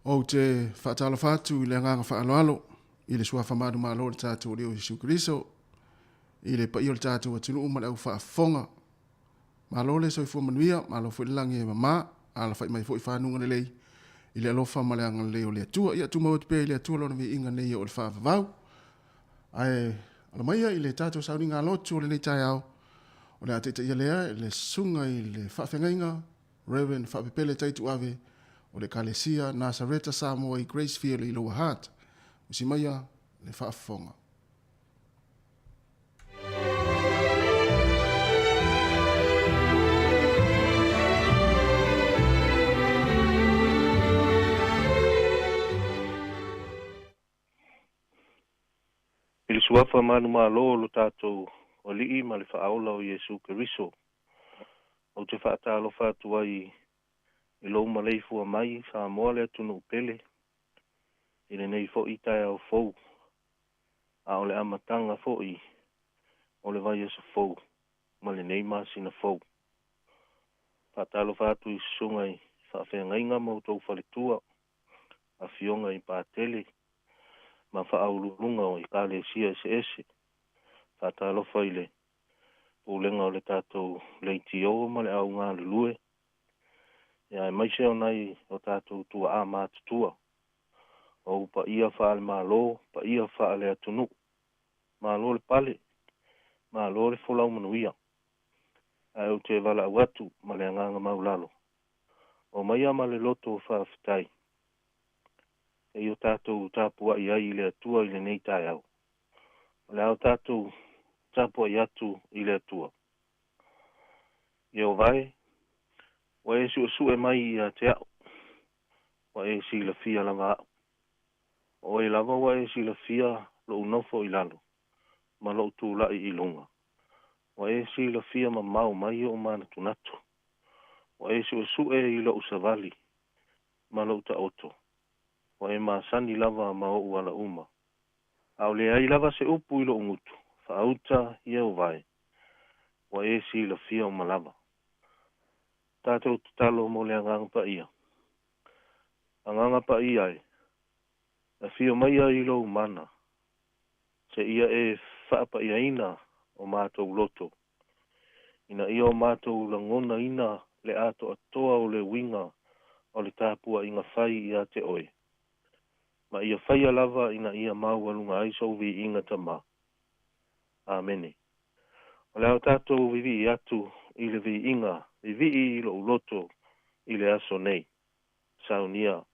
O te whaatala whātu i le nganga whaaloalo, i le sua whamadu malo le tātou leo Jesu Kristo, i le pa i o le tātou atunu umale au whaafonga. Malo le soi fua manuia, malo fua langi e mama, ala whai mai fua i whanunga le lei, i le alofa male anga le leo le atua, i atu maut pe i le atua lona vi inga nei o le whaavavau. Ai, ala maia i le tātou sauninga alotu o le nei tai au, o le ateta ia lea, le sunga i le whaafengainga, Reverend Whaapepele taitu ave, o le Kalesia, Nazareta, Samoa i Gracefield i Lower Heart. Usi maia, le whaafonga. I le suafa manu malo lo tātou o lii ma le whaaola o Jesu Keriso. O te whaatalo whātua i lo malei fua mai Samoa le atunu upele. I le nei fo i tai au fou. A o le amatanga fo i o le vai asa fou. Ma le nei masina fou. Whaatalo whātu i sunga i whaawhengainga mautou whaletua. A fionga i pātele. Ma whaaulunga o i kāle sia ese. Whaatalo whaile. Pūlenga o le tātou leiti o ma le au ngā lulue. Ia e maise o nei o tātou tua a mātutua. O pa ia whaale mālo, pa ia whaale atunu. Mālo le pale, mālo le wholau manuia. Ai o te wala watu ma le anganga maulalo. O mai ama le loto whaafitai. E o tātou tāpua i ai le atua i le nei tai au. O le au tātou tāpua i atu i le atua. I o vai, wa e su e mai i a te au. Wa e si la fia lava au. O e lava wa e si la fia lo unofo i lalo. Ma lo tu lai i lunga. Wa e si la fia ma mau mai o mana tunatu. Wa e su e i lo usavali. Ma lo ta oto. Wa e ma sani lava ma o uala uma. Au le ai lava se upu i lo ungutu. Fa auta i e o vai. Wa e si la fia o malava. Tātou tutalo mo le anganga pa ia. Anganga pa ia e. A fio mai i lo mana. Se ia e whaapa ia ina o mātou loto. Ina ia o mātou langona ina le ato atoa o le winga o le tāpua inga whai ia te oe. Ma ia whai lava ina ia mau alunga aiso vi inga tama. Amene. O le au tātou vivi i atu i le vi inga, vivi i lo loto i le aso nei. Saunia. Wow.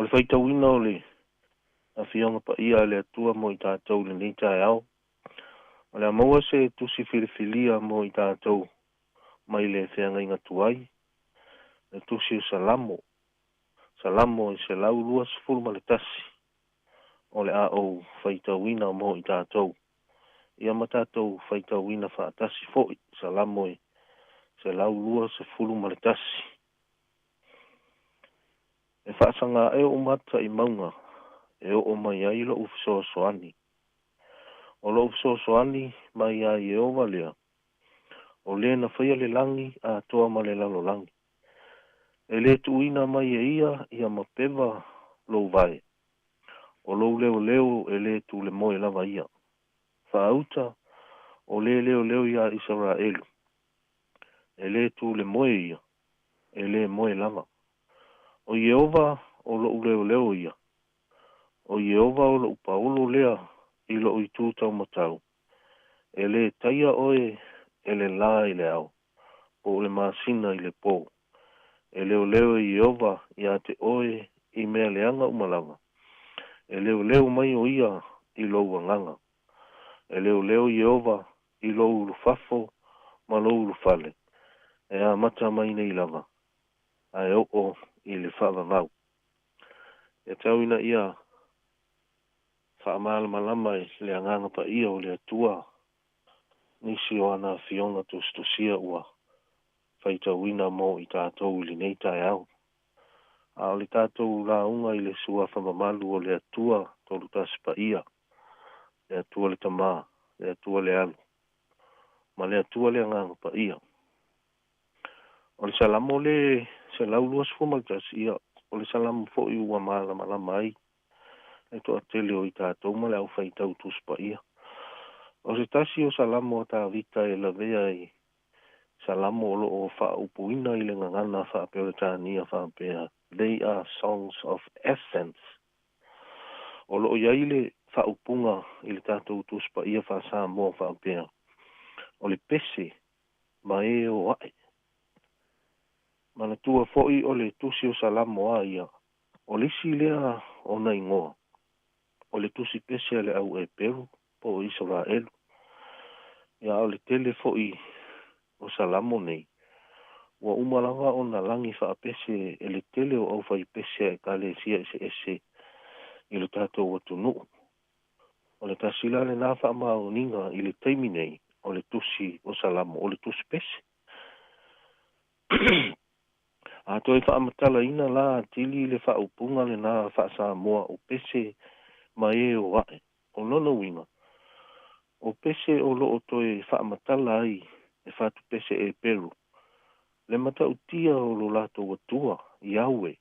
le whaitauina o le a whionga pa ia le atua mo I tātou le nei tae au. O le amaua se tusi whiriwhilia mo I tātou mai le whianga inga tuai. Le tusi o salamo. Salamo I se lau lua sifuru ma le tasi. O le a o whaitauina mo I tātou. Ia ma tātou whaitauina whaatasi fo'i. Salamo I se lau lua sifuru ma le tasi. E whaasanga e o mata I maunga. E o mai ai lo ufiso soani. O lo ufiso soani mai ai e o valea. O le na whaia le langi a toa ma le lalo langi. E le tuina mai e ia ma peva lo vai. O lo leo e le tu le moe lava ia. Whaauta o le leo ia Israelu. E le tu le moe ia. E le moe lava. O Jehova o lo leo ia. O Jehova o lo Paulo lea I lo I tūtau matau. E le taia oe e le la I le au. Po le masina I le pō. E leo I Jehova ia te oe I mea leanga umalanga. E leo mai o ia I lo wanganga. E leo Jehova I lo ulufafo ma lo ulufale. E a mata mai nei lava. A e o I le whaavavau. E tauina ia whaamala malama le anganga pa ia o le atua nisi o ana whionga tustusia ua whaitauina mo I tātou li nei tae au. A o le tātou la unga I le sua whamamalu o le atua tolu tasi pa ia. Le atua le tamā, le atua le alu. Ma le atua le anganga pa ia. O le salamo le se laulua sfumaltasi ia. O le salamo fo I ua malama ai. E toa tele o I tātou ma le au whaitau tus pa ia. O se tasi o salamo ta vita e la vea I salamo o lo o wha upuina I le ngangana wha apea tānia wha apea. They are songs of essence. O lo o iaile wha upunga I le tātou tus pa ia wha Samoa wha apea. O le pese ma e o ae. Mana tua foi o le tusi o salamo a ia. O le si lea o na ingoa. O le tusi pese le au e peru po Israelu. Ia o le tele foi o salamo nei. Wa umalawa o na langi wha pese e le tele o au whai pese e kale sia ese I le tātou o tunu. O le tasila le nā wha mao ninga I le teimi nei o le tusi o salamo o le tusi pese. A toi wha amatala ina la tili le wha upunga le nā wha Samoa o pese ma e o wae. O nono winga. O pese o lo o toi wha amatala ai e whatu pese e peru. Le mata utia o lo lato watua, Yahweh,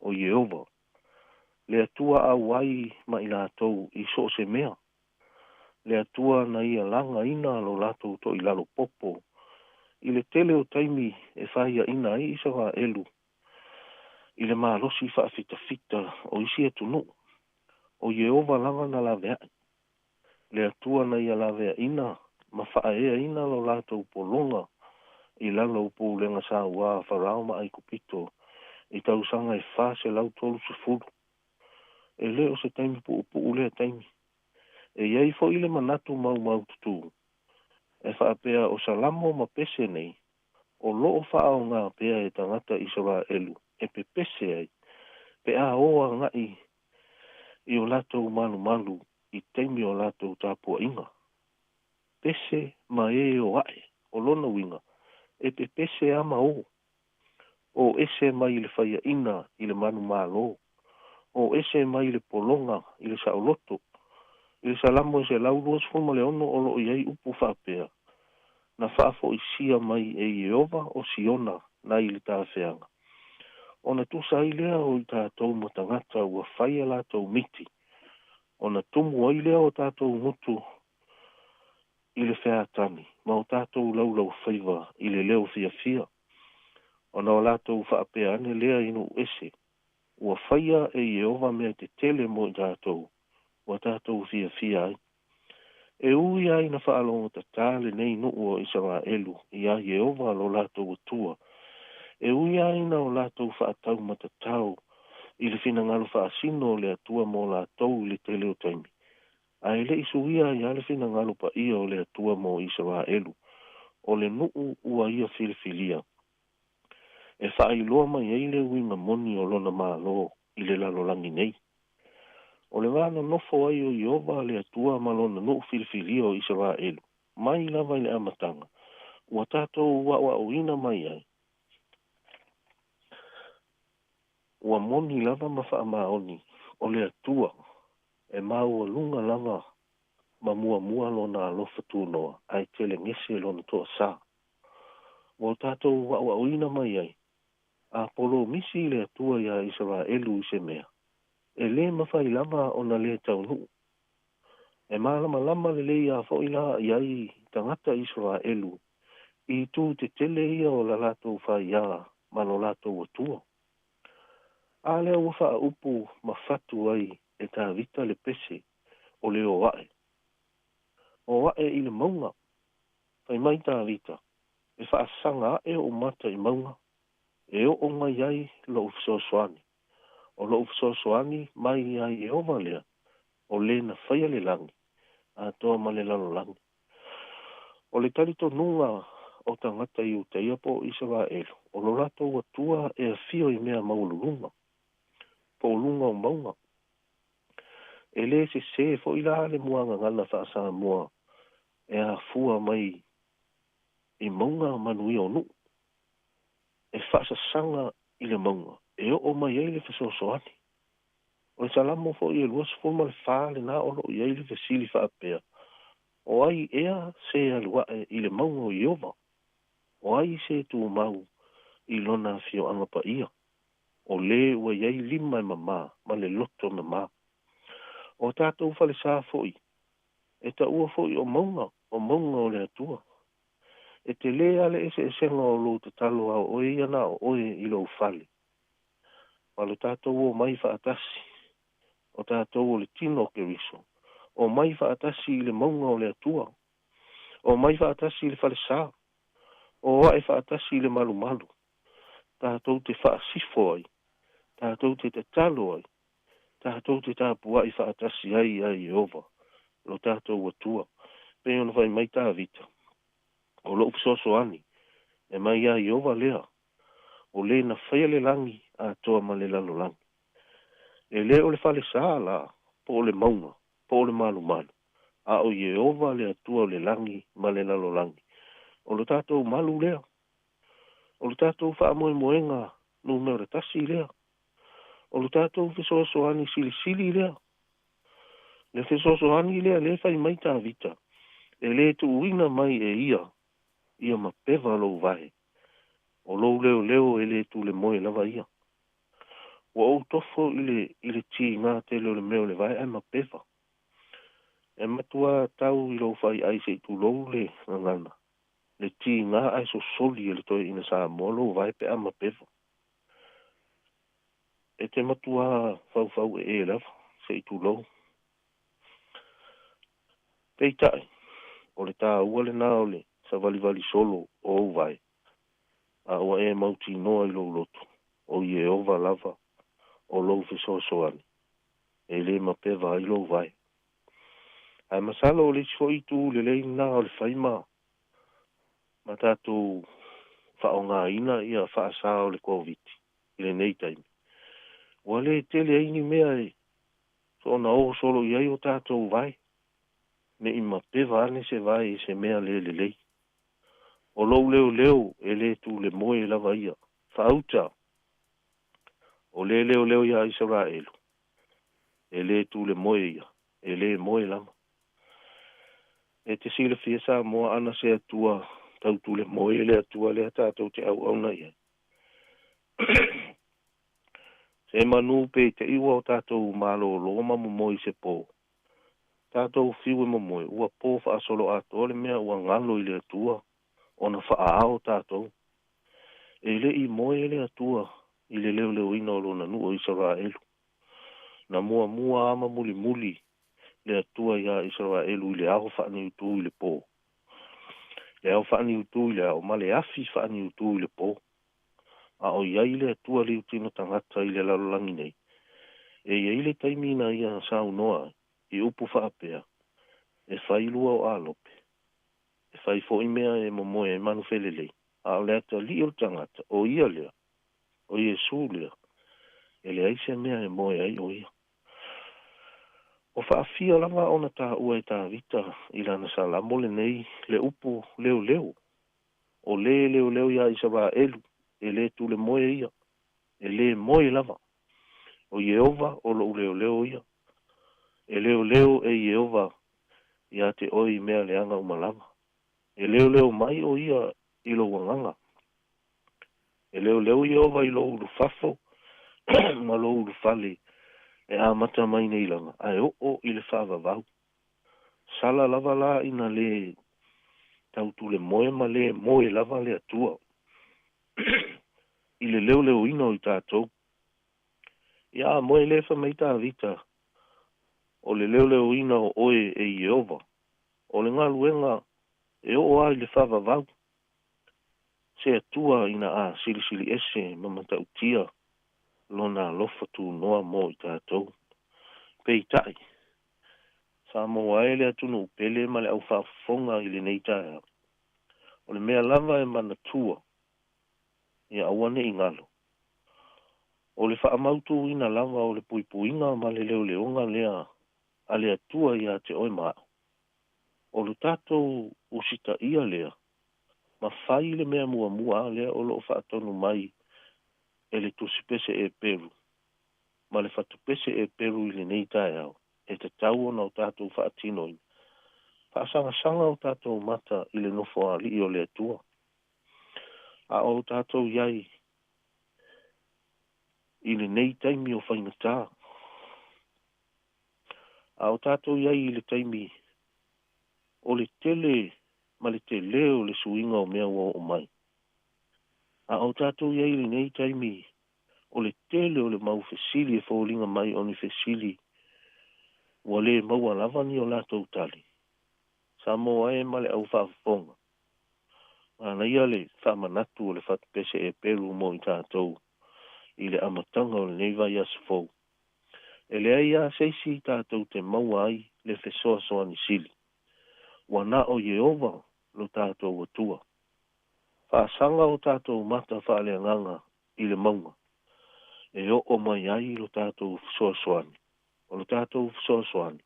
o Jehova. Le atua a wai ma I lato I so se mea. Le atua na ia langa ina lo lato to I lalo popo. I le tele o taimi e whaia ina I isawa elu. I le maalosi wha fita o isi e tunu. O Jehova lava na la vea. Le atua na ia la vea ina, ma wha ea ina lo lato polonga. I lalo upo lenga sa ua wharao ma ai kupito. I tausanga e wha se lau tolu se furu. E leo se taimi pu upu lea taimi. E iei fo ile manatu mau tutu. E wha apea o salamo ma pese nei. O loo wha o ngā pea e tangata Israelu. E pe pese ai. Pe a oa ngai. I o lato malu. I taimi o lato tāpua inga. Pese ma e o ae. O lona winga. E pe pese ama o. O ese mai le whaia ina I le manu malo. O ese mai le polonga I le saoloto. I le salamo se lauruas fuma le ono o lo iei upu whapea. Na whaafo I sia mai e Jehova o Siona na I le tāwheanga. O na tusa I lea o I tātou matangata ua whaia lātou miti. O na tumu ai lea o tātou ngutu I le whaatani. Ma o tātou laulau whaiva I le leo fia. O na o lātou whaapea ane lea inu ese. Ua whaia e Jehova mea te tele mo I tātou. Ua tātou fia ai. E ui ai na whaalonga ta tāle nei no o Israelu. I a Jehova lo lātou atua. E ui ai na o lātou whaatau matatau. I le fina ngalo whaasino le atua mo la tau le te leo taimi. Ai le isuia i ale fina ngalo pa ia o le atua mo Israelu. O le nuu ua ia filifilia. E whaailoa mai ei le winga moni o lona malo i le lalolangi nei. O le vana nofo ai o Iova le atua ma lona nuu filifilia o Israelu. Mai lava i le amatanga. Ua tātou wa uina mai ai. Ua moni lava mawha maoni o le atua. E mau lunga lava ma mua lona alofa tūnoa. Ai tele ngese lona toa sā. Ua tātou wa uina mai ai. A polo misi le atua ia Israelu i se mea. E le mawhai lava o na le taunu. E malama le ia fo ila iai tangata Israelu. I tu te tele ia o la lato whai ia ma lo lato atua. A lea uwha upu mawhatu ai e tā vita le pese o le o wae. O wae i le maunga. Whai mai tā vita. E wha sanga e o mata i maunga. E o mai ai lo ufsosoani. O lo ufsosoani mai ai e o malea. O le na whaia le langi. A toa ma le lalo langi. O le tarito nunga o tangata i uteia po Israelu. O lo lato atua e a fio i mea maulunga. Po lunga o maunga. E le se fo ila le muanga ngana wha Samoa. E a fua mai i maunga manui o nu. E wha sanga i le maunga. E o mai e le whasosoani. O le salamo fo i e luas fo ma le wha le na olo i e le vesili wha apea. O ai ea se alua i le maunga o Iova. O ai se tu mau i lona fio anga pa ia. O le ua iei lima e mama, ma le loto mama. O tātou whale sā foi. E ta ua foi o maunga o le atua. E te le ale e senga o lo te talo au oe iana o oe i lo whale. Ma lo tātou o mai whaatasi. O tātou o le tino ke riso. O mai whaatasi i le maunga o le atua. O mai whaatasi i le whale sā. O wae whaatasi i le malu. Tātou te whaasifo ai. Tātou te talo ai. Tātou te tāpua i whaatasi ai Jehova. Lo tātou atua. Pe ona vai mai tā vita. O lo upsoso ani. E mai Jehova lea. O le na whaia le langi a toa ma le lalo langi. E le o le whale sā la. Po o le maunga. Po o le malu. A o Jehova le atua o le langi ma le lalo langi. O lo tātou malu lea. O lo tātou wha moenga no mea tasi lea. O lo tātou whesoasoani sili lea. Le whesoasoani lea le whai mai tā vita. E le tu uina mai e ia. Ia ma pewa lo vahe. O lo leo e le tu le moe lava ia. O au tofo i le ti ngā te leo le meo le vahe e ma pewa. E matua tau i lo whai aise i tu lo le ngana. Le ti ngā ai so soli e le toi ina Samoa lo vahe pe a ma pewa. E te matua fau e lava, se i tu lau. Peitai, o le tā ua le nā o le sa vali solo o au vai. A ua e mauti noa i lou loto, o i e ova lava, o lou fesoasoani. E le ma peva i lou vai. Ai masalo o le sifo i tu le lei nā o le whaima. Ma tātou whao ngā ina ia whaasa o le COVID, i le nei taimi. Ua le tele aini mea e, so na o solo i ai o tātou vai. Ne ima peva ane se vai se mea le lei. O lou leo e le tu le moe lava ia. Whauta. O le leo ia Israelu. E le tu le moe ia. E le moe lama. E te sile fia sa moa ana se atua. Tau tu le moe le atua le tātou te au na ia. Se manu pe te iwa o tātou malo lo mamu moi se po. Tātou fiu e mamoe. Ua po wha solo ato le mea ua ngalo i le atua. Ona whaao tātou. E le i moe le atua. I le leo ina o lona nu o Israelu. Na mua ama muli. Le atua ia Israelu i le aho whaani utu i le po. Le aho whaani utu i le aho. Ma le afi whaani utu i le po. A o iai le atua le utino tangata i le lalolangi nei. E ia le taimi na ia sau noa, I upu whaapea, e whai lua o alope, e whai fo I mea e momoe e manu whelelei, a o lea ta li o tangata, o ia lea, o Iesu lea, e le aise mea e moe ai o ia. O whaafia lava ona tā ua e tā vita, I lana sa lamole nei, le upu leo leo, o le leo leo ia isa wa elu, e le tu le moe ia, e le moe lava, o Yehova o lo leo leo ia, e leo leo e Yehova ia te oi mea leanga umalava, e leo leo mai o ia I lo wanganga, e leo leo Yehova I lo ulu fafo, ma lo ulu fale, e a mata mai nei langa, ai o I le whaava vau, sala lava la ina le tau tu le moe ma le moe lava le atua, I le leo leo ino I tātou, ia moe le fa mai tā vita, o le leo leo ina o oe e Yehova, o le ngā luenga e o ai le whaava vau, se atua ina a sili sili ese mamata utia, lona lofa tu noa mo I tātou, pei tai, Samoa ele atunu upele ma le au whaafonga I le nei tae, o le mea lava e manatua, ia awane I ngalo, o le whaamautu ina lava o le puipuinga ma le leo leonga lea, a le atua ia te oi maa, o le tātou usita ia lea, ma whai le mea mua mua lea o lo whaatonu mai, e le tusipese e peru, ma le whatupese e peru I le nei tae au, e te tau ona o tātou whaatinoi, whaasanga sanga o tātou mata I le nofo a li o le atua, a o tātou iai, I le nei taimi o whaingatā, a o tātou iai I le taimi, o le tele, ma le te leo le suinga o mea o mai, a o tātou iai le nei taimi, o le tele o le mau fesili e fōlinga mai o ni fesili, wa le maua lava ni o lātou tali. Samoa e male au whaafonga. Ana ia le whaamanatu o le whatupese e peru mo I tātou, I le amatanga o le neiva I asfou. E le aia seisi I tātou te maua ai le fesoa soa ni sili. Wana o Yehova lo tātou atua. Whaasanga o tātou mata whaaleanganga I le maunga. E o mai ai lo tātou fesoa soani. O lo tātou fesoa soani.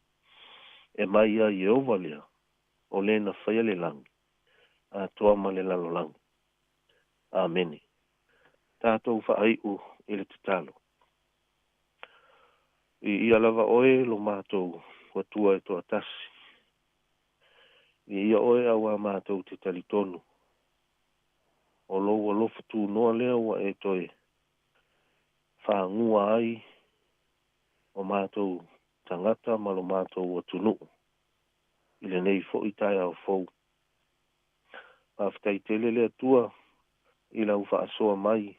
E mai a Yehova lea. O le na whaia le langi. A toa ma le lalo langi. Amene. Tātou whaai u I le tatalo. I alava oe lo mātou watua e toa tasi. I ia oe awa mātou te talitonu. O lo fatu noa lea wa e toi. Whaangua ai o mātou tangata ma lo mātou watunu. I le nei fo I tai au fou. Pāwhitai tele lea tua I lau whaasoa mai.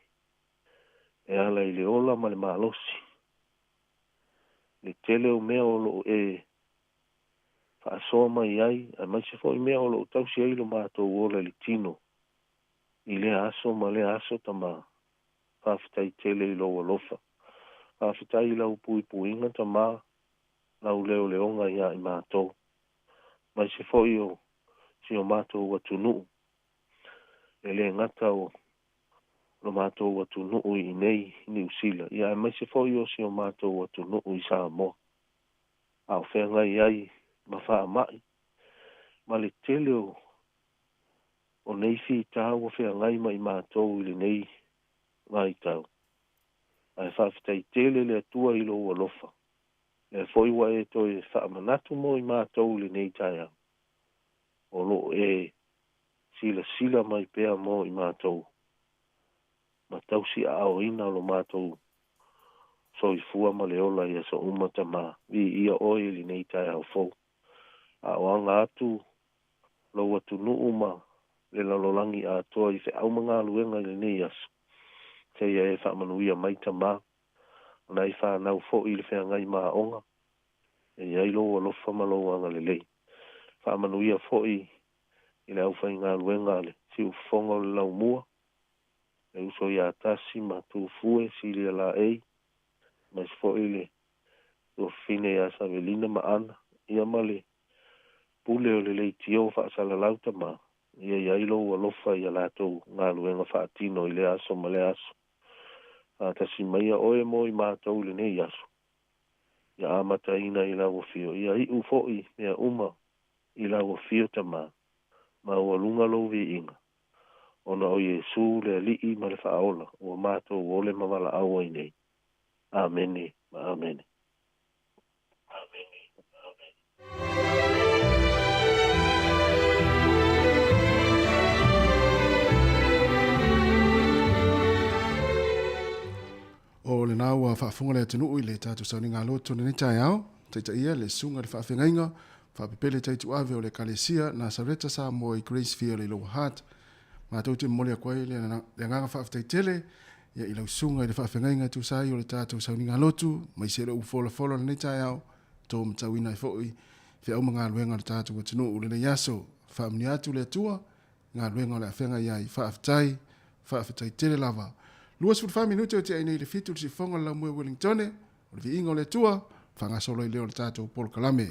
E ala I le ola ma le malosi. Le tele o mea o lo e whaasoa mai ai. A mai se fo I mea o lo tausi ai lo mātou ola li tino. I le aso ma le aso tama. Pāwhitai tele I lo alofa. Pāwhitai I lau pui puinga tama. Lau leo leonga ia I mātou. Mai se fo I o si o mātou watunu. E le ngata o lo mātou watunu I nei ni usila. Ia mai se fo I o si o mātou watunu I Samoa. A o whenga I ai ma wha mai. Ma le tele o nei fi tāu o whenga I mai mātou I le nei ngai tau. Ai whawhitai tele le atua I lo alofa. E foi wa e toi whaamanatu mo I mātou le nei taia. O lo e sila mai pea mo I mātou. Ma tausi a o ina lo mātou. So I fua ma le ola ia so umata ma. Vi ia oi li nei taia o fau. A o anga atu lo watu nuu ma le lalolangi a toa I fe au mga luenga le nei asu. Te ia e whaamanuia maita ma. Nai whanau fo I le whengai maa onga. E iai lo alofa ma lo anga le lei. Whaamanuia fo I le au whai ngā luenga le. Si u fonga le lau mua. Le uso I a tasi ma tu fue si le la ei. Mas fo I le o fine a sa velina maana ia male pule o le leitio fa'asalalau tama ia iai lou alofa ia latou galuega fa'atino i le aso ma le aso tasi maia oe mo i matou lenei aso ia amataina i lauafio ia i'u fo'i mea uma i lauafio tamā ma ua luga lou vi'iga ona o Iesu le ali'i ma le fa'aola ua matou ole ma vala'au ai nei amene ma amene. O le nau a whaafunga le atunuu i le tātou sauninga loto ni tai au, taita ia le sunga le whaafengainga, whaapipele taitu ave o le Kalesia na Sareta Samoa i Gracefield i Lower Heart, ma tautu mole a koe le nganga whaafetaitele, ia i lau sunga i le whaafengainga tu sai o le tātou sauninga loto, mai se le ufola fola ni tai au, tō mtawina i fōi, whia uma ngā luenga le tātou atunuu le yaso, whaamni atu le atua, ngā luenga le awhenga iai whaafetaitele lava, Luas for 5 minutes o te aina i le fitu si fonga la mue Wellington, o le vi ingo le tua, whanga solo i leo le tātou Paul Kalame.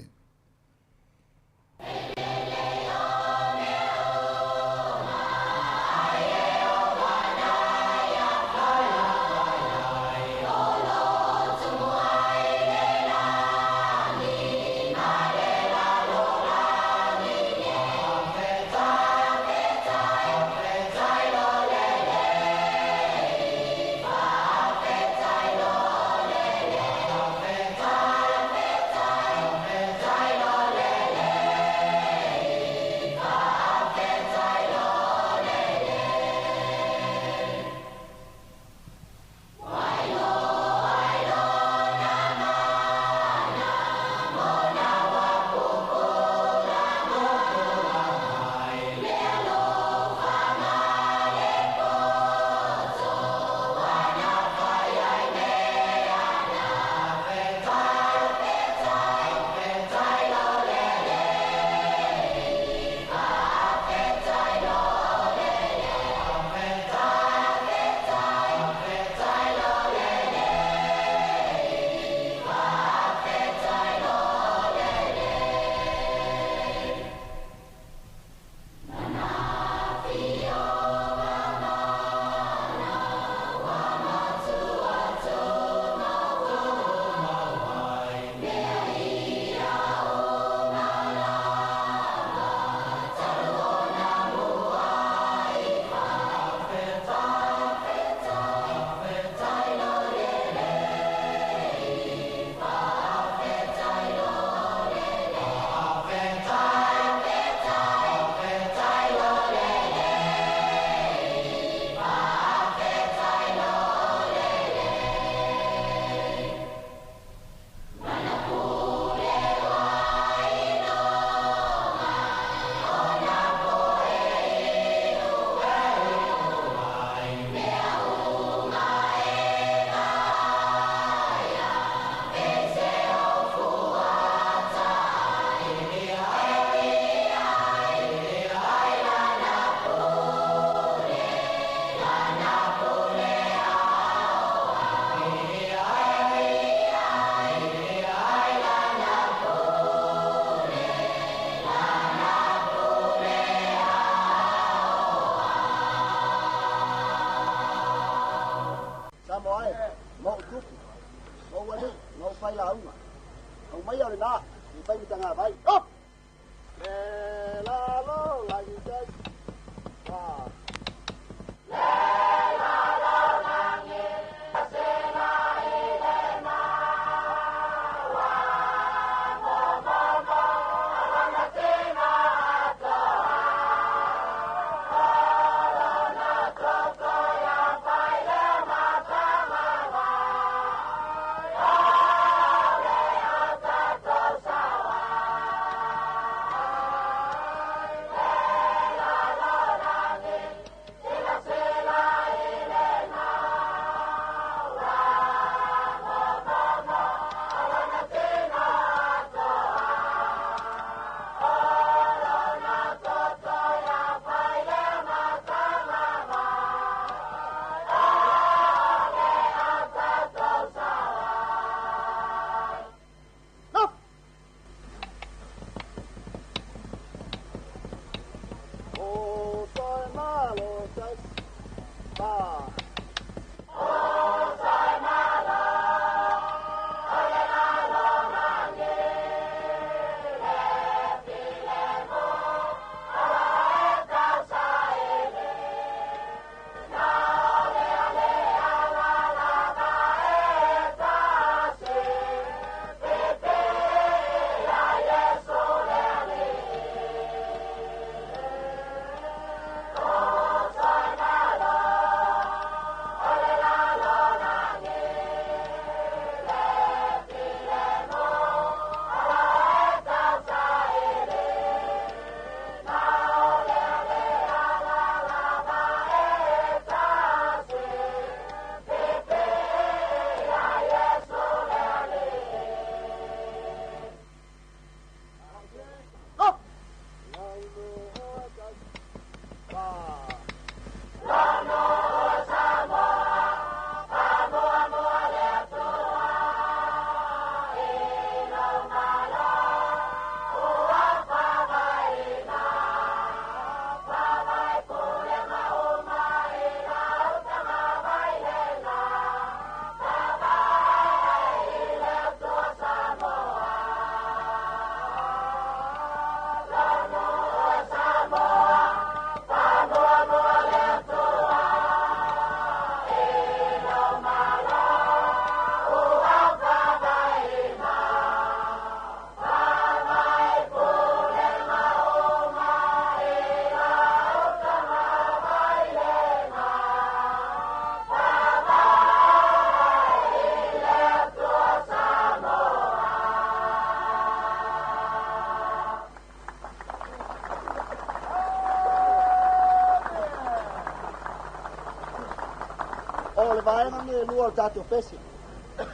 O le vaenga me lua o tatou pese.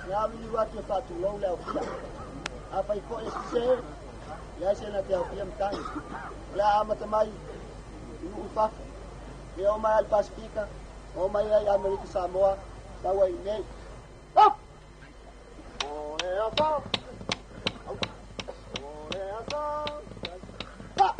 Ia mi watu e fatu lo le ofia. A fai ko se ia se na te ofia mtai. La amata mai u fa. E o mai al Pacifica, o mai ai America Samoa, da wai nei. Op! O e afa. O e afa. Pa!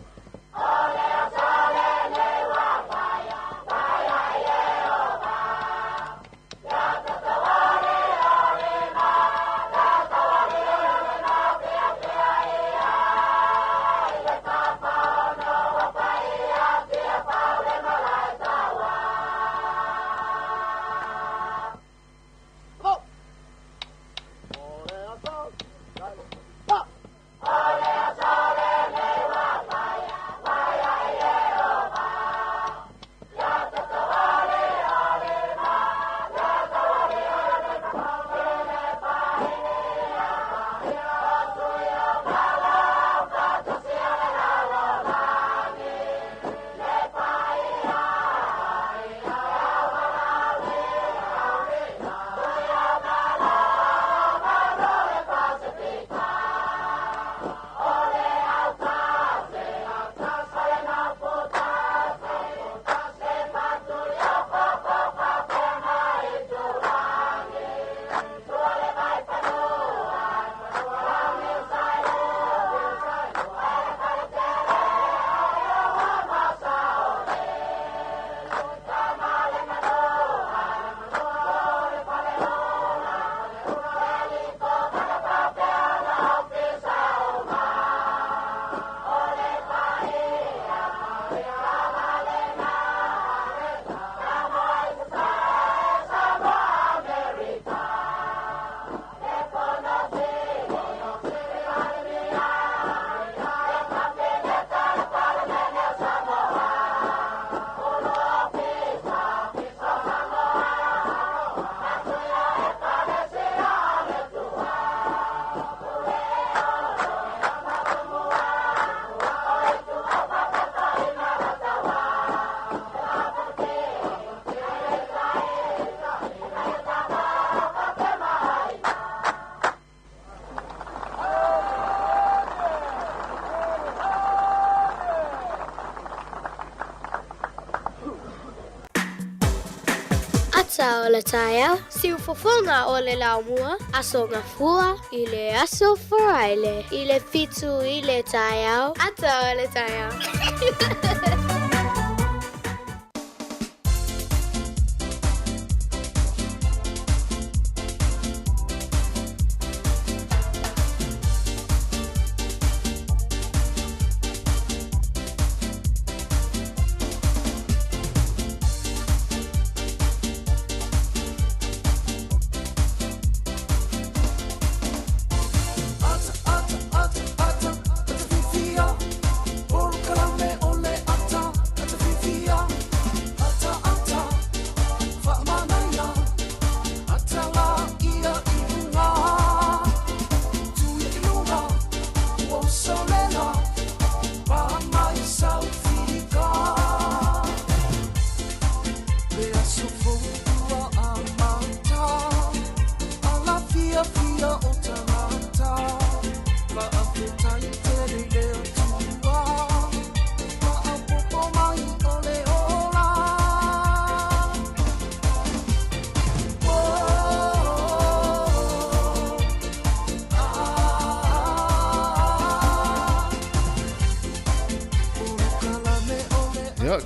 Ata o le taia, si ufofonga o le laumua, aso ngafua, i le aso foraile, i le fitu i le taia, ata o le taia.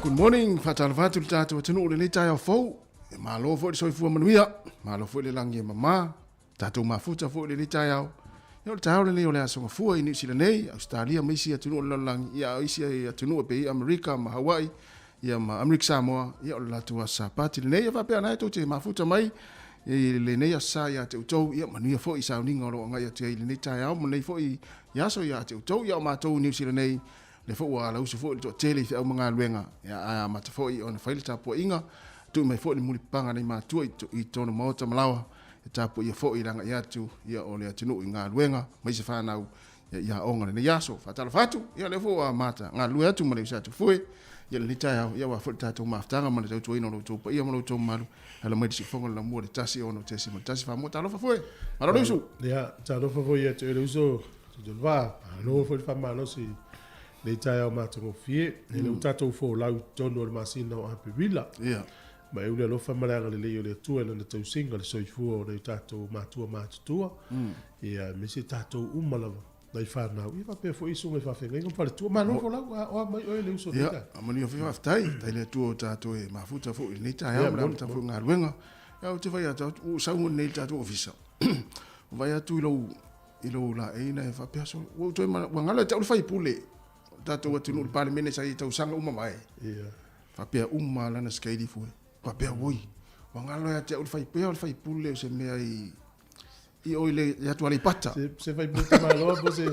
good morning. Fatalvatu tatu tunu le tai au fou. Malo fo so fu manuia. Malo fo le langi mama. Tatu mafuta fo le tai au. Yo tau le ole aso fu i New Zealand nei, Australia mai sia tunu le langi ya isia ya tunu pe America ma Hawaii. Ya ma America Samoa. Ya la tua sa pati le nei va pe ana to te mafuta mai. Le nei sa ya te utou ya manuia fo i sa ninga lo nga ya te le tai au mo nei fo i ya so ya te utou ya ma to New Zealand nei. Le fo wa la uso fo to tele fe au mga luenga ya mata fo i on fail tapo inga tu mai fo ni muli panga nei ma tu i tono mota malawa tapo ia fo i langa ya tu ia ole atinu inga luenga mai se fa na ya onga ne yaso fatala fatu ia le fo wa mata nga lu atu mali sa tu fo ia le taya ia wa fo tato ma ftanga ma le tu ino lo tu ia mo tu malu ala mai si fonga la mo de tasi ono tesi mo tasi fa mo talo fa fo ala lo su ya talo fa fo ia tu lo so tu va lo fo fa ma lo si le tai au matango fie, le utatou fo lau tono le masina o Apirila. ia Ma e ule alofa malanga le leo le tua le tau singa le soifua o le utatou matua matutua. Ia me se tatou umalava. Nai whanau, ia pe fo isu me whawhenga, inga pare tua, ma no fo lau, oa mai oe le uso le tai. ia amani o fifa ftai tai le tua tato e mafuta fo i le tai au la mta fo nga luenga ya o te vai ata o saungo nei tato ofisa o vai atu ilo la e na fa peso o to ma ngala ta o fai pule tato o tinu pale mene sai tau sanga uma mai Ia. fa pe uma la na skaidi fu fa pe woi wa ngalo ya te o fai pule o se me ai i o ile ya tu ali pata Se vai puta malo, você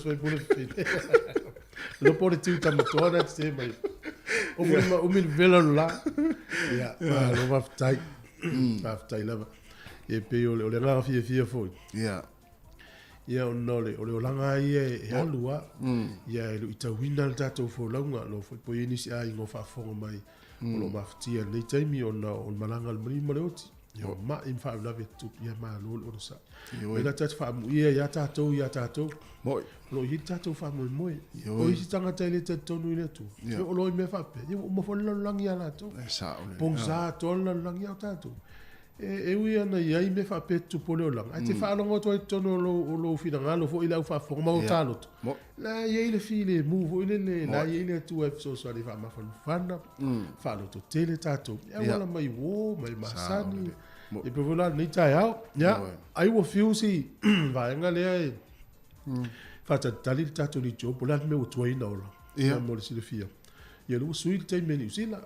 vai pule fite. Lo pode tiu tamatona, se mai. O mil vela lá. Ia, lo va ftai. Va ftai lava. E pe o le ngara fie foi. ya Ia o nole, o le olanga ia e alua, ia e lo itawina le tatou fo launga, lo foi po inisi a ingo whaafonga mai, o lo maftia nei taimi o na o malanga le marima le oti, ia o ma in wha lawe tu, ia maa lolo o na sa. Ioi. Ia na tatu whaamu, ia tatou, moi lo hi tatou whaamu moe, Ioi. o isi tangata ile tatonu ile tu, Ia. ia o loi me whape, ia o mafo langi ala tu, sa o le pongsa tola langi au tatou. E ui ana iai me whapetu pole o langa. Ai te whaalongo toa tono o lo fina ngalo fo ila u whaafonga mau tālo tu. mo La iai le file mu fo ile le, la iai le tu efiso so ali wha mawhanu whana, whaalo to tele tātou. Ia wala mai wō, mai masani. Mo. E pevola ni tai au. Ia, ai wa fiusi, vaenga lea e. Whata tali tātou ni tō, pola me o tuaina ola. Ia mo le sile fia. Ia lu sui te meni usila.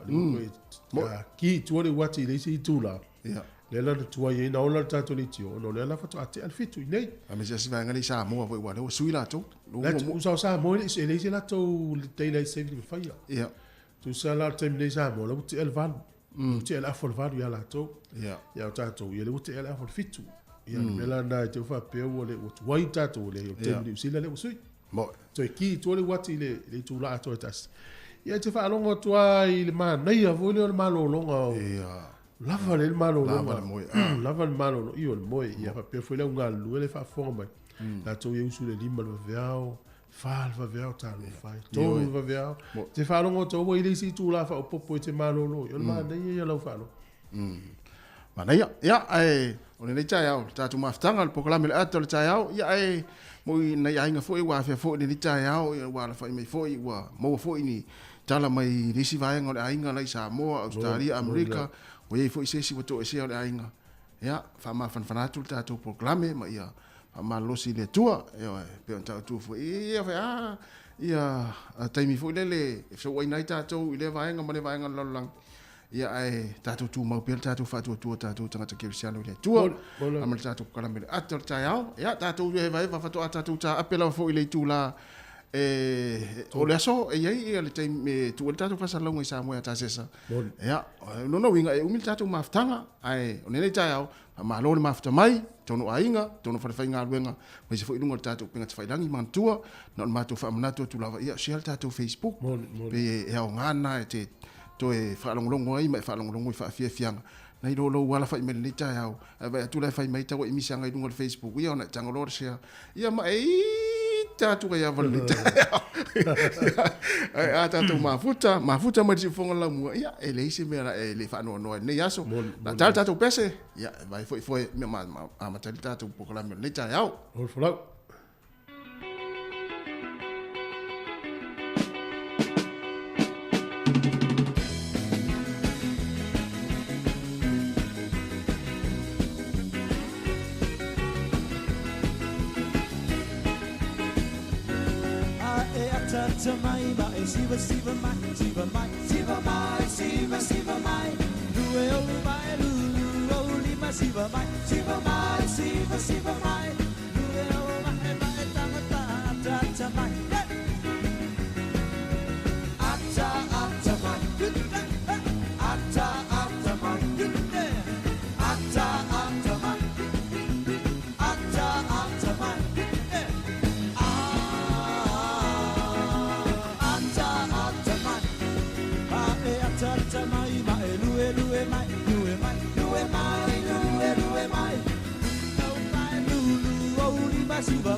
Ki tuare wati le isi tūla. ia Lela na tua ye na ola tato le tio no lela fatu ate al fitu nei a me se va ngani sa mo wa o sui la to la usa sa mo le se le la to le daylight saving fire ia tu sa la tem le sa mo lo ti el val ti el afol val ya la to ia ya tato ye le ti el afol fitu ya lela na te fa pe o le o wai tato le o tem le sila le sui mo to ki to le wati le tu la to tas ya te fa longo tua il ma nei a vo le ma lo longa ia Lava le malo Lava lava le moe, lava le malo io le moe ia fa pe foi la unga lu ele fa forma la to ye usu le lima le veao fa va veao ta lo fai to va veao te fa lo to wo ile si tu la fa o popo te malo lo yo ma nei ia lo fa lo mana ia ai o le tai au tatu maftanga le pokola me ato le tai au ia ai mo na ia inga foi wa fe foi le tai au ia wa la foi me foi wa mo foi ni tala mai risi vai ngol ainga lai Samoa Australia America o ye foi se si to se ole ainga ia fa ma fan fanatu tatu poklame ma ia fa ma losi le tua ia pe on tatu foi ia fa ia taimi foi le so wai nai tatu ile vai nga ma le vai nga lolang ia ai tatu tu mau pel tatu fa tu tatu tanga te kirsiano le tua amal tatu kalame ator taiao ia tatu ye vai fa tu tatu ta apela foi le tu la o le aso e ia le taimi tu le tatu fa salonga sa mo ta sesa ia no winga e umil tatu maftanga ai o nei tai au ma lo le mafta mai tono ainga tono fa fainga luenga me se foi lungo tatu pinga te failangi mantua no matu fa manato tu lava ia share tatu Facebook pe e o ngana e te to e fa longo ai mai fa longo fa fianga nei lo wala fa me le tai au vai tu le fai mai ta o emisanga i lungo Facebook ia ona tangolo share ia ma tatu ya valita ai tatu mafuta mai si fonga la mua ia ele isi mera ele fa no ne yaso na tatu pese ia vai foi me ma tatu pokola me le tai au ol folau ata mai mai siva siva mai siva mai siva mai siva siva mai lue o mai lulu o lima siva mai siva mai siva siva mai lue o mai mai tamata ata mai ata ata mai ata ata mai ata ata mai ata ata mai ata mai mai lue lue mai lue mai lue mai lue lue mai au mai lulu au lima siva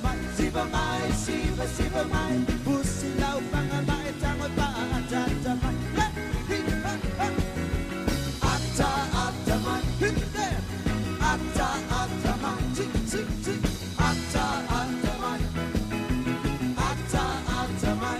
mai siva siva mai pusi lau panga mai tango pa ata mai ata ata mai ata ata mai ata ata mai ata ata mai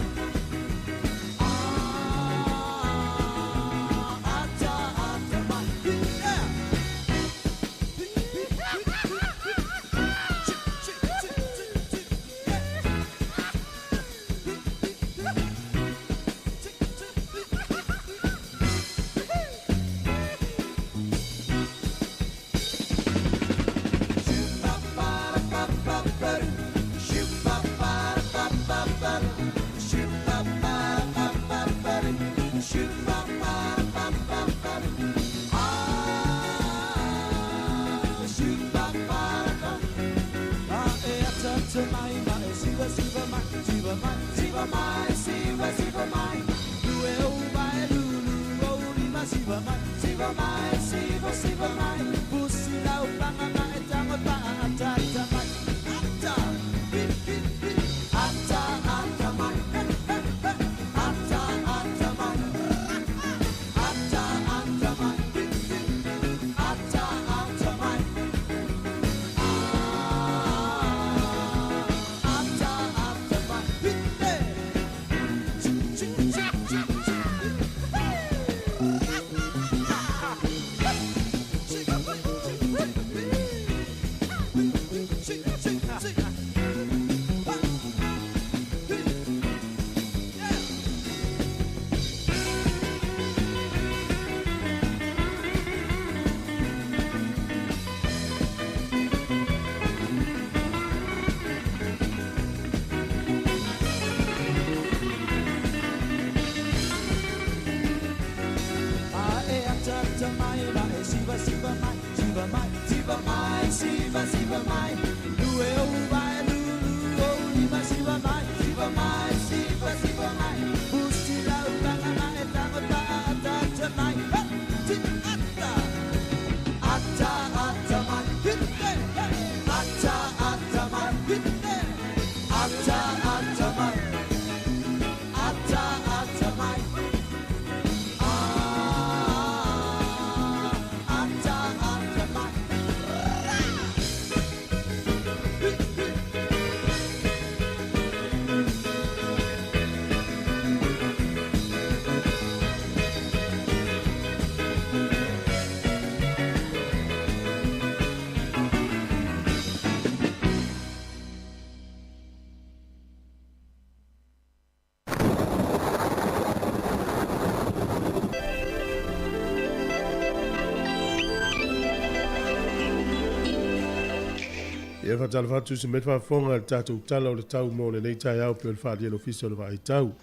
Ia whatala whatu se met whafonga le tātou tala o le tau mō le nei tai au pio le whaali alo fisi o le vai tau.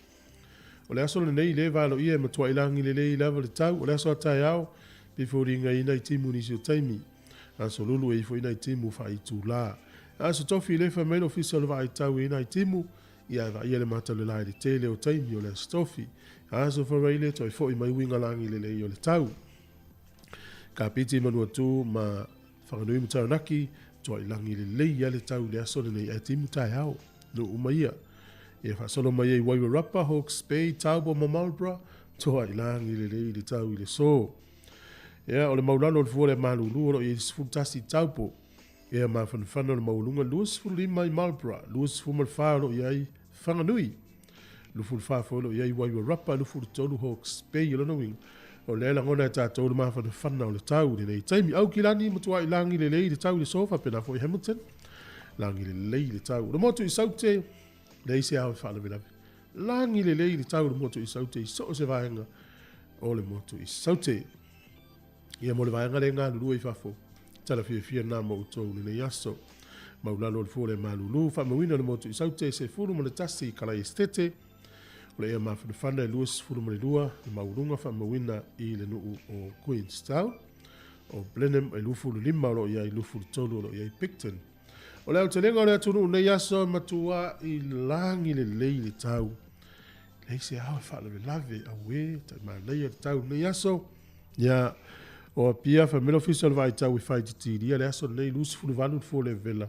O le aso le nei le valo ia matua ilangi le lei lava le tau, o le aso a tai au, bifo ringa ina i timu nisi o taimi. Aso lulu e ifo ina i timu whai tū la. Aso tofi le whamelo fisi o le vai tau ina i timu, ia va ia le mata le lai le tele o taimi o le aso tofi. Aso whareile toi fo i mai winga langi le lei o le tau. Ka piti manua tū ma whanganui mutaranaki, toa ilangi le lei ale tau le aso le nei e timu tai au, no umaia. E whasolo mai e Waiwa Rapa, Hawke's Bay, Taubo, Mamalbra, toa ilangi le lei le tau i le so. Ea o le maulano le fuole malulu o i sfutasi Taubo. Ea ma whanwhana le maulunga luas fulima i Malbra, luas fumalwharo i ai whanganui. Luful whawholo i ai Waiwa Rapa, luful tolu Hawke's Bay i lona wing. O le la ngona ta tolu ma whanwhana o le tau le nei. Taimi au ki lani matua ilangi le lei le tau le sofa pena fo i Hamilton. Langi le lei le tau. Le motu i saute, nei se hao whana vilavi. langi le lei le tau le motu i saute i so se vaenga o le motu i saute. Ia mo le vaenga le ngā lulu i fafo. Tala fia nā mo utou ni le yaso. Maulalo le fōle malulu, wha mawina le motu i saute se furu mo le tasi i kalai estete. O le ea mawhanawhana e luas furu mo le lua, le maurunga wha mawina i le nuu o Queenstown. O Blenheim e lufu le lima lo ia i lufu le tolu lo ia i Picton. O le au te lenga o le atunu nei yaso matua i langi le lei le tau. Lei se hao e whaala le lave a we, tai maa lei le tau nei yaso. Ia, o a pia wha melo official vai tau i whai titiria le aso nei lusi fulu vanu fo le vela.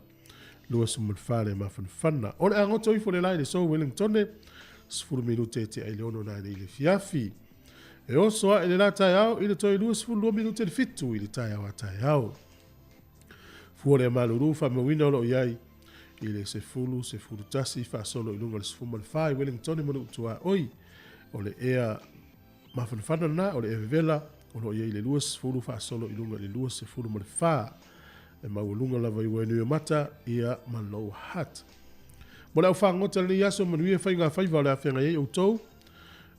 Lua sumal whare ma whanwhana. O le angoto i fo le lai le so Wellingtone, sfuru minute te ai leono nai le fiafi. E oso a le la tai au, i le toi lua sfuru minute le fitu i le tai au a tai au. Fua le maluru wha mawina o lo iai, i le se fulu tasi wha solo i lunga le sfuma le whai Wellingtone manu utua oi. O le ea ma whanwhana na, o le ea vela, o lo iai le lua sfulu wha solo i lunga le lua se fulu ma le wha. E mawalunga lava i wenu mata ia Malo Hat. Mo le au whangota le yaso manuia whai ngā whaiva o le awhenga iei o tau.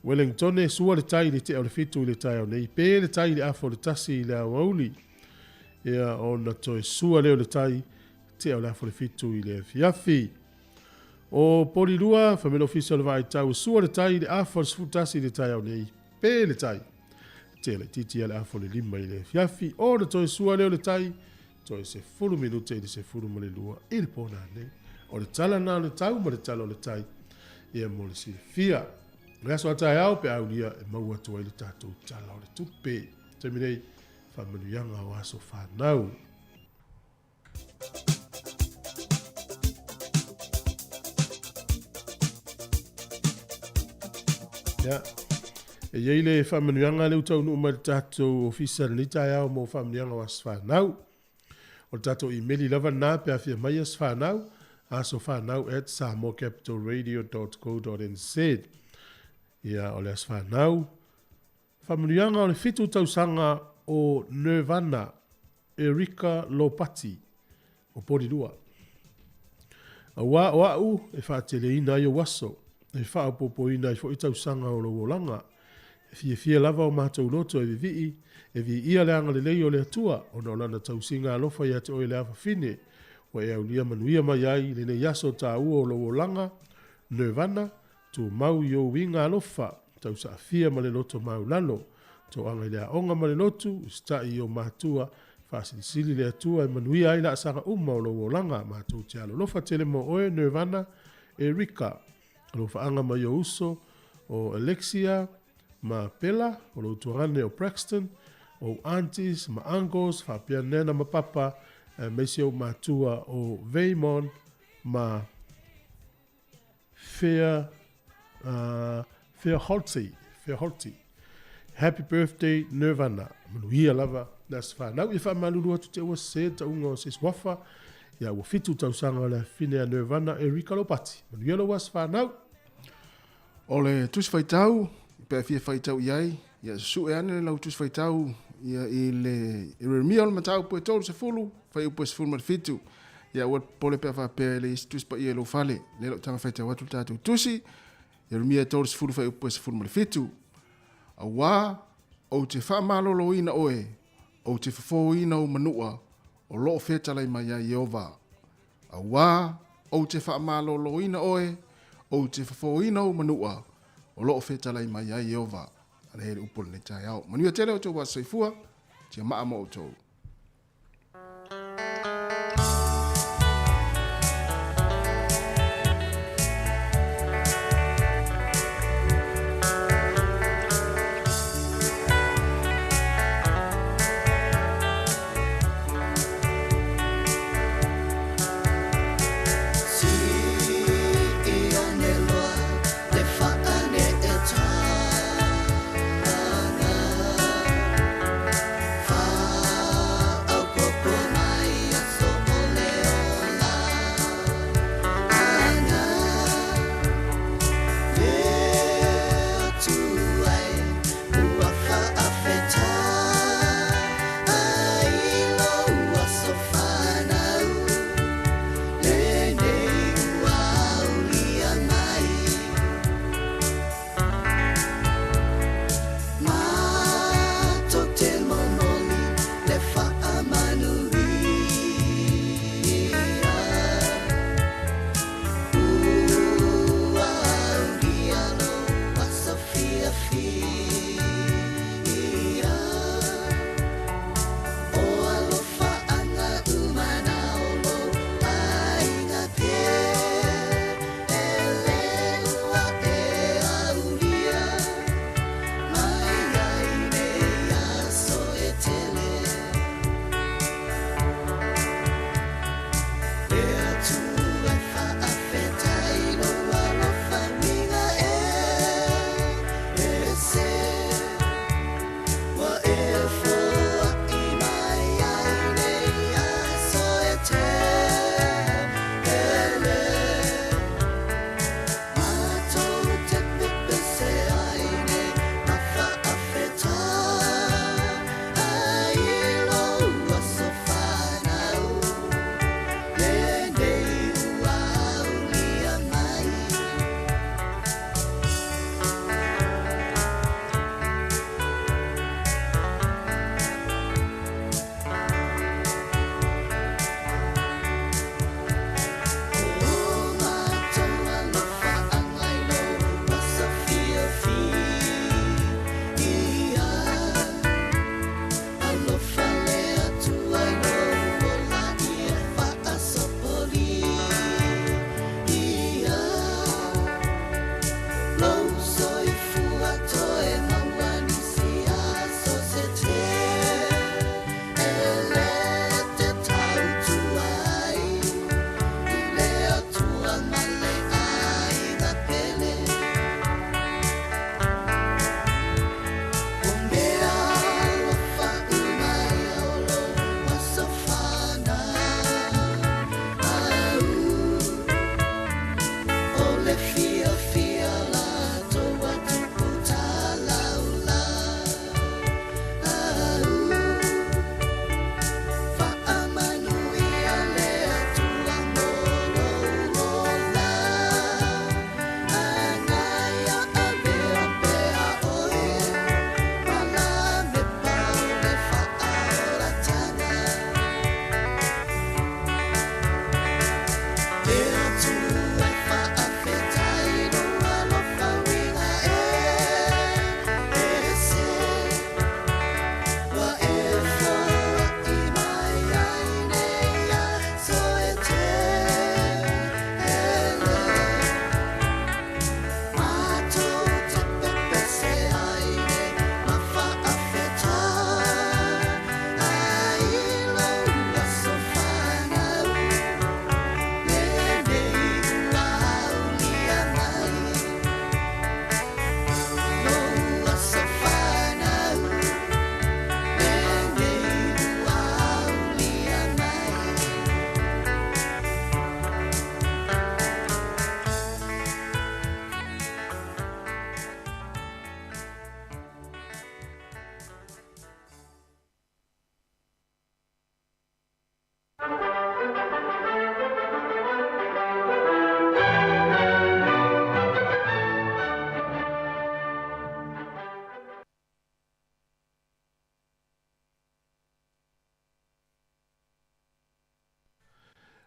Wellington e sua le tai le te au le fitu i le tai au nei. Pē le tai le afo le tasi i le au auli. Ia o na toe sua leo le tai te au le afo le fitu i le fiafi. O Polilua, whamelo official vai tau sua le tai le afo le sfu tasi i le tai au nei. Pē le tai te le titi le afo le lima i le fiafi. O na toe sua leo le tai toi se fulu minute i se fulu mo le lua i le pona nei. O le tala nā le tau ma le tala o le tai ia mo le si fia. Le aso atai au pe au lia e maua tua i le tātou tala o le tupe. Te mirei whamanuianga o aso whanau. Ia. E iei le whamanuianga le utau nu ma le tātou ofisa ni tai au mo whamanuianga o aso whanau. O tato i meli lava nā pe awhia mai as whanau, aso whanau at samocapitalradio.co.nz. Ia o le as whanau. Whamurianga o le fitu tausanga o Nirvana, Erika Lopati, o Porirua. A wā o au e whaatele ina i o waso, e whaapopo ina i fo i tausanga o lo wolanga. E fia lava o mātou loto e vivii, e vi ia leanga le lei o le atua, o na olana tausinga alofa ia te o le afa fine, wa e au lia manuia mai ai, le ne yaso ta ua o lo wolanga, Nirvana, tu mau i o winga alofa, tau sa afia ma le loto mau lalo, to anga i lea onga ma le lotu, sta i o mātua, whasilisili le atua, e manuia ai la sanga uma o lo wolanga, mātou te alo lofa tele mo oe, Nirvana, Erika, alofa anga mai o uso, o Alexia, ma Pela, o lo tuarane o Braxton, o aunties, ma uncles, whapia nena ma papa, meisi o mātua o Veimon, ma Fair Holty. Happy birthday, Nirvana. Manuia lava, nas whanau. I whamaluru atu te ua se ta unga o se swafa, ia ua fitu tausanga le fine a Nirvana, Erika Lopati. Manuia lo was whanau. O le tusi whaitau, pe fia whaitau iai, ia su e ane lau tusi whaitau, ia i le Eremia o le matau po e tolu se fulu, whai upo se fulu ma le fitu, ia ua pole pe whapea le isi tusi pa ia lo fale, le lo tanga whaitau atu tātou tusi, Eremia tolu se fulu whai upo se fulu ma le fitu, a wā, o te whamalolo ina oe, o te whafo ina o manua, o loo whetalai mai a Iova, a wā, o te whamalolo ina oe, o te whafo ina o manua, o loo whetalai mai a Iova, ale hele upole ne tai au. Manuia tele o tō wa soifua, tia maa mo o tō. Far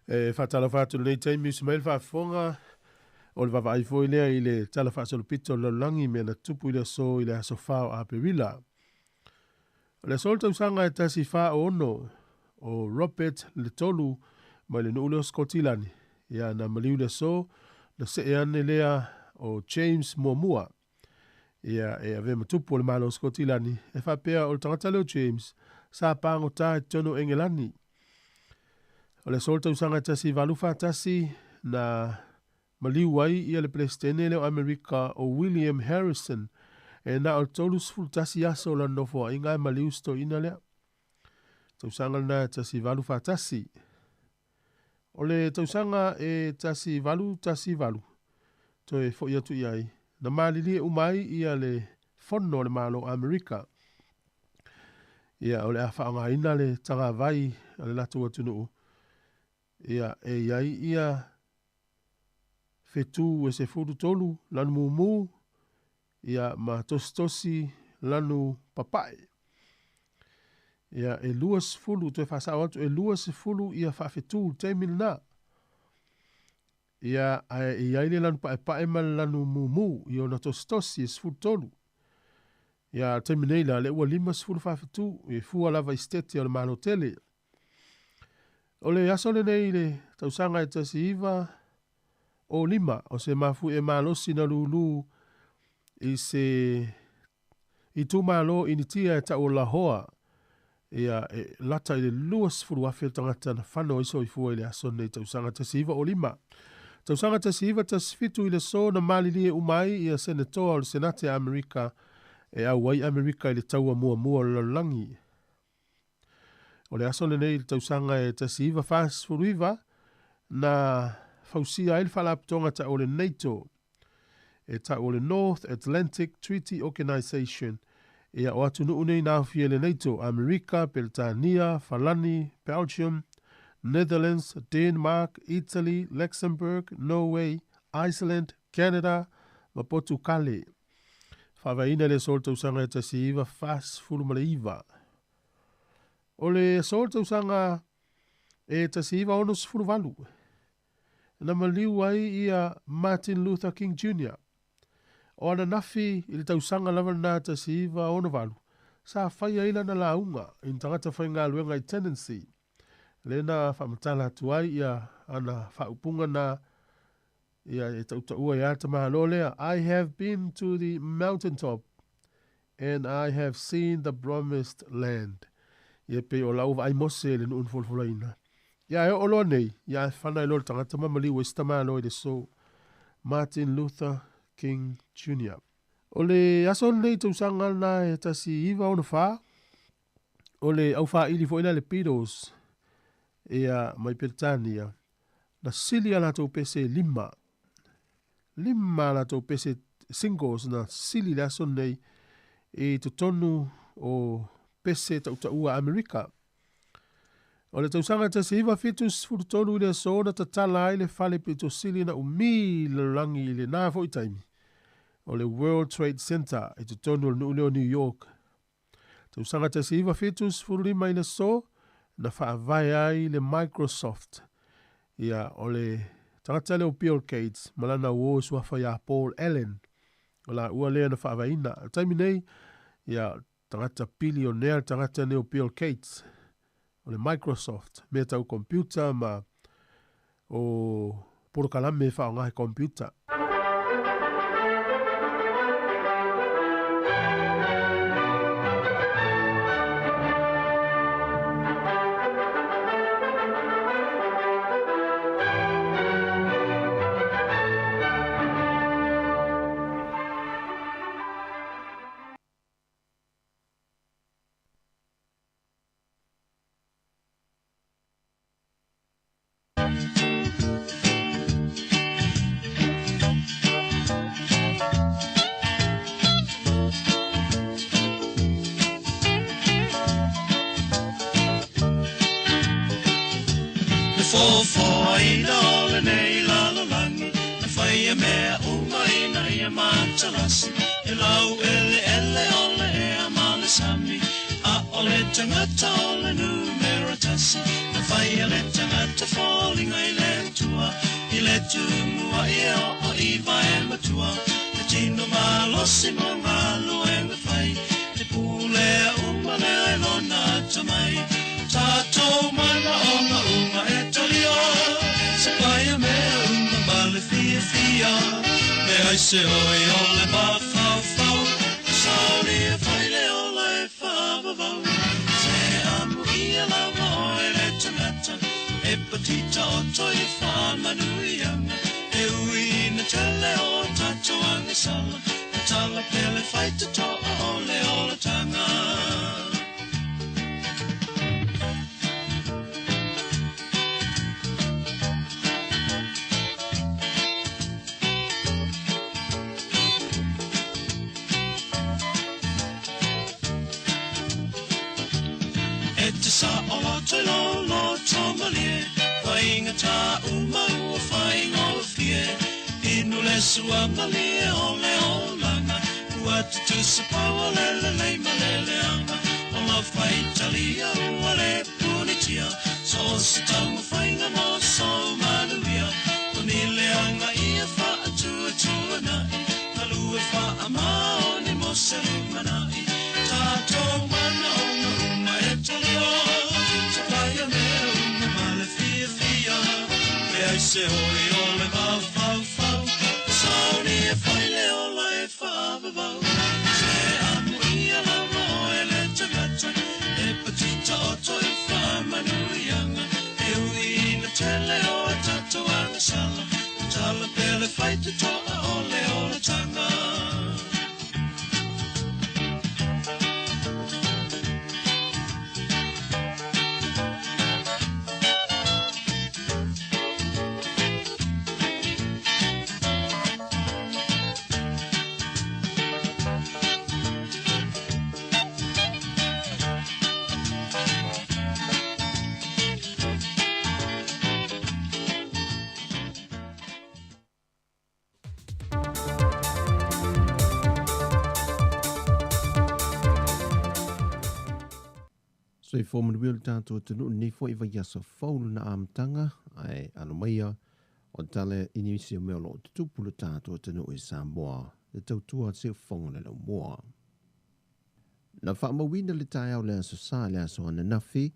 Whatala whātu nei teimi Ismail whaafonga o le wawai fo ilea i le tala whaasolo pito lalangi me na tupu i le so i le aso whao a Perila. O le sol tausanga e tasi wha ono o Robert le tolu mai le nuule o Skotilani. Ia na maliu le so na se e ane lea o James Momua. Ia e ave matupu o le malo o Skotilani. E whapea o le tangata leo James sa pango ta e tono engelani. O le sol tausanga e tasi valu whatasi na maliu wai ia le presidente leo Amerika o William Harrison e na o tolu sfultasi aso la nofo a inga maliu sto ina lea. Tausanga na tasi valu whatasi. O le tausanga e tasi valu. To e fo ia tu iai. Na malili e umai ia le fono le malo Amerika. Ia o le awhaanga ina le tanga vai a le latu atunu. Ia e iai ia fetu e se furu tolu lanu mumu. Ia ma tostosi lanu papai. Ia e luas fulu, to e whasa watu, e luas fulu ia whawhetu te milna. Ia e iaile lanu pae mal lanu mumu, ia na tostosi e sfulu tolu. Ia te mineila le ua lima sfulu whawhetu, e fua lava isteti o le malo tele. O le asole nei le tausanga e tasi iwa o lima, o se mafu e malosi na lulu i se i tu malo initia e ta o la hoa. Ia e lata i le luas furu afe tangata na whano iso i fua i le aso nei tausanga tasi iwa o lima. Tausanga tasi iwa tasi fitu i le so na malili e umai ia senatoa o le senate Amerika e au wai Amerika i le taua mua lalangi. O le aso nei tausanga e tasi iwa fas furu iwa na fausia il whalaptonga ta o le NATO e ta o le North Atlantic Treaty Organization ia o atu nuu nei nāwhia le NATO, Amerika, Britania, Falani, Belgium, Netherlands, Denmark, Italy, Luxembourg, Norway, Iceland, Canada, ma Portugal. Whawaina le sol tausanga e tasi iwa fas fulumale iwa. O le sol tausanga e tasi iwa onos fuluwalu. Na maliu ai ia Martin Luther King Jr. O ana nafi i le tausanga lava na tasi iwa ono walu. Sa whaia ila na launga in tangata whainga luenga i tendency. Lena whamatala tuai ia ana whaupunga na ia e tautaua ia ta mahalo lea. I have been to the mountaintop and I have seen the promised land. Ia pe o lauwa ai mose le nuun fulfulaina. Ia e olo nei, ia e whana i lor tangata mamali o ista mahalo i le so Martin Luther King Jr. O le aso nei tausanga na e tasi iwa ono wha. O le au wha ili fo ina le Beatles ea mai Britania. Na sili ala tau pese lima. Lima ala tau pese singles na sili le aso nei e tutonu o pese tautaua Amerika. O le tausanga tasi iwa fitus fututonu ile so na tatala ai le fale pito sili na umi le rangi ile na fo itaimi. O le World Trade Center e tutonu le nuuleo New York. Tausanga tasi iwa fitus fulima ile so na whaavai ai le Microsoft. Ia o le tangata leo Bill Gates malana uo suafa ya Paul Allen. O la ua lea na whaavaina. Taimi nei, ia tangata billionaire tangata leo Bill Gates. O le Microsoft, mea tau computer ma o porokalame whao ngahe computer. fai le tangata falling ai le tua I le tumua I o iwa e matua Te tino malosi mo ngalo e me fai Te pule umale ai lona tamai Tato mana unga e talio Sapaya me unga male fia fia Me ai se oi o le mafau fau Sauri e fai le ola e whavavau Se amu ia la moi le tangata E patita o toi whamanuianga E ui na tele o tato angisala Na tala pele fai te toa o le ola tanga Sa o te lolo tomalie Whainga ta uma ua whainga o fie Inu le sua malie o le o langa Ua tutu sa paua lele lei malele anga O la whaitalia ua le punitia So sa tamu whainga mo so manuia O ni le anga ia wha atua tua nai Kalue wha amao ni mo se lumanai Tato mana o na uma e talio I say oi ole mau fau fau Sauni e fai le ola e whavavau Se amu ia la moe le tangata E patita o toi whamanuianga E ui na tele o a tato angasala Tala pele fai te toa o le ola tanga So I forma wil tātou tunu ni fo I vai asa faulu na amtanga ai anu maia o tale inisi o mea lo tupulu tātou tunu I Samoa le tautua se fonga le lau moa. Na whaamawina le tai au le aso sā le aso ana nafi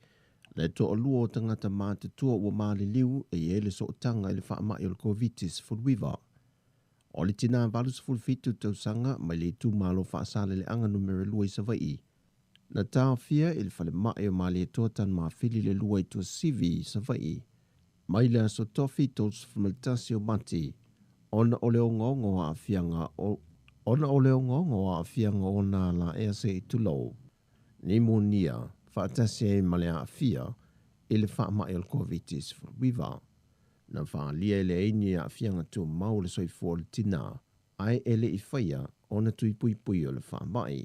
le to o lua o tangata mā te tua ua māli liu e ele so o tanga I le whaamai o le COVID-19 fulwiva. O le tina valus fulfitu tau sanga mai le tu malo whaasale le anga numero lua I savai. Na tā fia I le whale mai o mali e tōtan mā whili le lua I tua sivi sa vai. Mai le aso tofi tōs whamaltasi o mati. Ona o leo ngongo a fianga o nā la ea se I tulau. Ni mō nia, whaatasi e male a fia I le wha mai o COVID-19 wiva. Na wha lia le eini a fianga tō mau le soifo le tina. Ai ele I whaia ona tui pui o le wha mai.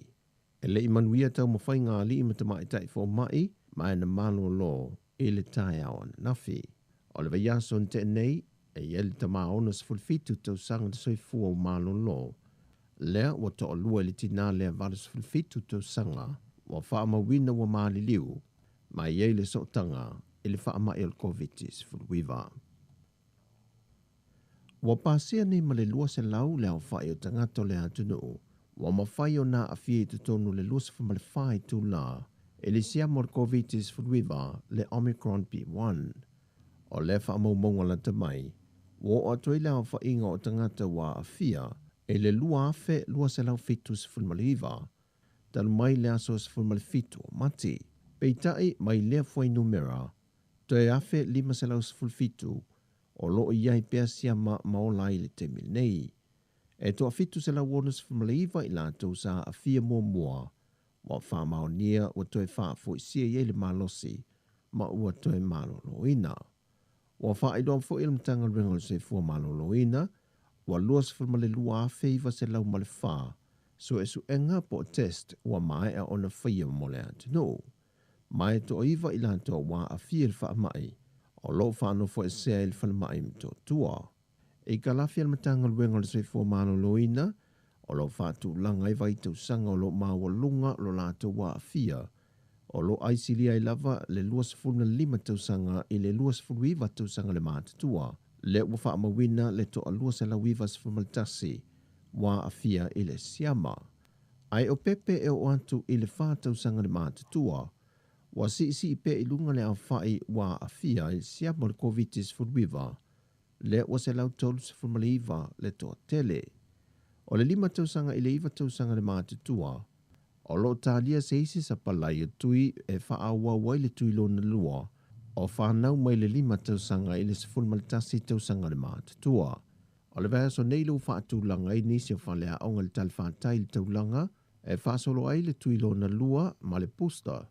Ele I manuia tau mawhai ngā li I matamai tai fo mai, mai na malo lo I le tai au ana nafi. O le vai aso te nei, e ele tama onas fulfitu tau sanga te soifua o malo lo. Lea wa to o lua le tina lea valas fulfitu tau sanga, wa wha mawina wa maali liu, mai ei le sotanga, ele wha ama el COVID-19 fulwiva. Wa pasia ni ma le lua se lau lea o wha o tangato lea tunu, wa mawhai o nā a fie te tonu le lusifa ma le whai tū la, e le siamo le COVID-19 fulwiva le Omicron P1. O le wha maunga la tamai, wo o atoi lea o whainga o tangata wa a fia, e le lua afe lua se lau fitu se fulmaliva, talu mai lea so se fulmalifitu o mati. Peitai mai lea fwai numera, toe afe 5 se lau se fulfitu, o loo iai pea siama maolai le te nei. E toa fitu se la wona se whamaliva I lātou sa a fia mua, wa whamao nia wa toe wha fo isia ye le malosi, ma ua toe maloloina. Wa wha I doa fo ilmtanga ringo se fua maloloina, wa lua se whamale lua a feiva se lau male wha, so e su enga po test wa mai a ona whaia mole atino. Mai to iwa I lātou wa a fia le wha mai, o lo whano fo e sea il whana mai mto tua. E ka lafi al matanga luenga le se fua malo loina, o lo fatu langa I vai tau sanga o lo maua lunga lo lato wa a fia, O lo aisilia I lava le 25 tausanga I le 25 tausanga le mātutua. Le ua whaamawina le toa 2.5 wa afia I le siama. Ai o pepe e o atu I le 4 tausanga le mātutua. Wa si pe I lunga le au whai wa afia I le siama le COVID-19 le ua se lau tolu se formaliva le toa tele. O le 5 tausanga I le 1 tausanga le mātutua. O lo talia se isi sa palai o tui e whaaua wai le tui lo na lua. O whanau mai le 5 tausanga I le sefulmalitasi tausanga le mātutua. O le vea so neilu whaatulanga I nisi o whalea aonga le talwhātai le taulanga e whaasolo ai le tui lo na lua ma le posta.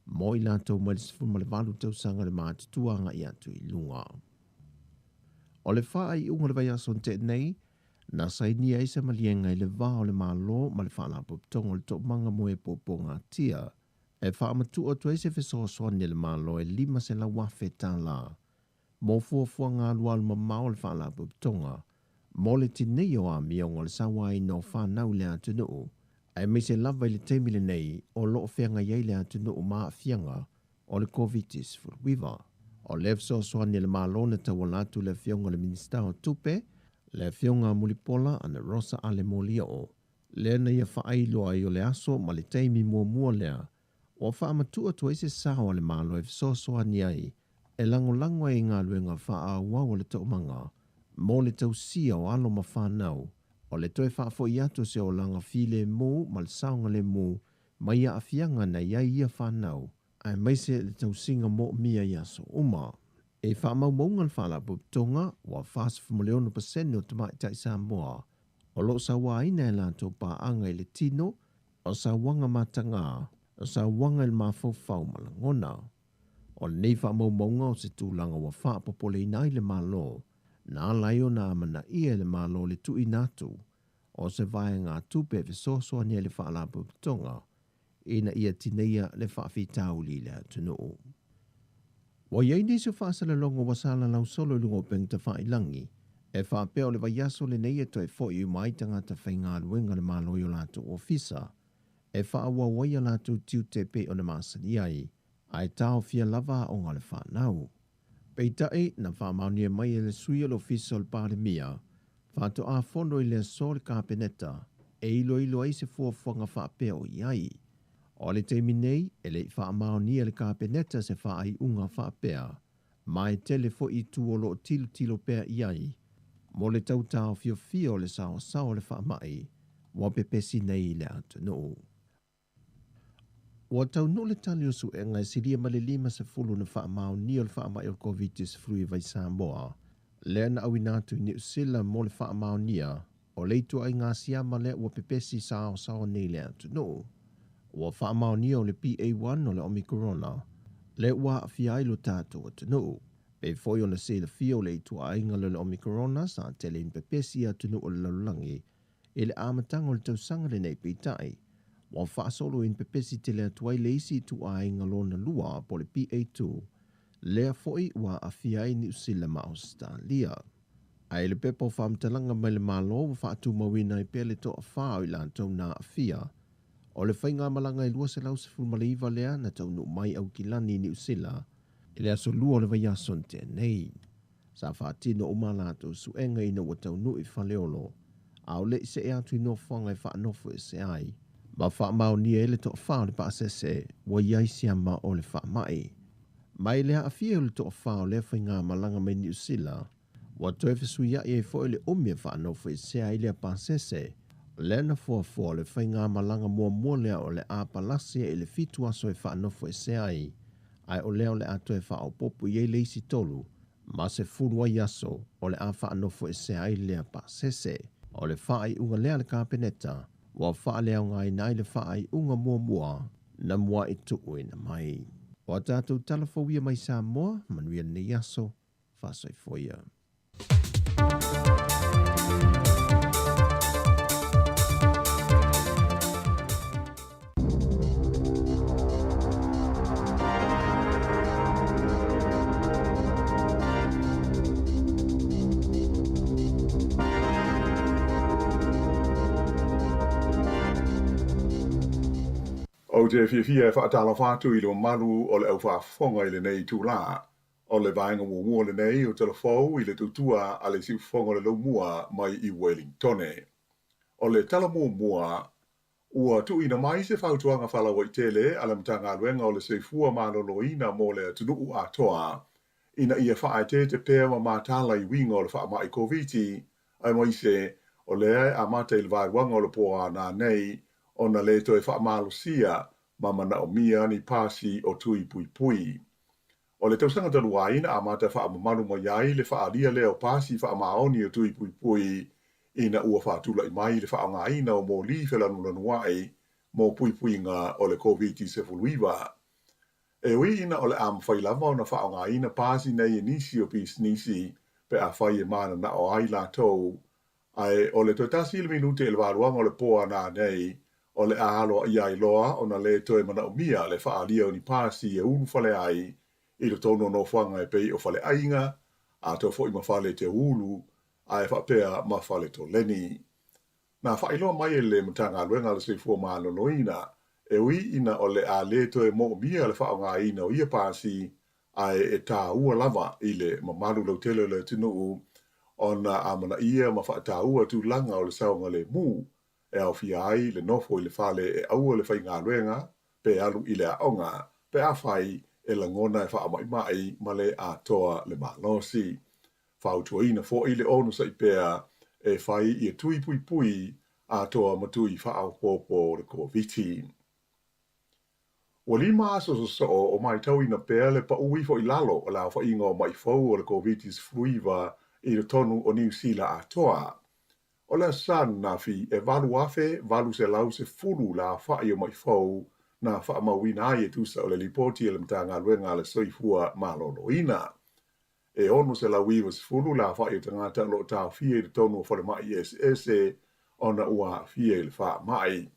Mo I lātou mai le sefulmalivalu tausanga le mātutua nga I atu I lunga. O le wha I unga le vai aso te nei, na saini ai se malienga I le vā o le mālo ma le whaala poptongo le tok manga moe popo ngā tia. E wha amatu o tu eise feso soani le mālo e 5 se la wafe tā la. Mo fuafua ngā lualu ma mao le whaala poptonga. Mo le tinei o a miongo le sawa I no whanau le atu nuu. Ai me se lava I le teimile nei o loo whianga iei le atu nuu maa fianga o le COVID-19. O le fso soani le mālo na tawalatu le fionga le minista o tupe, le fionga mulipola ana Rosa ale molia o. Le na ia whaailoa I o le aso ma le teimi mua lea. O whaamatua tu eise sao le mālo e fso soani ai, e lango e ngā luenga wha wau le taumanga, mo le tausia o alo ma whanau, o le toe whaafo I atu se o langa file mu ma le saunga le mu, ma ia afianga na ia whanau, ai maise le tausinga mo mia ia so uma. E whaamau maunga le whaala putonga, wa whaasa whamaleono pasene o tamai tai Samoa, o lo sa wa ina e lanto pa anga I le tino, o sa wanga matanga, o sa wanga il mafofau malangona. O le nei whaamau maunga o se tūlanga wa wha popole inai le malo, na laio na amana ia le malo le tu inatu, o se vai ngā tupe ve sosoa nia le whaala putonga, ina ia tineia le whaafitau li le atunuu. Wa iei nisi whaasala longo wasala lau solo lungo peng ta whailangi, e whaapea o le vaiaso le neia toi fo I mai tangata whainga luenga le malo yo latu ofisa, e whaawa waia latu tiu te pe o na masani ai, ai tau fia lava o ngale whanau. Peitai na whaamaunia mai e le sui o le ofisa o le pāremia, whātu a fondo I le so le kāpeneta, e ilo ai se fuafuanga whaapea o iai. O le teimi nei, e le whaamaunia le kāpeneta se whaai unga whaapea, mai tele fo I tuolo tilo pea iai, mo le tautao fio le sao le whaamai, wa pepesi nei le atunuu. Wa tau no le tali o su e ngai siria ma le 5 na whaamaunia le whaamai o COVID-19 vai Samoa, le na awinatu ni usila mo le whaamaunia, o leitu ai ngā siama le wa pepesi sao nei le atunuu. Wa whaamaunia o le PA1 o le Omicrona, le wa fiai lo tātou atunuu. Pe foi ona se le fio le tu ainga le Omicrona sa tele in pepesi atunuu o le lalulangi, e le amatanga o le tausanga le nei peitai, wa whaasolo in pepesi tele atuai le isi tu ainga lo na lua po le PA2, lea foi wa afiai ni usila ma Australia. Ai le pepo whamtalanga mai le malo wa whaatu mawina I pele to a whao I lantou na afia, o le whainga malanga I lua se lau se fulmaliva lea na taunu mai au kilani ni usila, le aso lua o le vaiason te nei. Sa whaatino o malato suenga ina wa taunu I whaleolo, au le se e atu ino whanga I whaanofo e se ai, ma whaamau ni ele to whao le paasese, wa iai siama o le whaamai. Mai lea afia o le to whao le whainga malanga mai ni usila, wa toe fesuia I e fo le omia whaanofo e se ai le paasese, le na fua le whainga malanga mua lea o le apalasia e le fitu aso e whaanofo e se ai o leo le ato e whao popu I le isi tolu, ma se furua yaso o le a whaanofo e se ai lea pasese, o le whaai unga lea le kāpeneta, wa wha leo ngai nai le whaai unga mua na mua I tuku ina mai. Wa tātou talafawia mai Samoa, manuia ne yaso, whasoi foia. O te fia whaatala whātu I lo maru o le au whaafonga I le nei tūlā. O le vaenga mua le nei o telefou I le tutua a le siufonga le laumua mai I Wellingtone. O le tala mua ua tu ina mai se whautuanga whalawa I tele a le mtanga aluenga o le seifua maloloina mo le tunuu atoa ina ia whaate te pēr ma mātala I winga o le whaama I COVID ai mai se o le a mata I le vaiwanga o le poa nā nei o na le toi whaamalosia ma mana o mia ni pasi o tui pui pui. O le tausanga taruaina a mata whaamamanu mai ai le whaalia leo pasi whaamaoni o tui pui pui ina ua whaatula I mai le whaangaina o mō li whelanu mō pui pui ngā o le COVID-19. E ui ina o le am whailama o na whaangaina pasi nei nisi o pis nisi pe a whai mana na o ai la tau. Ai o le toitasi le minute e le waruanga o le poa nā nei o le ahalo I ailoa o na le toe mana o mia le whaalia o ni pasi e unu whale ai I le tono no whanga e pei o whale ainga a tau fo I mawhale te ulu a e whapea mawhale to leni. Nā whailoa mai e le mtanga luenga le seifua maano noina e ui ina o le a le toe mo mia le whaonga ina o ia pasi ai e tā ua lava I le mamaru lau tele le tinu o na amana ia ma wha ua tu langa o le saunga le mu e au fia ai le nofo I le whale e aua le whai ngā luenga pe alu I le aonga pe a whai e la ngona e wha mai ma le a toa le malosi. Whautua ina fo I le onu sa I pea e whai I tui pui pui a toa matui whaau popo le COVID. Wa lima aso so o mai tau ina pea le pa ui fo I lalo o la wha inga o mai fau o le COVID-19 I le tonu o New Zealand a toa. O le san na fi e valu afe, valu se lau se furu la whai o mai fau na wha mawina ai e tusa o le lipoti e le mtanga luenga le soifua malolo ina. E onu se la wiwa se furu la wha i tangata lo tau fie le tonu o whare mai SS ona ua fie le wha mai.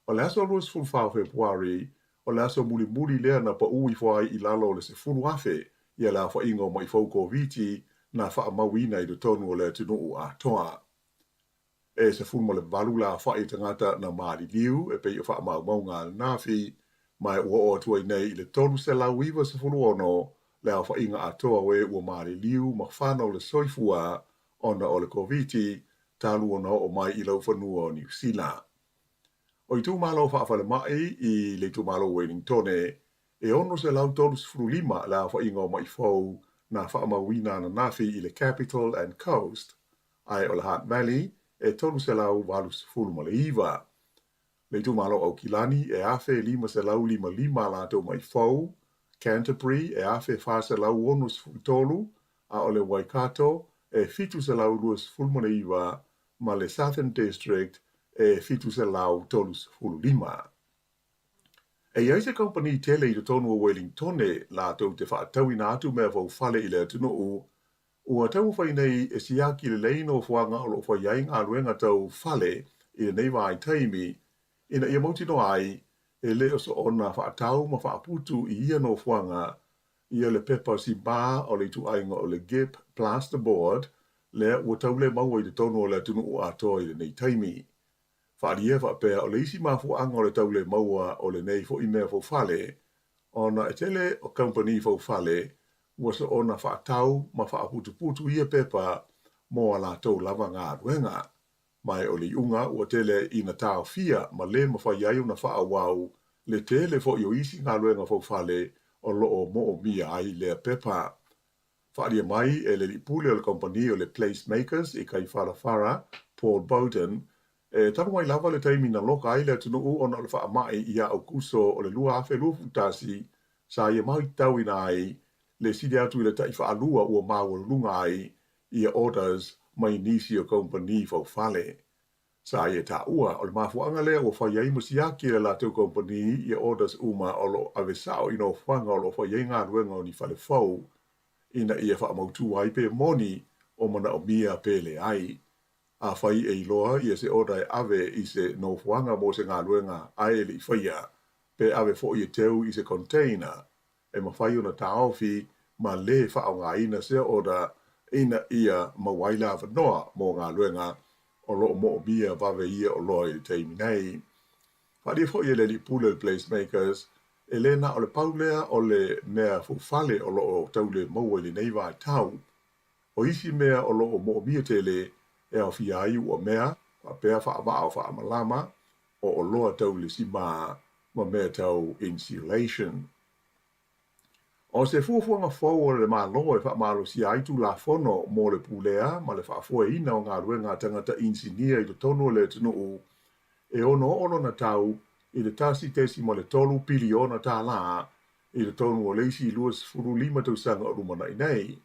O le aso luas furu whao Februari, o le aso muli lea na pa ui whai I lalo le se furu afe, ia la wha ingo mai fau COVID na wha mawina I le tonu o le tunu a toa. E se furu mo le valu la wha i tangata na maari liu, e pei o wha mau ngā nafi, mai ua o atua I nei I le tonu se la wiwa se furu ono, le au whainga atoa we ua maari liu ma whanau le soifua ona o le COVID talu ona o mai I lau whanua o New Zealand. O I tū malo whaafale mai I le tū malo Wellingtone, e ono se lau tolu sifuru lima le au whainga o mai fau na whaamawina na nafi I le Capital and Coast, ai o le Hutt Valley, e tolu se lau walu sifuru ma le iwa. Le tū malo au Kilani e afe lima se lau lima la tau mai fau, Canterbury e afe whasa lau onu tolu, a o le Waikato e fitu se lau luas fulmoneiva, ma le Southern District e fitu se lau tolus fululima. E iai se company tele I le tonu o Wellingtone la tau te whaatau ina atu mea vau fale I le atunuu, ua tau whai nei e siaki le leino fuanga o lo whai ai ngā ruenga tau fale I le neiva ai taimi, ina ia mautino ai, e leo so ona whaatau ma whaaputu I ia no fuanga, ia le pepa si ba o le tu ainga o le GIP plasterboard, le ua tau le maua I le tonu o le tunu o atoa I le nei taimi. Whaaria whaapea o le isi mafuanga o le tau le maua o le nei fo I mea fo fale, ona e tele o company fo fale, ua so ona whaatau ma whaaputu ia pepa mo ala tau lava ngā ruenga. Mai o li unga ua tele ina tau fia ma le mawhai ai una wha wau le tele fo I o isi ngā luenga fo fale o loo mo o mia ai lea pepa. Whaaria mai e le lipule o le kompani o le Placemakers I kai whara Paul Bowden e tanu mai lava le taimi na loka ai le tunuu ona o le wha mai ia au kuso o le lua afe lua futasi sa ia mai tau ina ai le sidi atu I le tai whaalua ua maua lunga ai ia orders mai nisi o kompani fau fale. Sa ia ta ua o le mafuanga lea ua whai ai masiaki le la teu kompani ia orders uma o lo avesao ino whanga o lo whai ai ngā ruenga o ni fale fau ina ia wha mautu ai pe moni o mana o mia pele ai. A whai e iloa ia se oda e ave I se no whanga mo se ngā ruenga ai li whaia pe ave fo I teu I se container e mawhai ona taofi ma le wha o ngā ina se oda ina ia mawaila wanoa mo ngā luenga o lo mo bia vave ia o loi te minei. Wharia fo i le li pule placemakers, e le na o le paulea o le mea fufale o loo tau le maua li nei vai tau. O isi mea o loo mo bia tele e au fia ai ua mea, a pea wha maa o wha malama, o loa tau le si maa ma mea tau insulation. O se fuafuanga fau o le maa loa e wha malo si aitu la fono mo le pulea, ma le wha fua ina o ngā ruenga tangata insinia i to tono le tunu u, e ono na tau i le tasi tesi mo le tolu piliona tā la i le tonu o leisi luas furu lima tausanga o rumana i nei.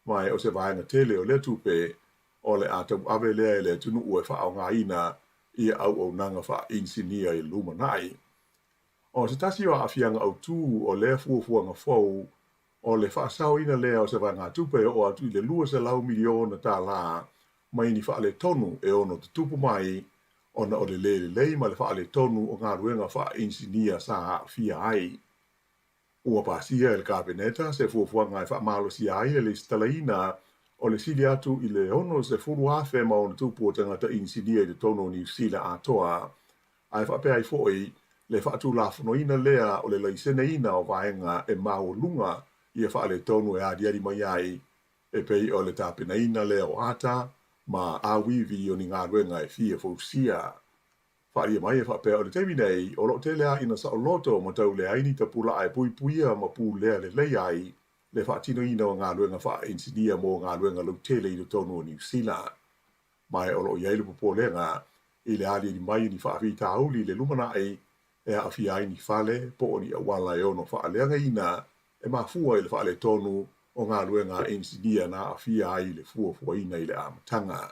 Mai o se vaenga tele o le tupe o le atau ave lea e le tunu ue wha au ngā ina i au nanga wha insinia i lumanai. O se tasi o awhianga au tū o lea fuafuanga fau o le wha sao ina lea o se vaenga tupe o atu i le lua se lau miliona tā la mai ni wha le tonu e ono te tupu mai ona o le lei ma le wha le tonu o ngā ruenga wha insinia sa fia ai. Ua pasia el kabineta se fuafuanga e wha malo si ai le stalaina o le sili atu i le ono se furu afe ma o le tupu o tangata insinia i le tono ni sila atoa. Ai wha pea i foi le wha atu la whanoina lea o le laisene ina o vaenga e mao lunga i e wha le tonu e adiari mai ai e pei o le tapina ina lea o ata ma awivi o ni ngā ruenga e fia fausia. Whaia mai e whapea o le teimi nei, o lo te lea ina sa o loto ma tau le aini ta pula ai puipuia ma pu lea le lei ai, le whaatino ina o ngā ruenga wha insinia mo ngā ruenga lau tele i le tonu o New Zealand. Mai o lo iailu pupo lenga, i le ali ni mai ni whaafi tauli le lumanai, e a fi ai ni fale, po o ni awala e ono whaaleanga ina, e ma fua i le whaale tonu o ngā ruenga insinia na a fi ai le fua ina i le amatanga.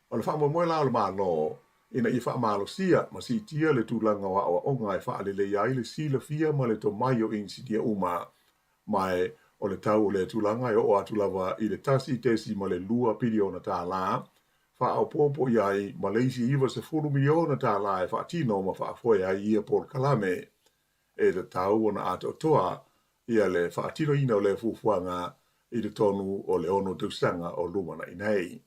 O le wha moe la o le maa lo, ina i wha malo sia, ma si tia le tūlanga wa o onga e wha le ai le sila fia ma le to mai o insinia uma, mai o le tau o le tūlanga e o atu lava i le tasi tesi ma le lua piliona tā la, wha au popo iai ma leisi iwa se 4 miliona tā la e wha tino ma wha foe ai ia por kalame, e le tau o na ato toa, ia le wha tino ina o le fufuanga i le tonu o le ono tausanga o lumana i nei.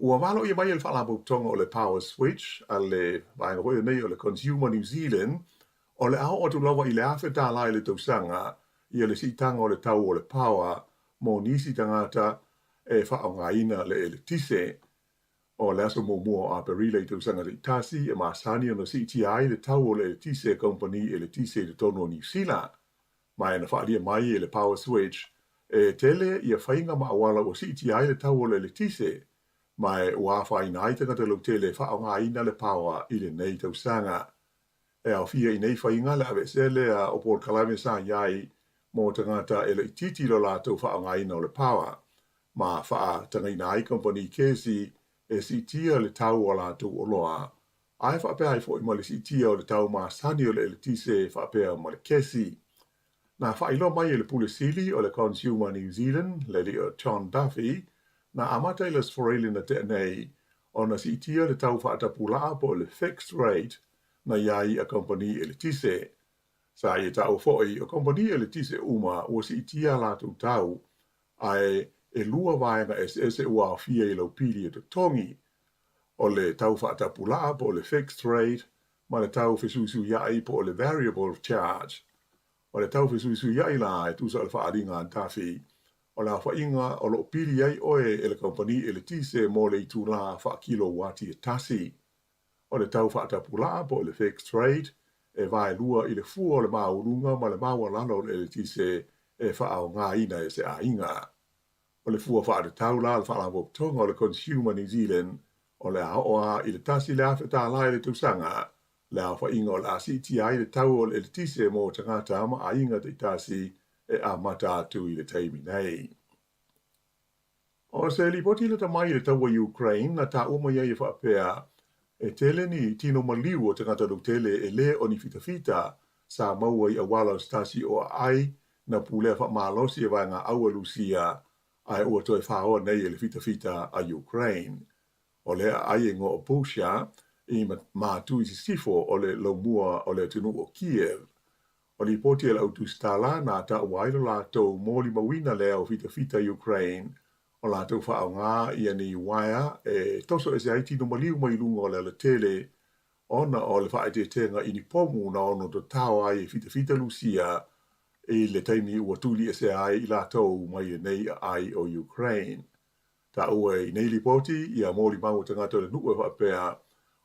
Ua malo i mai le whalabu tonga o le power switch, a le vaenga hoi nei o le Consumer New Zealand, o le ao atu lawa i le afe tā lai le tausanga, i le sitanga o le tau o le power, mo nisi tangata e whaongaina le tise, o le aso mua a perile i tausanga le tasi, e maasani o na CTI le tau o le tise company e le tise le tono New Zealand. Mai na whaalia mai e le power switch, e tele i a whainga maawala o CTI le tau o le tise, mai ua whai nai tangata lau tele whaongaina le power i le nei tausanga. E au fia i nei whainga le ave sele a opor kalame sa iai mo tangata e le titi lo lātou whaongaina o le power. Ma wha tangaina ai company kesi e si tia le tau o lātou o loa. Ai whapea ai fwoi ma le si tia o le tau ma sani o le tise whapea ma le kesi. Na whailo mai e le pule sili o le Consumer New Zealand, le li o John Duffy, na amata i les foreli na te nei, o na si tia le tau whaatapula po le fixed rate na iai a company e le tise. Sa i tau foi o company e le tise uma o si tia lātou tau, ai e lua vaenga SS ua fia i lau pili e tongi, o le tau whaatapula po le fixed rate, ma le tau fesuisu iai po le variable charge. O le tau fesuisu iai la e tusa le whaaringa an tafi, o la whainga o lo pili ai oe e le company e le tise mo le itu la wha kilowati e tasi. O le tau whaatapula po le fixed rate, e vai lua i le fua o le maurunga ma le mawalano e le tise e whaao ngā ina e se a inga. O le fua whaare tau la le whaalawok tonga o le Consumer New Zealand, o le aoa i le tasi le awhi tā lai le tausanga, le a whainga o le CTI le tau o le tise mo tangata ma a inga te tasi e a mata atu i le teimi nei. O se li poti le tamai le taua Ukraine na ta uma ia i whaapea, e tele ni tino maliu o tangata luk tele e le o ni fita sa maua i awala stasi o ai na pulea wha malosi e vai ngā aua lusia ai ua toi whaoa nei e le fita a Ukraine. O le ai e ngō o Pusha i mātu i sifo o le laumua o le tunu o Kiev. O li poti e la utu stala na ta wailo lātou mōli mawina lea o fita Ukraine o lātou whaao ngā i ani waia e toso e se aiti no maliu mai lunga o le tele ona o le whae te tenga ini pomu na ono to tau ai fita lusia e le taimi ua tuli e se ai i la tau mai nei ai o Ukraine. Ta ua i nei li poti ia mōli mau tangata le nukwe whapea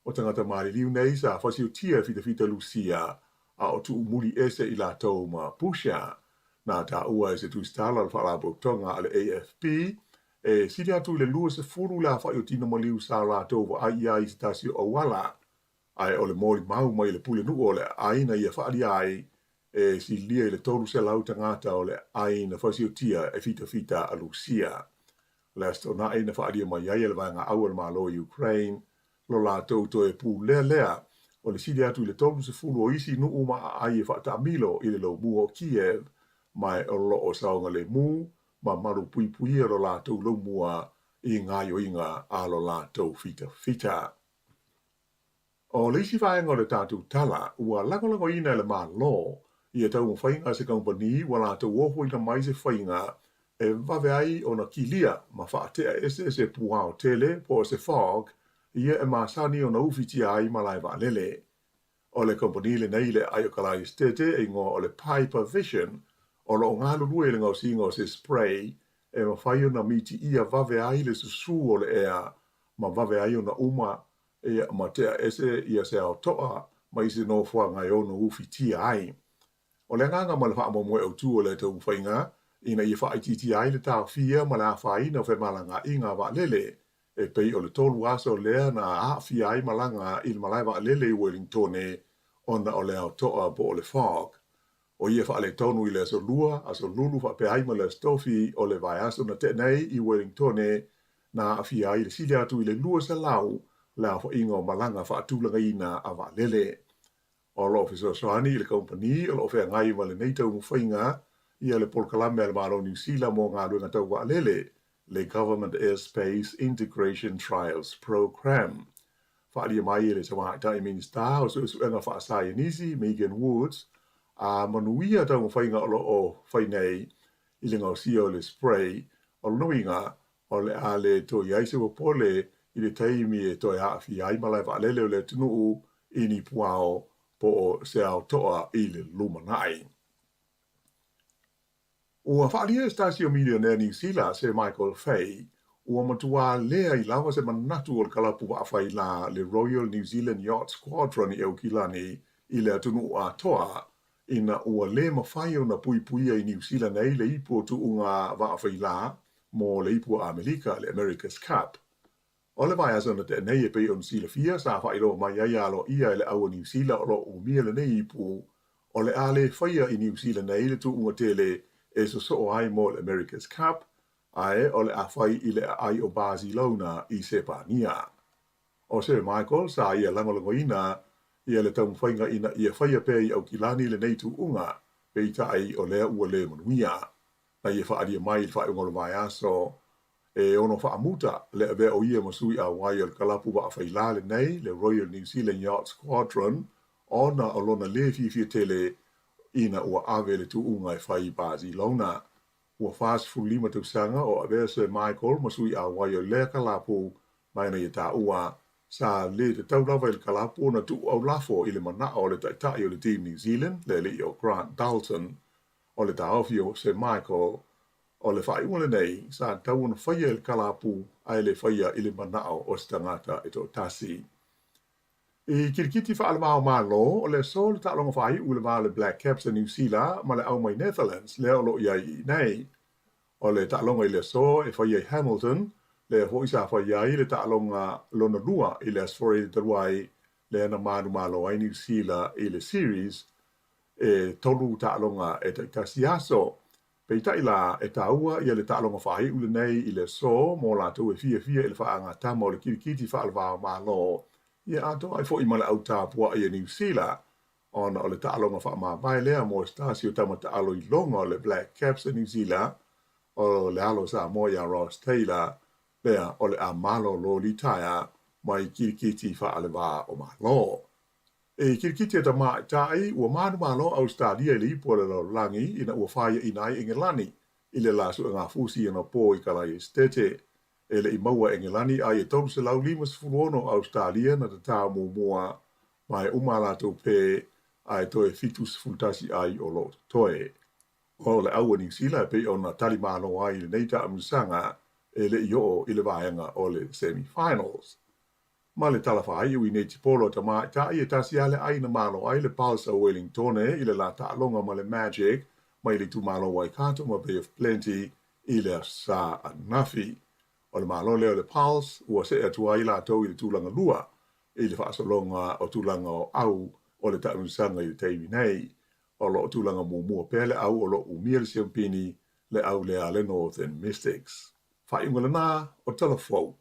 o tangata maari liu nei sa whasiu tia fita lusia a o tu umuli ese i la tau ma pusha. Na ta ua e se tu stala le whalabo tonga ale AFP e siri atu le lua se furu la whaio tino ma liu sa la tau wa ai ai se tasi o wala. Ai o le mōli mau mai le pule nuku o le aina ia whaari ai e si lia i le tolu se lau tangata o le aina whasio tia e fita a Lucia. Le asto na aina whaari mai ai le vanga awal malo Ukraine lo la tau to e pu lea o le siri atu i le tolu se furu o isi nuku ma ai e whaata milo i le lo mu o Kiev mai o lo o saonga le mu ma maru pui lo la tau lo mua i ngā yo inga a lo la tau fita. O leisi whaenga le tātou tala, ua langolango ina le maa lo, ia tau mo whainga se kampani, wala tau oho ina mai se whainga, e wawe ai o na kilia, ma whaatea ese puao tele, po se fog, ia e maasani o na uwhiti ai malai wa lele. O le kampani le nei le ai o kalai stete, e ngō o le Piper Vision, o lo ngā lulue le ngau singo se spray, e ma whaio na miti ia wawe ai le susu o le ea, ma wawe ai o na uma, e matea ese ia se au toa mai se no fua ngai ono ufi tia ai. O le nganga ma le wha moe au tu o le tau whainga, ina i wha aititi ai le tau fia ma le a whaina o malanga inga wa lele, e pei o le tolu aso lea na a fia ai malanga il malai wa lele i Wellingtone, ona o le au toa po o le fog. O ia wha le tonu i le aso lua, aso lulu wha pe ai ma le stofi o le vai aso na te nei i Wellingtone, na a fia ai le sile atu i le lua sa lau, la fo ingo malanga fa tulanga ina ava lele. O lo officer soani i le company, o lo fea ngai ma le neitau mwhainga, ia le polkalame al malo New Zealand mo ngā ruenga tau wa lele, le Government Airspace Integration Trials Program. Whaalia mai le Samoa Tai Minister, o su enga wha asai nisi, Megan Woods, a manuia tau mwhainga o lo o whainei, i le ngau sia o le spray, o lo nuinga, o le ale to iaise wa pole, i le taimi e toi haafi ai malai wa lele o le tunuu i ni puao po o se au toa i le lumanai. Ua whaalia Stasio Millionaire New Zealand se Michael Fay, ua matua lea i lawa se manatu o le kalapu wa awhai la le Royal New Zealand Yacht Squadron i Eukilani i le tunuu a toa, ina ua le mawhai o na puipuia i New Zealand ei le ipu o tuunga wa awhai la mo le ipu a Amerika le America's Cup. O le vai asa na te nei e pei o New Fia sa whairo mai ai alo ia ele au New Zealand o lo umia le nei ipu, o le ale whaia i New Zealand nei le tu unga tele e so ai mo le America's Cup, ae o le awhai i le ai o Barcelona i Sepania. O se Michael sa ia langolango ina, ia le tau mwhainga ina ia whaia pe i au kilani le nei tu unga, pei tai o lea ua le manuia. Na ia whaadia mai i whae ungolo vai aso, e ono whaamuta le abe o ia masui a wai o kalapu wa awhailale nei, le Royal New Zealand Yacht Squadron, ona o lona le fifia tele ina ua ave le tu unga e whai Barcelona. Ua fast full lima tausanga o abe Sir Michael masui a wai o le kalapu mai na ia ta ua sa le te taulawa il kalapu na tu au lafo i le mana o le taitai o le Team New Zealand, le le o Grant Dalton, o le taofi o Sir Michael, o le whai ule nei, sa tau na whaia il kalapu ai le whaia i le manao o stangata e to tasi. I kirikiti whaale mao malo, o le so le ta'longa whai ule maa le Black Caps a New Zealand, ma le au mai Netherlands, le olo iai i nei. O le ta'longa i le so e whaia i Hamilton, le hoi sa whaia i le ta'longa lona lua i le Asfori Taruai, le ana manu malo ai New Zealand i le series, e tolu ta'longa e tasi aso. Pei taila e taua ia le ta'alonga whahi ule nei i le so mo la tau e fia i le whaanga tama o le kirikiti whaalwao malo. Ia ato ai fo i male au tāpua i New Zealand. Ona o le ta'alonga whaama vai lea mo Stasio tama ta'alo i longa o le Black Caps New Zealand. O le alo sa moia Ross Taylor. Lea o le a malo lo li taia mai kirikiti whaalwa o malo. E kirikiti ta mai tai ua manu malo Australia i le ipo le langi ina ua whaia inai Engelani i le lasu ngā fusi ana po i kalai stete. E le i maua Engelani ai e tolu se lau limas furono Australia na te tā mua mai umala to pe ai to e fitus fultasi ai o lo toe. O le au ni sila pe ona tali malo ai le neita amusanga e le io i le vaenga o le semi-finals. Ma le talafa ai ui nei tipolo ta mai ta i e tasi ale ai na malo ai le Pulse o Wellington i le la ta longa ma le Magic mai le tu malo wai kato ma Bay of Plenty i le sa anafi. O le malo leo le Pulse ua se atua i la tau i le tūlanga lua i le whaasalonga o tūlanga o au o le taumusanga i le teiwi nei o lo tūlanga mua pele au o lo umia le siampini le au le ale Northern Mystics. Whaingola nā o talafou.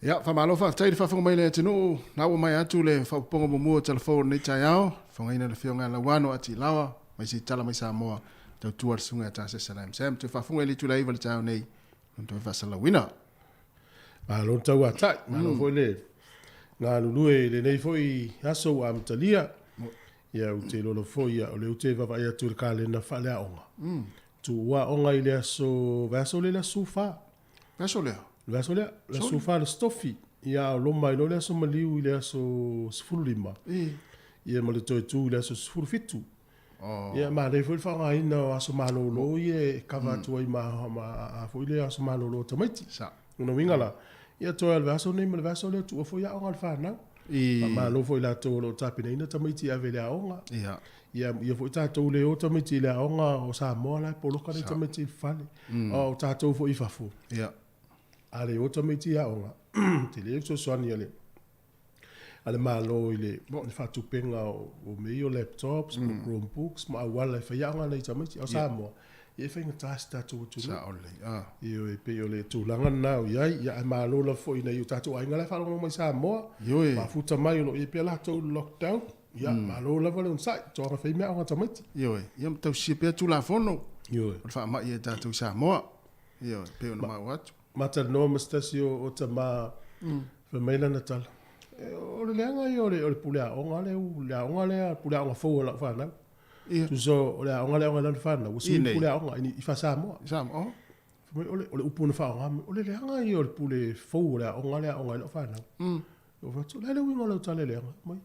Ia, whamalofa, tairi whafonga mai le tinu, nau mai atu le whaponga mumua telefone nei tai au, whangaina le whionga la wano ati lawa, mai si tala mai Samoa, tau tuar sunga ata se salam. Sam, tu whafonga ili tula iwa le tai au nei, tu whasala wina. Malo tau atai, malo foi le. Ngā lulue le nei foi aso a mtalia, ia u te lolo foi o le ute vavai atu le kālena whale a onga. Tu ua onga i le aso, vaso le la sufa. Vaso lea? Vaso lea, la sufa le stofi. Ia o loma i lo le aso maliu i le aso sifuru lima. Ia ma le toe tu i le aso sifuru fitu. Ia ma le foi whanga ina o aso malolo i e kawa tua i ma foi le aso malolo tamaiti. Sa. Una wingala. Ia toi al vaso nei ma le vaso lea tu o foi a onga le whanau. Ma lo foi la to lo tapina ina tamaiti a vele a onga. Ia foi tātou le o tamaiti le a onga o Samoa la poloka le tamaiti fale. O tātou foi fafu. Ia. Ale o tamaiti a onga. Te le so soani ale. Ale malo i le whatupenga o mei o laptops, o Chromebooks, ma wala e whaianga nei tamaiti o Samoa. Ia whainga tāsi tātou o tunu. Sa ole. Ia e pe o le tūlanga nao iai, ia e malo la fo ina i o tātou ainga le whalonga mai Samoa. Ioi. Ma futa mai o i pe la tau lockdown. Ia malo la vale un sai, toa whai mea o tamaiti. Ioi. Ia tau sipea tula fono. Ioi. O wha mai e tātou Samoa. Ioi. Pe o na mau atu. Mata noa mastasi o tama whamaila na tala. O le leanga i o le pule a onga le u, le a onga le a pule a onga fau o la whanau. Tu so o le a onga le onga le whanau, o sui pule a onga i wha Samoa. Samoa. O le upuna whaonga, o le leanga i o le pule fau o le a onga le whanau. O whatu, le winga lau tale leanga. Mai,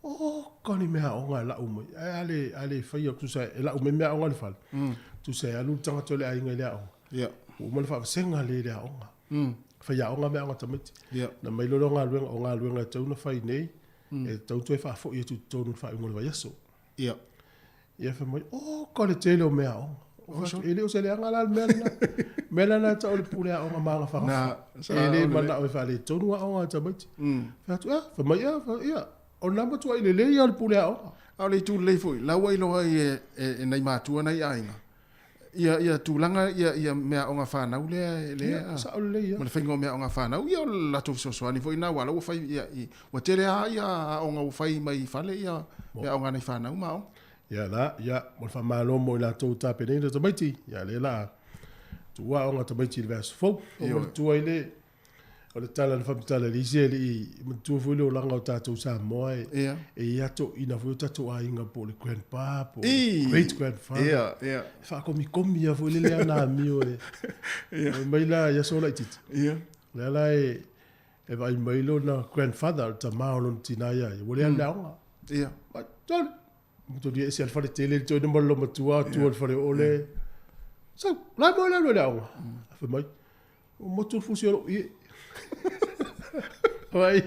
o kani mea onga la umai. Ale whai o tu sa, e la umai mea onga le whale. Tu sa, alu tanga tole a inga le a onga. Ia. O mana wha senga le a onga. Whai a onga mea onga tamiti. Ia. Na mai lolo ngā luenga tauna whai nei. E tau tue wha fo i tu tonu wha ingola wa yaso. Ia. Ia wha mai, o kone tele o mea onga. Ele o se le anga la mela. Mela na ta o le pule a onga maanga whanga. Ele mana o wha le tonu a onga tamiti. Whatu, wha mai ia. O nama tua i le le ia o le pule a onga. Au le tu le foi. Laua i loa e nei mātua nei ainga. Ia tūlanga ia mea o ngā whanau lea. Sa o le ia. Ma le whaingo mea o ngā whanau. Ia o lato sosoani foi nā wala. Ua whai ia ua tere a ia o ngā whai mai whale ia mea o ngā nei whanau mao. Ia la, ia. Mo le whamalo mo i la tau tāpene ina tamaiti. Ia le la. Tua o ngā tamaiti le vēsu fau. O le tua i le. O le tala na whamtala li se li i tua fwile o langa o tātou Samoa e ia to ina fwile tātou a inga po le grandpa, po great grandfather. Ia. Whakomi a fwile lea nā mi o le. Mai la ia sola i titi. Ia. Lea la e vai mailo na grandfather ta maolon tina ia. Wole a leonga. Ia. Ma tole. Muto di e se alfare tele to ina malo matua tu alfare ole. So, la mo le leonga. Fa mai. O motu fusio i Vai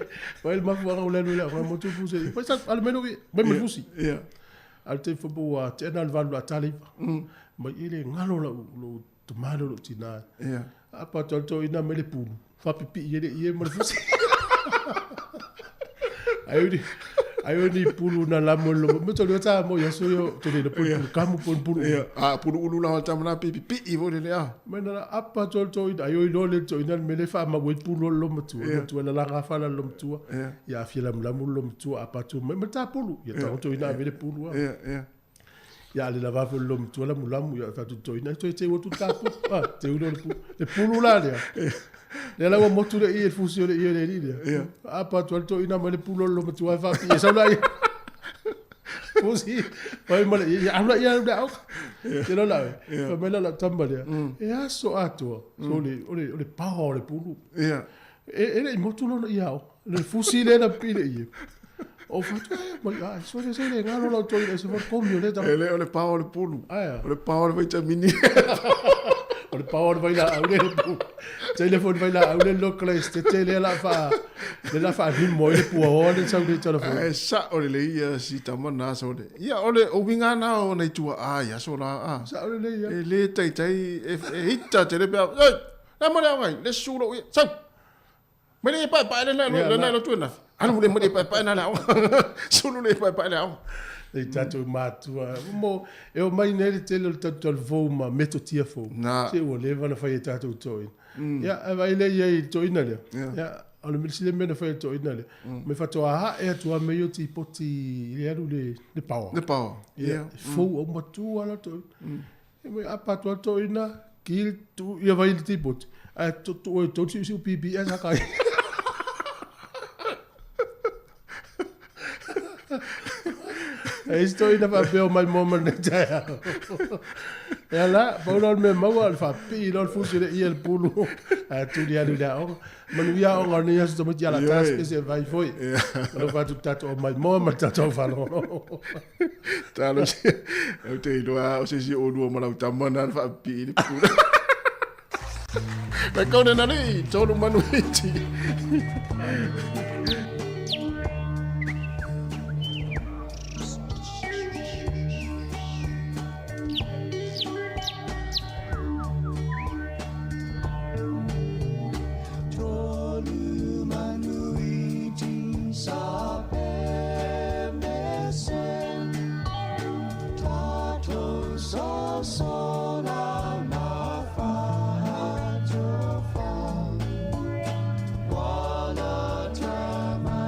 le mafu anga ulelu le anga motu fusi. Vai sa al meno vai me fusi. Ia. Al te fobo a te na valu atali. Mai ile ngalo lo tomado lo tina. Ia. Apa to ina mele pulu. Fa pipi ie me fusi. Ayo ni pulu na la mo lo. Me to le ta mo yaso yo to le pulu kamu pulu. Ia. A pulu ulu la ta mana pipi i vo le a. Mena apa to ayo no le to ina mele fa ma we pulu lo mtu. Tu na la gafa la lo mtu. Ya fia la lo mtu apa to me ta pulu. Ya to ina mele pulu. Ia. Ya le lava lo mtu la mulamu ya fa to ina to te wo tu ta pu. Te uno le pulu la le. Le la mo tu le i fusione i le ri. Apa to ina mele pulu lo mtu fa. Ya sa la. Fusi. Pai mala ia ana ia da. Te lo la. Pai la tamba le. E aso ato. So le pao le pulu. Ia. E motu no ia. Le fusi le na pile ia. O fatu ma so le ngalo lo to le se for komio le ta. Ele pao le pulu. Ole pao le vitamini. O le pao vai la au le pu. Telefone vai la au le local este le la fa. Le la fa ni mo le pu o le sau le telefone. E sa o le ia si tamana so le. Ia ole o winga na o nei tua ia so la a. Sa o le ia. E le tai e hita te le pe. Ei, na mo le ngai, le sulo ia. Sa. Me le pa le na lo tu na. Ano le mo le pa na la. Sulo le pa la. E tatou matua. Mo, e o mai nere tele o tatou vou ma meto tia fou. Se o leva na fai e tatou toin. Ia, e vai le ia i toina le. Ia, o le milisi le mena fai e toina le. Me fatoa ha e atua me yo ti poti le aru le pawa. Le pawa. Ia, fou o matua la toin. E me apatua toina, ki tu, ia vai le ti poti. A to si upipi e sakai. E sto ina fa peo mai moma ne tea. E la, paulo me maua al fa pi lo fusi le il pulu. A tu dia lu da o. Manu ia o ngani ya sto mati ala tas ke se vai foi. Lo fa tu tato mai moma tato fa lo. Talo se. Eu te do a o se si o do mala utamana fa pi le pulu. Ma kone na ni, tolu manu iti. Wanna turn my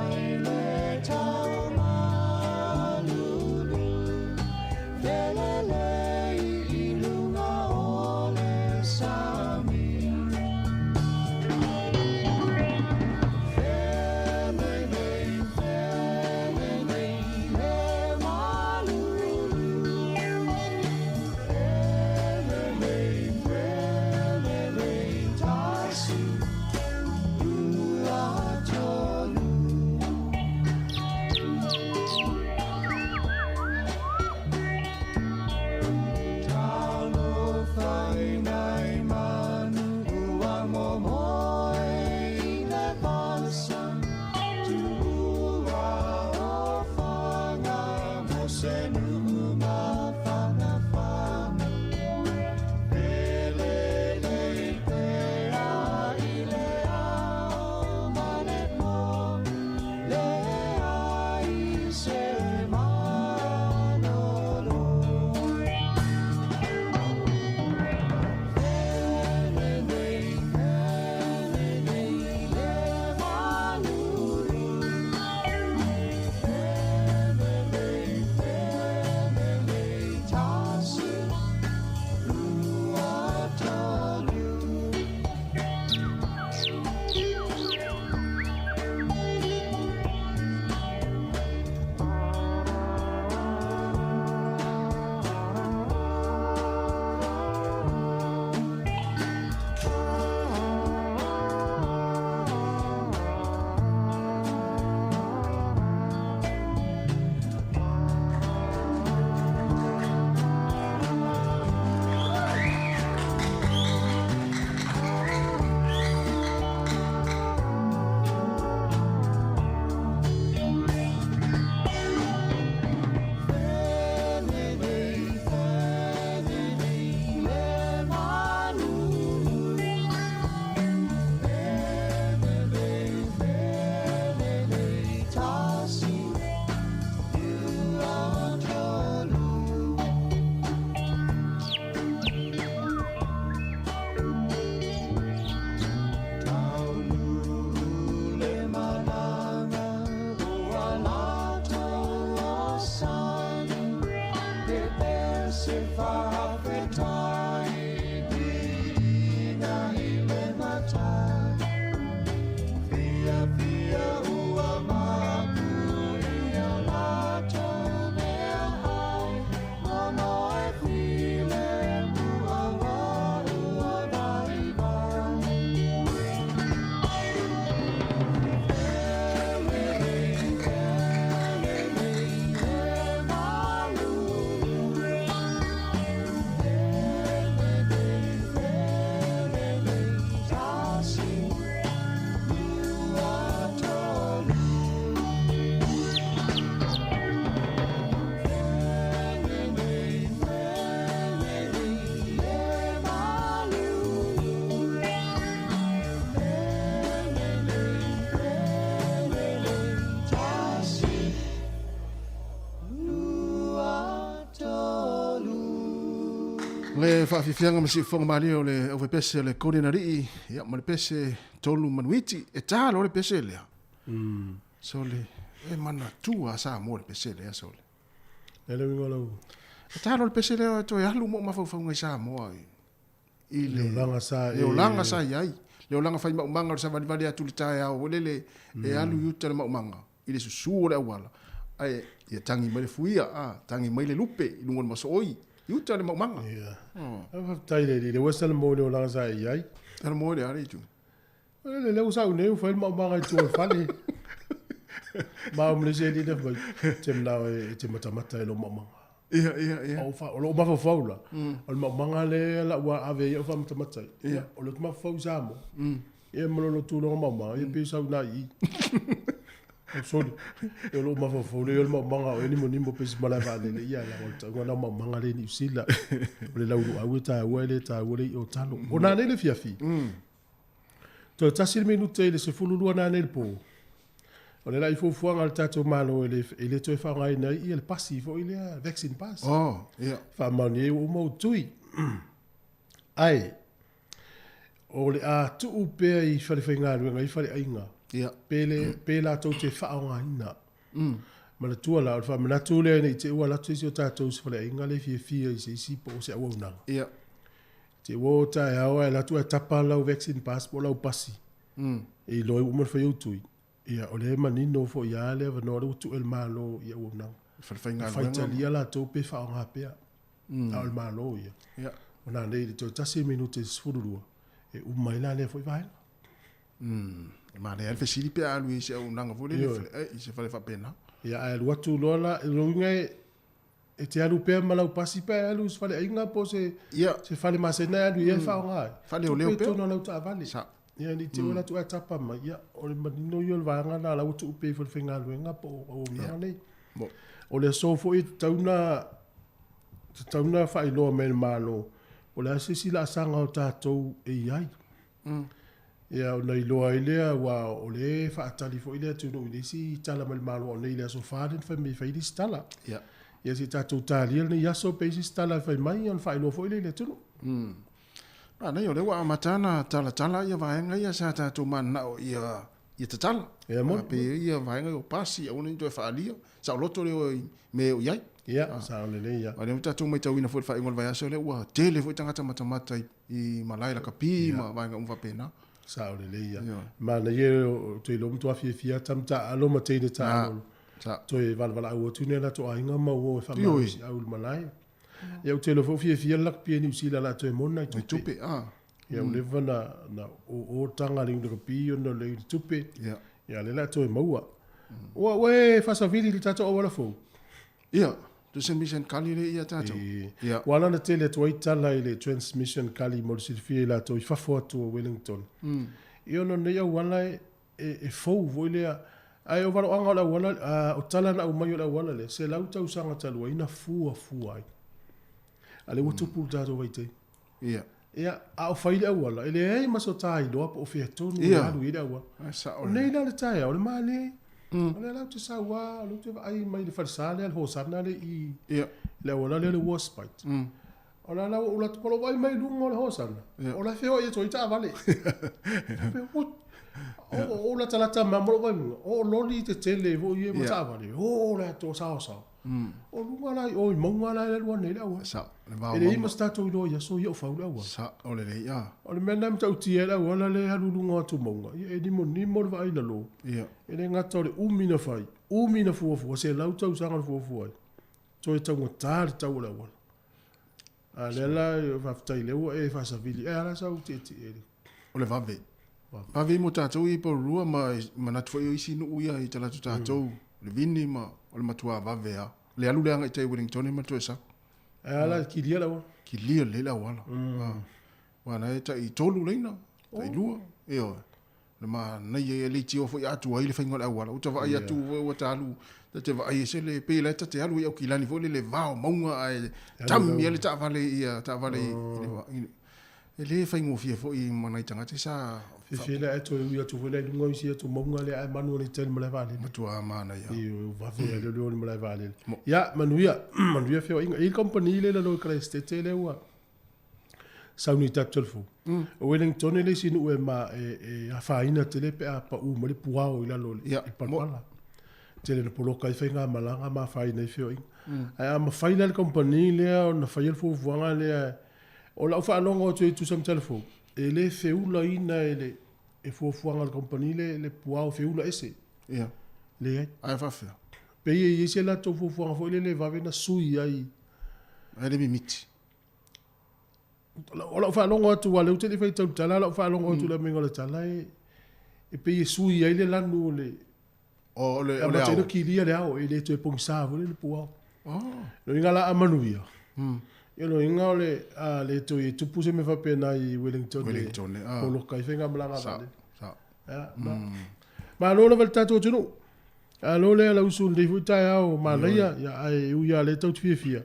nge fa fianga ma si fonga mali o le o pese le coordinari ya ma le pese tolu manuiti e talo le pese le so le e mana tua sa mo le pese le so ele ngolo e talo le pese le to ya lu mo ma fa nga sa mo i le langa sa le langa sa yai le langa fa manga sa vali vali atu le taia o le e alu yuta le manga i le susu le wala ai ia tangi mai le fuia tangi mai le lupe i lungo ma so oi yuta le manga I've tried it. There was some more than last year. Era mo le ari tu. Le usa o neu foi manga tu fale. Ma mo le sei de foi. Tem na te mata e lo mama. Ia. O fa o lo ma fa faula. O manga le la wa ave o fa mata. Ia. O lo ma fa usamo. E mo lo tu lo mama. E pe sa na i. Sorry. Eu lo ma fa le o manga o ni mo pe se mala va le ia la volta. Ngona manga le ni sila. Le la u awita wele ta wele o talo. Ona le fiafi. To tasir minute le se fululu na le po. On est là, il faut voir un tas de malo et les toits font un il est passif, il est vaccine pass. Oh, yeah. Famille au mot tui. Ai. On est à tout ou père, il fallait faire un il fallait inga. Yeah. Pela to te fa un ina. Ma le tua la fa na tu le ni te wala tu si o tato se fallait inga le fie si po se au na. Yeah. Te wo ta ya la tu tapa la vaccine pass pour la passi. E lo mo fa tui. Ia o le manino fo ia le va no tu el malo ia o na fa italia la to pe fa nga pe al malo ia ia ona le to tasi minutes fururu e u mai la le fo vai ma le al fesili pe a lui se una nga vole e se fa pena ia al watu lola lo ngai e te alu pe mala pasi pe alu se fa le inga po se se fa le masena alu ia fa nga fa le o le pe no la ta vale ia ni te wala tu atapa ma ia o le manino yo le vanga na la utu pe fo finga luenga po o na nei o le so fo it tauna fa ilo men malo o le sisi la sanga o tatou e ai ia o nei lo ai le wa o le fa tali fo ile tu no si tala mal malo o nei le so fa den fa mi fa ili stala ia si tatou tali ni ia so pe si stala fa mai on fa ilo fo ile le tu Ana yo le wa matana tala ia vaenga ia sa ta tu man na ia tala. Ia mo pe ia vaenga o pasi o ni to fa alia. Sa loto le me o ia. Ia sa le ia. Ana ta tu mai tawina fo fa ingol vai so le wa tele fo tanga mata I malai la kapi ma vaenga un va pena. Sa le ia. Ma na ye to lo mto afia tamta alo matene ta alo. To e val o tu ne la to ainga ma o fa ma au malai. Eu te lo fo fia lak pia ni sila la to mona tupe eu leva na o tanga ling de pi no le tupe ya le la to maua o we fa sa vili tato o wala fo to transmission kali le ia tato wala na tele to itala ile transmission kali mo si fia la to fa fo to Wellington io non ne wala e fo voile ai o varo anga la wala o tala na o mai la wala le se la uta usanga talu ina fu ai ale watu pulta do waite ia a faile wala ele ai maso tai do o fe tonu ya do ida wa o nei la tai o le male ole la tu sa wa lu tu ai mai de farsale al hosarna le i le wala le waspite ola la o la tu polo vai mai lungo le hosarna o la feo ia toita vale o la talata mamolo vai o loli te tele vo ia mata vale o la to sa o lunga la o monga la le wan nei la wa sa ele i masta to lo ya so yo fa la wa sa o le ia o le mena mta uti la wala le halu lunga tu monga e di mo vai la lo ele nga to le umina fu se la uta usanga fu to e tango tar ta wala wala a le la va ftai le o e fa sa vili e ala sa uti ele o le vave Pavi mo tātou I po rua ma na tuwai o isi nu uia I tala tu tātou. Le vini ma o le matua vavea. Le alu leanga I tai Wellington matua sa. Ala ki lia la wa. Ki lia le la wala. Wana e tai tolu leina. Tai lua. Eo. Le ma nei e le ti ofo I atu ai le whaingo la wala. Uta vai atu wa talu. Ta te vai e se le pe le ta te alu I au ki lani fo le vao maunga ai tammi ele ta vale I ta vale I le whaingo fia fo I manai tangate sa Fifila e to ia tu vele lungo isi tu monga le ai manu le tel mele vale. Matua mana ia. I va ve le lo mele vale. Ya manuia fio inga I company le lo creste te le wa. sauni tatu telefo. O Wellington le sinu e ma e a faina tele pe a pa u mo le puao ila lo i palpala. Tele le poloka i whainga malanga ma faina i whio inga. Ai a ma faina le kompani lea o na whaia fu vuanga lea o la ufa alonga o tu sam telefo. E le feula ina e fu vuanga le kompani le puao feula ese. Ia. Le ai. Ai whawhia. Pe i se la to fu vuanga fo le vavena sui ai. Ai le mimiti. O la ufa alonga atu wale u tele whai tau tala la ufa alonga atu la mingo le tala e pe i sui ai le lanu le O le a ma tino ki lia le au e le to e pong sa vo le puao. No inga la amanuia. Ia no inga o le to e tupu se me fa pena i Wellington. Wellington, o lo kai whenga malanga vale. Sa. Ma lo le valtato tunu. A lo le la usu le futai au ma leia ia ai u ia le tau tfia.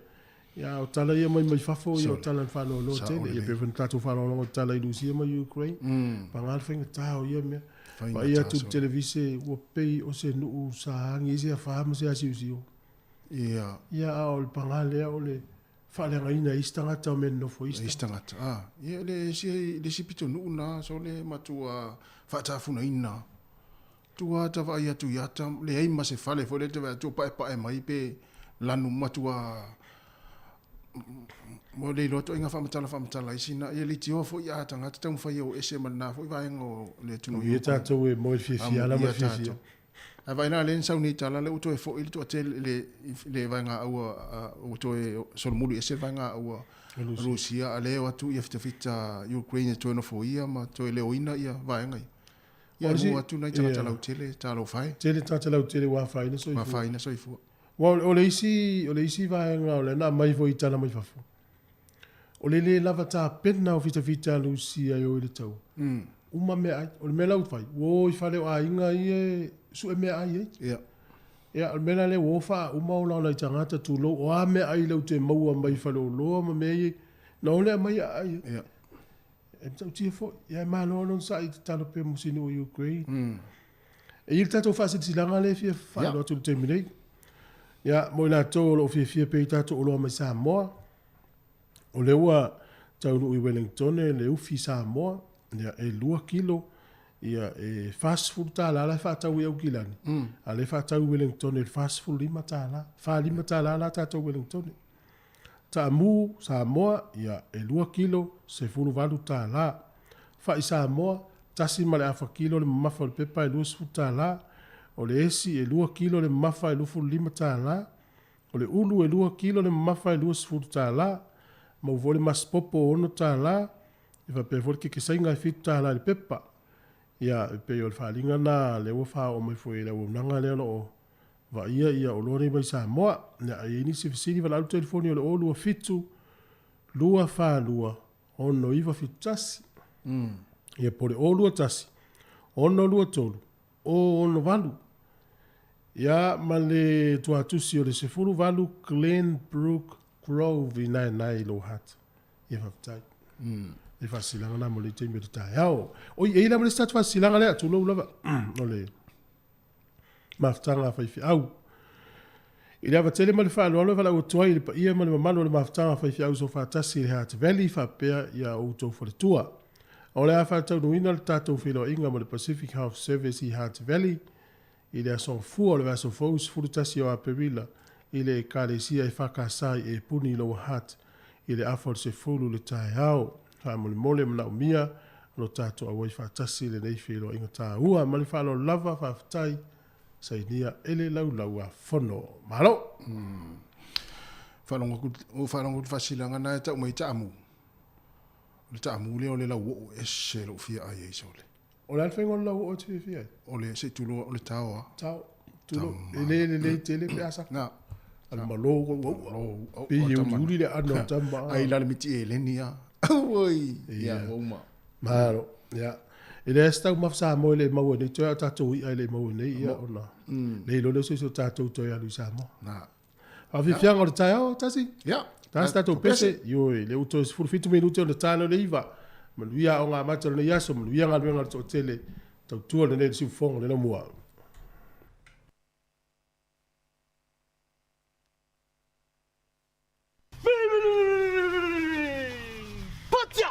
Ia o tala ia mai fafo ia o tala whano lo tele. Ia pe valtato whano lo tala i Lucia mai Ukraine. Pangal whenga tau ia mea. Pa ia tu televise ua pei o se nuu sa hangi isi a whaama se asi usio. Ia. Ia a o le pangale a o le whalenga ina istangata o men nofo istangata. Ia le si pito nuu na so le matua whaatafuna ina. Tua ta vai atu iata le ai ma se fale fo le te vai tu pae mai pe lanu matua mo le loto inga whamatala isina ia li tio fo ia tanga te tau whai o ese mana fo i vaengo le tunu ia tātou e mo i whiwhia la ma whiwhia a vaina le nsau ni tala le uto e fo ili tu ate le vaenga aua uto e solomulu ese vaenga aua Rusia a leo atu ia fita Ukraine to no fo ia ma to e leo ina ia vaenga ia mo atu nai tala lau tele talo fai tele tala lau tele wa fai na so i fu o le isi vaenga o le na mai vo i tala mai fafo. O le lava tā pena o fita Lucia i o i le tau. Uma mea ai, o le mea lau fai. Wo i whale o a inga i e su e mea ai e. Ia, o mea le wo wha uma o lau lai tangata tu lo o a mea ai lau te maua mai whale o loa ma mea i. Na o lea mai ai e. E tau tia fo, ia maa loa non sa i te talo pe musini o Ukraine. E il tato wha se silanga le fia wha loa tu le terminate. Ia, mo i la tō o fia pe i tato o loa mai Samoa. O le ua taunu i Wellington le ufi Samoa, ia e 2 kilo, ia e fast food tāla la whātau i au kilani. A le whātau Wellington e fast food 5 tāla, 5 tāla la tātau Wellington. Ta mu Samoa, ia e 2 kilo, se fulu valu tāla. Wha i Samoa, tasi ma le afa kilo le mafa le pepa e 2 tāla. O le esi e 2 kilo le mafa e 5 tāla. O le ulu e 2 kilo le mafa e 2 tāla. Ma vole mas popo ono tāla. I fa pe vole ke sainga e fitu tāla le pepa. Ia pe o le whalinga na le ua wha o mai fwe le unanga le o va ia o lore mai Samoa. Ia e inisi fisiri vala au telefoni o le o lua fitu. Lua wha lua. Ono iwa fitu tasi. Ia po le o lua tasi. Ono lua tolu. O ono valu. Ia ma le tuatusi o le sefuru valu Glenbrook Grove i nai lo hat. Ia whaftai. E whasilanga na mo le te me tai au. Oi, e ila mo le statu whasilanga lea tu lo lava. O le maftanga whaifi au. I lewa tele ma le whaaloalo whala o tuai le pa ia ma le mamalo le maftanga whaifi au so whaatasi le Heart Valley whapea ia o tau whaletua. O le a whaatau nuina le tātou whilo inga mo le Pacific Health Service i Heart Valley. I le aso fua o le vaso fous furutasi o a perila. I le kālesia e whakasai e puni lo hat. I le afol se fulu le tai au. Wha mole mna umia. Lo tātou a wai whaatasi le nei whilo inga tā ua. Ma le whaalo lava whaftai. Sainia ele lau a fono. Mahalo! Whanonga whasilanga na e tau mai taamu. Le taamu le o le lau o e se lo fia ai e sole. O le alwhenga o lau o te whiai? O le se tulo o le taoa. Tau. Tulo. E le tele pe asa. Nga. Al malo pe uli le ano tamba. Ai la miti e lenia. Oi. Ya oma. Mahalo. Ya. E le stau mafsa mo le mau nei toa tatou i ai le mau nei ia ona. Le lo se so tatou toa lu samo. Na. A vi fianga o le tai o tasi? Ya. Tas tatou pese. Yo le uto is furfitu minuto le tano le iva. Maluia o ngā matalo le yaso, maluia ngā luenga le tele. Tau tua le nei siu fonga le na mua. Potja!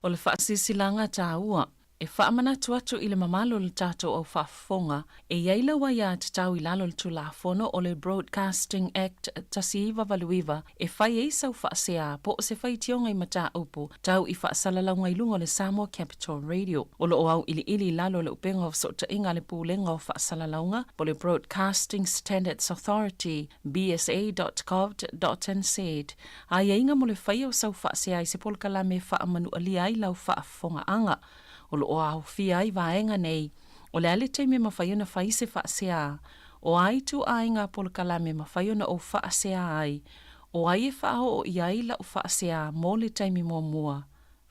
O le whaasilanga tāua, e whaamanatu atu i le mamalo le tātou au whaafonga, e iaila wai a te tau i lalo le tulafono o le Broadcasting Act tasiiva valuiva, e whai e sau whaasea po o se whai tionga i mata upu, tau i whaasalalanga i lunga le Samoa Capital Radio. O lo au ili lalo le upenga o sota inga le pūlenga o whaasalalanga, po le Broadcasting Standards Authority, bsa.gov.nz. A inga mo le whai o sau whaasea i se polkala me whaamanu alia i lau whaafonga anga. O lo au fia i vaenga nei, o le ale te me mawhaiona whai se whaasea, o ai tu ainga polkala me mawhaiona o whaasea ai, o ai e whao o iai la o whaasea mō le taimi mō mua,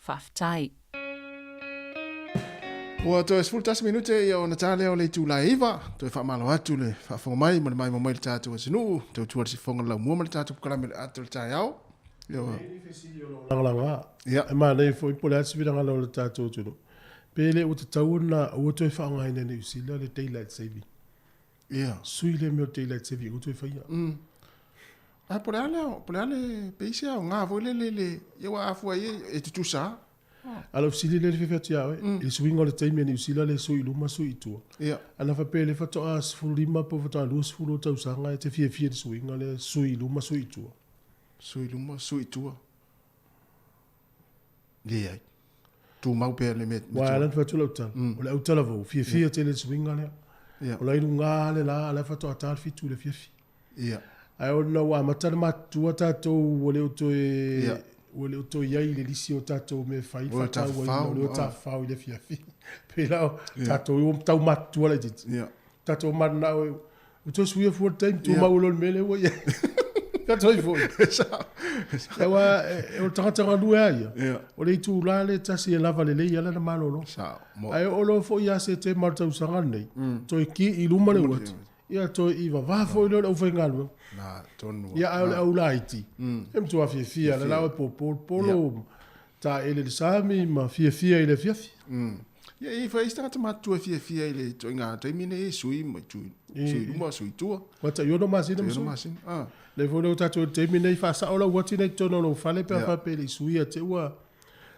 whaftai. Ua to es fultas minute ia o Natalia o le tūla iwa, to e whaamalo atu le whaafonga mai, ma le mai le tātou a sinu, te tuar si whonga lau mua ma le tātou pukalame le atu le tai au. Langalanga, e maa nei fo i pole atu viranga lau le tātou tunu. Pele o te tauna o to e whaonga ina ni usila le daylight saving. Yeah. Sui le meo daylight saving o to e whaia. A pole ale peisi au ngā voi le iwa afua e tutusa. Ala usili le whiwhati au e swinga le taimi ni usila le sui luma sui itua. Yeah. Ana whapele whatoa sifurima po whatoa lua sifuru o tausanga e te fia le swinga le sui luma sui itua. Sui luma sui itua. Yeah. Tu mau pe le met. Wa ala tu lo tal. O le utala vo fia te le swinga le. Yeah. O la inu ngā le la ala whatoa tal fitu le fia. Yeah. Ai o na wa matana matua tātou o le uto e o le uto iai le lisi o tātou me whai whakau o le o tā whau i le fia. Pe lao tātou i o tau matua le tit. Yeah. Tātou mana o uto suia fuwa taim tu maulo le mele o ia. Tātou i fuwa. Ewa o tangatanga lue aia. O le itu la le tasi e lava le lei ala na malolo. Ai o lo fo ia se te martau sanga nei. To i ki i luma le uat. Ia to i vavafo i leo ufai ngalu. Na, tonu. Ia au la iti. Em tu a fia le lau e polo. Ta ele le sami ma fia i le fia. Ia i fai stata matua fia i le to inga taimine e sui ma sui luma sui tua. Wata yono masina masu. Le fo tato taimine i fasa ola wati nei tono no fale pe fa pe le sui a te ua.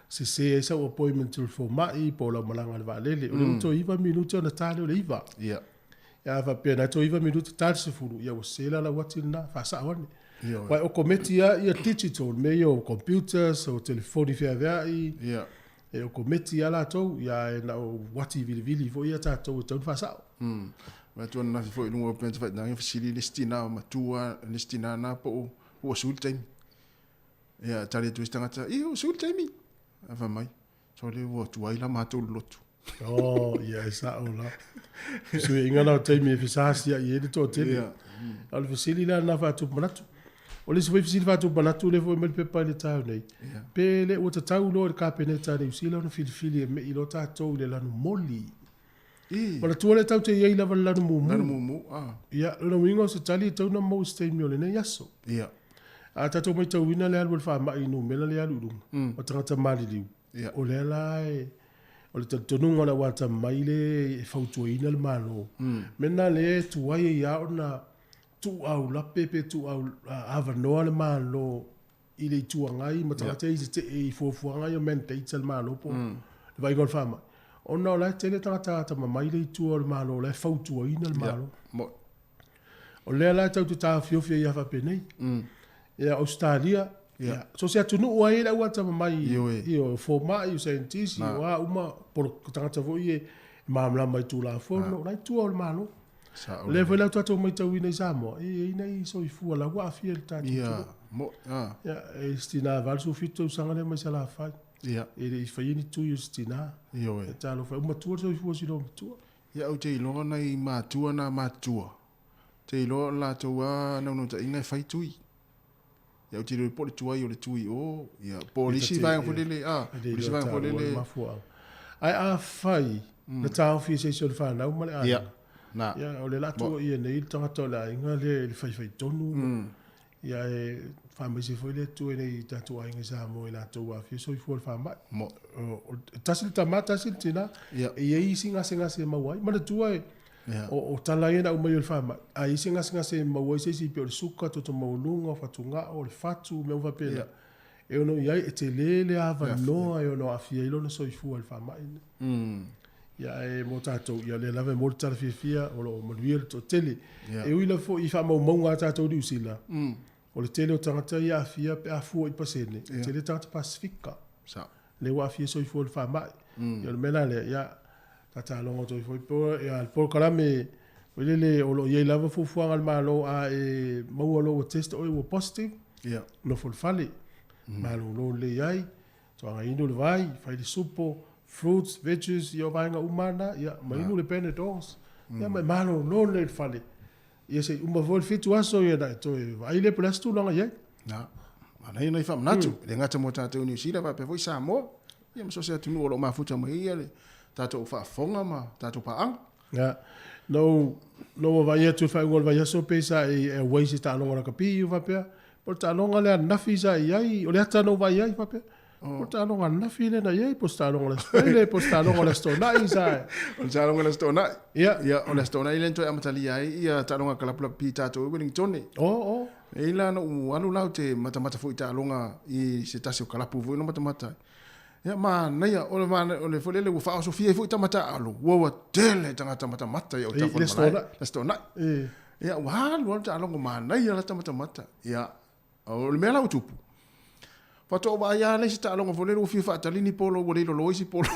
Se sa appointment to for mai po la malanga le valele. O to iva minuto na tale o le iva. Ia. Ia va pena to iva minuto tale se fulu. Ia o sela la wati na fasa wane. Wai o kometi ia digital me o computers o telefoni fia vai. Ia. E o kometi ala to ia na o wati vili fo ia tato tau fasa. Ma tu na fo i lungo penta fa na fasili listina ma tua listina na po o sultain. Ia tale tu stangata. O sultaimi. Ava mai. So le wo tu ai la ma tu lotu. Oh, ia sa ola. So inga na taimi e fisasi ia e to tele. Al fasili la na fa tu manatu. O le soi fisili fa tu manatu le fo me pepa le tau nei. Pele o te tau lo le kapeneta le usila no filifili me i lo tatou le lanu moli. Mana tua le tau te iei lava lanu mumu. Lanu mumu, Ia, lana wingo se tali tau na mau stay mi o le nei aso. Ia. A tatou mai tau wina le alu le wha mai inu mela le alu urunga. O tangata mali liu. Ia. O le lai, o le tatonunga na wata mai le fautua ina le malo. Mena le tuai e ia ona tu au la pepe tu au ava noa le malo i le tua ngai ma tangata i te e fuafua ngai o men te itse le malo po. Le vai gol wha mai. Ona o lai tele tangata ta mai le tua le malo le fautua ina le malo. O le lai tau te tā fiofia i awa penei. Ia Australia. Ia. So se atunu ua e la ua tama mai i o forma i o scientist i o uma por tangata vo i e maamla mai tu la fono. Rai tua o le malo. Le foi la tatu mai tau ina i Samoa. I nei so i fua la ua afia le tatu. Ia. Ia. E stina valsu fito usanga le mai sa la fai. Ia. E i whaiini tu i o stina. Ia e. E talo fai. Uma tua so i fua si lo matua. Ia au te iloa na i matua na matua. Te iloa la taua na unota inga fai tui. Ia uti le pole tuai o le tui o ia polisi vai fo lele polisi vai fo lele ai a fai na tau fi se so fa na uma le ia na ia o le lato ia nei tanga to la inga le fai tonu ia e fa me se fo le tu nei tatu ai nga sa mo ila to a fi so fo fa ma mo tasil tamata sil tina ia e singa se mawai ma le tuai o tala ina o mai o fama a isinga se mawai se si pe o suka to maulunga fatunga o le fatu me o pela e ono ia e te lele ava no e ono afia ilo no soifu al fama ia e mo tato ia le lave mo tala fia o lo manuel to tele e uila fo i fama o monga tato di usila o le tele o tangata ia afia pe afu i pasene tele tangata pasifika sa le wa afia soifu al fama ia le mena le ia tata longo to foi po e al por kalame le o lo ye lava fu fu al malo a e mo lo test o positive no fol fale malo lo le yai to nga ino le vai fai de supo fruits veggies yo vai nga umana ma ino le penedons ma malo lo le fale ia se uma vol fitu aso ia da to vai le plastu longa ye na ana ina fam natu le ngata mo tatu ni sira va pe foi Samoa ia mo so se tunu o lo mafuta mai ia le tato fa fonga ma tato pa ang no vai tu fa ngol vai so pesa e wai se ta longa ka pi va pe por ta longa le na fisa ai o le ta no vai ai va pe por ta longa na file na ai por ta longa le por ta longa le sto na isa o ta longa le sto na ia o le sto na ile to amatali ai ia ta longa kala pi tato Wellington e la no anu lau te mata fu ta longa i se tasio kala pu vo no mata ya ma nei o le folele u fa Sofia fu tamata alu wa tele tanga mata ya o ta fo sto na ya wa lu ta longo ma nei la tamata mata ya o le mela utupu fato ba ya le sta longo folele u fi fa talini polo o le lo isi polo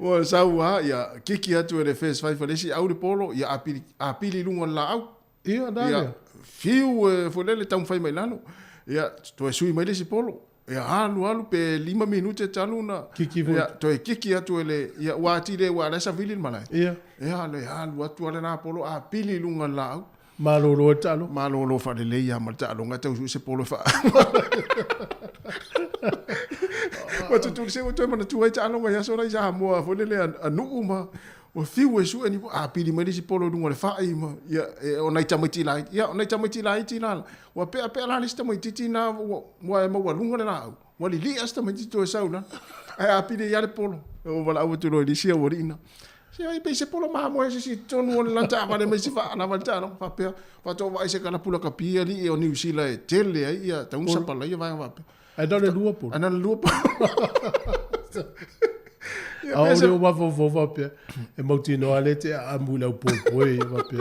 o sa wa ya kiki atu le face five falesi au le polo ya apili lungo la au ya fiu folele tam fai mai lano ia to e sui mai le si polo ia alu pe 5 minute taluna ia to e kiki atu ele ia wati le wa sa vilin malai ia le alu atu ale na polo a pili lunga lau malolo fa le ia mal talo ngata u se polo fa wa tu se o to mana tu ai talo ya so ra ja mo fo le anu uma o fiu e su ani a pili mai le si polo lunga le fa ai ma ia o nai tamati lai ia o nai tamati lai tina wa pe la lista mai titina wa mo lunga le na wa li asta mai to sauna ai a pili ya le polo o wala o tu lo di sia orina se ai pe se polo ma mo se si tonu la ta ma me si fa na valta no fa pe fa to vai se kana pula kapia li o New Zealand e tele ai ia ta un sapala ia vai va pe ai dole lua polo ana lua a o wa vo pe e mo tino ale te a mula po e va pe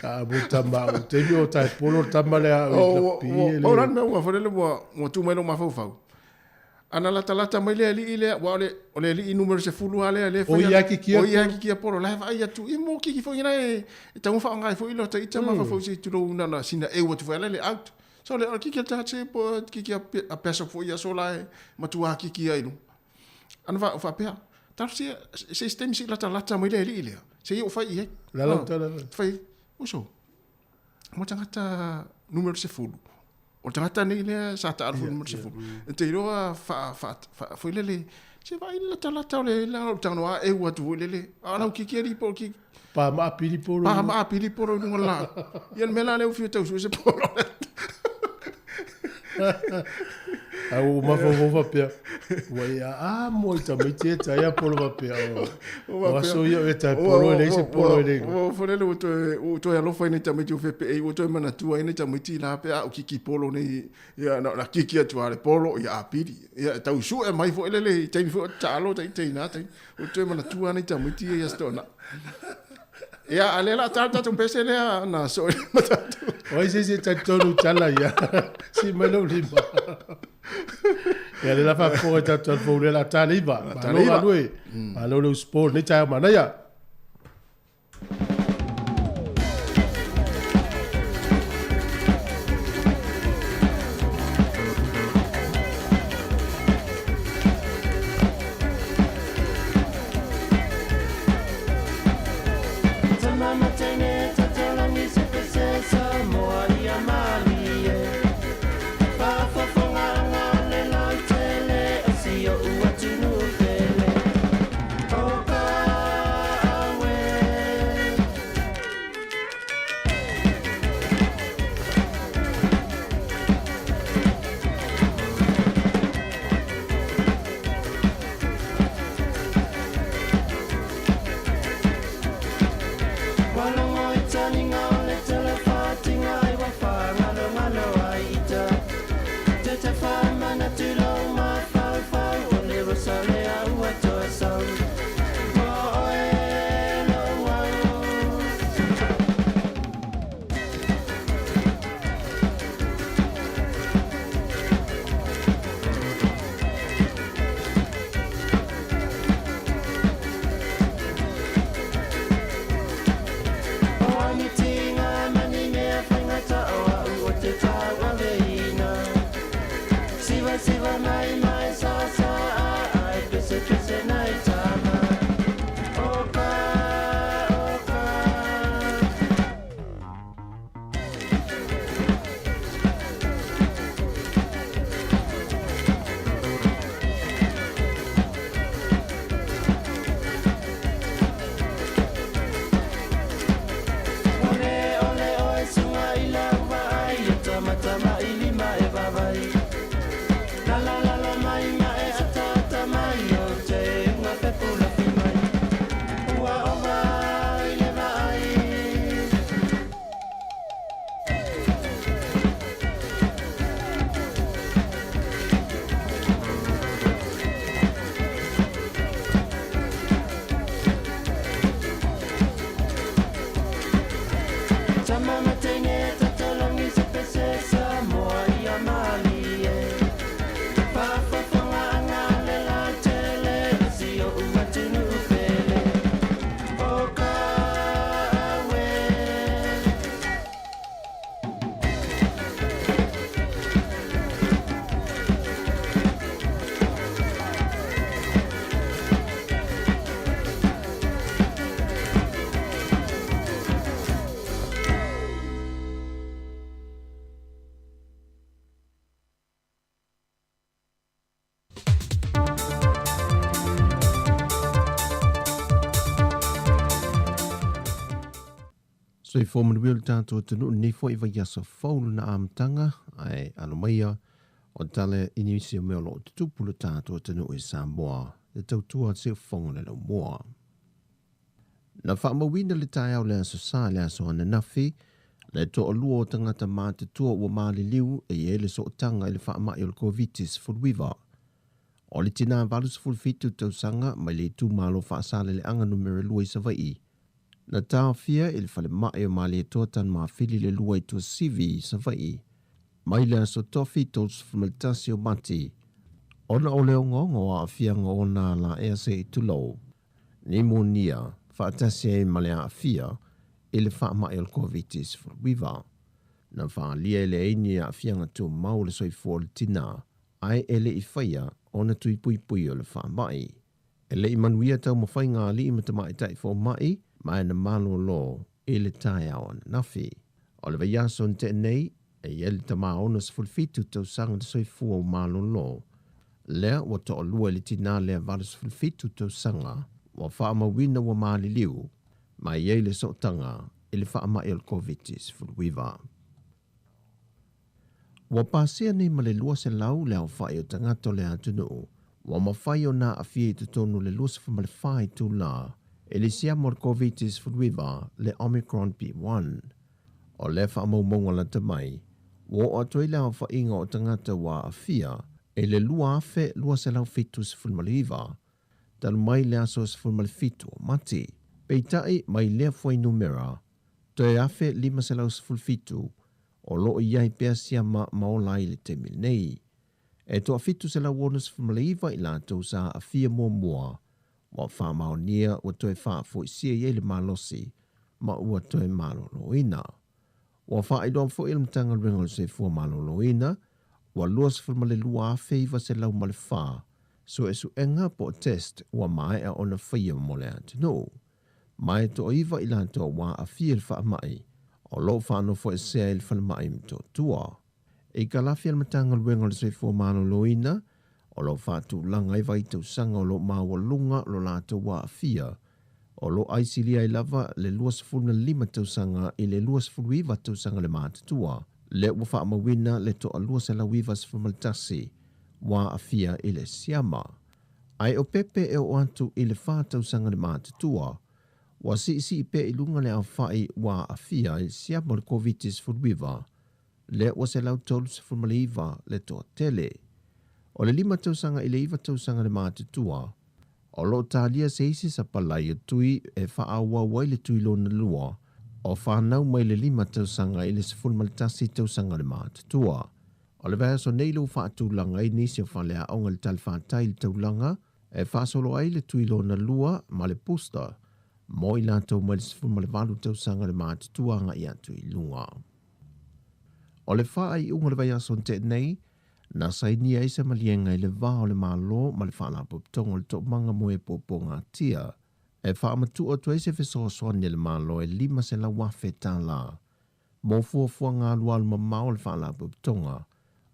a buta ma o te yo ta polo tamale a o ran me wa fole mo tu me lo ma fo ana la talata mai le ile wa o le numero se fulu ale o ia ki polo la vai tu i mo ki fo ina e ta un fa ngai fo ilo ta ita ma fo si tu lo na sina e wa tu fa le out so le ki ta che po ki a pesa fo ia so la ma tu a ki ai no ana fa pe ta se stem si la talata mai le ile se io fa i la fai uso mo tangata numero se fulu o tangata nei le sa ta alfu numero se fulu te roa fa foi le Se vai la tau le la tau a e wa tu le. Ana ki ri po ki. Pa ma pili polo. Pa ma pili polo no la. Yen mela le fiu tau se polo. Au mafo pia. Wai a mo ta me te ta ya polo pia. O so yo eta polo le se polo le. O fo le to ya lo fo ni ta me tu fe pe o to mana tu ai ni ta me ti la pe o ki polo ni ya na ki tu ale polo ya pili. Ya tau su e mai fo le te fo ta lo te na te o to mana tu ani ta me ti ya stona. Ya ale la tarta tu pese le na so matatu. Oi se ta tonu tala ya. Si me lo lima. Ya le la fa po ta ta fo le la taliba. Lo lui. Alo lo sport ni ta mana ya. So I fō manu wila tātou tunu ni fo I vai aso faulu na amtanga ai alo maia o tale inisi o meo lo tutupulu tātou tunu I Samoa e tautua se whongo le lau moa. Na whaamawina le tai au le aso sā le aso ana nafi le to o lua o tangata mātutua ua maali liu e ele so o tanga I le whaamai o le COVID-19 fulwiva. O le tina valus fulfitu tau sanga mai le tu malo whaasale le anga numere lua I savai. Na tāwhia I le whale mai o mali e tōtan mā whili le lua I tua sivi I savai. Mai le aso tofi tos fumaltasi o mati. Ona o leo ngongo a whianga o nā la ea se I tulau. Ni mō nia, whaatasi e male a whia, I le wha mai o le COVID-19 fulwiva. Na wha lia le eini a whianga tō mau le soifo le tina, ai ele I whaia o na tui pui pui o le wha mai. Ele I manuia tau mawhai ngā li I matamai tai fo mai, mai na malo lo I le tai au ana nafi. O le vaiaso te nei, e ele ta maa onas fulfitu tau sanga te soifua o malo lo. Lea wa to olua le tina lea valas fulfitu tau sanga, wa faa mawina wa maali liu, ma iei le sotanga, ili faa ma el covitis fulwiva. Wa pasia ni ma le lua se lau leo faa o tangato le atunu, wa mawhai o na afie tu tonu le lua se famalefai tu la, ili sia mor covitis fulwiva le Omicron P1. O le faa maumonga la tamai, wa o atoi leo faa inga o tangata wa afia, e le lua afe lua se lau fitu se fulmaliva, talu mai le aso se fulmalifitu mati. Peitai mai lea fuai numera, toe afe 5 se lau se fulfitu, o loo iai pea siama maolai le te milnei. E toa fitu se lau wona se fulmaliva i latou sa afia mua, wa wha maonia wa toe wha fo isia iei le malosi, ma ua toe maloloina. Wa wha i doan fo ilmtanga ringo se fua maloloina, wa lua se fulmale lua feiva se lau male wha, so e su enga po test wa mai a ona whaia mole atino. Mai to iwa ilanto wa a fiel wha mai, o lo whano fo e sea il whana mai mto tua. E ka lafi almatanga luenga le se fua malo loina, o lo whatu langa i vai tau sanga o lo mawa lunga lo lato wa a fia, o lo aisilia i lava le lua se fulna 5 tau sanga i le lua se fuluiva tau sanga le mata tua, le ua wha mawina le to a lua se lauiva se fumaltasi, wa a fia i le siama. Ai o pepe e o antu i le whātau sanga le mata tua, wa si pe i lunga le au whai wa a fia i siama le covitis fulwiva, le ua se lau tolu se fulmaliva le to tele. O le 5 tau sanga i le 1 tau sanga le mata tua, o lo talia se isi sa palai o tui e wha awa wai le tui lo na lua, o whanau mai le 5 tau sanga i le sifun maltasi tau sanga le mata tua. O le vea so neilu whaatu langa i nisi o whalea onga le talwhātai le tau langa, e whaasolo ai le tui lo na lua ma le pusta, mo i lātou mai le sifun malevalu tau sanga le mata tua nga i atu i lunga. O le wha ai unga le vea so te nei, na saini ai se malienga i le vao le malo ma le whaala poptongo le to manga moe popo ngā tia, e wha amatua tuai se feso soani le malo e 5 se la wafe tā la. Mo fuafua ngā lualu ma mao le whaala poptonga,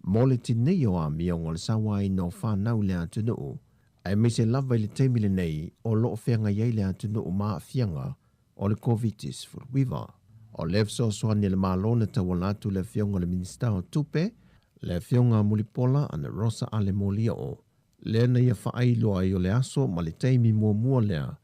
mo le tinei o a miongo le sawai no whanau le atunuu, ai me se lava i le teimile nei o loo whianga iei le atunuu maa fianga o le covitis fulwiva. O le feso soani le malo na tawalatu le fionga le minista o tupe, le fionga mulipola ana Rosa ale molio, le na ia whaailoa i o le aso ma le teimi mua lea,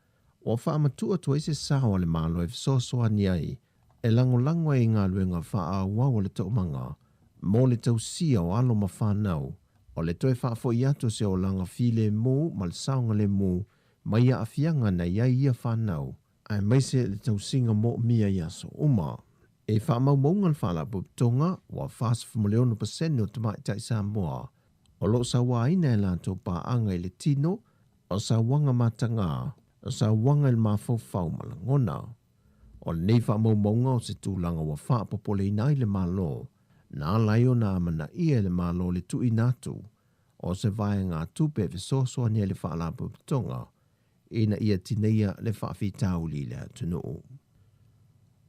o wha amatua tua ise sawa le malo e fisosoa ni ai, e lango e ngā luenga wha wau le taumanga, mo le tausia o alo ma whanau, o le toe wha fo iato se o langa file mu ma le saunga le mu, ma ia afianga na ia whanau, ai maise le tausinga mo mia ia so uma. E wha maumaungan whala putonga wa whas fumaleono paseno tamai tai Samoa. O lo sa waina e lanto pa anga i le tino, o sa wanga matanga, o sa wanga il mafau malangona. O le nei wha maumaunga o se tūlanga wa wha popole inai le malo, na laio na amana ia le malo le tui natu, o se vai ngā tupe visosoa ni le wha la putonga, ina ia tineia le wha fitau li le atunuu.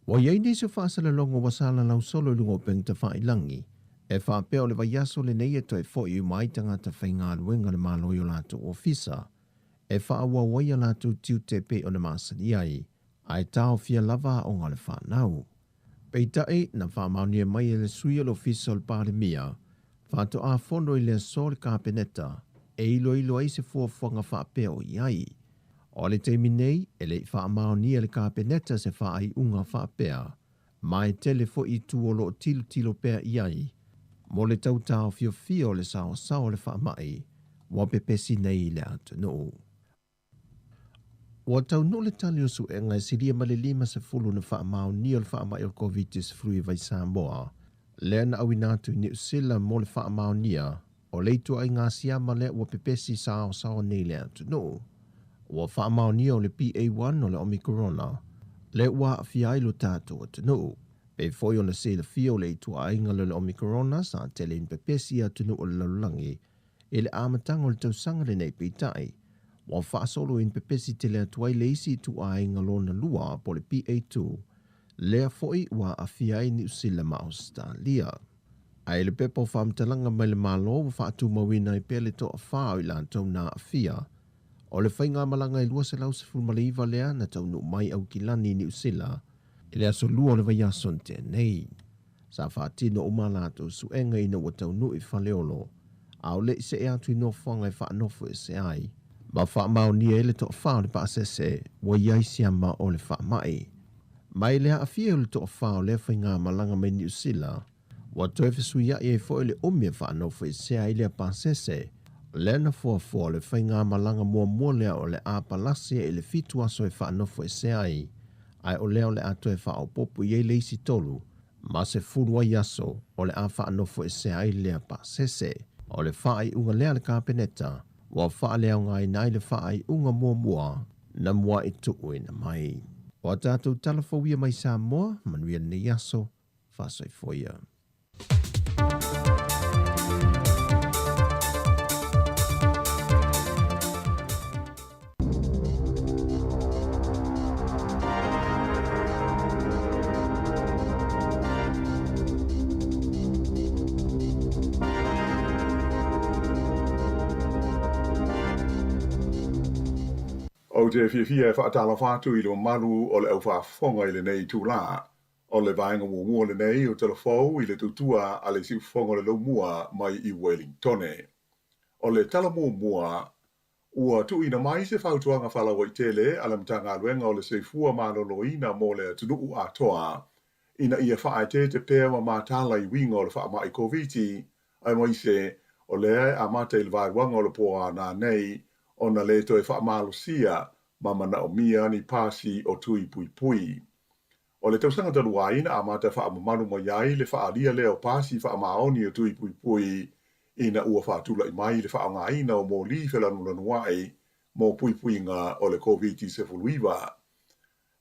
Wa iei nisi whaasala longo wasala lau solo lungo peng ta whailangi, e whaapea o le vaiaso le nei e toi fo i maitanga ta whainga luenga le malo i o lato ofisa, e whaawa waia lato tiu te pe o le masani ai, ai tau fia lava o ngale whanau. Peitai na whaamaunia mai e le sui o le ofisa o le pāremia, whaato a fondo i le so le kāpeneta, e ilo ai se fuafuanga whaapea o iai. O le teimi nei, e le whaamaunia le kāpeneta se whaai unga whaapea, mai tele fo i tuolo tilo pea iai, mo le tautao fio le sao le whaamai, wa pepesi nei le atunuu. Wa tau no le tali o su e ngai siria ma le 5 se fulu na whaamaunia le whaamai o covitis frui vai Samoa, le na awinatu i New Zealand mo le whaamaunia, o leitu ai ngā siama le wa pepesi sao nei le atunuu. Wa whaamaunia o le PA1 o le Omicron, le wa fiai lo tātou atunuu. Pe foi ona se le fio le itua ainga le Omicron sa tele in pepesi atunuu o le laulangi, e le amatanga o le tausanga le nei peitai, wa whaasolo in pepesi tele atuai le isi tu ainga lo na lua po le PA2, le foi wa a fiai New Zealand ma Australia. Ai le pepo whamtalanga mai le malo wa whaatu mawina I pele to a whao I lantou na a fia. O le whainga malanga I lua se lau se fulmaliva lea na tau no mai au ki lani ni usila. I le aso lua le vai ason te nei. Sa whaatino o malato su enga ina wa tau no I whaleolo. Au le se e atu no whanga I whaanofo e se ai. Ma wha mao ni e le to a whao le pa asese wa iai siama o le wha mai. Mai lea a fia o le to a whao le whainga malanga mai ni usila. Wa toe fesuia I e fo le omia whaanofo e se ai le pa asese. Le na fua le whainga malanga mua lea o le a palasi e le fitu aso e whaanofo e se ai. Ai o leo le ato e wha o popo I e leisi tolu. Ma se furua yaso o le a whaanofo e se ai lea pa sese. O le wha unga lea le kāpeneta. Wa wha lea ngai nai le wha unga mua na mua I tuku ina mai. O tātou talafawia mai Samoa, manuia ne yaso, whasai foia. O te fia whaatala whātu I lo maru o le au whaafonga I le nei tū la. O le vaenga mua le nei o telefou I le tutua a le si whonga le lo mua mai I Wellington. O le tala mua ua tu ina mai se whautuanga whalawa I tele a le mtanga aluenga o le seifua malolo ina mo le tunuu atoa. Ina ia whaate te pēr ma mātala I winga o le wha mai COVID ai mai se o le a mata I le vaiwanga o le poa nā nei ona le to e whaamalosia ma mana o mia ni pasi o tui pui. O le tausanga taruaina a mata whaamamanu mai ai le whaalia leo pasi whaamaoni o tui pui ina ua whaatula I mai le whaangaina o mō li whelanu mō pui ngā o le COVID-19.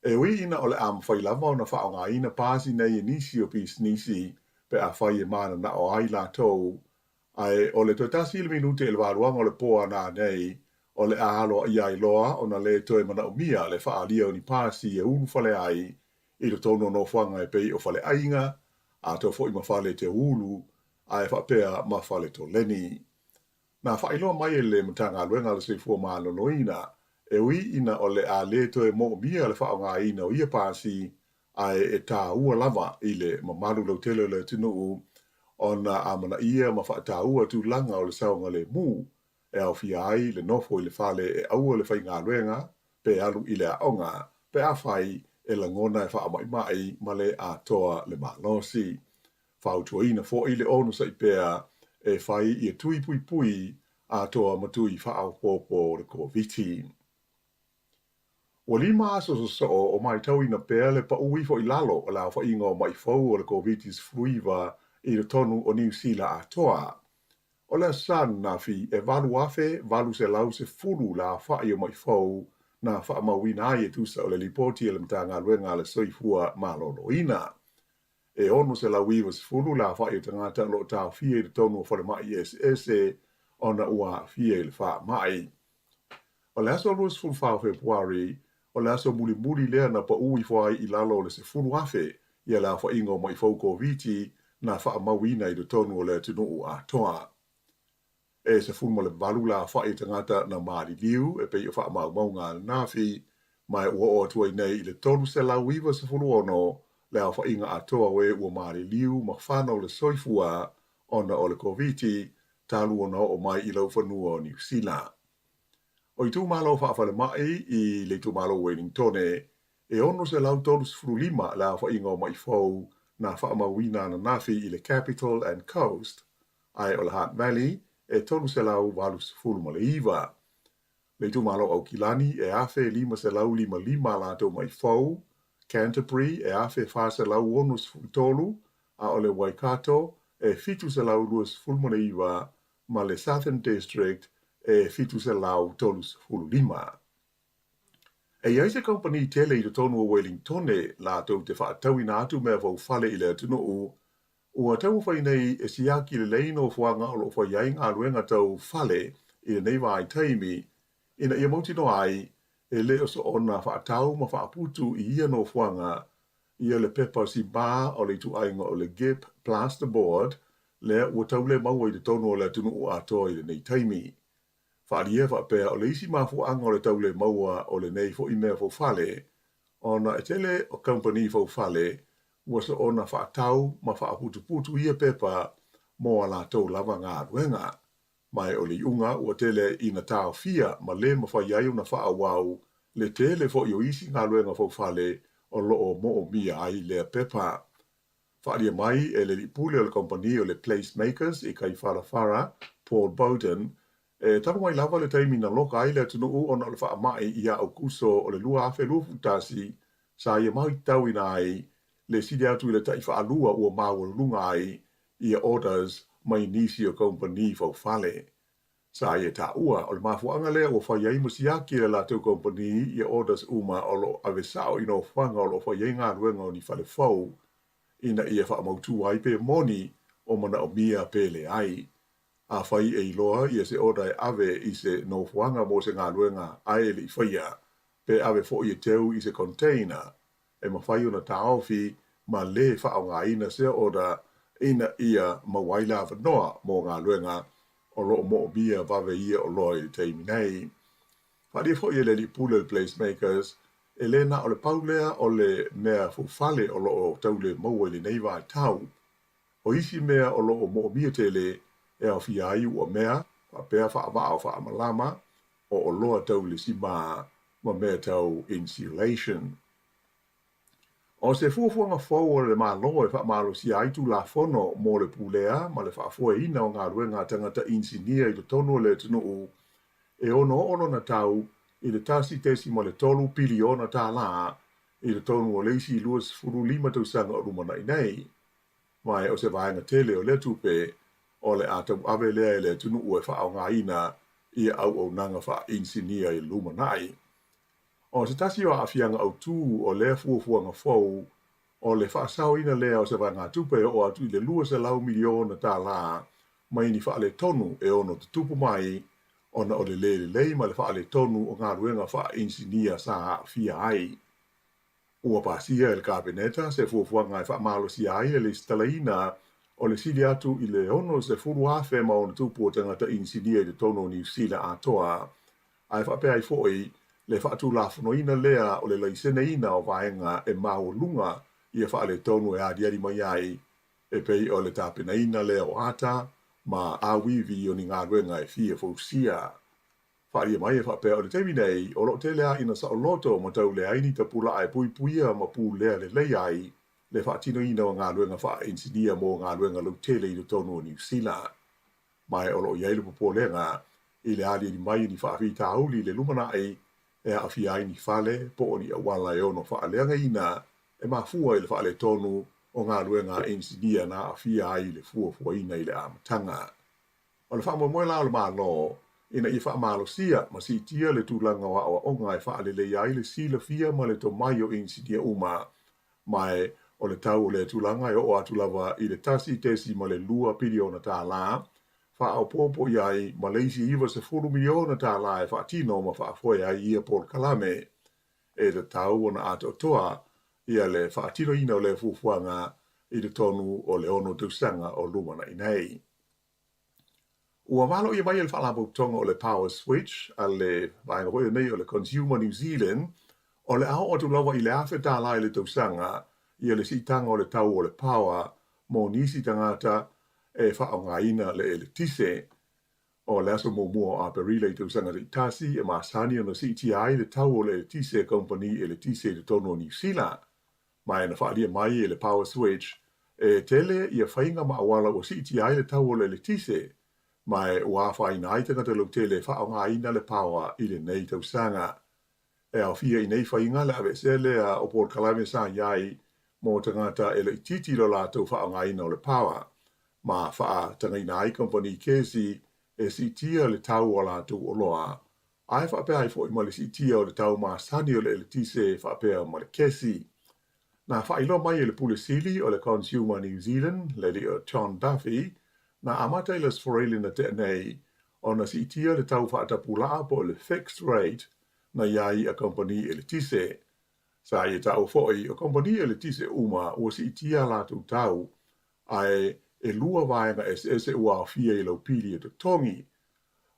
E wi ina o le am whailama o na whaangaina pasi nei e nisi o pis nisi pe a whai e mana na o ai la tau. Ai o le toitasi le minute e le waruanga o le poa nā nei o le ahalo I ai loa o na le toe mana o mia le whaalia o ni pasi e unu whale ai I lo tono no whanga e pei o whale ainga a to fo I mawhale te ulu a e whapea mawhale to leni. Na whailoa mai e le mtanga luenga le seifua maano noina e ui ina o le a le toe mo o mia le whaonga ina o ia pasi a e tā ua lava I le mamaru lau tele le tinu o na amana ia ma wha ua tu langa o le saonga le mu e au fia ai le nofo I le whale e aua le whainga luenga pe alu I le aonga pe a whai e la ngona e wha mai ma le a toa le malosi. Whautua ina fo I le onu sa I pea e whai I e tui pui a toa matui whaau popo le COVID. O lima aso so o mai tau ina pea le pa ui fo I lalo o la wha ingo mai fau o le COVID-19 I le tonu o New Zealand a toa. O le san na fi e valu afe, valu se lau se furu la whai o mai fau na wha mawina ai e tusa o le lipoti e le mtanga luenga le soifua malolo ina. E ono se lau iwa se furu la whai o tangata lo tau fie I le tonu o whare mai SS ona ua fie I le wha mai. O le aso luas furu whao Februari, o le aso muli lea na pa ui whai I lalo le se furu afe ia la wha ingo mai fau COVID na wha mawina I le tonu o le tunu a toa. E se furu le valu la whai tangata na maari liu e pei o wha mau ngā nafi mai ua o atua I nei I le tonu se lau iwa se furu ono le a wha inga a toa we ua maari liu ma whanau le soifua ona o le COVID talu ona o mai I lau whanua o New Zealand. O I tu malo whaafale mai I le tu malo Wellington e ono se lau tonu se furu lima le a wha inga o mai fau na wha mawina na nafi I le Capital and Coast ai o le Hutt Valley e tonu se lau walu se furu ma le iwa. Le tu malo au kilani e afe lima se lau lima lato mai fau, Canterbury e afe wha se lau ono se furu tolu, a o le Waikato e fitu se lau lua se furu ma le iwa, ma le Southern District e fitu se lau tolu se furu lima. E iai se company tele I le tonu o Wellington lato te wha tau ina atu mea vau fale I le atunu ua tau whai nei e siaki le leino fuanga o lo whai iai ngā ruenga tau fale I le nei wai taimi, ina ia mauti no ai e leo so ona whaatau ma whaaputu I ia no fuanga ia le pepa si ba o le tu ainga o le GIP plasterboard lea ua tau le maua i le tono o le atunu o atoa i le nei taimi. Whaalia whaapea o le isi mafuanga o le tau le maua o le nei fo i mea fo fale, ona e tele o company fo fale, ua so ona whaatau ma whaaputuputu ia pepa mo a la tau lava ngā ruenga. Mai o le iunga ua tele i na tau fia ma le ma whaiai na whaawau le tele fo i o isi ngā ruenga fo fale o loo mo o mia ai lea pepa. Whaalia mai e le lipule o le company o le Placemakers i kai wharawhara, Paul Bowden, e tano mai lava le taimi na loka ai le tunu u ona le wha mai i a au kuso o le lua afe lua futasi sa ia mahi tau ina ai le sidi atu i le tai wha alua ua maua lunga ai i a orders mai nisi o company fau fale. Sa ia ta ua o le mafuanga lea ua whaiai masiaki le la tau company i a orders uma o lo avesao ino whanga o lo whaiai ngā ruenga o ni whale fau ina ia wha mautu ai pe moni o mana o mia pele ai. A whai e iloa ia se oda e ave i se no whanga mo se ngā luenga ai li whaia, pe ave fo i teu i se container, e ma whai ona taofi ma le whao ngā ina se oda ina ia ma waila whanoa mo ngā luenga o lo mo bia vave ia o loa i teimi nei. Whadi fo i le li pule Placemakers, e le na o le paulea o le mea fufale o lo o taule maua li nei vai tau. O isi mea o lo o mo bia tele, e au fia ai ua mea, wa pea wha awao wha amalama, o loa tau le si maa, ma mea tau insulation. O se fuafuanga fau o le maa loa e wha maalo si aitu la fono mo le pulea, ma le wha fua ina o ngā ruenga tangata insinia i le tonu le tunu u, e ono na tau, i le tasi tesi ma le tolu piliona tā la, i le tonu o leisi luas furu lima tau sanga o rumana inei. Mai o se vaenga tele o le tupe, o le atam ave lea le tunu ue wha au ngā ina i au au nanga wha insinia i lumanai. O se tasi o awhianga au tū o le fuafuanga fau, o le wha asau ina lea o se wha ngā tupe o atu i le lua se lau miliona tā la, mai ni wha le tonu e ono te tupu mai, ona o le lei ma le wha le tonu o ngā ruenga wha insinia sa fia ai. Ua pasia e le kabineta se fuafuanga e wha malo si ai e le stalaina o le sili atu i le ono se furu afe ma o na tupu o tangata insinia i le tono New Zealand atoa. Ai whapea i foi, le whaatu la whanoina lea o le laisene ina o vaenga e mao lunga i a wha le tono e adiari mai ai, e pei o le tapena ina lea o ata, ma awivi o ni ngā ruenga e fia fausia. Whaia mai e whapea o le teimi nei, o lo te lea ina sa o loto ma tau le aini ta pula ai puipuia ma pu lea le lei ai, le whaatino ina o ngā ruenga wha insinia mo ngā ruenga lau tele i le tono o New Zealand. Mai o lo iailu popo lenga, i le ali ni mai ni whaafi tauli le lumanai, e a fi ai ni fale, po o ni awala e ono wha leanga ina, e ma fua i le wha le tonu o ngā ruenga insinia na a fi ai le fua ina i le amatanga. O le wha moe lao le maa lo, ina i wha malo sia, ma si tia le tūlanga wa o onga e wha le ai le sila fia ma le tomai o insinia uma, mai o le tau o le tūlanga e o atu lava i le tasi tesi ma le lua piliona tā la, wha au popo iai ma leisi iwa se 4 miliona tā la e wha tino ma wha foe ai ia Paul Kalame, e le tau o na ato toa ia le wha tino ina o le fufuanga i le tonu o le ono tausanga o lumana inei. Ua malo ia mai e le whalabo tonga o le power switch, a le vaenga hoi nei o le Consumer New Zealand, o le ao atu lava i le afe tā la i le tausanga, ia le sitanga o le tau o le power, mo nisi tangata e wha ngā ina le e le tise, o le aso mua a perile i tausanga le tasi e maasani o na CTI le tau o le tise company e le tise le tono New Zealand. Mai na whaalia mai e le power switch, e tele ia whainga maawala o CTI le tau o le tise, mai ua whaina aitanga te lau tele wha ngā ina le power i le nei tausanga. E au fia i nei whainga le ave se lea o Paul Kalame sa iai, mo tangata e le titi lo lātou wha ngā ina o le power, ma wha tanga ina ai company kesi e si tia le tau o lātou o loa. Ai wha pēa i fo i ma le si tia o le tau ma sani o le tise wha pēa ma le kesi. Na wha ilo mai e le pule sili o le Consumer New Zealand, le li o John Duffy, na amata ilas forelina te nei, o na si tia le tau wha atapula po le fixed rate, na iai a company e le tise. Sa i tau foi, o company e le tise uma, o si tia lātou tau, ai e lua vaenga ese ua fia I lau pili e to tongi,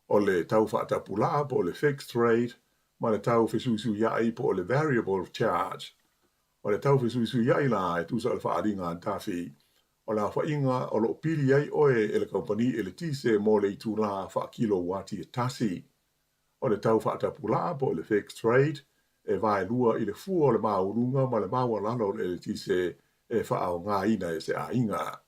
o le tau whaatapulaa po le fixed rate, ma le tau fesuisu iai po le variable charge. O le tau fesuisu iai la e tusa le whaaringa an tawhi, o la whainga o lo pili ai oe e le kompani e le tise mo le itu la wha kilowati e tasi. O le tau whaatapulaa po le fixed rate, e vai lua I le fua o le maurunga ma le mawalano e le tise e whaao ngā ina e se a inga.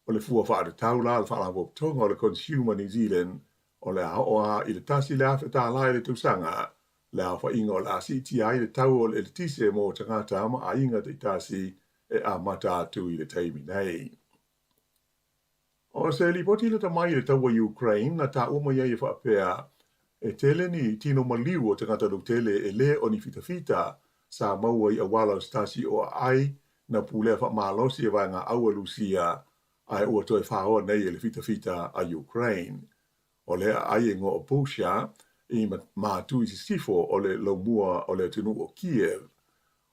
O le fua whaare tau la le whaalawo tonga o le Consumer New Zealand, o le aoa I le tasi le awheta lai le tausanga, le a whainga o le ACTI le tau o le tise mo tangata ma a inga te tasi e a mata atu I le taimi nei. O se li poti le tamai le tau o Ukraine na ta uma ia I whaapea, e tele ni tino maliu o tangata lo tele e le o ni fita sa maua I awala o stasi o ai na pule wha malosi e vanga aua Lucia ai ua toi whaoa nei e le fita a Ukraine. O le ai e ngō o Pusha I mātu I sifo o le laumua o le tunu o Kiev.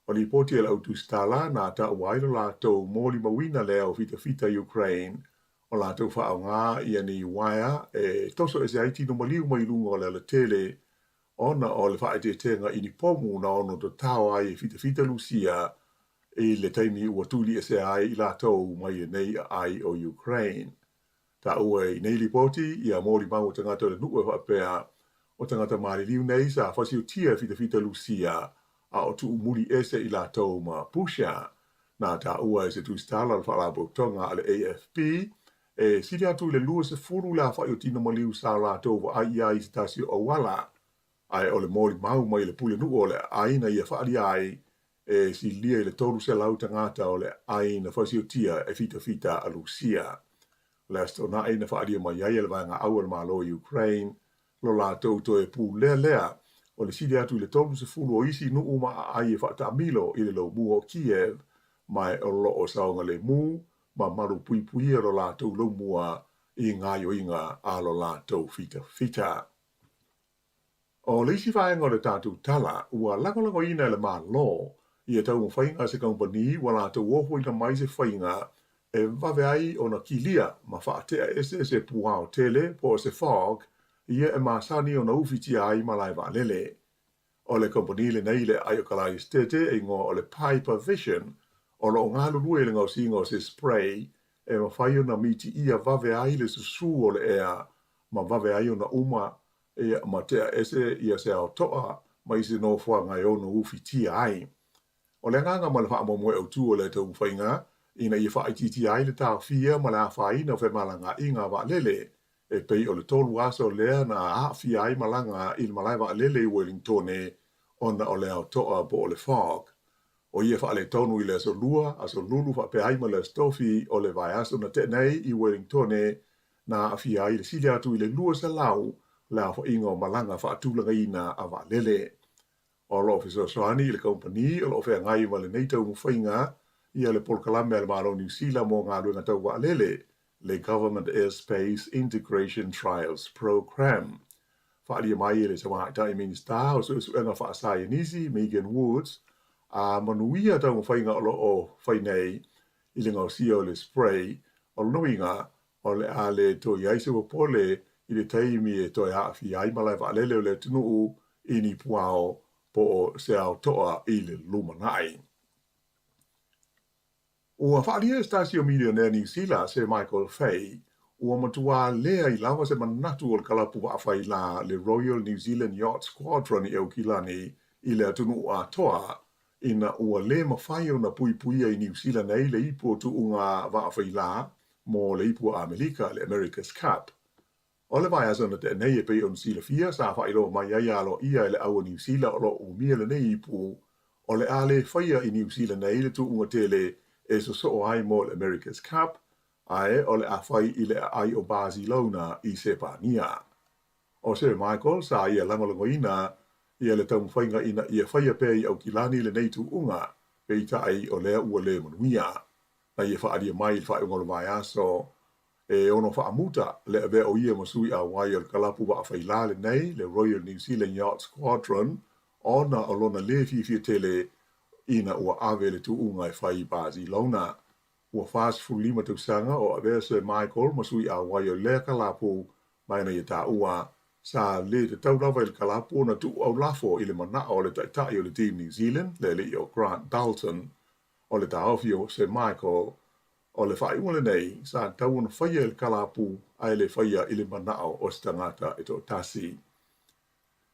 O li poti e la utu stala na ta wailo la tau mōli mawina lea o fita Ukraine o la tau whao ngā I ani waia e toso e se aiti no maliu mai lunga o le tele ona o le whaite tenga ini pomu na ono to tau ai e fita Lucia e le taimi ua tuli e se ai I la tau mai e nei ai o Ukraine. Ta ua I nei li poti I a mōli mau tangata le nukwe whapea o tangata maari liu nei sa whasi o tia fita Lucia a o tu umuri ese I la tau ma Pusha. Na ta ua e se tu stala le whalabo tonga ale AFP e siri atu le lua se furu la whai o tina maliu sa la tau wa ai ai se tasi o wala. Ai o le mōli mau mai le pule nuko o le aina I a whaari ai e si lia I le toru se lau tangata o le aina whasi o tia e fita a Lucia. Lesto na aina whaari mai ai le vanga aua le malo Ukraine lo la tau to e pu lea o le siri atu le toru se furu o isi nu uma ai e whaata amilo I le lo mua o Kiev mai o lo o saunga le mu ma maru pui lo la tau lo mua I ngā yo inga a lo la tau fita. O le isi whaenga o le tātou tala ua langolango ina le maa lo I e tau mwhainga se kompani wa la tau woho ina mai se whainga e vave ai o na kilia ma whaatea ese pua o tele po se fog I e maasani o na ufiti ai ma lai lele. O le kompani le nei le ai o kalai stete e ngō o le Piper Vision o lo ngā lulue le ngau singo se spray e ma whai o na miti ia vave ai le susu o le ea ma vave ai o na uma e ma tea ese ia se au toa ma isi no fua ngai o no ufiti ai. O le nganga ma le wha moe au tu o le tau whainga ina I whaititi ai le tau fia ma le a whaina o whe malanga I ngā wa lele e pei o le tolu aso lea na a fia ai malanga I le malai wa lele I Wellingtone ona o le au toa po o le fog. O ia wha le tonu I le aso lua, aso lulu wha pe ai ma le stofi o le vai aso na te nei I Wellingtone na a fia ai le sili atu I le lua sa lau le a wha ingo malanga wha atulanga ina a wa lele. O lo fiso soani I le kompani o lo whea ngai ma le neitau mwhainga ia le polkalame al maro New Zealand mo ngā luenga tau wa lele le Government Airspace Integration Trials Program. Whaalia mai le Samoa Minister o suenga whaasai nisi Megan Woods a manuia tau mwhainga o lo o whainei I le ngau sia o le spray o nuinga o le a le to iaise wa pole I le taimi e to ia fi ai malai wa lele o le tunuu ini puao po o se au toa I le lumanai. Ua whaalia Stasio Millionaire New Zealand se Michael Fay, ua matua lea I lava se manatu o le kalapu wa awhai la le Royal New Zealand Yacht Squadron I Eukilani I le atunu a toa, ina ua le mawhai o na puipuia I New Zealand nei le ipu o tuunga wa awhai la, mo le ipu a Amerika le America's Cup. O le vai asa na te nei e pei on sila fia sa whailo mai ai alo ia le aua New Zealand o lo umia le nei ipu, o le ale whaia I New Zealand nei le tuunga tele e so ai mo le America's Cup, ae o le awhai I le ai o Barcelona I Sepania. O se Michael sa ia langolangoina ia le tau whainga ina ia whaia pe I Aukilani le neitu unga pe I tai o lea ua le manuia. Na ia whaaria mai I whae ngolo mai aso e ono whaamuta le ave o ia masui a wai o le kalapu wa awhaila le nei le Royal New Zealand Yacht Squadron ona o lona le fifia tele ina ua ave le tu unga I whai Barcelona. ua fast fulima tausanga o avea se Michael masui a waio lea kalapo mai na i ta ua sa le te taulawa i le kalapo na tu au lafo i le mana o le taitai o le team New Zealand le le o Grant Dalton o le taofio se Michael o le whai ua le nei sa tau na whaia le kalapo ai le whaia i le mana o se tangata e to tasi.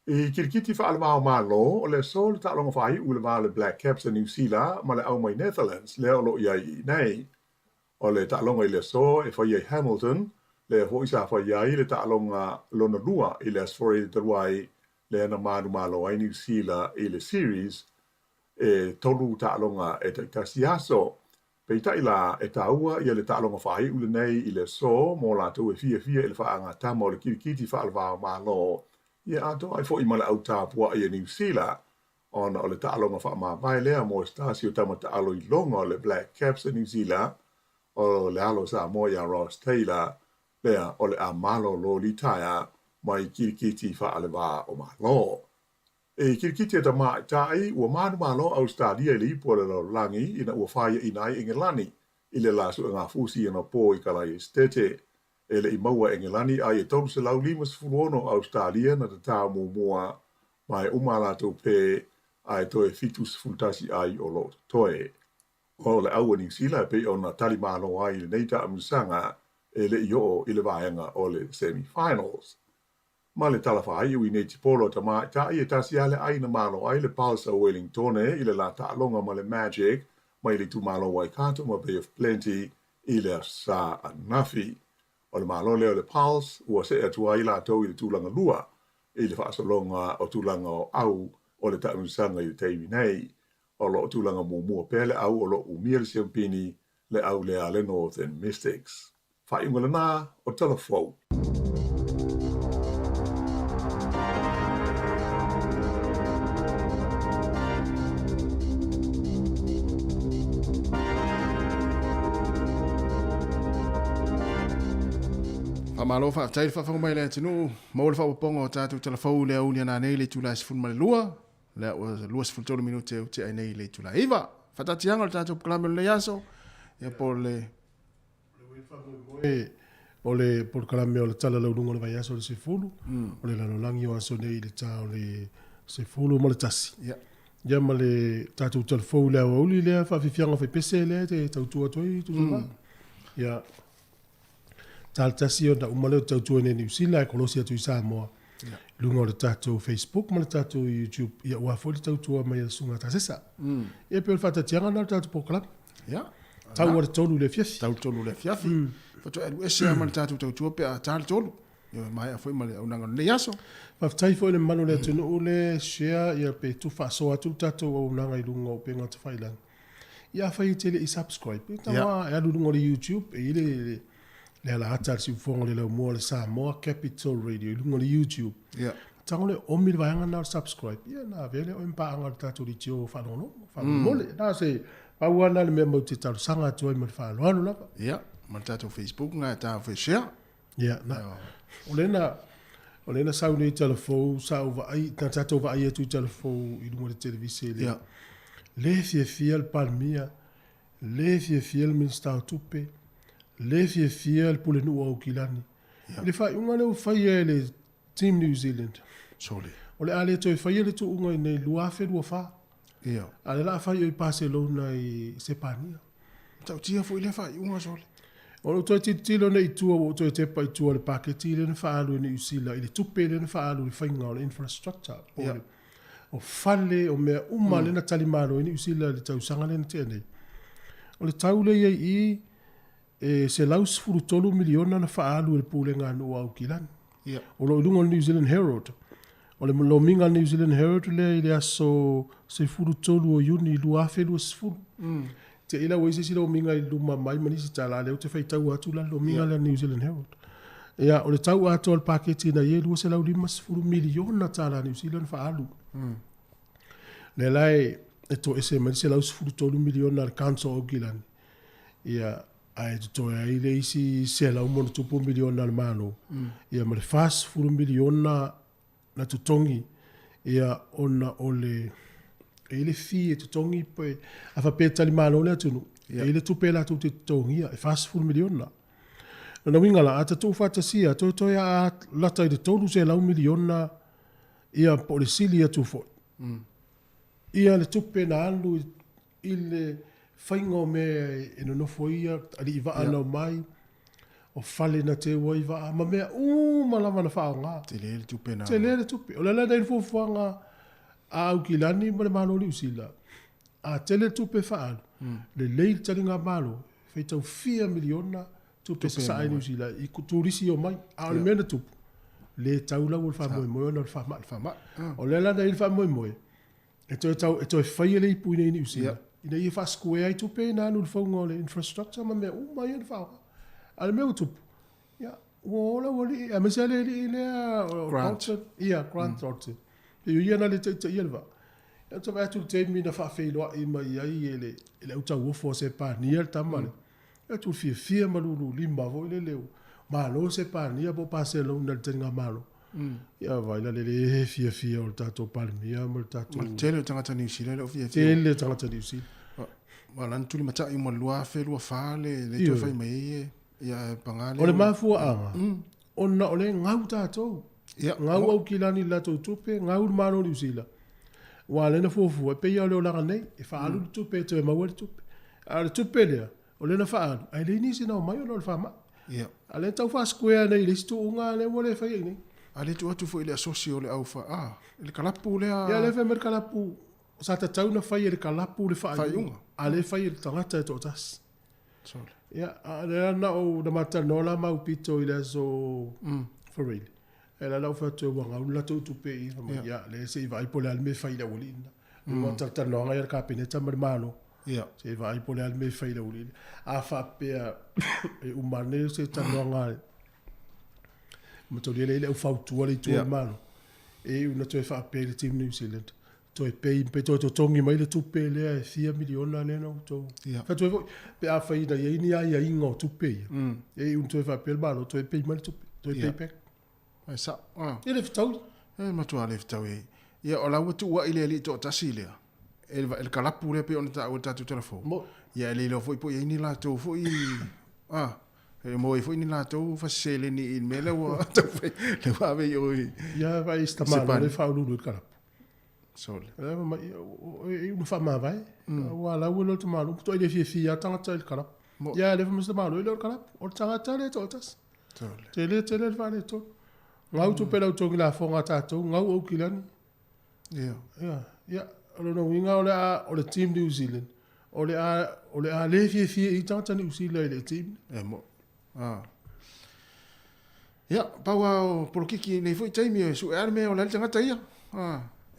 I kirikiti whaalawao malo o le so le ta'alonga whai ule wā le Black Caps a New Zealand ma le au mai Netherlands le o lo iai i nei. O le ta'alonga i le so e whai i Hamilton le hoi sa whai i le ta'alonga lona lua i le Asforated Taruai le ana manu malo ai New Zealand i le series e tolu ta'alonga e taitasi aso. Peita i la e taua i le ta'alonga whai ule nei i le so mo la tau e fia i le whaanga tama o le kirikiti whaalawao malo ia ato ai fo i mala au tāpua i New Zealand ona o le ta'alonga whaamawai lea mo stasio tama ta'alo i longa o le Black Caps a New Zealand o le alo Samoa ia Ross Taylor lea o le a malo lo li taia mai kirikiti whaalewā o malo. E kirikiti e tama tai ua manu malo Australia i li po le langi ina ua whaia inai Engelani i le lasu ngā fusi ina po i kalai stete. E le i maua Engelani ai e tonu se lau 50 Australia na te tā mua mai umala tau pē ai toe fitus fultasi ai o lo toe. O le aua New Zealand pe o na tali malo ai le neita amusanga e le i o i le vaenga o le semi-finals. Ma le talafa ai ui nei tipolo ta mai ta i e tasi ale ai na malo ai le Palsa Wellington i le la ta'alonga ma le Magic mai le tu malo ai kato ma Bay of Plenty i le sa anafi. O le malo leo le Pulse ua se atua i la tau i le tūlanga lua i le whaasalonga o tūlanga o au o le taumusanga i le teimi nei o lo tūlanga mua pele au o lo umia le siampini le au lea le Northern Mystics. Whaiunga le nā o telefou. Malo fa tai fa mai le tinu mo le fa pongo tatu telefou le ulia na nei le tula se fun lua le lua se fun minute te ai nei le tula iva fa tati anga tatu klame le yaso e por le o le por klame o le tala lo lungo le vai yaso le se fulu o le lano langi o aso nei le tau le se fulu mo le tasi ya ma le tatu telefou le o uli le fa fianga fa pese le te tau tua toi tu ya tal tasi o da umale tau tua ne New Zealand ko losia tu Samoa lungo le tatu Facebook mo le tatu YouTube ya wa fo le tau tua mai sunga ta sesa e pe fa tatianga na tatu pokla ya tau wa tolu le fiafi fa to e se ma le tatu tau tua pe a tal tolu mai a foi ma le unanga le yaso fa tai fo le manu le tunu le share ya pe tu fa so atu tatu o unanga i lungo pe ngata failan ya fa i tele i subscribe ta ya lungo le YouTube e ile le la atal si fongo le mo le Samoa Capital Radio lungo le YouTube tangole o mi vai ngana subscribe ya na vele o impa anga tatu di tio fa no fa mole na se pa wana le member te talo sanga to me fa lo la ya ma tatu Facebook nga ta fa share ya na o le na sa ni telefone sa over ai tatu over ai tu telefone i lungo le televisione le fiel palmia le fiel min sta tupe le fiel pour le nou kilani le fa unga le fa le team New Zealand sole o le ale to fa le to unga nei lua fe lua fa ale la fa i Barcelona i Sepania tau tia fo ile fa unga sole o to ti lo nei tu o to te pa tu le paketi le fa alu ni usila ile tupe le fa alu le fa inga le infrastructure o fale o me uma le na talimalo ni usila le tau sanga le tene o le tau le i e se laus furu tolu miliona na faalu le pulenga no au kilan o lo lungo New Zealand Herald o le lo minga New Zealand Herald le aso se furu tolu o yuni lu afe lu sfuru te ila wese si lo minga i luma mai mani si tala le o te faitau atu la lo minga le New Zealand Herald o le tau atu al paketi na ye lu se lau lima sfuru miliona tala New Zealand faalu le lai e to ese mani se laus furu tolu miliona al council o kilan ai to ai le isi se la mo to po miliona al mano ia me fas furu miliona na tutongi ia ona ole ele fi tutongi pe afa pe tali mano le tunu E le tupe la tu te tongia, e fast full miliona. Na wingala, ata tu fata sia, to ya lata i de tolu se lau miliona, ia po le sili atu fo. Ia le tupe na alu, i le whaingo me e no nofo ia, ali i waa anau mai, o fale na te wai waa, ma mea malama na whao ngā. Te le tupe na. Te le tupe, o le la dai fufuanga, a au ki lani, ma le malo li usila. A te le tupe whaalu, le leil tali ngā malo, feitau 4 miliona, tupe sa ai New Zealand i kuturisi o mai a le mena tupu le taula o fa moi no fa ma o le la dai fa moi e to fai le pu nei New Zealand ina i fa square ai tupe na no fa ngole infrastructure ma me o mai fa al meu tupu ya wola woli a me sale le grant grant e ia na le te ia e to va tu te mi na fa fe lo i mai ai le uta wo fo se pa ni el tamale e tu fia malulu limba vo le leo malo se pa ni po pase lo nel tenga malo ia vai la le fia o tato palmia mo tato tele tanga New Zealand o fia tele tanga New Zealand wala ntuli mata i mo lua fe lua fale le to fai mai ia pangale o le mafu anga ona ole ngau tato ngau au kilani la to tupe ngau malo New Zealand wala na fofu pe ia le la nei e fa alu tupe te ma wel tupe al tupe le o le na faa ai le ni sina o mai o le fama ale tau fa square nei le stu unga le wole fa ni ale tu atu fo ile socio le au fa le kalapu le ya le fa mer kalapu sa ta tau na fa ile kalapu le fa ale fa ile tangata to tas sole ya ale na o da mata no la mau pito ile so for real ela la fa tu wanga la tu pe ya le se vai po le alme fa ile wolina mo ta no nga ka pineta mer malo se vai po le alme fa ile wolina a fa pe e umane se ta no nga mo to le fa tu le tu malo e una to fa pe le team New Zealand to pe to tongi mai le tu pe le 4 miliona le no to fa to pe a fa ida ye ni ai ingo tu pe e un to fa pe malo to pe mai tu pe pe ai sa ele ftau ma tu ale ftau ia o la tu wa ile li to tasilia el kalapu le pe on ta o ta tu telefon ia le lo foi po ye ni la to foi e mo foi ni la to fa sele ni il mele wa to foi le va ve yo ia vai sta mal le fa lu kalapu sole ma un fa ma vai wala wo lo to malu to ile fi tanga ta el kalapu ia le fa sta malu le kalapu o tanga ta le to tas sole tele va le to ngau tu pela utongi la fonga tatou ngau au kilani ia lo no winga o le team New Zealand o le a le fie i tata New Zealand le team mo ia paua o polokiki nei foi taimi su arme o le tangata ia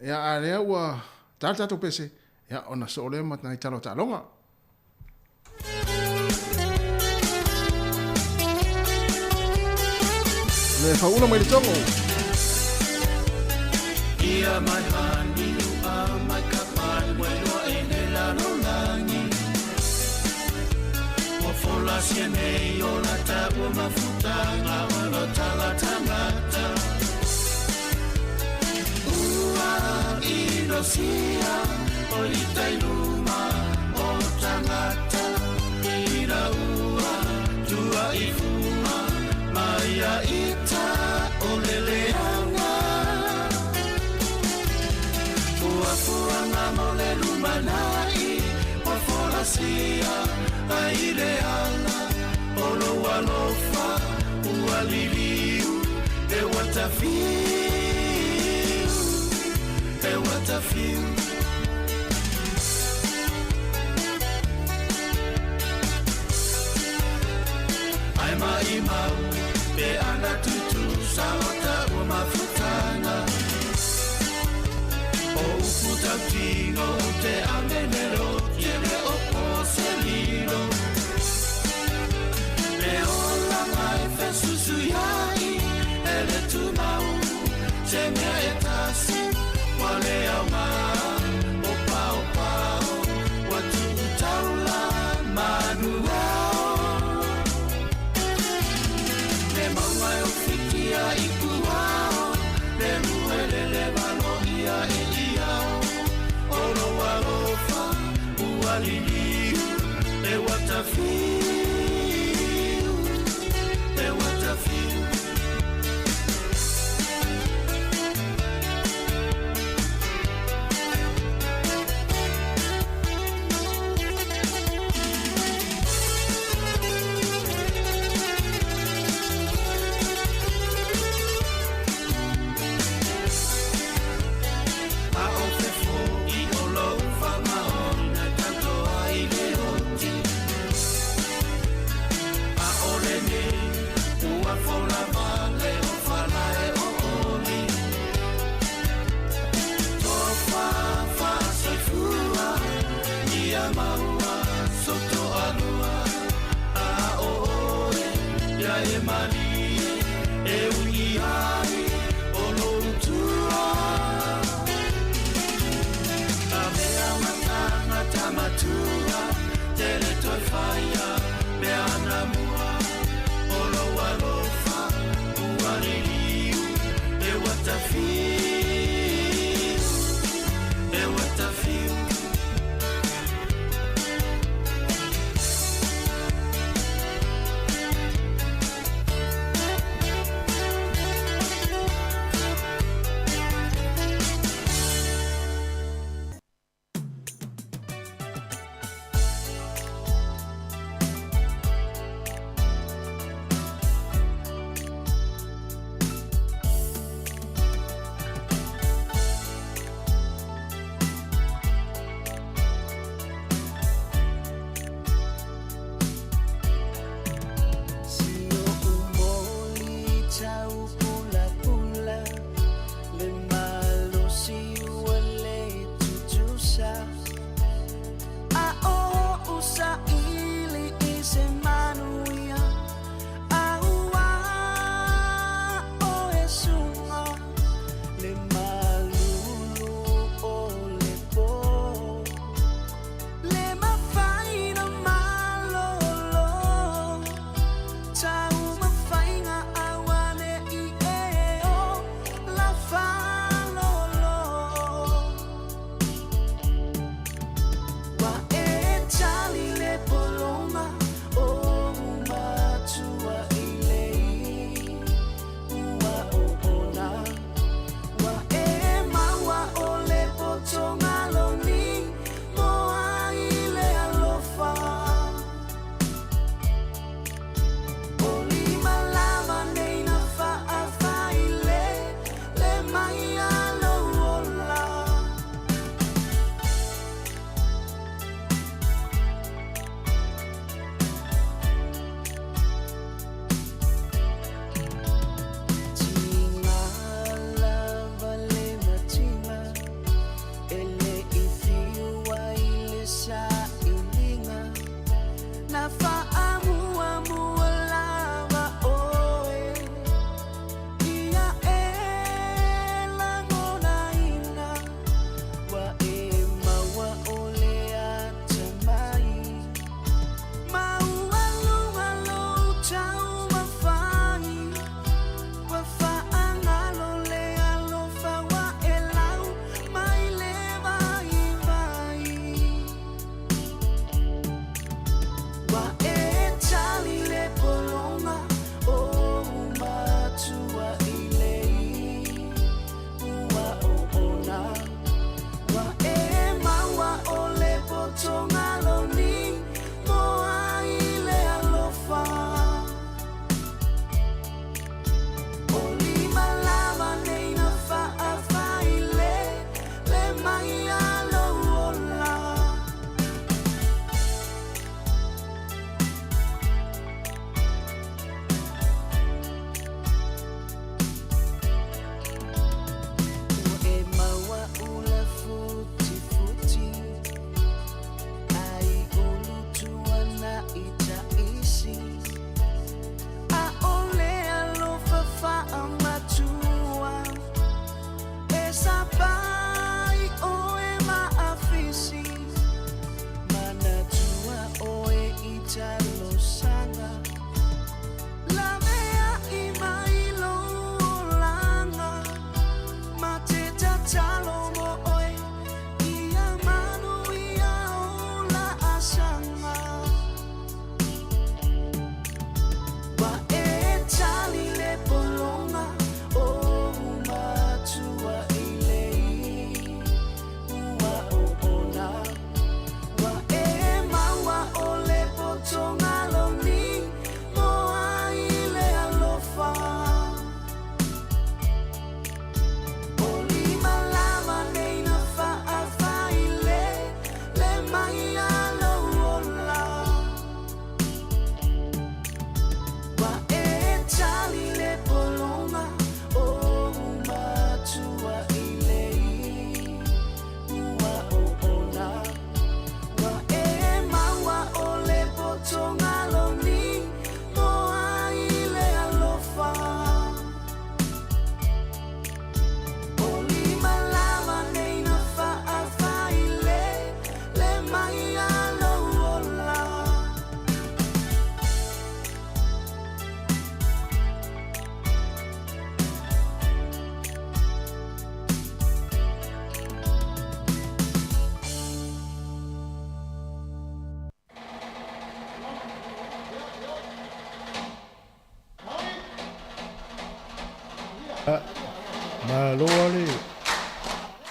ia ale wa tata to pese ia ona so le mat nai talo talonga le fauna mai tongo ia mai mani a mai kapan welo ene la ronangi o fola siene yo la ta o mafuta na o tala tamata ua inosia o itailuma o tangata ira ua tua ifuma Maya ita oleleanga Fuanga mole lumanai Wafola sia aileala Olo walofa ualiliu E watafiu Aima imau Pe ana tutu saota o mafutana O uputa tino te amenero Tiene o poselino Me ola mai fesusu yai Ele tu mau Se me etasi Wale au maa O pao Watu taula manuao Mai ofikia ikuao Le muele le valo ia e iao Olo walofa ualiliu Le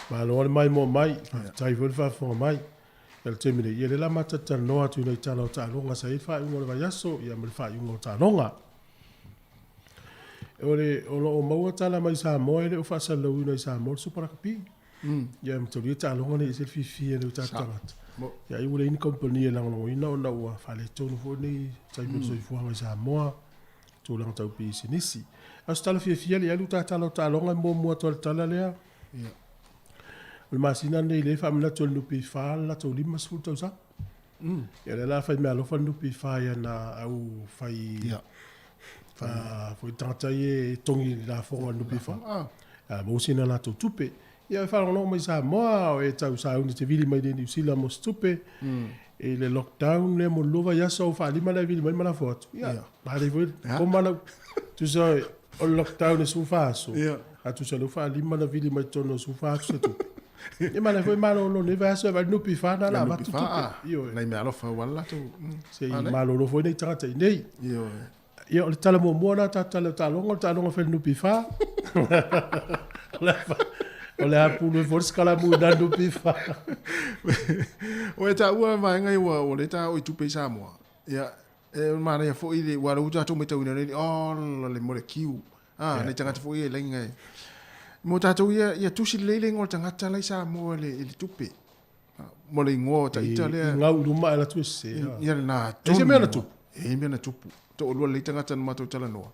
Malo mai mo mai. Tai fo fa fo mai. El temine ye la mata tanoa tu nei talo talonga sai fa un va yaso ya me fa un talonga. Ore o mau tala mai Samoa ele o fa sa lo nei Samoa super kapi. Ya me to talonga nei se fi ele tatangat. Ya i ule in company la no ina ona wa fa le tonu fo nei tai me so fo mai Samoa. Tu lang tau pi sinisi. Astala fi ele ya lu talonga mo tala le. Ya. Le masina nei le fa mna tolu pi fa la to limas fu to sa. Ya la fa me lo fa nu pi fa ya na au fa ya. Fa fo tanta ye tongi la fo nu pi fa. Mo sina la to tupe. Ya fa no mai sa mo e tau sa uni te vili mai ni sila mo stupe. E le lockdown le mo lova ya so fa lima la vili mai mala foto. Ya. Ba de vo como na tu so o lockdown su fa so. A tu so lo fa lima la vili mai tono su fa so tu. E mana foi malo no ne va so va no pi fa na la va tu io nei me alo fa wala tu se malo no foi nei trata nei io le tala mo na tala talonga fe no pi fa ole a pu no for scala mu da no pi fa o ta ua vai ngai wa o le ta o tu pe Samoa ya e mana ya foi le wa u ta to me tau ni o le mo le kiu nei tanga te foi le ngai mo tatou ia tusi lele ngol tangata lai Samoa le tupe mo le ngo ta ita le ngau luma la tusi ia na e me na tu e me na tupu to lo le tangata ma to tala no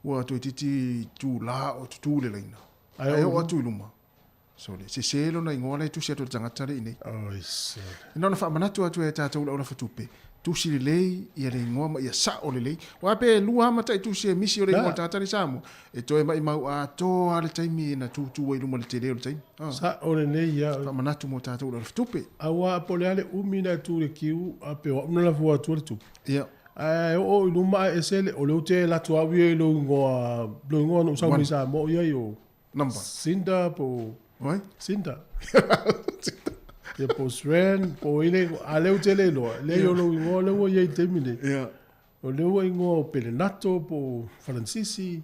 wa to titi tu la o tu le leina ai o tu luma so le se selo na ngo le tusi to tangata le ni se no na fa manatu atu e tatou la fa tupe tusi le ia le ngo ma ia sa o le wa pe lua ma tai tusi misi o le ngo tata le Samoa e toi mai mau a to ale taimi na tu i luma le tele o le taimi sa o le nei ia fa manatu mo tatou la tupe awa pole ale umina tu le kiu a pe o na la vo tu le tu ia o luma e sele o le te la tu awi lo ngo no sa mi sa mo ia yo number sinda po oi sinda ya post ren po ile ale o tele lo le yo lo ngo le wo ye temine ia o le wo ngo pelenato po Francisi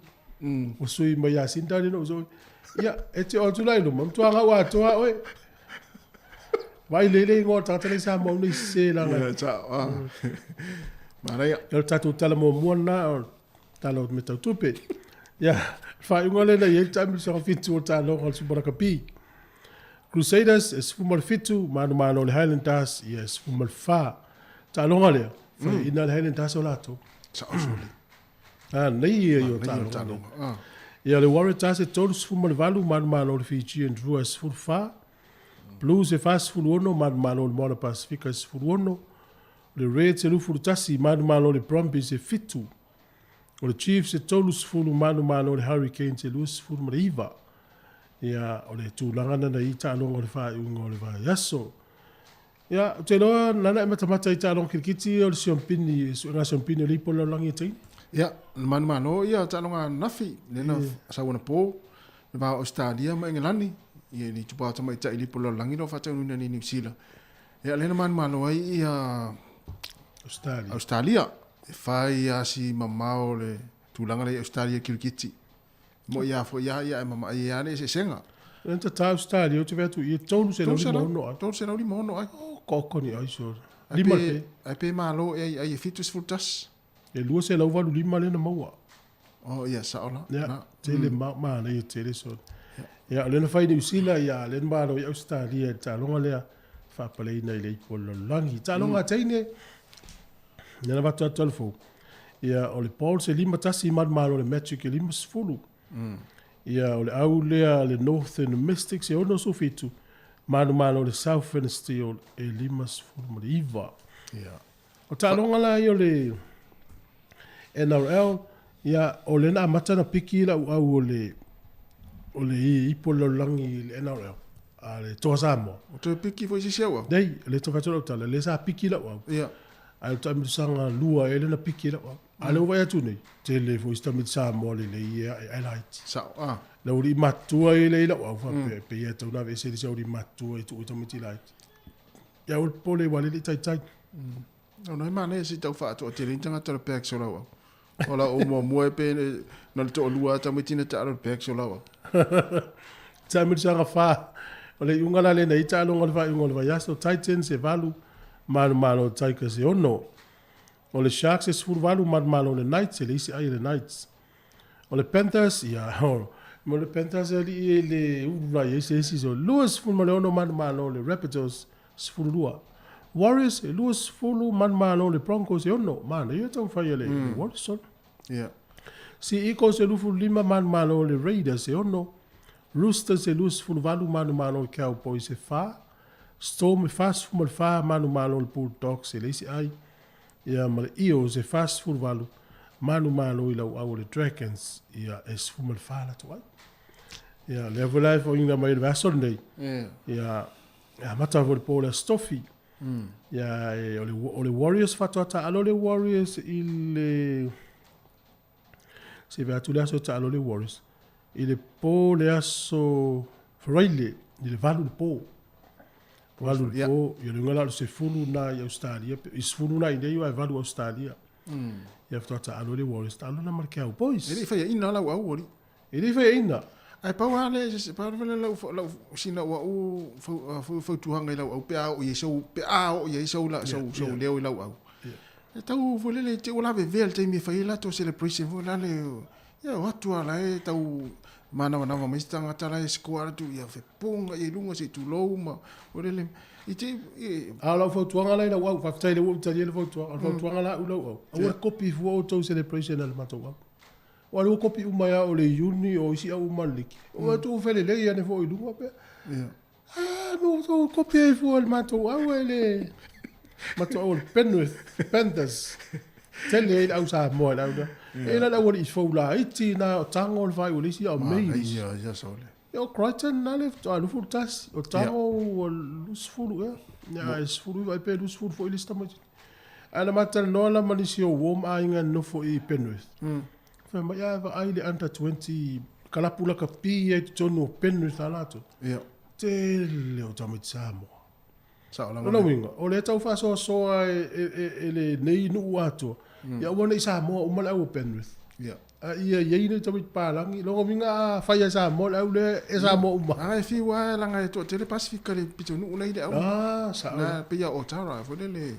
o sui mai a sinda no so ya e te o tulai lo mam tuanga wa to oi vai le ngo tata le sa mo ni se la ya cha mara ya el tatu tala mo na talo me tupe ya fa ngole na ye tam so fitu talo hol subara kapi Crusaders es fumal fitu manu le Highlanders yes fumal fa talo ngale fa ina le Highlanders olato sa osuli nei yo talo ya le Warriors e todos fumal valu manu le Fiji and Druas full fa Blues e fast full ono manu le Moana Pacifica es full ono le Reds e lufu tasi manu le Brumbies e fitu o le Chiefs e todos full manu le Hurricanes e lus full mariva ya o le tūlanga na i tālonga le whae unga o le whae yaso. Ya, te loa, nana e matamata i tālonga kirikiti o le siompini, ngā siompini o lipo lau langi e teini? Ya, manu ia tālonga nafi, nena sawana pō, le wā Australia ma Engelani, ia ni tupata mai ta i lipo lau langi no whatau nuna ni New Zealand. Ya, lena manu ai ia Australia, e whai ia si mamao le tūlanga le Australia kirikiti. Mo ia fo ia e mama ia ne se senga. Enta ta Australia o te vetu i tonu se no mono. Tonu se no mono ai. Koko ni ai so. Lima pe. Ai pe malo ai fitus fultas. E lua se lau valu lima le na maua. Oh ia sa ola. Ya. Tele ma na i tele so. Ya le na fai ni usila ya le ma lo i Australia ta longa le fa pale nei le polo langi. Ta longa taine. Na va ta telefo. Ya o le Paul se lima tasi malo le magic lima sfulu. Ia o le au lea le Northern Mystics e ono so fitu manu le Southern Steel e limas fulma iwa. O tālonga la i o le NRL ia o le na matana piki la au o le ipo langi le NRL a le toa Samoa. O te piki fo isi siawa? Dei, le toa katoa tala, le sa piki la au. Ia. A le tamitu sanga lua e le na piki la au. A le vai atu nei, te le fo istamitu Samoa le ia e highlight. Sao, La uri matua i le ila au pe ia tau nawe se se uri matua i tu itamitu light. Ia ul pole wale le tai tai. No, no, mana e si tau whaatua te rintanga tara pēk so lau au. Ola o mua pe na le to lua ta mitina ta alo pek so lawa. Tamu sanga fa. Ole ungala le nei ta longa va ungala va yaso Titans e valu malo Tigers e ono. Ole Sharks e sfur valu malo le Knights e le isi ai le Knights. Ole Panthers ia mo le Panthers e le uvla isi so Lewis ful malo ono malo le Raptors sfur lua. Warriors e Lewis fulu malo le Broncos e ono. Man, ia tau fai le Warriors son. Yeah. Si Eagles e lufu 5 malo le Raiders e ono. Roosters e lus fulu valu malo le Cowboys e fa. Storm e fast fulu fa malo le Bulldogs e le isi ai. Ia ma le Eels e fast fulu valu malo i lau au le Dragons. Ia e fulu fa la tu ai. Ia level life o inga mai le vasol nei. Ia mata vo le pola Stoffy. Ia e ole Warriors fatuata alo le Warriors il se va tu le so alo le Warriors. Il po le aso Freile, il valu le po. Valu le po, il ngala se fulu na i Australia, is fulu na i dei vai valu Australia. Ia fatuata alo le Warriors, alo na marca boys. Ele fai ina la au ori. Ele fai ina. Ai pau ale se pa vele lau sina wa u fo tuhanga lau au pe au ye so pe au ye so la so leo lau au. E tau vole le te ola vel te mi fai la to celebration vola le ya watu ala e tau mana mai stanga tala e squad tu ya fe ponga e lunga se tu loma vole le ite ala fo tuanga la au fa tai le wo tali le fo tuanga la u lau au copy fo to celebration al mato wa o kopi umaya o le uni o isi au maliki o tu fele le ia ne fo i lunga pe no to kopi e fo al mato au ele mato o Penrith Panthers tele au sa mo la ela la wori fo la iti na tango vai o isi au mei ya sole yo Crichton na le to alu futas o tango o lusfulu ya isfulu vai pe lusfulu fo ilista mo ana matal no la manisio wom ainga no fo i Penrith ma ia va ai le under 20 kala pula ka pi e tonu Penrith alato ia te le o tamo tsamo sa ola no winga o le tau fa so e le nei nu ato ia wona isa mo o mala o Penrith ia ia ni tamo palangi lo winga fa ia sa mo le isa mo uma ai fi wa langa e to te le Pacific le pitonu nei le au sa na pe ia o tara fo le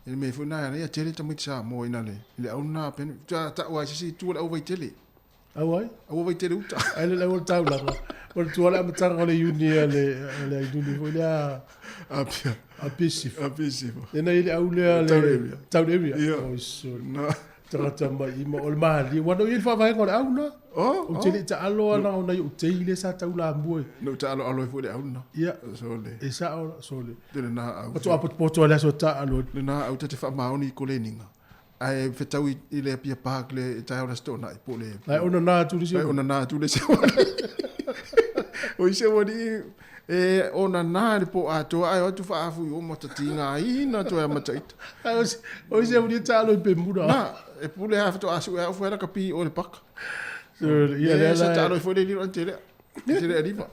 ele me funa ia tele tamu tsa mo ina le au na pen ta wa si tu la over tele au tele uta ele le o tau la o tu ala matanga le uni le uni fo le apisi ena ile au le tau le o so na trata mai mo o mali wano il fa vai ngora au na o tele ta alo na o na o tele sa tau la mboi no ta alo fo le au na ia so le esa o so le de na au to apo le so ta alo le na au te fa maoni ko le ninga ai fetau i le pia park le ta ora sto na po le ai ona na tu le se o se woni ona na le po ato ai o tu fa afu o mo tatinga ina to e mataita o se woni ta alo pe mura na e pule ha to asu e fu era kapi o le pak ia le ta alo fo le li tele tele arriva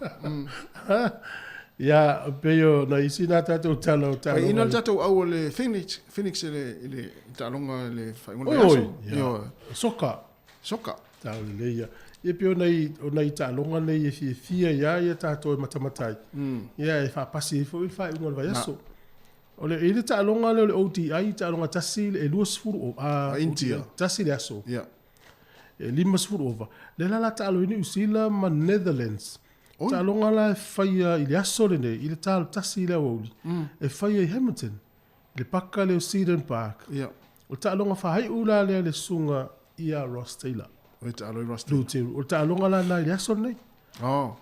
ya peyo na isina tato talo ai ina tato au le Phoenix le talonga le fa ngol yo soka tau le ia e pio nei talonga nei e fia ya tato e matamatai ia e fa pasi fo il fa ngol vai aso ole ile talonga le OTI talonga tasil e luas furu India tasil aso ia e limas furu over le la talo ni usila ma Netherlands talonga la faia ile aso le nei ile tal tasil le oli e faia Hamilton le paka le Eden Park ia o talonga fa hai ula le sunga ia Ross Taylor o talo Ross Taylor o talonga la na ile aso nei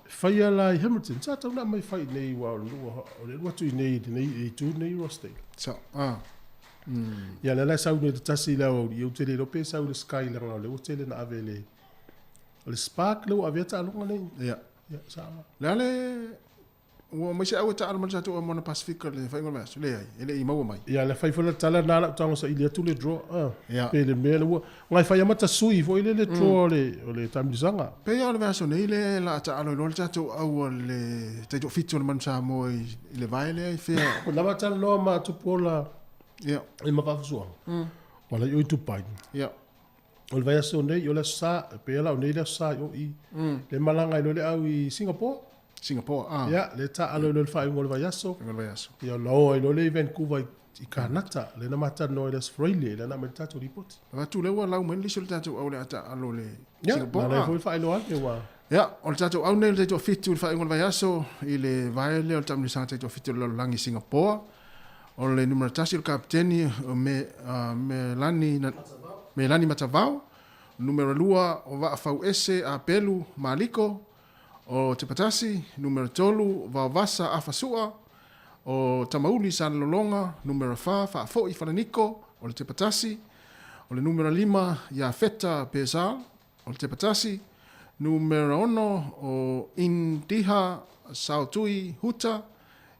faia la Hamilton sa tau na mai fai nei wa o le watu nei i tu nei Ross Taylor so ia la sau ne tasi la o i tele lo pe sau le sky la o le o tele na avele o le spark lo avia talonga nei ia sa le o mai se au ta arma sa to mo na Pacific le fai ngol mas le ai ele i mau mai ia le fai fola tala na la tanga sa ile tu le draw pe le me le ngai fai mata sui fo ile le draw le tamizanga pe ia le verso nei le la ta alo lo ta to au le te to fitzo man sa mo ile vai le fe la mata no ma tu pola ia e ma fa so wala yo tu pai ia O le vai aso nei, o le sa, pe ala o nei le sa o i. Le malanga ilo le au i Singapore. Singapore, Ya, le ta alo ilo le wha ingo le vai aso. Ngol vai aso. Ia no ilo le Vancouver i Kanata, le na mata no le Australia, le na me tatu ripoti. Va tu le wa lau men lisul tatu au le ata alo le Ya, Singapore. na le foi wha ilo ane wa. Ya, o le tatu au nei le tatu fitu le wha ngol vai aso i le vai le o le tamni sa tatu fitu le langi Singapore. O le numero tasi le kapteni me lani matavao. Numero lua o va fau ese a pelu maliko o te patasi. Numero tolu va vasa a fasua o tamauli san lolonga. Numero fa fo i falaniko o le te patasi. O le numero 5 ia feta pesal o le te patasi. Numero 1 o indiha sautui huta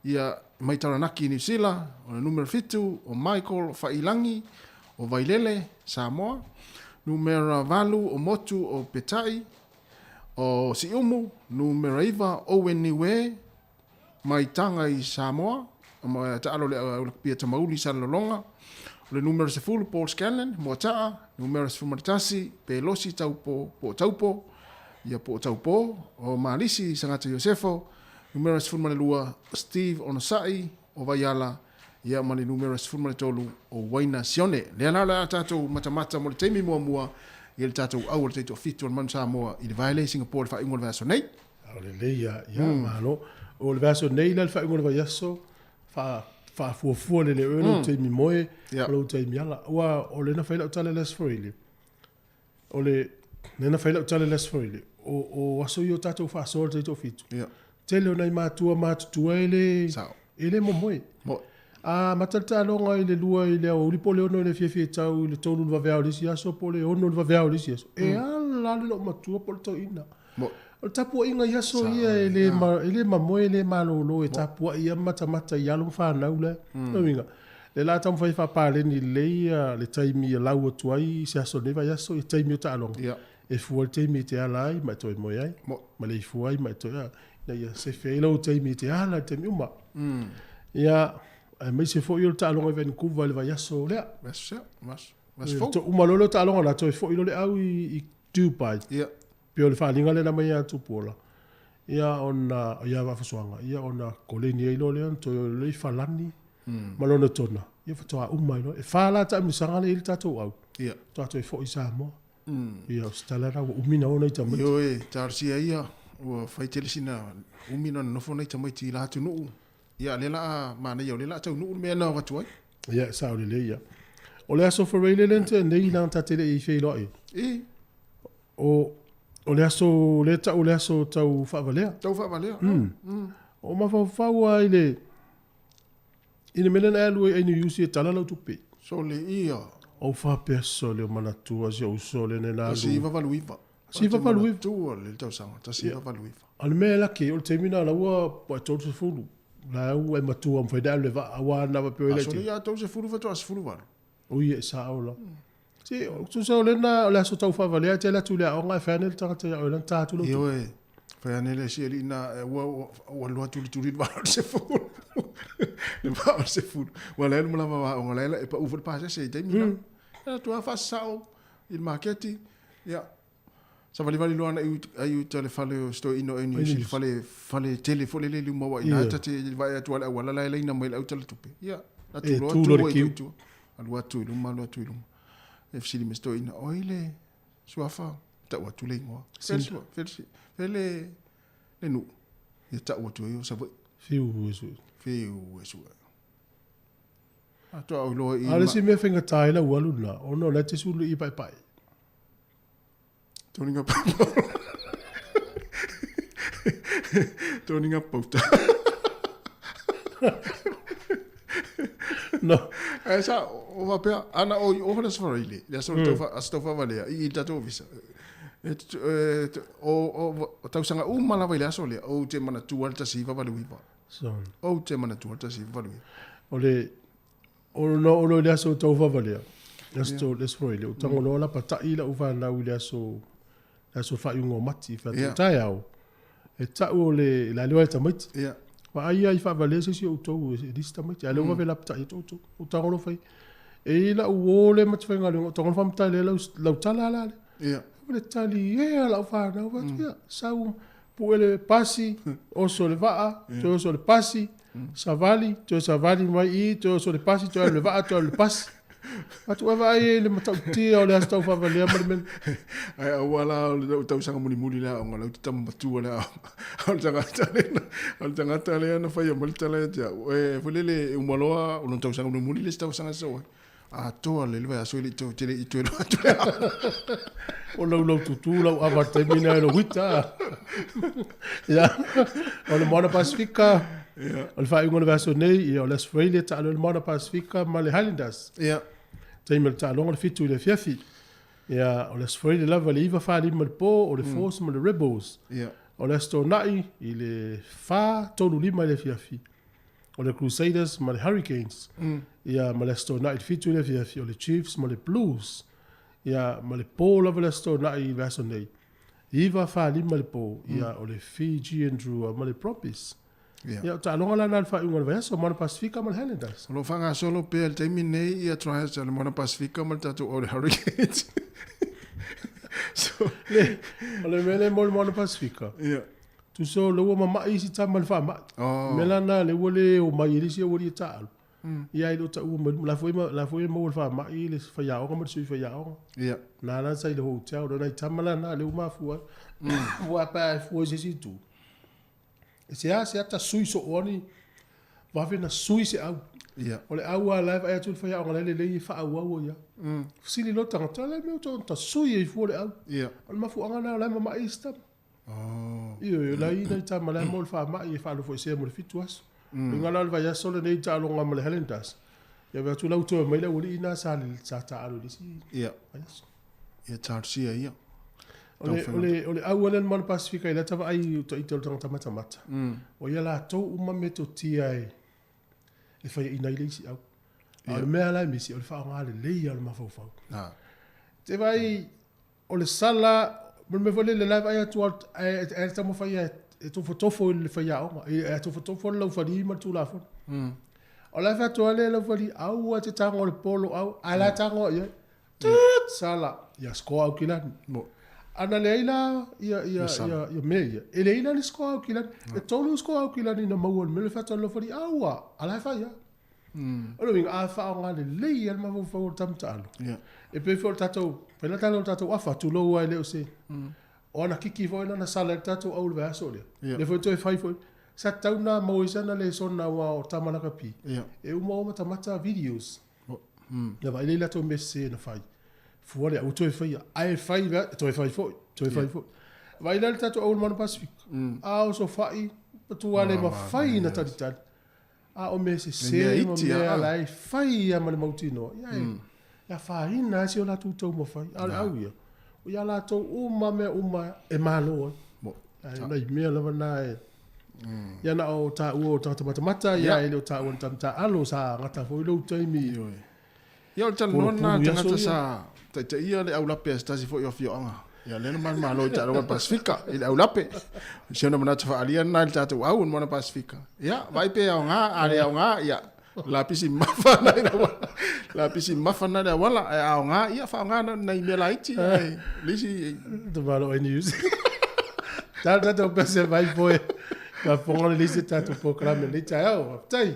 ia mai taranaki New Zealand. O le numero 7 o Michael Failangi o Vailele Samoa. Numero 8 o Motu o Petai o Siumu. Numero 9 Owen Niwe mai tanga i Samoa. Ma taalo le pia tamauli sa lolonga. O le numero 10 Paul Scanlon mo taa. Numero 10 Pelosi taupo po taupo ia po taupo o Malisi sangata Josefo. Numero 12 Steve Onosai o Vaiala ia mali numero 13 o Waina Sione. Le ala la tatou matamata mo le teimi mua ia le tatou au le tatou fitu o le manu Samoa i le vaile Singapore le whaingo le vaso nei. O le leia, ia malo. O le vaso nei le whaingo le vaiaso, fa fuafua le ono teimi moe, o le teimi ala. Ua o le na whaila o tale les forile. O le na whaila o tale les forile. O aso i o tatou whaaso le tatou fitu. Tele o nei mātua mātutua ele momoe. A matata longa i le lua i le au lipo le ono i le fie tau i le tonu lua vea o lisi aso po le ono lua vea o lisi aso. E ala le lo matua po le tau ina. O tapua inga i aso ia ele mamoe le malolo e tapua ia mata i alo whanau le. No inga. Le la tamu whai whapaleni le taimi i lau atuai se aso neva i aso i taimi o ta alonga. E fua le taimi te ala ai mai toi moe ai. Ma le i fua ai mai toi ai. Na ia se feila o taimi te ala taimi uma. Ia mai se fo i o ta alonga i Vancouver le vai aso lea. Mas fo. To umalolo ta alonga na to fo i lo le au i Dubai. Ia. Pio le whalinga le na mai atu pola. Ia ona ia wafasuanga. Ia ona koleni e lo le an to le falani. Malona tona. Ia fatoa umai no. E whala ta misanga le il tatou au. Ia. Tatou fo i Samoa. Ia stala ra umina ona i tamai. Yo e tarsia ia. Ua whai tele sina umina na nofo nei tamai ti la tu nuu. Ia le la mana ia le la tau nuu mea na watu ai. Ia sao le ia. O le aso whareile lente nei nang tatele i whei loi. O le aso tau whaavalea. Tau whaavalea. O mawhau ai le ina mena alu e ni usi e tala lau tupe. So le ia. O whapeso le manatua si o so le nena alu. Si vavaluiva. Si vavaluiva. Tua le tau sanga. Ta si vavaluiva. Al mea laki o le temina la ua po e tolu se fulu. La ua e matua mwhaida le va awa na wapeo ele te. Aso le ia tau se fulu fatua se fulu waru. Ui e sa aula. Si, tu sa o lena o le aso tau whavalea te la tu le aonga e whanel tangata o lena tātu lau. Io e. Whanele si eli na ua lua tuli waru se fulu. Le waru se fulu. Wala elu mula wa o ngala e pa ufa pasa se te mina. Ya tu afa sao il marketi. Ya. Sa vali luana ai tele fale sto ino eni si fale tele fole le mo wa ina tate vai atu wala la ina mai au tele tupe. Ya. Atu lo tu. Alua tu iluma alua tu iluma. E fsili me sto ina oile suafa ta wa tu le ngoa. Fele le nu. Ya ta wa tu yo sa fiu eso. Atu au lo i. Ale si me fenga taila walu na. Ono la te sulu i pai. Toninga pauta. No. Esa o va pea ana o hona sfarile. Ya so stofa valea i tato visa. O tau sanga mala vai aso le o te mana tu alta si va valuiva. So. O te mana tu alta si valuiva. O le aso tau va valea. Asto les foile. O tango no la pata ila uva na ule aso fa yungo mati fa tai au. E tau le la lua ta mati. Ja. Wa ai fa valea se si o tau e lista mati. Ale uva vela pata e to. O tango no fai. E la uole matwhenga le tonga famta le lau tala la. Ia. Le tali e la fa na va ia sau puele pasi o so le va to so le pasi savali to savali mai I to so le pasi to le va to le pasi. Atu ava e le matau tia o le astau fa le men. Ai wala o tau sanga muli la o ngala tam batu la. O tanga tale na fa ia mal tale ja. E fulele umaloa o tau sanga muli le tau sanga so. A toa le vai aso le to tele I to o lau tutu lau ava termina lo wita. Ya. O le Moana Pasifika. O le whae ngone vaso nei o le Australia ta le Moana Pasifika ma le Highlanders. Ia. Taimel ta longa le fitu le fiafi. Ya, o le Australia lava le iwa wha lima le po o le Force ma le Rebels. Ia. O le Astonai I le wha tonu lima le fiafi. O le Crusaders ma le Hurricanes. Ia ma le Astonai le fitu le fiafi. O le Chiefs ma le Blues. Ia ma le po lava le Astonai vaso nei. Iwa wha lima le po. Ia o le Fiji and Drew ma le Propis. Ia ta longa la na le wha inga le vaso Moana Pasifika ma le Highlanders. Lo fanga solo pe el taimi nei ia try sa le Moana Pasifika ma tatu o le Hurricanes. So o le mele mo le Moana Pasifika. Ia. Tu so lo ma mai si tama le fa ma. Mela na le wole o mai ri si o ri ta. Ia I lo ta u la foi mo le fa ma I le fa ya o ma sui fa ya o. Ia. Na sai le hotel do na tama la na le ma fu. Wa pa fu si tu. Se ata sui so oni va fe na sui se au. Ia. O le au a live ai tu fa ya o le fa au au ia. Sili lo tanga tala me to ta sui e fu le au. Ia. O ma fu anga na la ma mai sta. Io la ina ta ma la mo fa ma e fa lo fo se mo fitu as. Nga la va ya solo nei ta lo ngam le Highlanders. Ya va tu la to mai la uli ina sa le sa ta alo disi. Ia. Ia tarsia ia. Ole au le Moana Pasifika ila tava ai to ito tanga mata. O ia la to uma me to tia e fa ina ile si au. Au me ala mi si o fa nga le ia le mafau fau. Te vai o le sala me vole le live ai tu e tamo fa ia e to fotofo le fa ia o e to fotofo le fa di ma tu la fo. O la fa to le fa di au te tango le polo au ala tango ia. Sala ia sko au kila. Ana leila ia meia. E leila le sko au kila. E tolu sko au kila ni na mau me le fa to lo fa di au ala fa ia. Olo minga a fa nga le leia ma vo fa tam talo. E pe fo tato, pe na talo tato afa tu lo wa le o se. Ona kiki fo na sala tato au le vaso le. Le fo to fai fo. Sa tau na mo isa na le sona wa o tamana ka pi. E u mo mata videos. Ya va ile la to messe na fai. Fu le auto fai ai fai va to fai fo. Va ile la tato au Moana Pasifika. A o so fai tu ale ma fai na talitali. A o me se mo me ala fai ya ma le mautino. Ya faina si o la tu tau mo fai. Au ia. O ia la tau uma e malo. Na i mea lava na e. Ia na o ta ua o ta mata ia e leo ta ua ta alo sa ngata fo i lau taimi. Ia o tala nona tangata sa ta ia le au lape stasi fo i ofi anga. Ia lena man malo i ta Moana Pasifika i le au lape. Siona manata fa alia na i tatu au in Moana Pasifika. Ia, vai pe au ngā, are au ngā, ia. La pisi mafana ina wala. La pisi mafana ina wala. Au ngā, ia fa ngā na i mea laiti. Lisi. Te malo e news. Tata o pese vai poe. Ka ponga le lisi tatu programe. Le tai au, tai.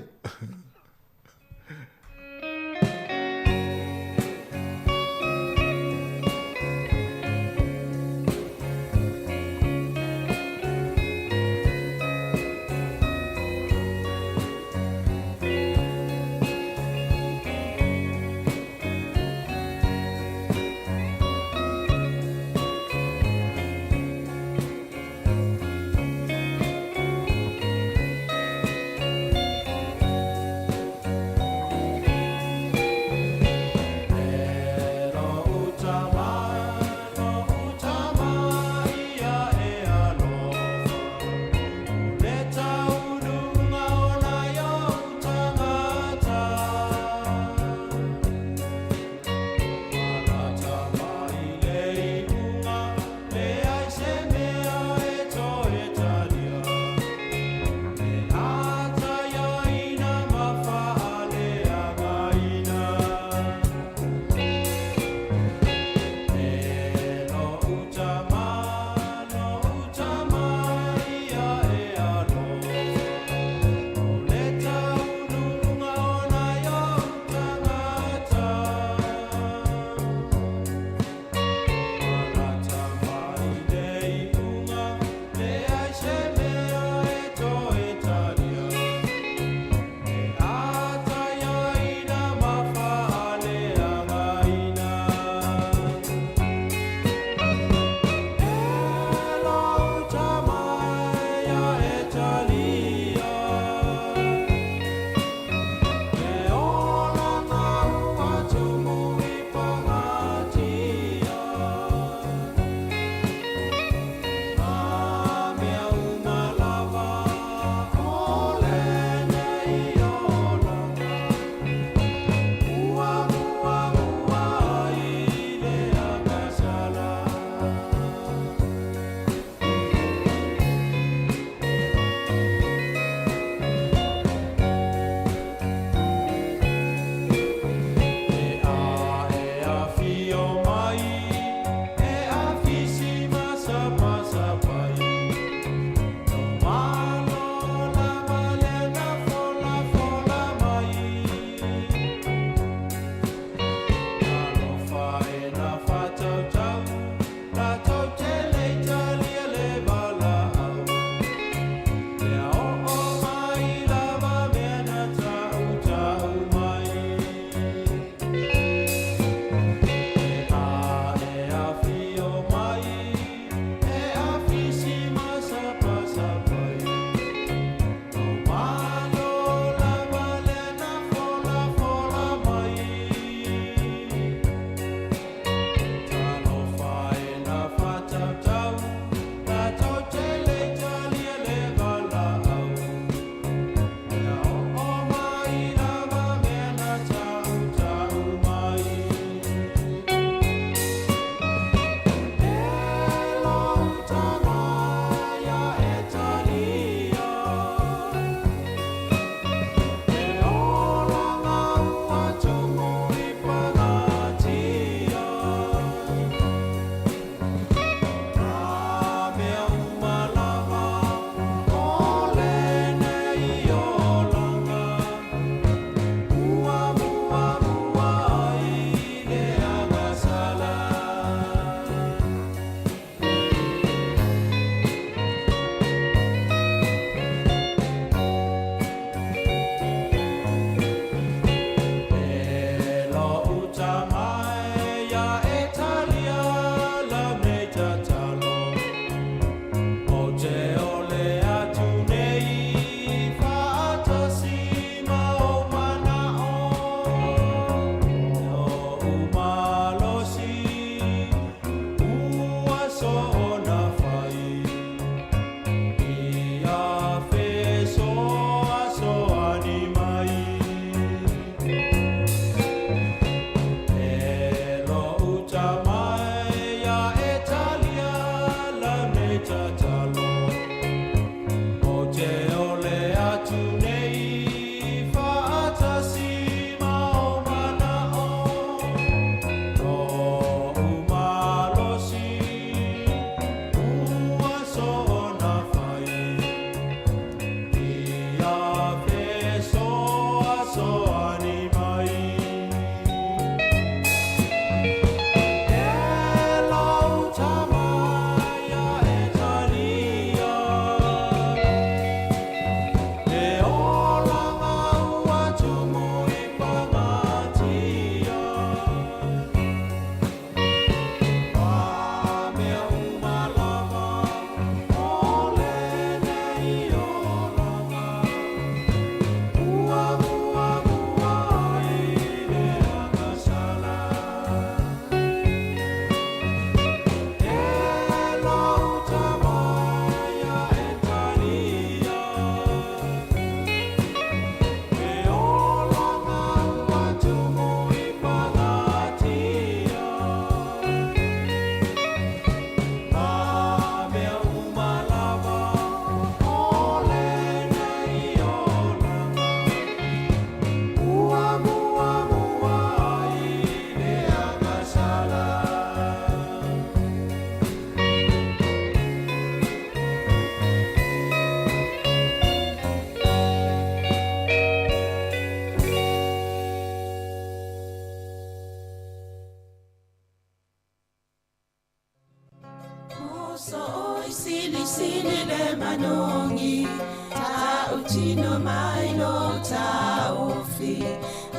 ile manongi ta utino mai lo ta ofi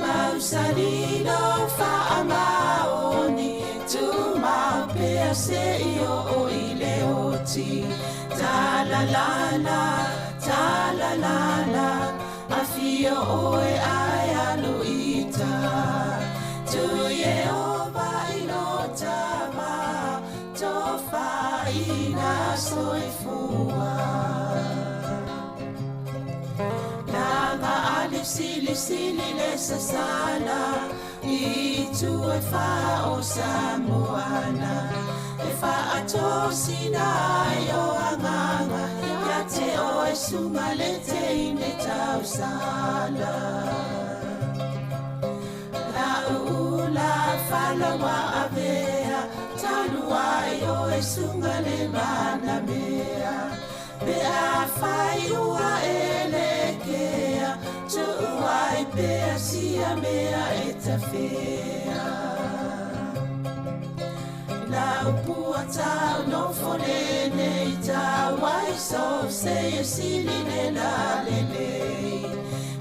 mausalino fa amaoni tu mau pe se io o ile oti ta la la afio oe ai aluita tu Yehova inotama tofa ina soifua nanga alipsili lesa sana itu efa o Samoana efa atosina yo anganga yate o esumalete ine tausala la ula falawa avea tanua yo esungale bana mea be afaiua elekea tuai be asia mea etafea la upua tau no folene ita wai so se siline la lele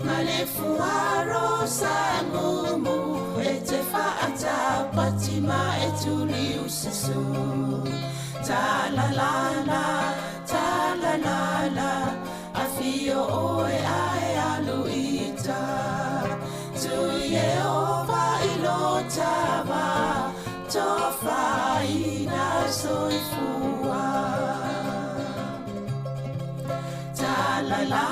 male fuaro samumu ete faata patima etuli usisu ta la la afio oe ai aluita tu Yehova ilotava tofa ina soifua ta la la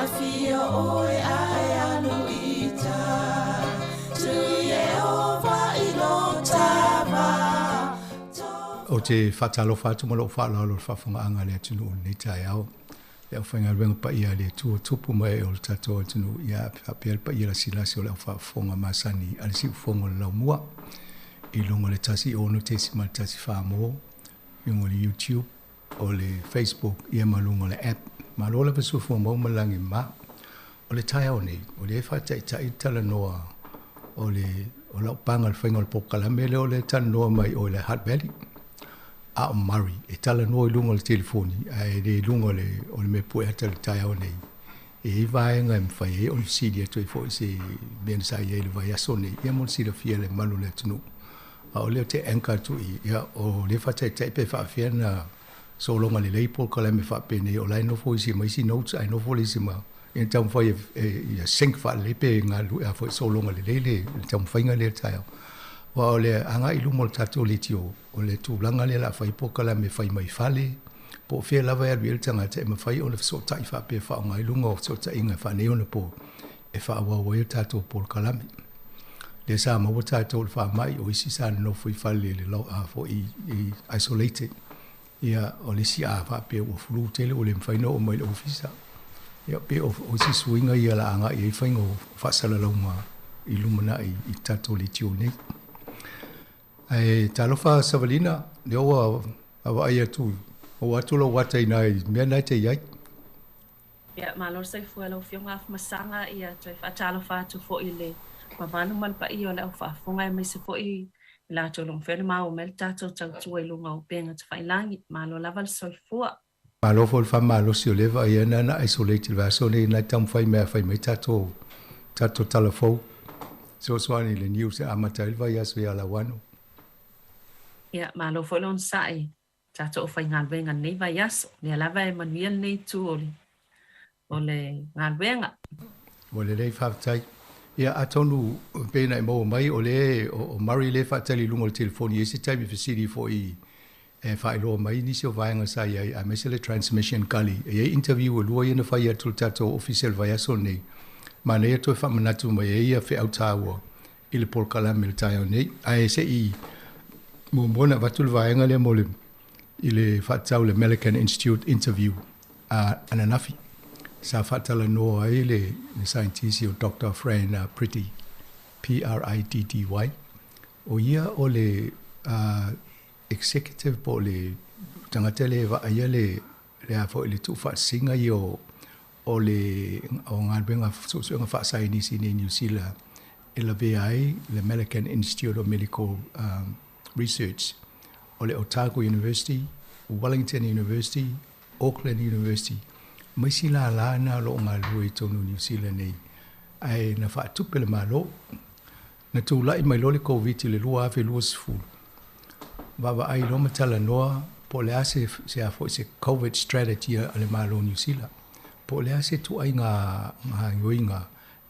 afio oe ai aluita tu Yehova ilotava o te whatalo whatu malo whala lo whafunga anga le tunu ni tai au. Le au whainga renga pa ia le tua tupu mai o le tato tunu ia apel pa ia la silasi o le au whafunga masani ale si ufongo le lau mua. I longo le tasi o no te sima tasi whamo, yungo le YouTube o le Facebook ia malungo le app. Malola pa sufu mau malangi ma. O le tai au nei, o le whata i tai tala noa o lau panga le whainga le pokalame le o le tala noa mai o le Hutt Valley. A o Murray, e tala noa i lunga le telefoni, e le lunga o le me pue hata le tai au nei. E i vaenga e mwhai e o le sidi atu e fo i se mena sa i e le vai aso nei, ia mo le sida fia le malu le tunu. A o leo te anka tu i, ia o le whata i taipe whaafia na so longa le leipol ka le me whaape nei, o lai nofo i si ma isi notes, ai nofo le si ma, e tau mwhai i a sink wha lepe ngā lui a fo i so longa le leile, le tau mwhainga le tai au. Wa o le anga i lumo le tato le tio, o le tūlanga le la whai poka la me whai mai whale, po whia lawa e riel tanga te ma whai o le so tai whape wha o ngai lunga o so tai inga whane o le po, e wha awa wai o tato pol kalame. Le sa mawa tato le wha mai o isi sa no fui whale le lau a fo i isolated. Ia o le si a whape o fulu tele o le mwhaino o mai le ofisa. Ia pe o si suinga ia la anga i whaingo whasala launga i lumana i tato le tio nei. Ai talofa Savalina le o awa ai atu o atu lo wata ina mea nai te iai. Ia malor sai fuela o fionga af masanga ia toi fa talofa atu fo ile mamanu mal pa io le au fa fonga mai se fo i la tolong fele ma o mel tato tau tuai lunga o penga te whailangi malo laval soifua. Malo fo fa malo si o leva ia na isolated va so nei na tam fai mea fai mai tato talafo. So swani le news amata ilva ia so ia la wano. Ia malo folon sai tato o fai ngalwenga nei vai aso le lava e manuel nei tu o le ngalwenga o le lei whaatai ia atonu pena i mau mai o le o Murray le whaatali lungo le telefoni e se taimi fasiri fo i whaeloa mai nisi o vaenga sa i a mesele transmission kali e interview o lua i na whai atu tato official vai aso nei ma nei atu e whamanatu mai e ia whi au tāua i le pol kalame le tai au nei a e se i Mona vatul vaenga le mole ile fatau le American Institute interview ananafi sa fatala no ile le scientist o Dr. Fran Pretty Pritty o ia o le executive po le tangatele va ile le afo ile tu fa singa yo o le o ngalbenga so nga fa sai ni sini New Zealand ile VI le American Institute of Medical Research o o le Otago University, Wellington University, Auckland University. Mai si la na lo ngā lua i tonu New Zealand nei. Ai na whaatupe le malo. Na tūlai mai lo le COVID le lua awe lua sifuru. Wawa ai lo matala noa, po le ase se a fo se COVID strategy a le malo New Zealand. Po le ase tu ai ngā yoinga,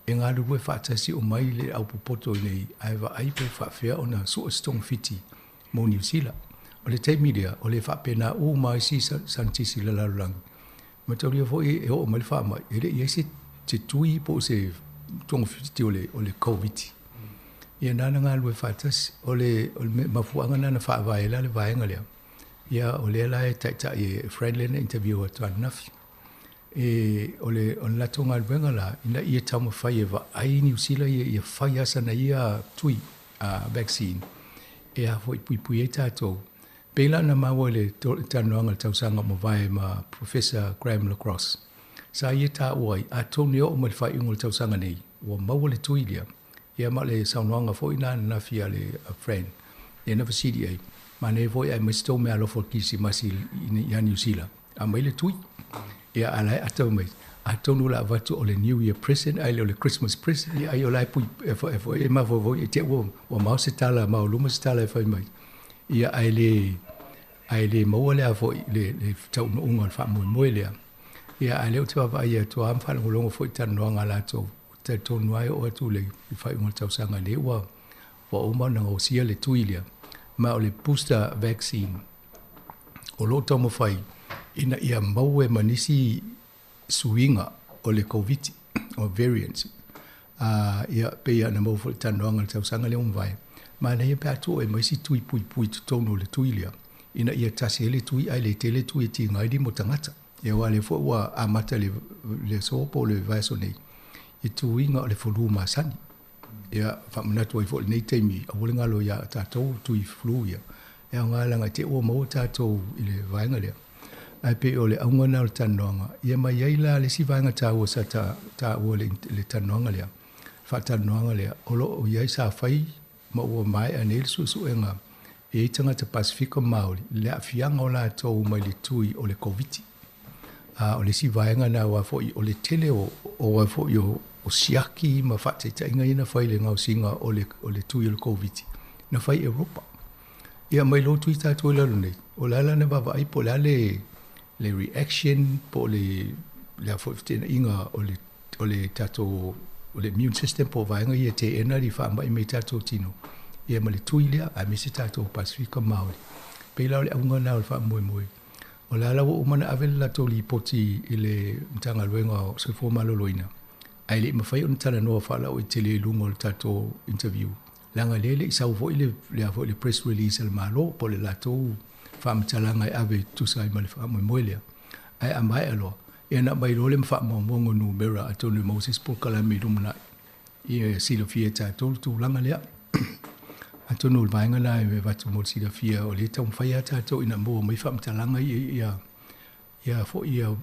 e ngā lua whaatasi o mai le au pupoto nei, ai wa ai pe whaafea o na sua stong fiti mo New Zealand. O le te media, o le whaapena o mai si santisi le lalulangu. Ma tau lia foi e o mai wha mai, e re i se te tui po se tonga fiti o le COVID. Ia nana ngā lue whātas, o le mafuanga nana whaavaela le vaenga lea. Ia o le la e taita e friendly na interview a tuan nafi. E o le lato ngā luenga la, ina ia tauma whai e wa ai New Zealand ia whai asa na ia tui vaccine. E a foi pui e tātou. Pela na maua le tanoanga le tausanga mo vai ma Professor Graham Lacrosse. Sa ia tā uai, a tōne o ma le whai ingo le tausanga nei, ua maua le tui lea. Ia ma le saunoanga fo ina na fia le friend. Ia na fasidi ai. Ma ne foi ai misto me alo for kisi masi ia New Zealand. A mai le tui. Ia alai atau mai. A tonu la vatu o le New Year present, ai le Christmas present. Ia ai o lai pui e ma vo e te o mau se tala, mau luma se tala e fai mai. Ia ai le maua lea fo le tau no unga fa mo lea. Ia ai le o te papa ia to am fa ngolongo fo tanu nga la to. Te tonu ai o atu le i whai unga tau sanga le wa o mana o sia le tuilia ma o le booster vaccine o lo tomo whai ina ia maue manisi suinga o le COVID o variants ia pe ia na mau fo tanu anga tau sanga le umvai ma na ia pe atu e maisi tui pui tonu le tuilia ina ia tasi le tui ai le tele tui ti ngai di mo tangata ia wale fo wa amata le sopo le vaso nei i tuinga o le fulu masani. Ia whamanatu ai fōle nei teimi, a wole ngalo ia tātou tui flu ia. Ia ngā langa te ua mau tātou i le vaenga lea. Ai pe o le aunga nao le tanoanga. Ia mai aila le si vaenga tā ua sa tā ua le tanoanga lea. Wha tanoanga lea. Olo o iai sa whai ma ua mai a neil susu e ngā. E itanga te Pasifika Māori. Le a fianga o la tau mai le tui o le COVID. O le si vaenga na wa fo o le tele o wa fo o siaki ma fate ta inga ina fai le ngau singa o le tui le COVID na fai Europa ia mai lo tui ta to la nei o la na va ai po la le reaction po le fo tena inga o le tato o le immune system po vaenga ia te ena di fa mai me tato tino ia ma le tui le a mi se tato Pasifika Māori pe la le unga na fa moi o la o mana avel la to li poti ile mtanga luenga o se fo maloloina ai le mafai on tala no fala o tele lungo tato interview langa lele isa vo ile le press release al malo po le lato fam talanga ave tu sai mal fa mo moelia ai amai alo e na mai lo le fa mo ngo no mera atonu Moses po kala mi dumna e silo fieta tu langa le atonu vainga na e vatu mo silo fia o le tam fai tato ina mo mai fam talanga ia fo ia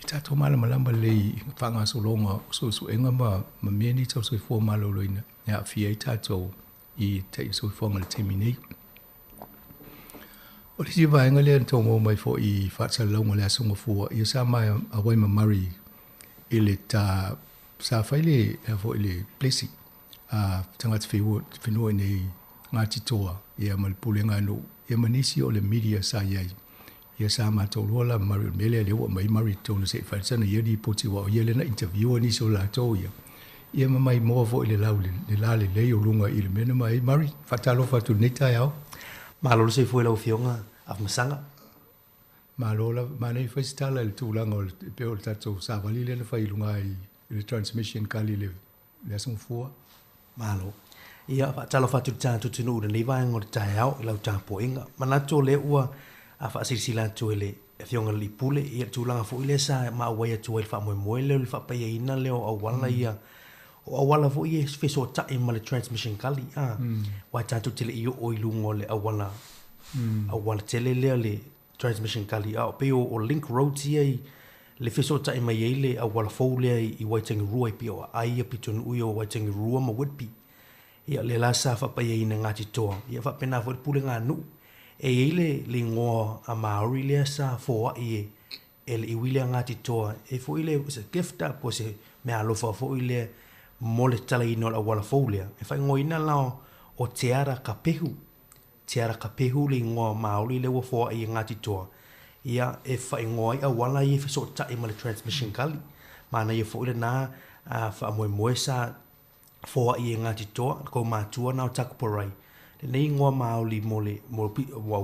tato malama le whanga solonga so enga ma meni tau so fo maloloina ia fia tato i te so fonga le temini o le siva enga le tongo mai fo i fatsa longa le songa fo ia sa mai a wai mari ile ta sa faile fo ile plesi tanga te fino nei ngati toa ia mal pulenga no ia manisi o le media sa ia ia sa ma to lola mari mele le mai mari to se fa sana ia di poti wa ia le na interview ni so la to ia mai mo vo le le o lunga il mena mai mari fatalo fatu neta yao malo se foi la ofionga af masanga malola mane fa stala le tulanga o pe o tato sa vali le fa ilunga i le transmission kali le son fo malo ia fatalo fatu tanto tunu le vai ngor tayao la tapo inga manato le ua a fa silsila tuele fionga li pule ia tulanga fo ile sa ma wa tuel fa mo le fa pa ina le o wala ia o wala fo ia feso ta in mal transmission kali wa tanto tele io o ilungo le awala tele le transmission kali pe o link road ia le feso ta in mai ile awala fo le i waiting rua pe o ai pitun uyo waiting rua ma would be ia le la sa fa pa ina ngati to ia fa pena fo pule nga nu e le ngoa a Maori le sa fo e le iwile ngati toa e fo ile se gifta po se me alofa fo ile mole tala ino la wala folia e fai ngoina lao o teara kapehu le ngoa Maori le wo fo i ngati toa ia e fai ngoi a wala i so ta i male transmission kali mana i fo ile na fa moe sa fo i ngati toa ko matua na taku porai nei ngoa Maori mole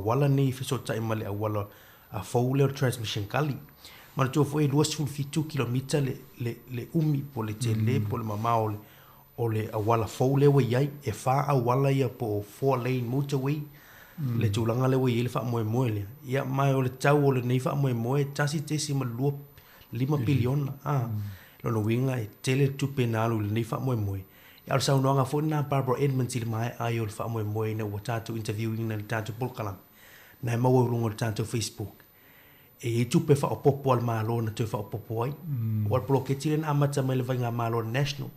wala nei fi so ta i male a wala a fo le transmission kali mana tu fo e 2 kilomita le umi po le tele po le mamao o le awala fo le we ai e fa awala ia po 4 lane motorway le tulanga le we le fa moe le ia mai o le tau o le nei fa moe tasi tesi ma 5 bilion lo no winga e tele tu penalu le nei fa moe ia sa no nga fo na Barbara Edmonds le mai ai o fa moe na wata interviewing na tatu polkala na ma wo rungo tatu Facebook e tupe fa opopo al malo na tu fa opopo ai o bloke tilen amata mai le vanga malo national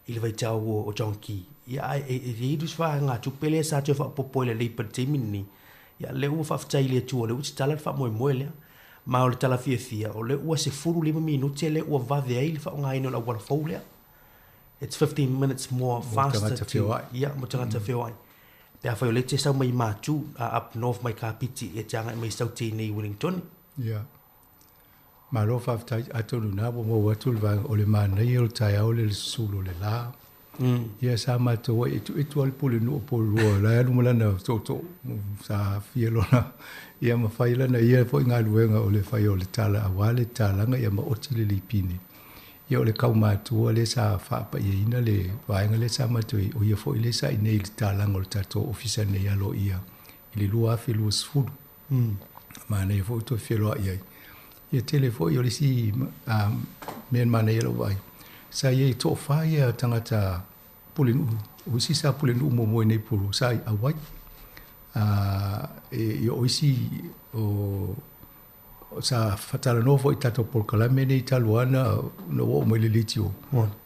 il vai tau o jonki ya e dus fa nga tupe le sa tu fa opopo le per temini ya le u fa ftai le tu le u tala fa moe le ma o le tala fia o le u se furu 5 minuti le u va ve il fa nga ino la wala folia it's 15 minutes more faster ya mo tanga fio ai pe fa le te sa mai matu up north mai kapiti e tanga mai sauti ni Wellington. Yeah. Ma lo fa tai atolu na bo mo watul va o le mana i o tai o le sulu le la. Ia sa ma to itu al pole no po lo la no la na to sa fielo na. Ia ma fai la na ia fo nga luenga o le fai o le tala awale tala nga ia ma o tele lipini. Ia o le kau ma tu le sa fa pa ia ina le va nga le sa ma tu o ia fo ile sa ine le tala ngol tato ofisa ne ia lo ia. Ile lua fi lu sfudu. Ma ne fo to fielo ia. Ia telefo i o le si men mana ia lo vai. Sa ia to fa ia tangata pulinu. O si sa pulinu mo mo nei pulu sa awai. E o si o sa fatala no fo tato por kala mene italuana no o mo le litio.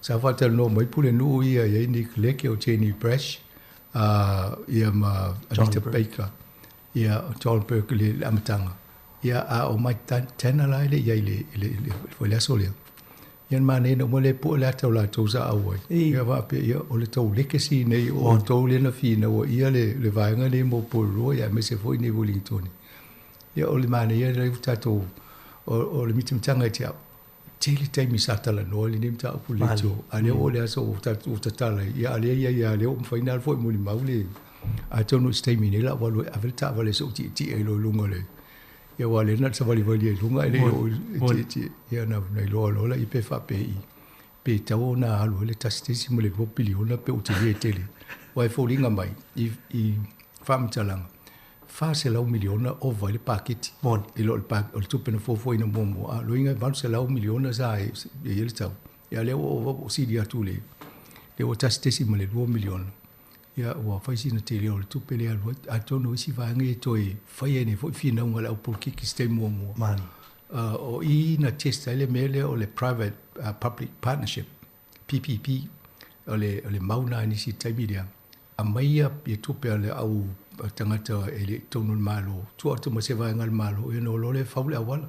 Sa fatala no mai pulinu ia ni leke o cheni fresh. Ia ma Anita Baker. Ia John Berkeley amatanga. Ia a o mai tana la ile ia ile foi la solia. Ia mane no mo le po la tau la tau sa awai. Ia va pe ia o le tau lekesi nei o tau le na fina o ia le vainga le mo po ro ia me se foi ni Wellington. Ia o le mane ia le tato o le mitim tanga tia. Tele tai mi satala no le nim ta pu le to. Ale o le aso o tatala ia ale ia le o final foi mo ni maule. A tonu stay mi la wa lo avelta va le so ti e lo lungo le. Ia wale na sa vali lunga ele o ti ia na lo la i pe fa pe tau na alu le tastisi mo le 2 biliona pe utile tele wa fo linga mai i fam talanga fa se la 1 miliona o vale paketi mon i lo pak o tu pena fo ina momo a lo inga van se la 1 miliona sa e ele tau ia le o si dia tu le o tastisi mo le 2 miliona. Ia ua faisi na te leo le tupe lea lua a tono isi vaange toi fai ene fo fina unga la upol kiki stay mua. Mani. O I na testa ele mele o le private public partnership PPP o le mauna nisi taimiria a maia ia tupe ale au tangata ele tono malo tu atu ma se vaenga malo e no lole faule awala.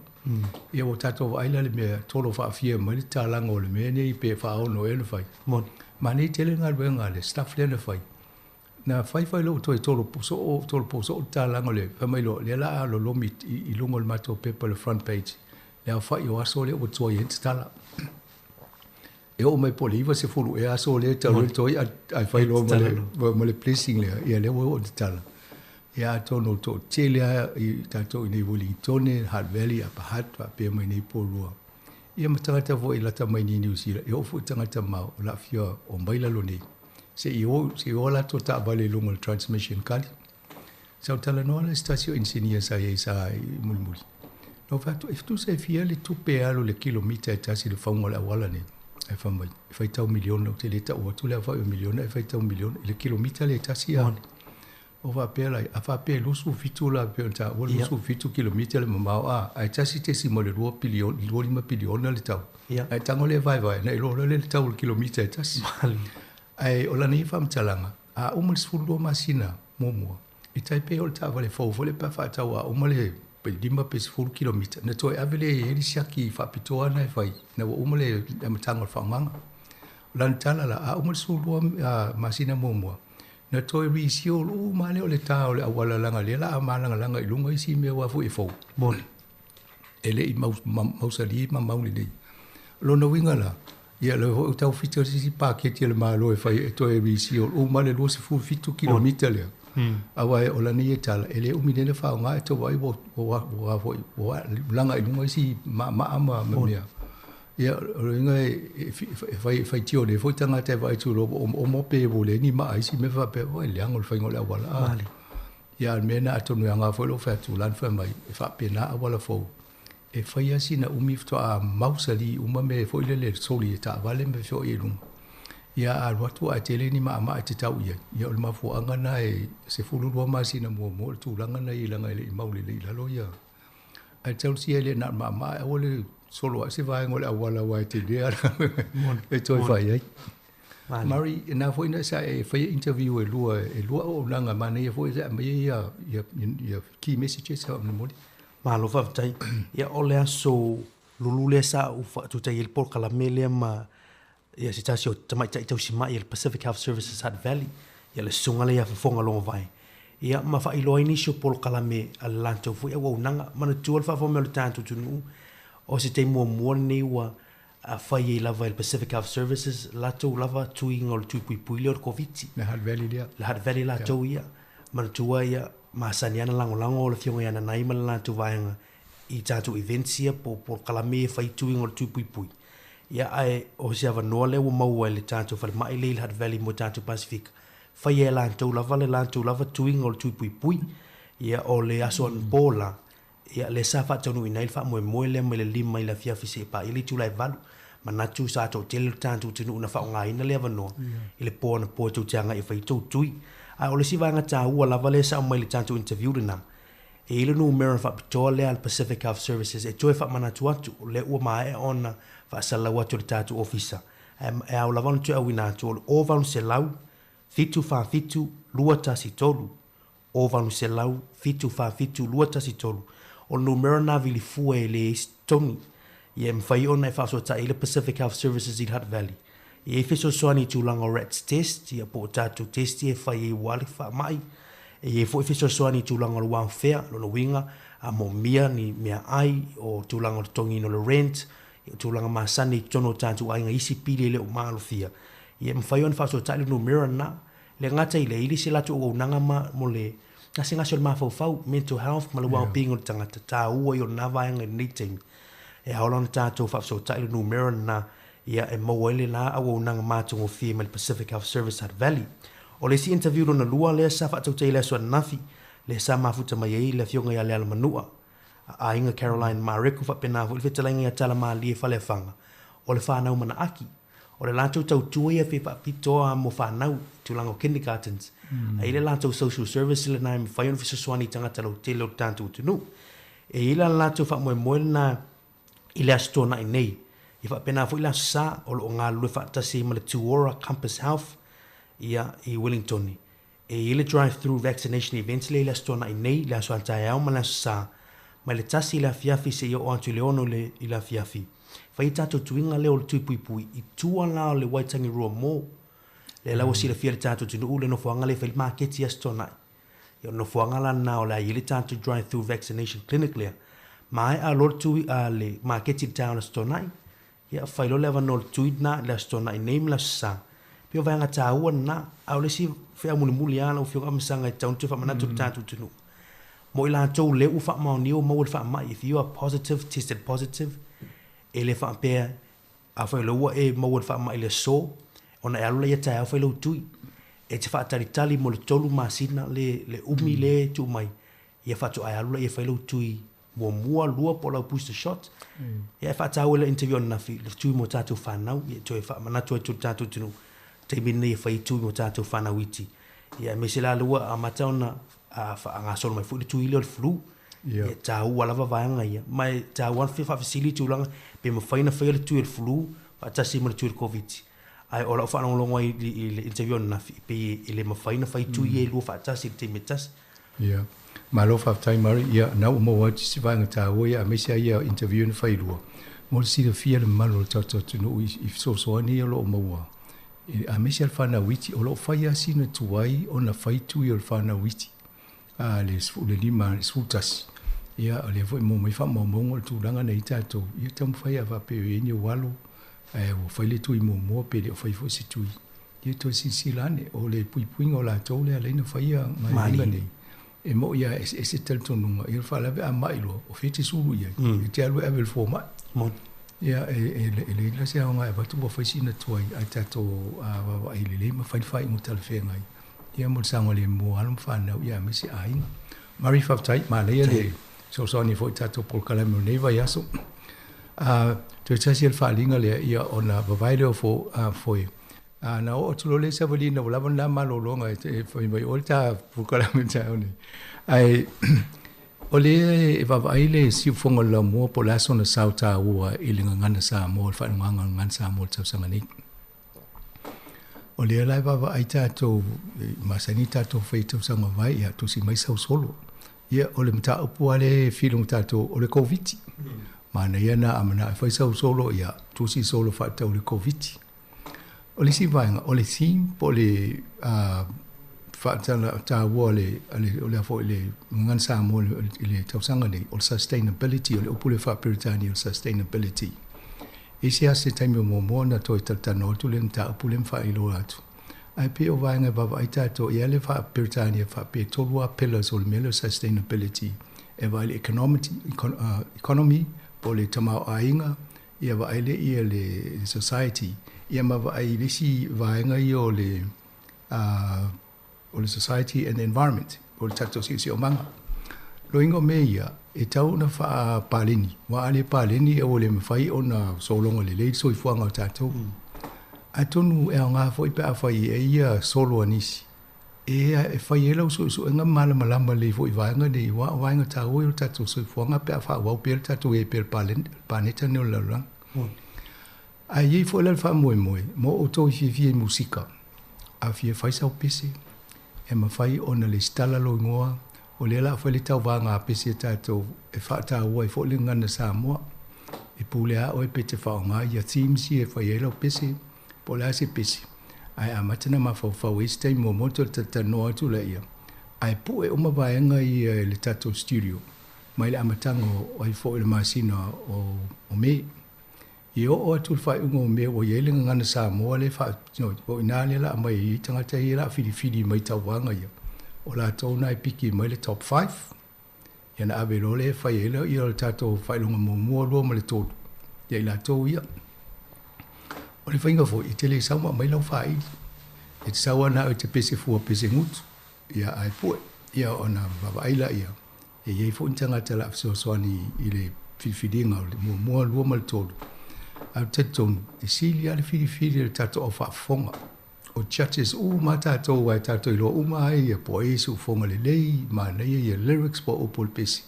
Ia o tato vaila le mea tolo fa afia ma le talanga o le mene I pe fa au no ele fai. Mon. Mani tele ngalwenga le staff le fai. Na fai lo to tolo poso talanga le mai lo le la lo lomi I lungo le mato paper le front page le fai o aso le o to yent tala e o mai poliva se fulu e aso le talo to ai fai lo mo le placing le ia le o tala ia to no to chile I tato ni Wellington Hard Valley a pahat pa pe mai ni polua ia matanga vo I lata mai ni New Zealand e o fu tanga ma la fia o mai la lo ni se o la to ta vale lungo le transmission kali sa tala no la stasio insinia sa mulmuli no fatto if tu sei fia le tu pe alo le kilomita e tasi le faunga la wala ne e famai fai tau miliona o te le ta o tu le fai 1 miliona e fai tau miliona le kilomita le tasi a o va pe la a fa pe lu su fitu la pe ta o lu su fitu kilomita le mama a tasi te si mo le 2 biliona 2 biliona le tau ai tango le vai na lo le tau le kilomita e tasi ai o la nei fam talanga a umul sfulo masina momo I tai pe o ta vale fo le pa fa ta wa o male pe lima pe 4 km na toi avele e siaki fa pitoa na fai na o male am tanga fa manga lan tala la a o male su lo masina mo na toi ri si o male o le ta o le awala langa le la malanga langa i lunga i si me wa fu e fo bon ele i mausali ma mauli nei lo no winga la ia le ho tau fito si pa ke ti le malo e fai e toi ri si o male lo se fu fito kilometer le awa o la ni tala ele o mine fa nga to wai wo langa i lunga si ma mea ia ringa fai tio de foi tanga te vai tu o mo pe wo le ni ma ai si me fa pe o le angol fai ngola wala ia mena atonu nga foi lo fa tu lan fa mai fa pe na wala fo e fai asi na umifto a mausali uma me foi le soli ta vale me fo e lunga ia a watu a tele ni ma te tau ia o le mafu anga na e se fulu lua masi na mua tu langa na i langa i maule le i lalo ia a tau si ele na ma o le solo a se vai ngole a wala wai te lea e toi fai ai Mari na foi na sa e fai interview e lua o langa mana ia foi sa me ia key messages ha no modi ma lo fa tai ia o le aso lulule sa u fa tu tai il por kala mele ma ia se tasio tamai tai tau sima ia Pacific Health Services Hutt Valley ia le sunga le ia fonga longa vai ia ma fa ilo ini so pol kala me al lanto fu ia wo nanga mana tuol fa fo me le tantu tunu o se te mo ni wa a fa ia lava il Pacific Health Services lato lava tuing ol tu pui le covid le Hutt Valley dia le Hutt Valley la to ia mana tua ia ma saniana lango le fionga ia na nai mana lanto vai i tatu events ia por kala me fa tuing ol tu pui ia ai o se ava no le mau le tanto fa mai le Hutt Valley mo tanto Pacific fa ia lanto lava tuing ol tu pui ia o le aso bola ia le safa tonu ina fa mo le me le lima ila fia fisi pa ili tu lai valu manatu sa to tel tanto tunu na fa nga ina le ava no ile pona po tu tanga i fa tui ai o le siva nga ta ua lava le sa mai le tanto interview na e ile no mera fa pitole al Pacific Health Services e toi fa manatu atu le ua mai ona fa sala watu le tatu officer e au lava tu awina tu o van se lau fitu fa fitu lua tasi tolu o van se lau fitu fa fitu lua tasi tolu o numero na vili fue le stoni ye mfai ona fa so ta ile Pacific Health Services in Hutt Valley ye fiso swani tu lango rats test ye po tatu test ye fa ye wali fa mai ye fo fiso swani tu lango one fair lo winga a mo mia ni mia ai o tu lango tongi no rent tu langa masani tono tantu ai nga isi pili le o malo fia ye mfai ona fa so ta ile numero na le ngata ile ili sila tu o nanga ma mo le ngasinga sol ma fau mental health ma le well-being o tangata ta ua yo na vai nga meeting e haolana tātou fa so ta ile numero na ia e mo ele na o nanga ma tu o fi mal Pacific Health Service Hutt Valley o le si interview na lua le sa fa tu ile so nafi le sa ma futa mai ile fionga ya le manua a inga Caroline Mariko fa pena vo fetala inga tala ma li fa le fanga o le fa na mana aki o le lanto tau tuia fe pa pitoa mo fa nau tu lango kindergartens ai le lanto social service le na me fa yon fiso swani tanga talo telo tanto tunu e ila lanto fa mo na ile astona nei i fa pena fo ila sa o lo nga lu fa tasi ma le Tuora Campus Health ia i Wellington e ile drive through vaccination events le astona nei la so anta ya ma la sa ma le tasi la fiafi se yo antu leono le ila fiafi fai tato tuinga leo le tuipui i tua la le waitangi rua mo le lau si le fia le tato tunu ule no fuanga le fai marketi astona yo no fuanga la na o la ili tato drive through vaccination clinic lea mai a lor tui a le marketi town astona ya fai lo leva no tui na le astona i name la sa pio vai nga taua na au le si fea muli ala o fionga msanga i taun tu fa manatu tato tunu mo ila tau le u fa mauni o mo fa mai if you are positive tested positive ele fa pe a fa lo e mo fa mai le so ona alu le ta fa lo tui e te fa tali mo le tolu masina le umi le tu mai ia fa tu alu le fa lo tui mo mua lua po la booster shot ia fa ta le interview na fi le tui mo tatu fa nau ia tu fa mana tu tatu tunu te minne fa tui mo tatu fa na witi ia me sila lua a matona a fa nga sol mai fu le tui le flu ia ta ua lava vaanga ia mai ta wan fa facility ulanga pe mo faina fa le tui le flu fa ta si mo le tui covid ai ora fa no longo i le interview na pe ile mo faina fa tui e lu fa ta si te metas Ia. Malo whaftai mari, ia, nau mo wati si vanga tā ua, ia, mesia ia interview na whairua. Mo si da fia le malo le tau tunu i soani o lo maua. A mesia le whana witi, o lo whai asina tuai, o na whaitu i o le whana witi. Le lima, le sultasi. Ia, le foi mo mai wha maunga le tūranga nei tātou. Ia tamu whai a wape o eni o walo, o whai le tui mo pere o whai fo si tui. Ia toi si lane, o le puipuinga o la tau le aleina whai a ngai inga nei. E mo ia se tel tonunga ia fa la a mai lo o fiti sulu ia e te alu evel fo mai mo ia le la se nga ba tu fo sina toi a tato a wa le ma fa mo tal fe ngai ia mo sa ngole mo alum fa na ia me si ai mari fa tai ma le so ni fo tato por kala mo ne va yaso a to tsi fa linga le ia ona va vai le fo foi na o tu le sa volina vola na malo longa e foi mai olta pukala mensa oni ai ole va vai le si fonga la mo po la sona sauta ua ilinga ngana sa mo fa ngana sa mo tsa sanga ni ole la va vai ta to masanita to feito sanga vai ya to si mai sau solo ia ole mta upu ale filung ta to ole covid mana ia na amana fa sau solo ia to si solo fa ta ole covid o le si vaenga, o le si po le whaatala tā ua o le afo le ngansa mo le tausanga nei, o le sustainability, o le upule whaperitani o sustainability. E se ase taimi o mo na toi tatano tu le mta upule mwha ilo atu. Ai pe o vaenga vava ai tātou, ia le whaperitani e whape tolua pillars o le mele sustainability. E vai le economy, po le tamau ainga, ia vai le ia le society, ia mawa ai lisi vaenga i o le society and environment, o le tato si o manga. Loingo me ia, e tau na wha paleni, wa ale paleni e o le mawhai o na solonga le leid so i fuanga o tato. A tonu e o ngā fwoi pe a whai e ia solo anisi. E whai e lau so e ngā malama le fwoi vaenga nei, wa vaenga ta o tato so i fuanga pe a wha wau pe tato e pe paneta ne o laurang. A ye fo le fa moi mo o to fi musika a fi fa sa pese e ma fai ona le stala lo ngoa o le la fa le tau vanga pese ta to e fa ta o fo le ngana Samoa e pule a o e pete fa nga ya team si e fa ye lo pese po la se pese ai a matana ma fa waste mo moto ta no tu le ia ai pu e uma va nga i le tato studio mai le amatango o fo le masina o me i o atu whai ungo me o yelinga ngana Samoa le wha o inane la mai i tangata i la whiri mai tau wanga ia. O la tōna i piki mai le top 5. Ia na awe role whai ela i o le tato whai lunga mo mua roa ma le tōtu. Ia i la tō ia. O le whainga fo i te le sauma mai lau whai. E te saua na o te pese fua pese ngutu. Ia ai pue. Ia o na wawaila ia. E iei fo intangata la soani i le whiwhiringa o le mua roa ma le tōtu. Au te tonu, e sili ale whiri le tato o whaafonga. O churches, ma tato wai tato ilo uma ai, e po e su fonga le lei, ma nei e lyrics po o pol pesi.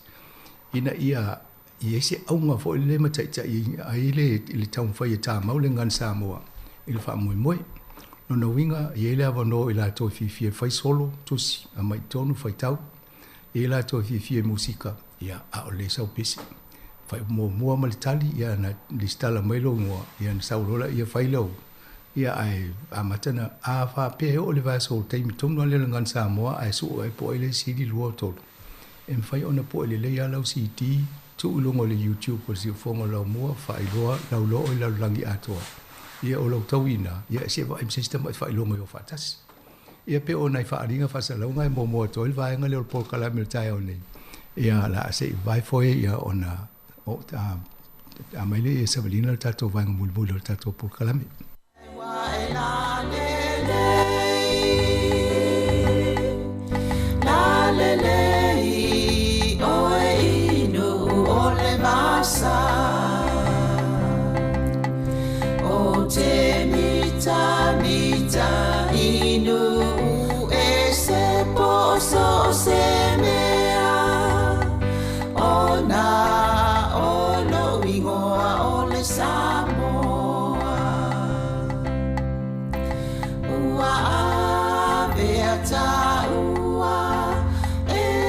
Ina ia, i ese aunga fo le mataita i le taun whai e tā maule ngan Samoa. I le wha moe. No na winga, i ele awa no i la to fifie whai solo, tusi, a mai tonu whai tau. I la to fifie musika, ia a o le sau pesi. Fai mua ma le tali, ia na listala mailo ngoa, ia na saurola, ia fai lau. Ia ai a matana a wha pe o le vai so teimi tonu ale ngan Samoa, ai su ai po ele sidi lua tolu. E mwhai ona po ele le ia lau CD, tu ulongo le YouTube, o si ufonga lau mua, fai loa, lau loo i lau langi atoa. Ia o lau tauina, ia se va im system ai fai longo i o fatasi. Ia pe ona i wha aringa fasa lau ngai mo mua toil vai nga leo po kala miltai au nei. Ia la se vai foe ia ona o a maile e sabalina le tato vanga mulmulu le tato por kalame. La lele o inu o le masa o te mita inu e se poso se mea o na Samoa ua avea ta ua e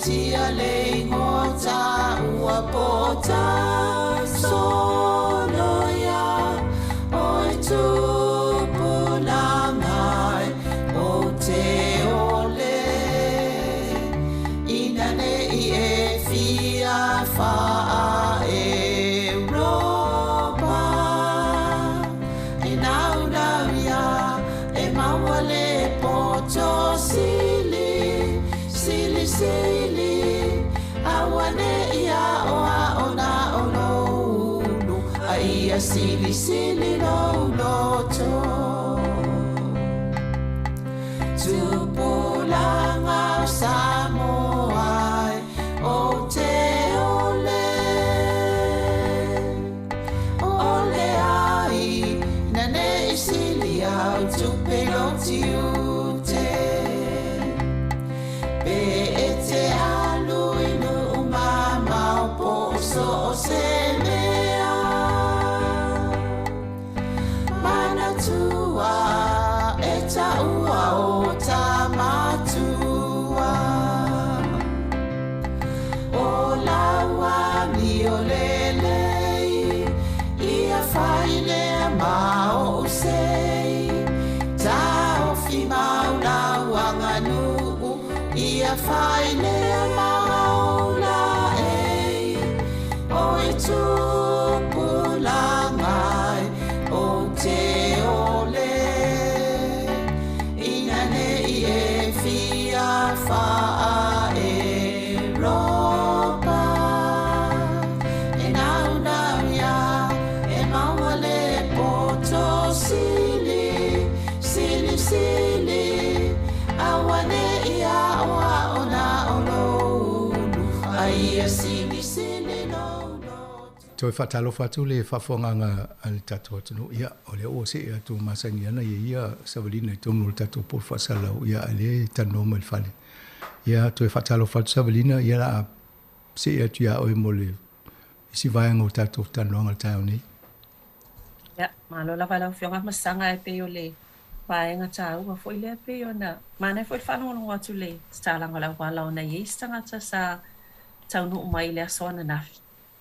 tia le ngota ua pota sono ya oi tupu langai o te ole inane I e fia fa Europa e nau ya e mawale poto sili awane ia oa ona ono unu a ia sili no loto tupulanga Samoa o te ole ai nane sili au tupeloti ute pe ete alu inu umama o poso o se mea mana tua eta ua o tamatua o laua mi o lelei ia faile ma o sei ta o fi maula wanganu ia faile maula ei o e tupu langai o te ole inane I e fia fa Europa e nau ya e mawale poto sili awane ia oa ona ono aia sili no Toi whatalo whatu le whafonga al tato atunu ia o le o se ea tu masangi ana ia savalina I tonu le tato por whasalau ia ale tanoma le whale. Ia toi whatalo whatu savalina ia la se ea tu ia oe mo le isi vaianga o tato tanoanga le tau nei. Ia, malo la wala whionga masanga e peo le vaenga tau a foi le peo na mana foi whanongo atu le stalanga la wala o na yeistanga ta sa tau no mai le asona nafi.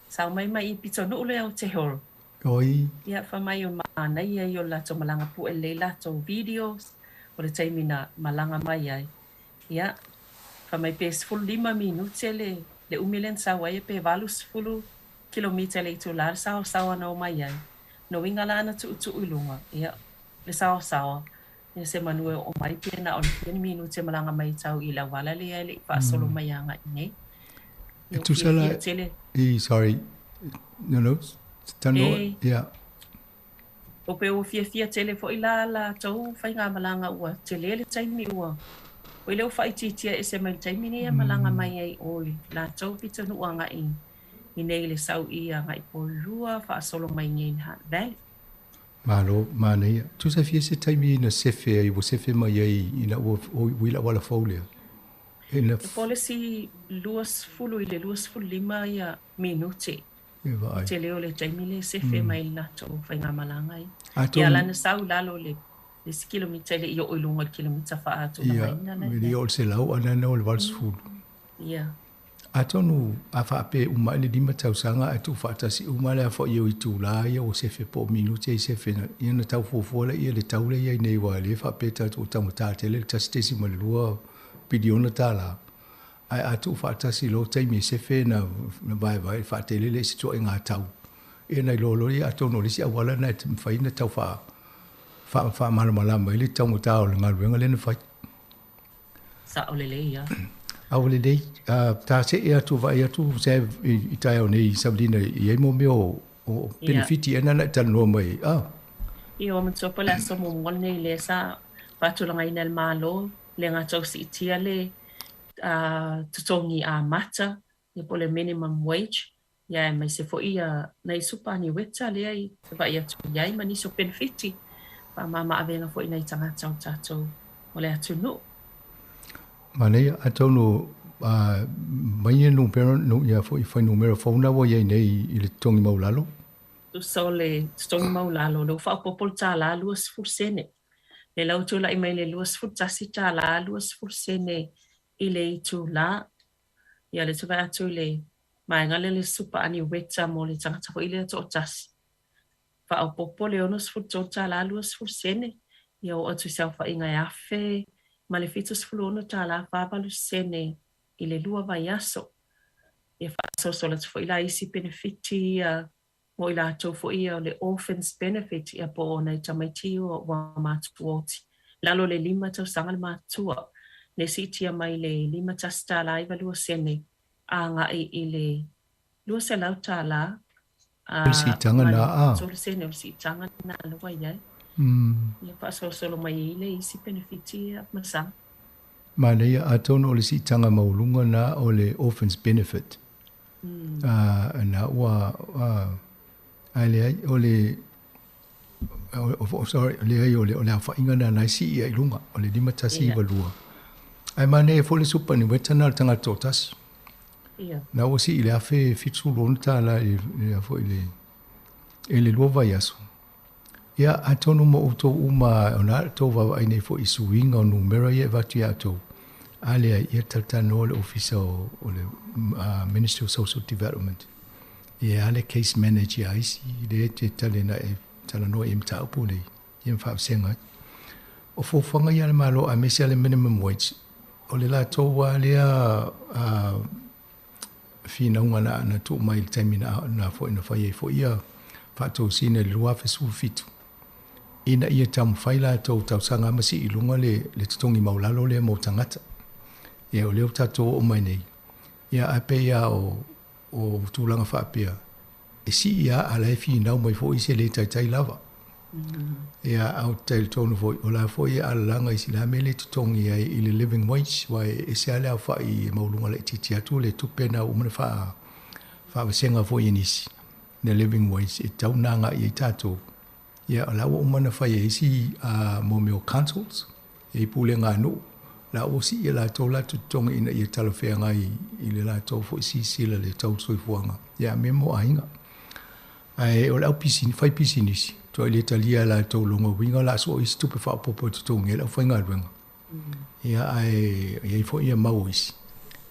Sa mai I pito no le au te horo. Oi. Ia fa mai o mana ia I o la to malanga pu e le la to videos o le taimina malanga mai ai. Ia fa mai pe 5 minuti le umilen sa wai pe valus 10 kilomita le tu la sa na o mai ai. No inga la na tu ulunga. Ia le sa ia se manue o mai pena o le minuti malanga mai tau I la wala le ai le fa solo mai anga nei. Tu sala sorry. No. Tano, yeah. O pe o fia tele fo la tau fai ngā malanga ua tele le taimi ua. O leo fai titia e se mai taimi ni malanga mai ai oi. La tau pita nu anga I nei le sau I a ngai po rua fa solo mai ngai ha vale. Malo, mane. Tu sa fia se taimi na sefe ai, wo sefe mai ai ina o wila wala faulia. E policy luas fulu I le luas fulu 5 ia minuti. Te leo le taimi le sefe mai na to fai ngā malanga ai. Ia lana sau lalo le kilomita le I o ilunga kilomita fa atu na mai na. Ia, o se lau anana o le wals fulu. Ia. Atonu a whaape uma le lima tausanga atu whaatasi uma le a wha iau I tūla ia o sefe po minuti ai sefe na ia na tau fuafua ia le taule ia I nei wa le whaape tatu o tamuta tele le tasitesi ma le lua pidiona tala. Ai atu whaatasi lo taimi sefe na vai whaatele le si toa ngā tau. Ia nei lolo ia atonu le si awala na whai na tau wha malamalama ili tamuta o le ngaruenga le na whai. Sa o le ia. Aole dei ta se e atu vai atu se I tai o nei Sabrina I mo me o benefiti ana na tanu mai I o mtsopo la so mo ngone le sa patulanga ina le malo le nga tau si tia le tutongi a mata I po le minimum wage ia mai se fo ia nei supani weta le ai va ia tu ia mani so benefiti pa mama avenga fo ina tanga tau tato o le atu no. Mane atonu mai no pero no ia foi numero phone wo ia nei I le tongi maulalo. Tu so le tongi maulalo no fa popol tala luas fursene. Le lau tu la I mai le luas fursasi tala luas fursene I le tu la Ia le tuwa atu le mai ngale le supa ani weta mo le tangata ko ile to tas. Fa au popo le ono sfu to tala lu sfu sene. Ia o atu sa fa inga ya fe ma le fitu sfu ono tala fa ba lu sene ile lua vai aso. Ia fa so le fo ila isi benefiti mo ila to fo ia le orphans benefit ia po ona tamaiti o wa matuoti. Lalo le lima tau sangal matua. Le sitia mai le lima tasta la iwa lua sene a nga i le lua se lau tala Si tanga na a. so le sene si tanga na lua iai. Ia pa so mai i le isi benefiti a masang. Ma le ia atono o le si tanga maulunga na o le orphans benefit. Na ua ai o le sorry le o le whainga na nai si ia ilunga o le lima tasi iwa lua. Ai mane e fole supa ni wetana le tanga totas. Na o si ile afe fitu lona tala ile afo ile lua vai aso. Ia atono mo uto uma ona to va ai nei fo isuinga o numero ia vatu ia to. Ale ia tatano le officer o le Ministry of Social Development. Ia ale case manager ai si le te tale na e tala no im tau pune. Ia fa senga. O fo fanga ia le malo a mesi ale minimum wage. O le la to wa le fina unga na tu mai termina na fo ina fa ia fa to sine lua fe su fitu. Ina ia tam faila to tau sanga masi ilunga le tutongi maulalo le mo tangata. Ia o leo tato o mai nei. Ia ape ia o tūlanga whaapea. E si ia ala e fina mai fo isi le tai lava. Ia au tail tonu fo o la fo ia ala langa isi la mele tutongi ai i le living wage wa e se ala fa i maulunga le titi atu le tupena umana fa senga fo inisi. Le living wage e tau nanga i tato. Ia ala o umana fa isi mo meo councils e pule ngā no. La o si la to la tutonga ina i talafea ngai i le la to fo si sila le tau soifuanga. Ia memo ainga. Ai o la pisini fai pisinisi. To le talia la to longa winga la so i stupe fa popo tutonga la fainga wenga. Ia ai fo ia mauisi.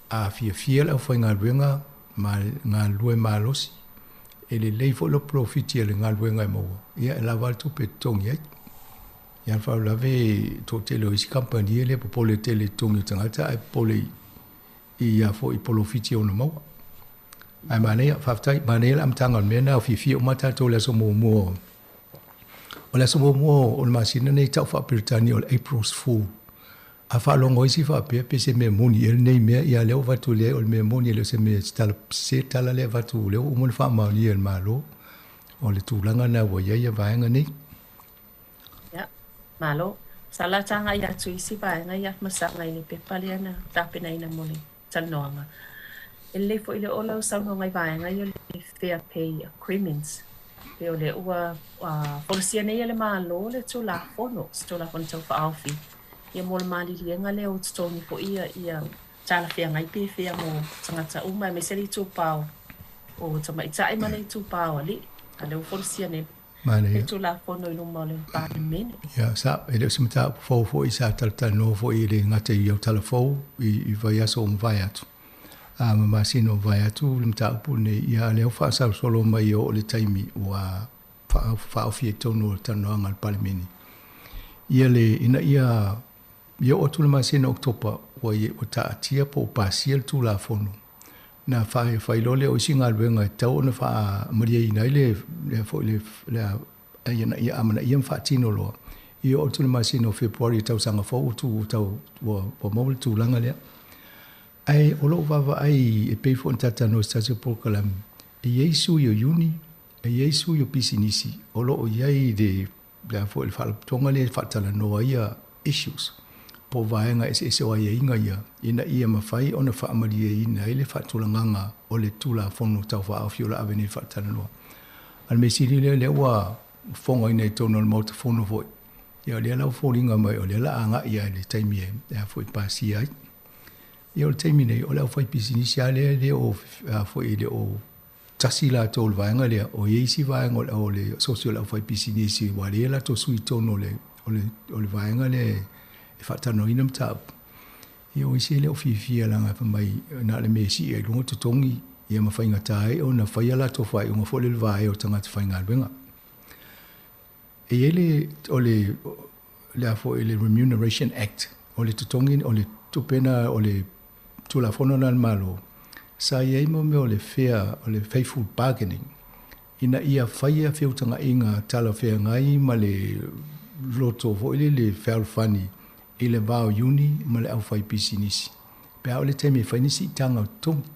A fia la fainga wenga ma nga lue malosi. Ele lei fo lo profiti le nga wenga mo. Ia la val tupe tonga. Ia fa lave to tele isi company ele po le tele tonga tangata ai pole ia fo i profiti ona mo. Ai mane fa tai mane am tanga mena fi o mata to le so mo. Ola so mo o masina nei tau fa Britania o April's Fool. A fa longo isi fa pe se me moni el nei me ia le va tu le o me moni le se me tala le va tu le o mo fa ma ni el malo. O le tu langa na wo ia va nga nei. Ya. Malo. Sala tanga ia tu isi va nga ia masanga ni pe paliana tapena ina moli tanoanga. Ele fo ile ola sa no ngai va nga ia le fair pay agreements. Pe ole ua policia nei ele malo le tula fono tula fono tau fa alfi ia mo le mali lienga le o toni fo ia tala fia ngai pe fia mo tangata uma me seli tu pau o tama ita ai mane tu pau ali ale o policia nei Mane tula fono i luma le pa mene ya sa ele simta fo isa talta no fo ile ngate i telefo i vai aso vai atu ma sino vai atu limta pune ia le fa sa solo mai o le taimi wa fa ofie tono tano ngal palmini ia le ina ia o tu ma sino oktopa wa ye o ta tia po pasiel tu la fono na fa lole o singa wenga tau na fa maria ina le fo le ia amana ia fa tino lo ia o tu ma sino february tau sanga fo tu tau wa mo tu langa le ai o lo vava ai e pe fo tata no sta se program e yesu yo uni e yesu yo pisinisi o lo o yai de la fo el fal tonga le fatala no ia issues po vaenga ese o ia inga ia ina ia mafai ona fa amalia ina ile fatulanga o le tula fono tau fa afiola aveni fatala no al mesiri le wa fonga ina tono mo te fono vo ia le la folinga mai o le la anga ia le taimi e fo pasi ai ia o taimi nei o la fai pisinisiale le o fo ile o tasila to le vaenga le o yeisi vaenga o le social o fai pisinisi wa le la to sui tono le o le vaenga le e fatano inam tau Ia o se le o fifia langa fa mai na le mesi e lungo te tongi ia ma whainga tae o na whaia la to whai unga fole le vai o tangata whainga alwenga. E ele o le afo e le Remuneration Act o le tutongi o le tupena o le tula fono na malo sa ia ima me o le fair o le faithful bargaining ina ia whaia whiutanga inga tala whea ngai ma le loto fo ile le fair funny i le vau uni ma le au whai pisinisi. Pea o le teime whainisi tanga o tongi.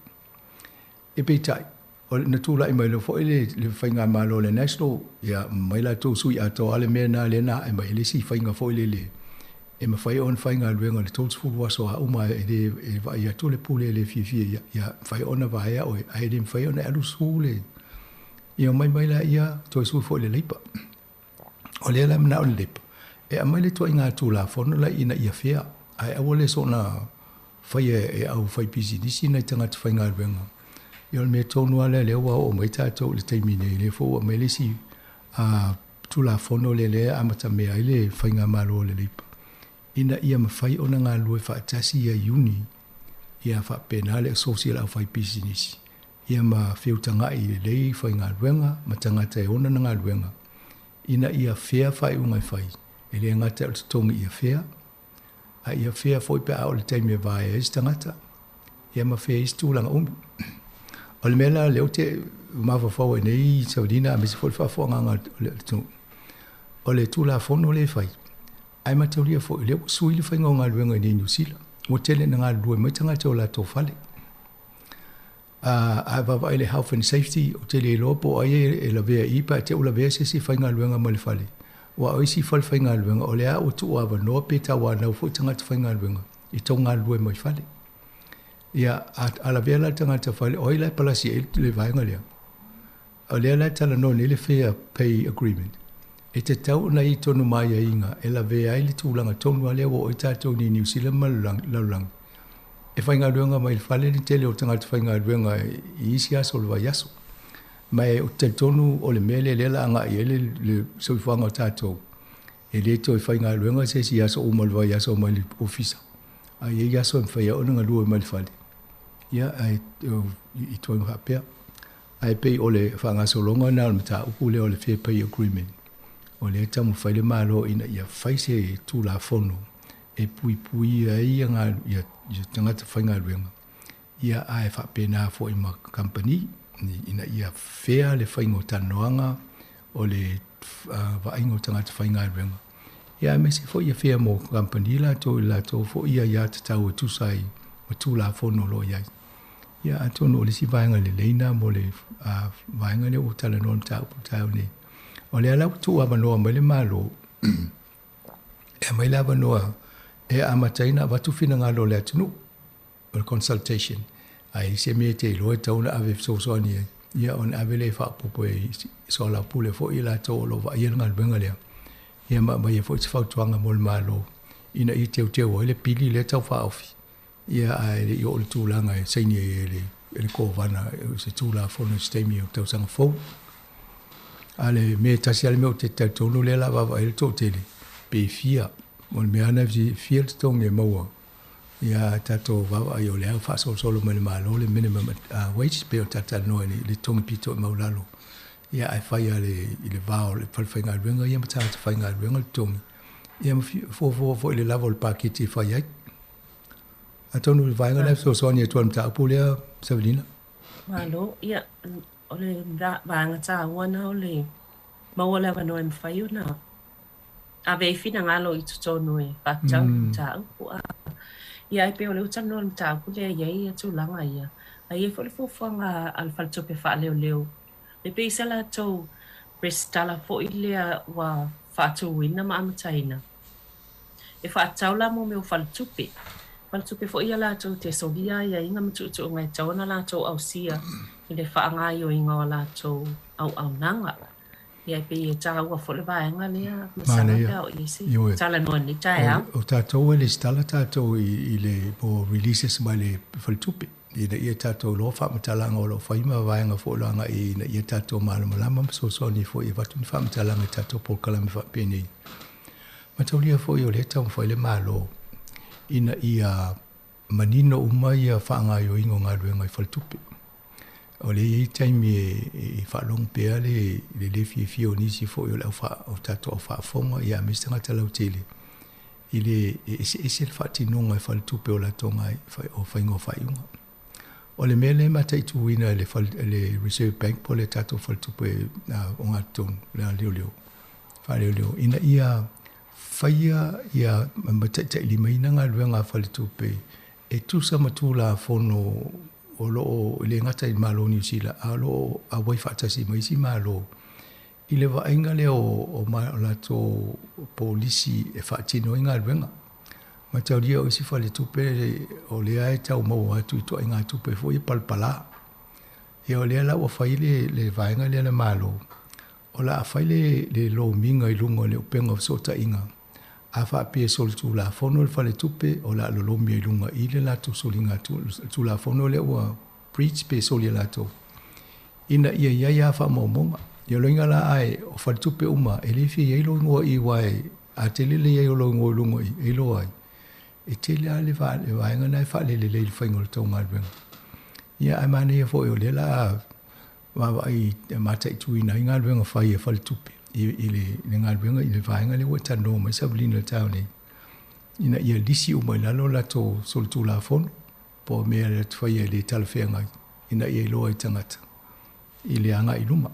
E peitai, o na tūla i mai le fo ile le whainga malo le national, ia mai la tō sui ato ale mea nā le nā e mai le si whainga fo ile le. E ma whai on whainga luenga le tōts fulu waso a uma e vai ato le pule le fia ia whai ona vai a oe, a e le whai ona alu sūle. Ia mai la ia tō sui fo ile leipa. O le ala mna o le leipa. E a mai le tō inga tūla fono la ina ia whea. Ai awole so na whai e au whai pisi nisi na i tangata whainga luenga. Ia me tonu ala le wa o mai tātou le teimine le fo o mai le si tula fono le amata mea ile whainga malo le leipa. Ina ia mawhai o na ngā lue whaatasi ia uni ia wha penale social au whai business. Ia ma whiutanga i le lei whainga luenga ma tangata e ona na ngā luenga. Ina ia whea whai ungai whai. E le ngata o te tongi ia whea. A ia whea fwoi pe au le teime vai e tangata. Ia ma whea isi tūlanga umu. O le mela leo te mawhawhau e nei saudina a mesi fwoi whawhanga le tū. O le tūla fono le whai. Ai matauria fwoi leo sui le whainga o ngā luenga i New Zealand. O tele na ngā lue mai tangata o la tō whale. A wawa le health and safety o tele e lopo ai e la vea ipa te o la vea se si whainga luenga ma le whale. Wa oisi fal whainga luenga o lea o tu awa noa peta wa nau fwoi tangata whainga luenga. I tau ngā lue mai whale. Ia ala vea la tangata whale o ilai palasi e le vaenga lea. O lea la tala no le fair pay agreement. E te tau na i tonu mai a inga e la vea i le tūlanga tonu a lea o i tātou ni New Zealand ma laulang. E whainga luenga mai le whale ni tele o tangata whainga luenga i isi aso le vai aso. Mai o te tonu o le mele le la anga i le soifanga o tātou. E le to i whainga luenga se si aso o malwa i aso mai le ofisa. A i aso e whaia o nga lua mai le whale. Ia i toinga hapea. Ai pei o le whanga solonga na le mta uku le o le fair pay agreement. O le tamu whaile malo ina ia whaise tū la fono. E pui ai nga ia tangata whainga luenga. Ia ai whapena fo i ma company. Ina ia whea le whaingo tanoanga o le waingo tangata whainga luenga. Ia mesi fo ia whea mo company la tō fo ia ia te tau e tūsai o tū la fono lo iai. Ia atono o le si vaenga le leina mo le vaenga le o tala non tau ne. O le alau tu amanoa mai le malo. E mai la amanoa e amataina watu fina ngalo le atunu. O le consultation. Ai se me te loe tauna ave soani e. Ia on ave le whaapopo e so la pule fo i la tō lo wa ia ngal benga lea. Ia mai e fo i te whautuanga mo le malo. Ina i teo o le pili le tau whaofi. Ia ai le i o le tūlanga e seini e le kōwana se tūla fono stemi o tau sanga fau. Ale me tasi ale me o te tau tonu le la wawa ele tō tele. Pe fia. Mo le mea nafsi fia te tongi e maua. Ia tato wawa i o le au whaasol solo me le malo le minimum wage pe o tata noa ni le tongi pito e maulalo. Ia ai whaia i le vao le whalwhainga ruenga. Ia matata whainga ruenga le tongi. Ia fo le lava o le paketi whai ai. Atonu le vaenga le soani e tuan mta upulea Savelina. Malo, ia o le vaenga tā wana o le maua lewa noe mwhai o na. A vei fina ngalo i tutonu e whakatau mta upu a. Ia ai pe o le utang noa mta upu lea iei atu langa ia. A iei fo le fufuanga al faltope wha leo leo. Le pe isala tau prestala fo i lea wa whatu wina ma amataina. E whaatau la mo me o faltope. Faltupe fo ia la tau te sogia ia inga matutu o ngai tauna la tau au sia i le whaangai o inga o la tau au nanga. Ia pe i tā ua fo le vaenga lea masanga pia o isi. Tala noa ni tae au. O tātou e le stala tātou i le po releases mai le faltupe. I na ia tātou lo whaamatalanga o lo whaima vaenga fo langa i na ia tātou malamalama masosoni fo i watu ni whaamatalanga tātou po kalame whapene. Mataulia fo i o le tau mwhai le malo. Ina ia manino uma ia whaanga yo ingo ngā ruenga i whaltupe. O le i taimi e whalong pēa le fie o nisi fo i o lau o tato o whaafonga i a mistanga talau tele. I le ese le whaatinonga i whaltupe o la tonga o whaingo whaiunga. O le mele mata i tuwina le Reserve Bank po le tato o whaltupe o ngā tonu le leo. Whaleo. Ina ia whaia ia mataita ili maina ngā ruenga whaltupe e tusa matula fono o loo le ngata i malo New Zealand a loo a wai whaatasi maisi malo i le wainga leo o lato polisi e whaatino i ngā ruenga ma tau ria o isi whale tupe o le ae tau mau atu i toa i ngā tupe fo i palpala e o lea lau a whai le wainga le malo o la a whai le lo minga i lungo le upenga o sota inga a wha pia sol tu la fono le whale tupe o la lo mi i lunga i le lato solinga tu la fono le ua preach pe soli lato ina ia ia wha maumonga ia loinga la ai o whale tupe uma e le fi e lo ngua i wai a te lele e lo ngua lunga i e lo ai e te lea le wainga nai wha le whaingo le tau ngā ruenga ia ai mane ia fo e o le la wawa i mata i tuina i ngā ruenga whai e whale tupe i le ngā ruenga i le vaenga le wata no mai sabulina tau nei. Ina ia lisi o mai lalo lato solitu la fono, po mea le tuwhaia le talawhenga ina ia i loa i tangata. I le anga i luma.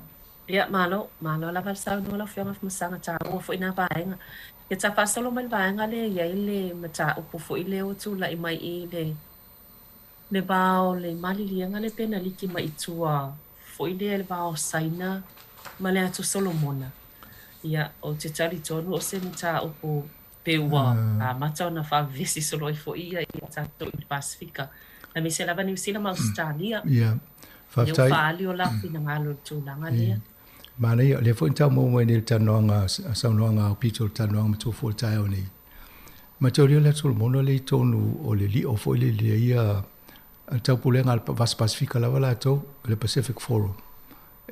Ia, malo la valsau no la whianga whamasanga tā ua fo ina vaenga. Ia tā whasolo mai vaenga le ia i le mata upo fo i le o tūla i mai i le bao le malilianga le pena liki mai tua fo i le bao saina ma le atu Solomona. Ia, o te tari tonu o se mata upo peua a mata o na whawesi solo i fo ia i tato i Pasifika. Na me se lava New Zealand ma Australia. Ia, whaftai. Ia whaali o lafi na ngalo tūlanga lea. Mana ia, le fo intau mo mai ni tanoanga, saunoanga o pito tanoanga ma tō tai o nei. Ma tau ria le Solomona le tonu o le li o fo le ia tau pulenga al Vas Pasifika lava la tau, le Pacific Forum.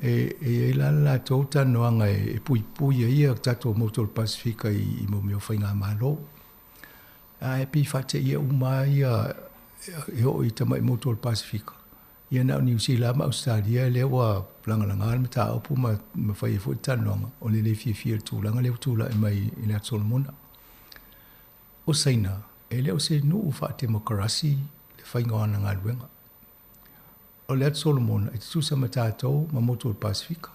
E la tau tanoanga e pui ia tato motor Pasifika i mo meo whainga malo. E pi whate ia uma ia e o i tamai motor Pasifika. Ia nao New Zealand ma Australia lewa langalanga alma ta opu ma whai e fo tanoanga o le fia tūlanga leo tūla e mai i le Solomona. O saina, e leo se nuu whate mokarasi le whainga ana ngā ruenga. O le Solomona e tusa ma tātou ma motor Pasifika.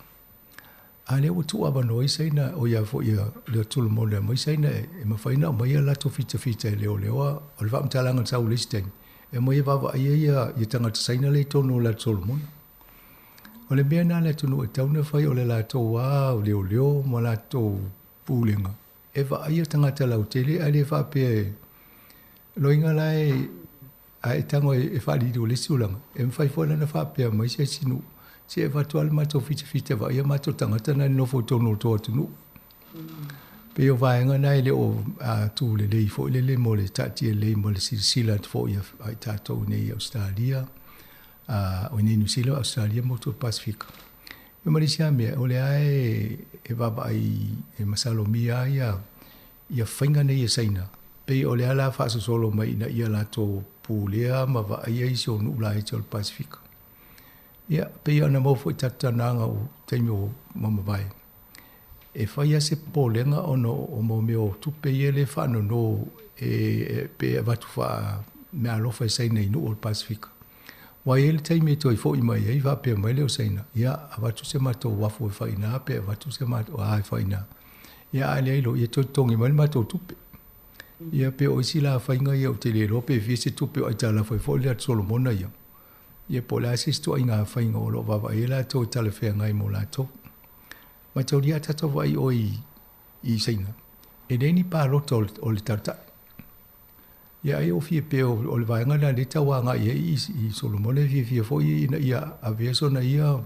A leo tu abano i saina o ia fo ia le Solomona mai saina e ma whaina o mai a lato fita e leo o le whaamtalanga tau listing. E mai wawa ia tangata saina le tono le Solomona. O le mea nā le tonu e tauna whai o le lato o leo ma lato pūlenga. E wa ia tangata lau tele a le whapea loinga lai a e tango e whaalido le siulanga. E mwhai fōna na whapea mai se sinu. Se e watu ala mato fita wa ia mato tangata na nofo tono toa tunu. Pe o vaenga nai le o tū le lei fo le mo le tati e lei mo le sila fo ia ai tātou nei Australia. O nei New Zealand, Australia, motor Pasifika. E marisia mea, o le ae e waba ai e masalomia ia whainga nei e saina. Pe o le ala whaasa solo mai na ia lato pūlea ma wa ia isi o nula e tol Pasifika. Ia, pe ia na mofo i tatananga o teimi o mamawai. E whaia se pōlenga o mo meo tupe ia le whano no e pe watu wha mea lofa e saina i nu o Pasifika. Wa ele teimi to i fo i mai ei va pe mai le o saina. Ia, a watu se mato wafu e whaina pe watu se mato a e whaina. Ia, ale ilo, ia tongi mai mato tupe. Ia pe o isi la whainga ia o te lero pe fie se tupe o aitala fo i fo le at Solomona ia. Ia po la asistu a inga whainga o lo wawa e la to tala whea ngai mo la to. Ma tau ria tato wai o i saina. E reini pā roto o le tarta. Ia e o fie pe o le vaenga na le tawanga ia i Solomona fie fo i ina ia a veso na ia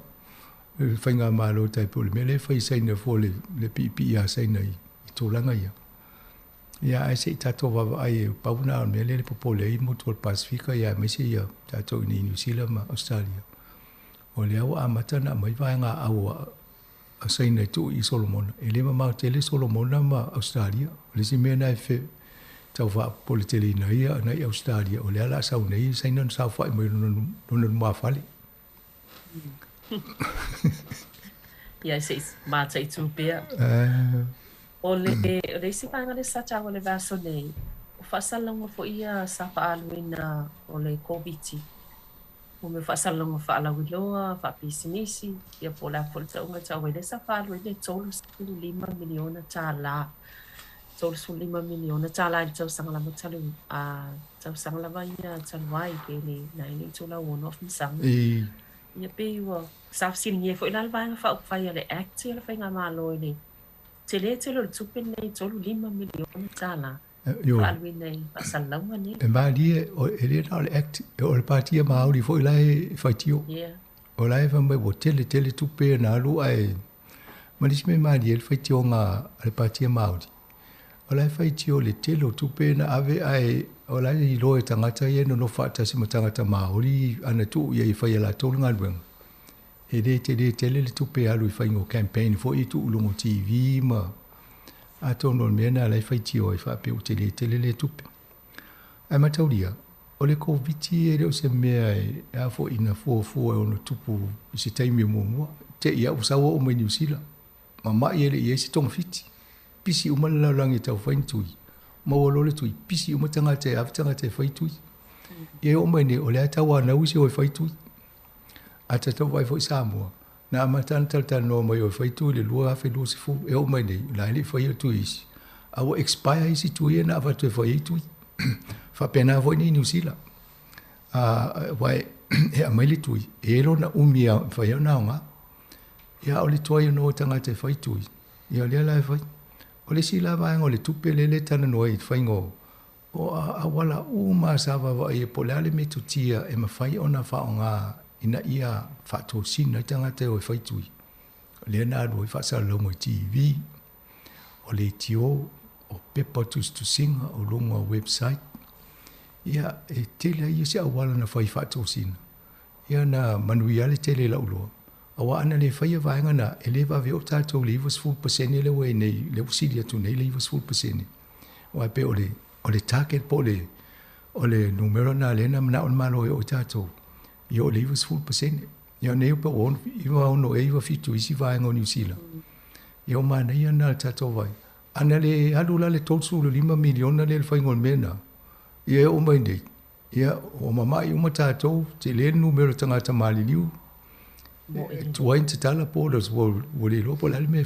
whainga malo tai po le mele whai saina fo le pipi ia saina i tōlanga ia. Ia ai se tato wawa ai pauna o mele le popole i motor Pasifika ia mai se ia tato i New Zealand ma Australia. O le au amata na mai vaenga au a saina tu i Solomona. E le ma tele Solomona ma Australia. Le si mea nai tau wha politele na ia Australia o lea la sau nei sai nan sau wha mo no ma fali ia se ma tai tu pe o le si panga le sa cha o le vaso nei o fa salongo fo ia sa pa aluina o le COVID o me fa salongo fa la wiloa fa pisinisi ia po la po tau nga tau le sa fa aluina tolu 5 miliona tala tolu 5 miliona tala tau sanga la matalu a tau sanga la ia talwai ke le na ni tula one of sang ia pe wa sa sinie fo ila va fa ia le act ia fa nga malo ni tele lo tupen nei tolu 5 miliona tala fa aluina fa salongo ni e ma li o ele na le act o le partia maori fo ila fa tio o la fa me bo tele tupe na lu ai ma dis me ma li fa tio nga le partia maori o la fa tio le telo tupe na ave ai o la i lo e tangata ye no fa ta si tangata maori ana tu ye fa la tolu nga lu e de tele le tupe alu fa ngo campaign fo i tu lungo TV ma a tono mena la fa tio fa pe tele le tupe ai mataulia o le COVID e le o se mea e a fo ina fo o no tupu i se taimi mo te ia usawa o mai New Zealand ma mai ele i se tong fiti pisi uma la langi tau faintui ma o le tui pisi uma tanga te faintui e o mai ne o le tawa na usi o faintui a te tau vai fo Samoa na matan tal no mai o faintui le lua fe lo se fu e o mai ne la le faintui a o expire isi tui na va te faintui fa pena vo ni New Zealand vai e a mai le tui e lo na umia fa ia na nga ia o le toi no tanga te faintui ia le la fa o le sila vai ngo le tupe le tana no i faingo o a wala uma sava va e polale me tutia e ma fai ona fa nga ina ia fa to sina tanga te o faitui le na do fa sa lo mo TV o le tio o pepa tu singa o longa website ia e tele ia se awala na fai fa to sina ia na manuia le tele la ulo awa ana le fai va nga na eleva ve o tato le was full percent le we nei le usilia tu nei le was full percent o pe o le target po o le numero na le na on malo o tato io le was full percent ia nei po on iwa ono e iwa fitu isi va nga New Zealand io ma nei na tato vai ana le alula le tolsu le 5 miliona le fai ngol mena ia o mai nei ia o mama i uma tato te le numero tanga tamali liu tuain te tala po los wo le lo po la me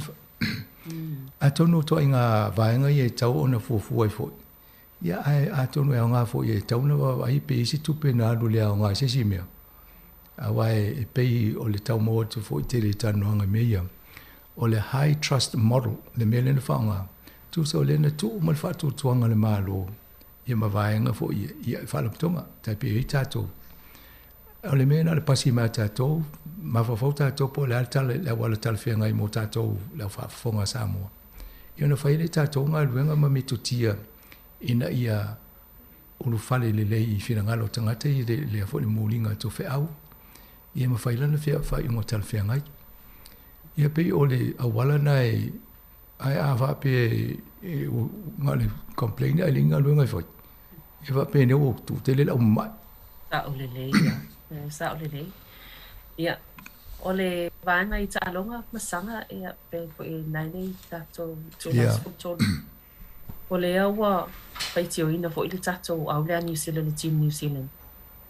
a tono to inga vaenga ye tau ona fu ai fo ia a tono e nga fo ye tau na ai pe si tu pe na lu le nga se si me a wai pe o le tau mo to fo te le tano nga me ia o le high trust model le mele na fanga tu so le na tu mal fa tu tuanga le malo ia ma vaenga fo ia fa la tonga ta pe tato o le mena le pasi ma tato ma fa fota to po la tal la wala tal fe ngai mo tato la fa fonga Samoa ia na fa ile tato nga luenga ma mitutia ina ia ulu fale le i fina ngalo tangata i le fo le mulinga to fe au ia ma fa ile na fa i mo tal fe ngai ia pe o le awala nai ai ava pe ngale complain ai linga luenga fo ia va pe ne o tu te le la umma sa o le ia sa o le ia o le vanga i talonga masanga ia pe ko e nai tato to las foto o le awa paitio ina fo ile tato au le New Zealand team New Zealand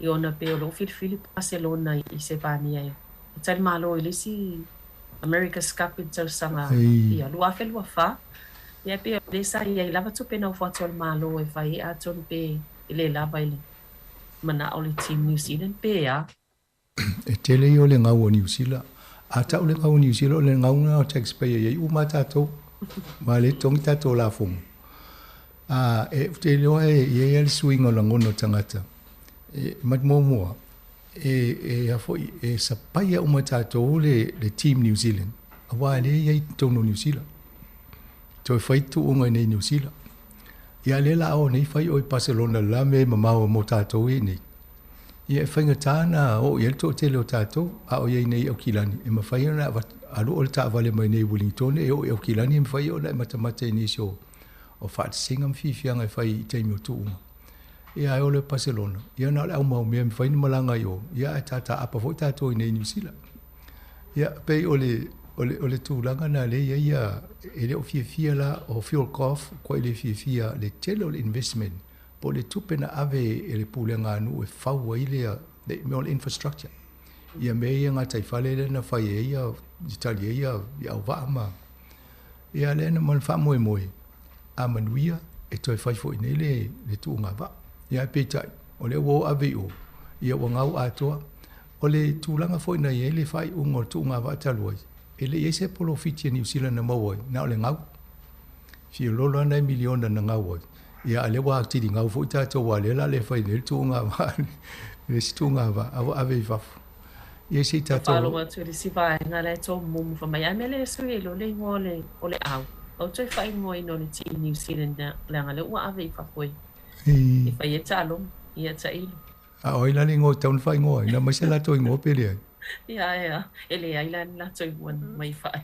i ona pe o lo Philip Barcelona i se pania ia tal malo ile si America's capital sanga ia lu afel wa fa ia pe le sa ia lava to pe na fo tol malo e fa ia ton pe ile lava ile mana o le team New Zealand pe ia e tele yo le ngau o New Zealand a tau le ngau New Zealand le ngau na taxpayer ye uma tato ma le tong tato la fum a e tele yo ye ye swing o langono tangata e mat mo e a foi e sa paia uma tato le team New Zealand a wa le ye tono New Zealand to fai tu unga nei New Zealand ia le la o nei fai o Barcelona la me mama o mo tato e nei ia whainga tāna o ia to te leo tātou a o iei nei au kilani e ma whai ona alu o le tā vale mai nei Wellington e o au kilani e ma whai ona e matamata e nisio o fa singa fianga e fai te mi tu ia e ole Barcelona ia na le au mau me fai ni malanga yo ia tata apa foi tato nei New Zealand ia pe ole tu langa na le ia ele o fia la o fuel cost ko ele fia le telo investment po le tupena ave ele pulenga nu e fau ile le mol infrastructure ia me ia ngatai fale le na fai ia Italia ia va ma ia le na mal fa moi a manuia e toi fai fo inele le tu nga va ia pe tai o le wo ave o ia o ngau atoa o le tūlanga fo ina ele fai ungo tu nga va taloi ele ese polo fiti New Zealand na mo na le ngau fi lolo na miliona na ngau ia le wa ti ngau fo ta to wa le la le fai le tu nga va le tu nga va ave va ia se ta to Falo tu le si vai nga le to mum fa mai amele so lo le ngole o le au o toi fai ngoi no le ti New Zealand la nga le wa ave fa foi e fai e talo ia tai a oi la lingo taun fai ngoi na mai se la to ngo pe le ia ele ai la toi wan mai fai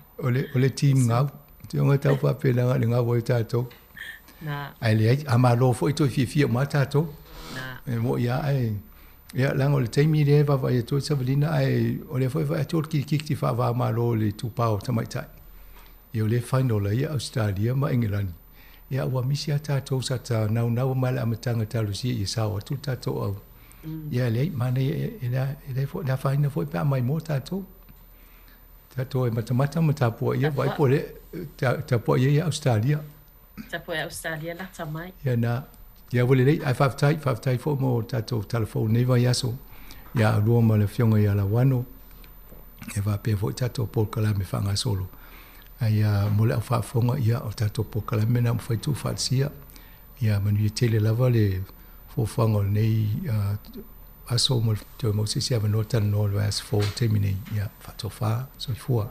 ole team ngau ti nga tau fa pe la nga wo ta to na ai le ama lo fo to fi ma ta to na e mo ia ai ia lango le teimi le va va to Savelina ai ole foi va to ki ti fa va ma lo le tu pau ta mai tai io le final ia Australia ma England ia wa misia ta to sa ta na ma la matanga ta lusi i sa o tu ta to au ia le mana ele fo la final foi pa mai mo ta to e mata po ia vai po le ta po ia Australia ta po Australia la ta mai ia na ia vole le ai five tai fo mo ta to telephone ne va yaso ia lo ma le fionga ia la wano e va pe fo ta to po kala me fanga solo ai mo le fa fonga ia o ta to po kala me na foi tu fa sia ia manu tele lava le fo fanga nei aso mo to mo si sia no tan no as fo terminate ia fa to fa so fo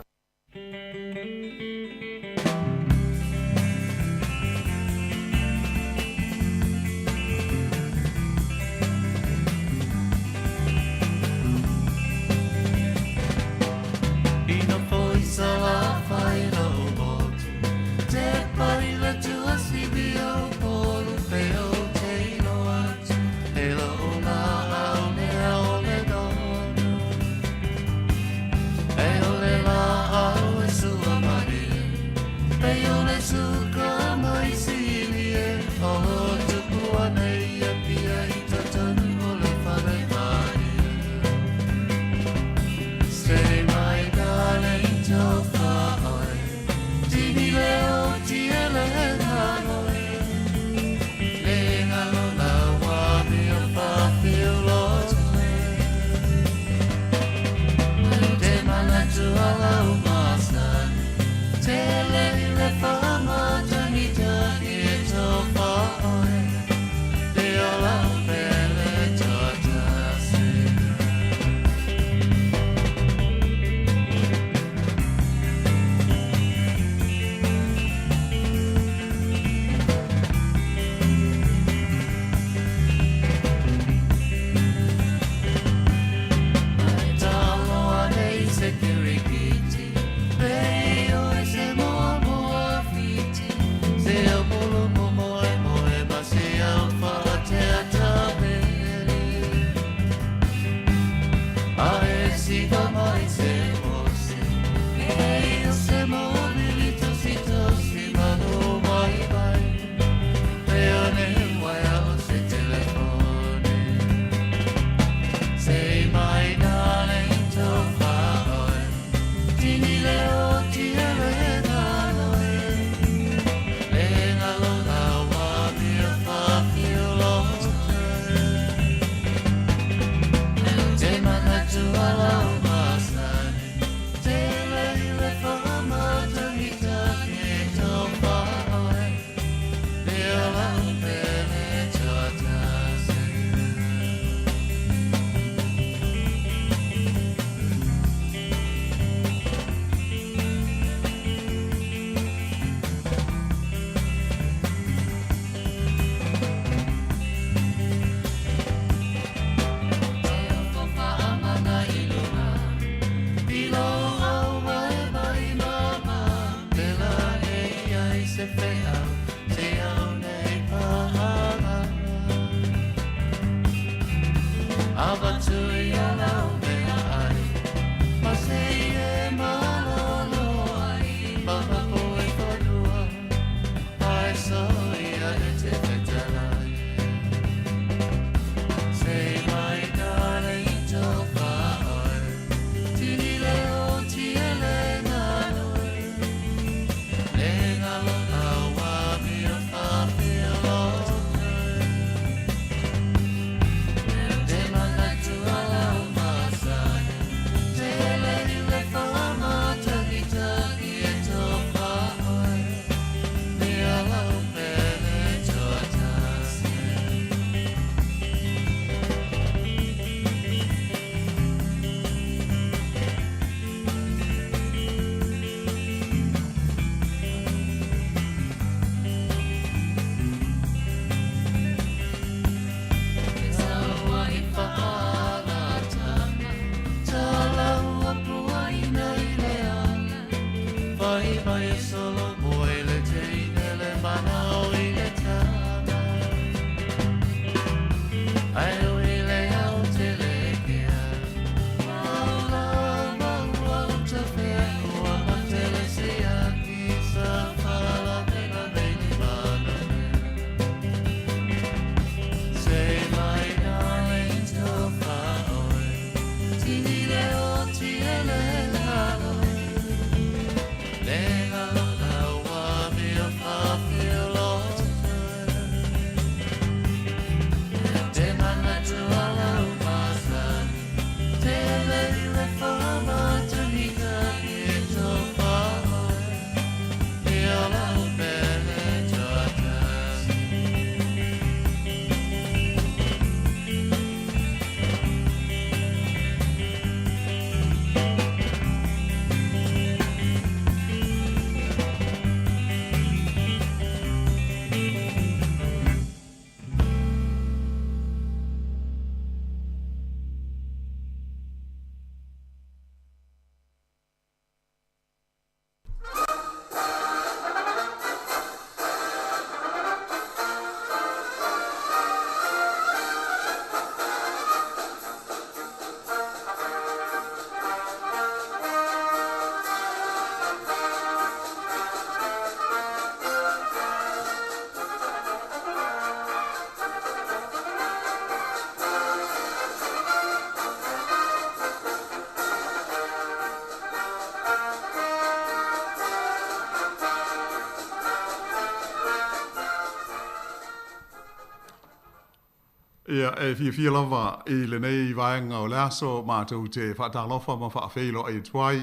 Ia, fia lava I le nei vaenga o le aso mātou te whaatalofa ma whaafeilo ai tuai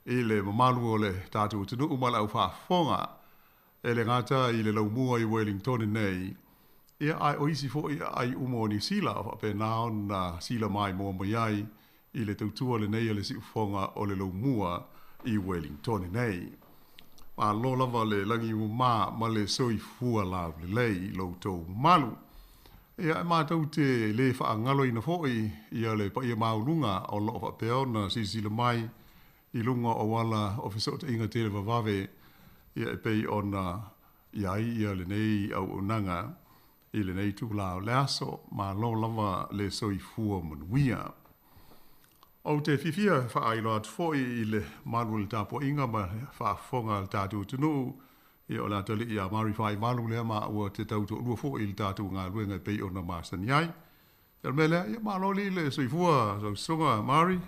I le mamalu o le tātou tunu umala au whaafonga e le ngata I le laumua I Wellington nei. Ia ai oisi fo ai umo ni sila pe nao na sila mai mo mai ai I le tautua le nei le siufonga o le laumua I Wellington nei. Ma lo lava le langi ma le soifua la le lei lo tau malu. Ia mātou te le whaangalo ina fōi ia le pa ia maulunga o lo fa peo na sisila mai I lunga o wala o fisota inga te lewa wawe ia e pei o na iai ia le nei au unanga I le nei tūlao le aso ma lo lava le soifua manuia. O te fifia whaailoa atu fōi I le malu le tāpua inga ma whaafonga le tātou tunu Ia o la tali ia mari fai malu lea ma ua te tautu lua fo I le tātou ngā luenga pei o na māsani ai. Ia mele, ia maloli le soifua, so sunga mari.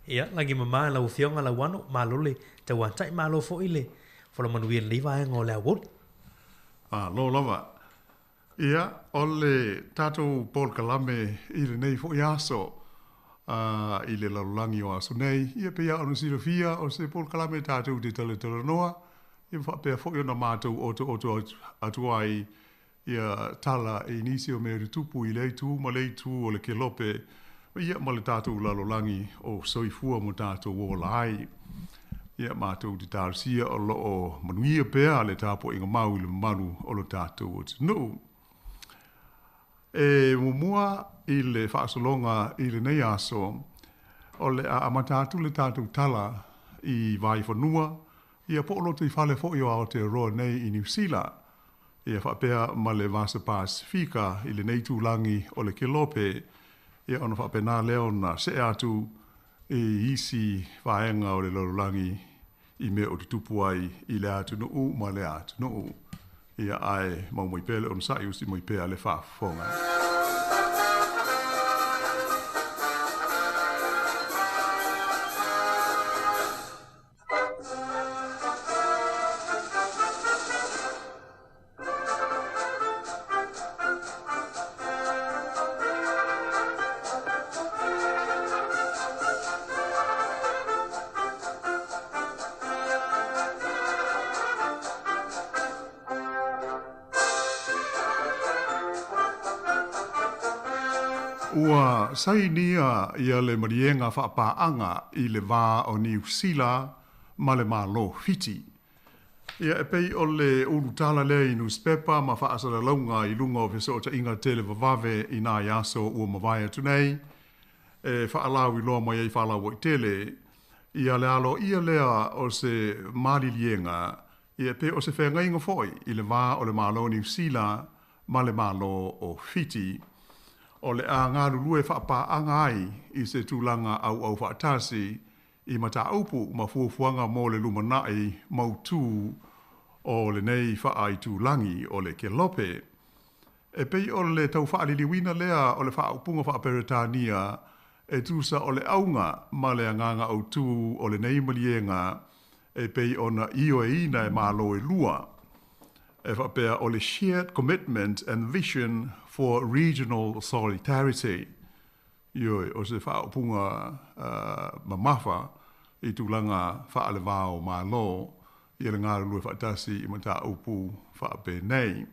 Ia, lagi mama lau fionga lau wano, maloli, te wantai malo fo ile, whala manuia liwa e ngō lea wot. Lo lava. Ia, o le tātou Paul Kalame I le nei fo I aso, I le lalulangi o aso nei, ia pe ia onu silofia o se Paul Kalame tātou te tale noa, Ia whapea fōi ona mātou oto atuai ia tala e nisi o mea tupu I leitu, ma leitu o le kelope, ia ma le tātou lalolangi o soifua mo tātou o lai. Ia mātou te tārusia o lo o manuia pēa le tāpo inga mau I le manu o lo tātou o tinu. E mumua I le whaasolonga I le nei aso, o le amatātu le tātou tala I vai whanua, Ia po lo te whale fo I o Aotearoa nei I New Zealand. Ia whapea ma le Vasa Pasifika I le nei tūlangi o le kelope. Ia ona whapena leo na se atu isi whaenga o le lorolangi I me o te tupu ai I le atu nuu ma le atu nuu. Ia ai mau moi pele on sa usi moi pele le whaafonga. Ua sainia ia le marienga whaapaanga I le wā o New Zealand ma le malo fiti. Ia e pei o le urutala le I newspaper ma whaasara launga I lunga o fiso o ta inga tele vavave I nā yaso ua mawaya tunei. E whaalau I loa mai ei whaalau I tele. Ia le alo ia lea o se marilienga. Ia pe o se whenga inga foi I le wā o le malo New Zealand ma le malo o fiti. O le a ngā rurue whaapaanga ai I se tūlanga au whaatasi I mata aupu ma fuafuanga mō le lumanai mautū o le nei whaai tūlangi o le kelope. E pei o le tau whaaliliwina lea o le whaaupunga whaaperetania e tūsa o le aunga ma le anganga autū o le nei malienga e pei ona io e ina e malo e lua. E whapea o le shared commitment and vision for regional solidarity. Ioi, o se whaopunga mamafa I tūlanga whaale wāo mā lō, I le ngāra lue whaatasi I mata upu whaape nei.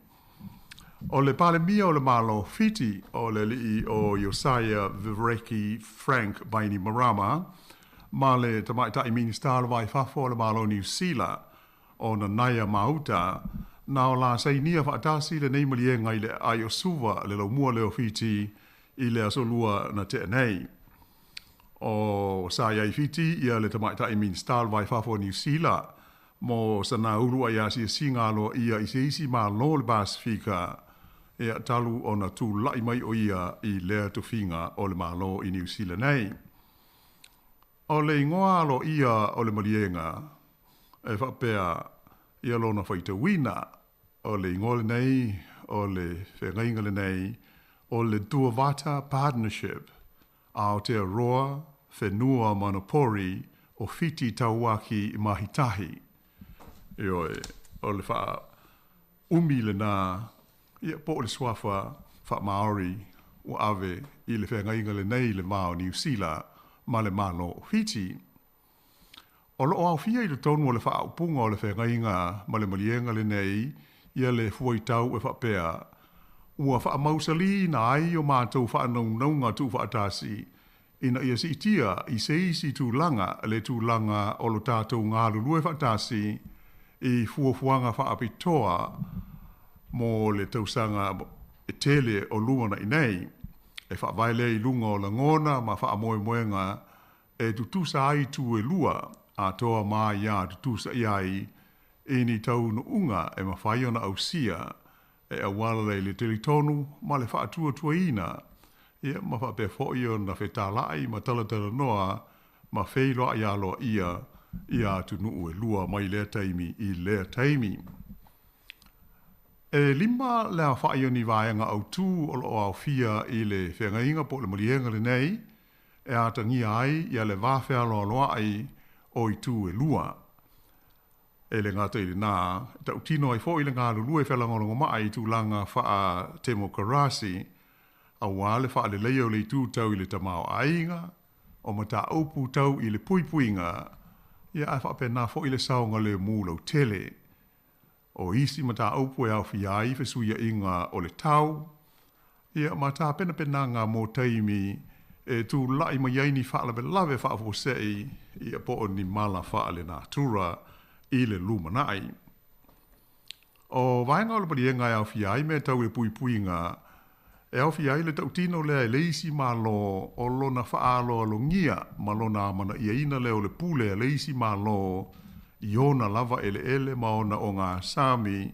O le pale mia o le mā lō fiti, o le lii o Josiah Vivereki Frank Baini Marama, ma le tamaitai minister vai whafo le mā lō New Zealand, o na naia mauta, na o la sainia whaatasi le nei malienga I le aio suwa le lau mua leo fiti I le asolua na te nei. O sa iai fiti ia le tamaitai minister vai whafo New Zealand, mo sana urua ia si singalo ia I se isi ma lo le Pasifika, ia talu o na tū lai mai o ia I lea tu finga o le malo I New Zealand nei. O le ingoa alo ia o le malienga, e whapea ia lona whaita wina, o le ingole nei, o le whengaingale nei, o le Tuavata Partnership, Aotearoa, Whenua Manopori, o Fiti Tauaki Mahitahi. Ioi, o le wha umile nā, ia po le swafa wha Maori, o ave I le whengaingale nei le mao New Zealand, ma le malo Fiti. O lo au fia I le tonu o le wha upunga o le whengainga ma le malienga le nei, ia le fuaitau e whapea. Ua wha mausali na ai o mātou wha naunga tu wha atasi, ina ia si itia I se isi tūlanga, le tūlanga o lo tātou ngā lulue wha atasi, I fuafuanga wha apitoa, mo le tausanga e tele o luana I nei, e wha vaile I lunga o la ngona ma wha amoe moenga, e tutusa ai tu e lua, a toa maa ia tutusa iai, e ni tau no unga e mawhaiona au sia, e awala le telitonu, ma le wha atua tuaina, ia ma wha pe fōio na whetalai ma talatara noa, ma wheiloa ia loa ia tu nuu e lua mai lea taimi I lea taimi. E lima lea whaioni vāenga au tū o lo au fia I le whengainga po le malienga le nei, e atangia ai ia le vāwhea loa ai o I tū e lua. E le ngata I le nā, tau tino ai fōi le ngā lulu e whelangolongo mai I tūlanga wha Temo Karasi, a wale wha le leo le tū tau I le tamao ainga, o mata aupu tau I le puipuinga, ia a wha pena fōi le saonga le mūlau tele. O isi mata aupu e au whiai whesuia inga o le tau, ia mata pena ngā mō taimi, e tū lai mai aini wha lawe wha fōsei, ia po o ni mala wha le nā tura, I le lumanai. O vaenga o le parienga e au fiai me tau e puipuinga, e au fiai le tau tino lea e leisi ma lo o lona whaalo alongia ma lona mana ia ina leo le pule e leisi ma lo I ona lava ele ma ona o ngā sami,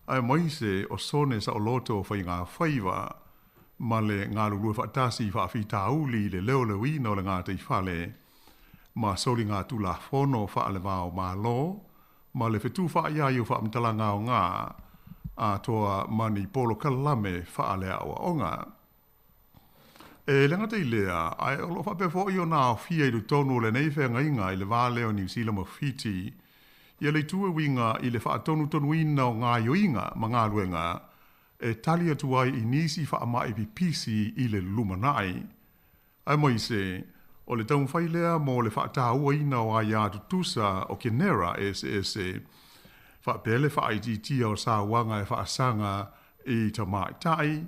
ai maise o sone sa o loto o whai ngā whaiva, ma le ngā lulua whaatasi whaafitauli le leo le wina o le ngā te whale, ma sori ngā tula whono whaale wāo mā lo, ma le whetu whaia iu whaamtalanga o ngā, a toa mani polo kalame whaale awa o ngā. E lenga te lea, ai olo whapefo i o nā o fia i tonu le nei whenga inga i le wāleo New Zealand mo Fiti, ia le tue winga i le whaatonu tonu ina o ngā ioinga ma ngā luenga, e tali atu ai i nisi whaamai pipisi i le lumanai. Ai mai se, o le taun whailea mo le whaataua ina o ai atu tusa o Kenera SSA, whaapele whaaitia o sa wanga e whaasanga i tamai tai,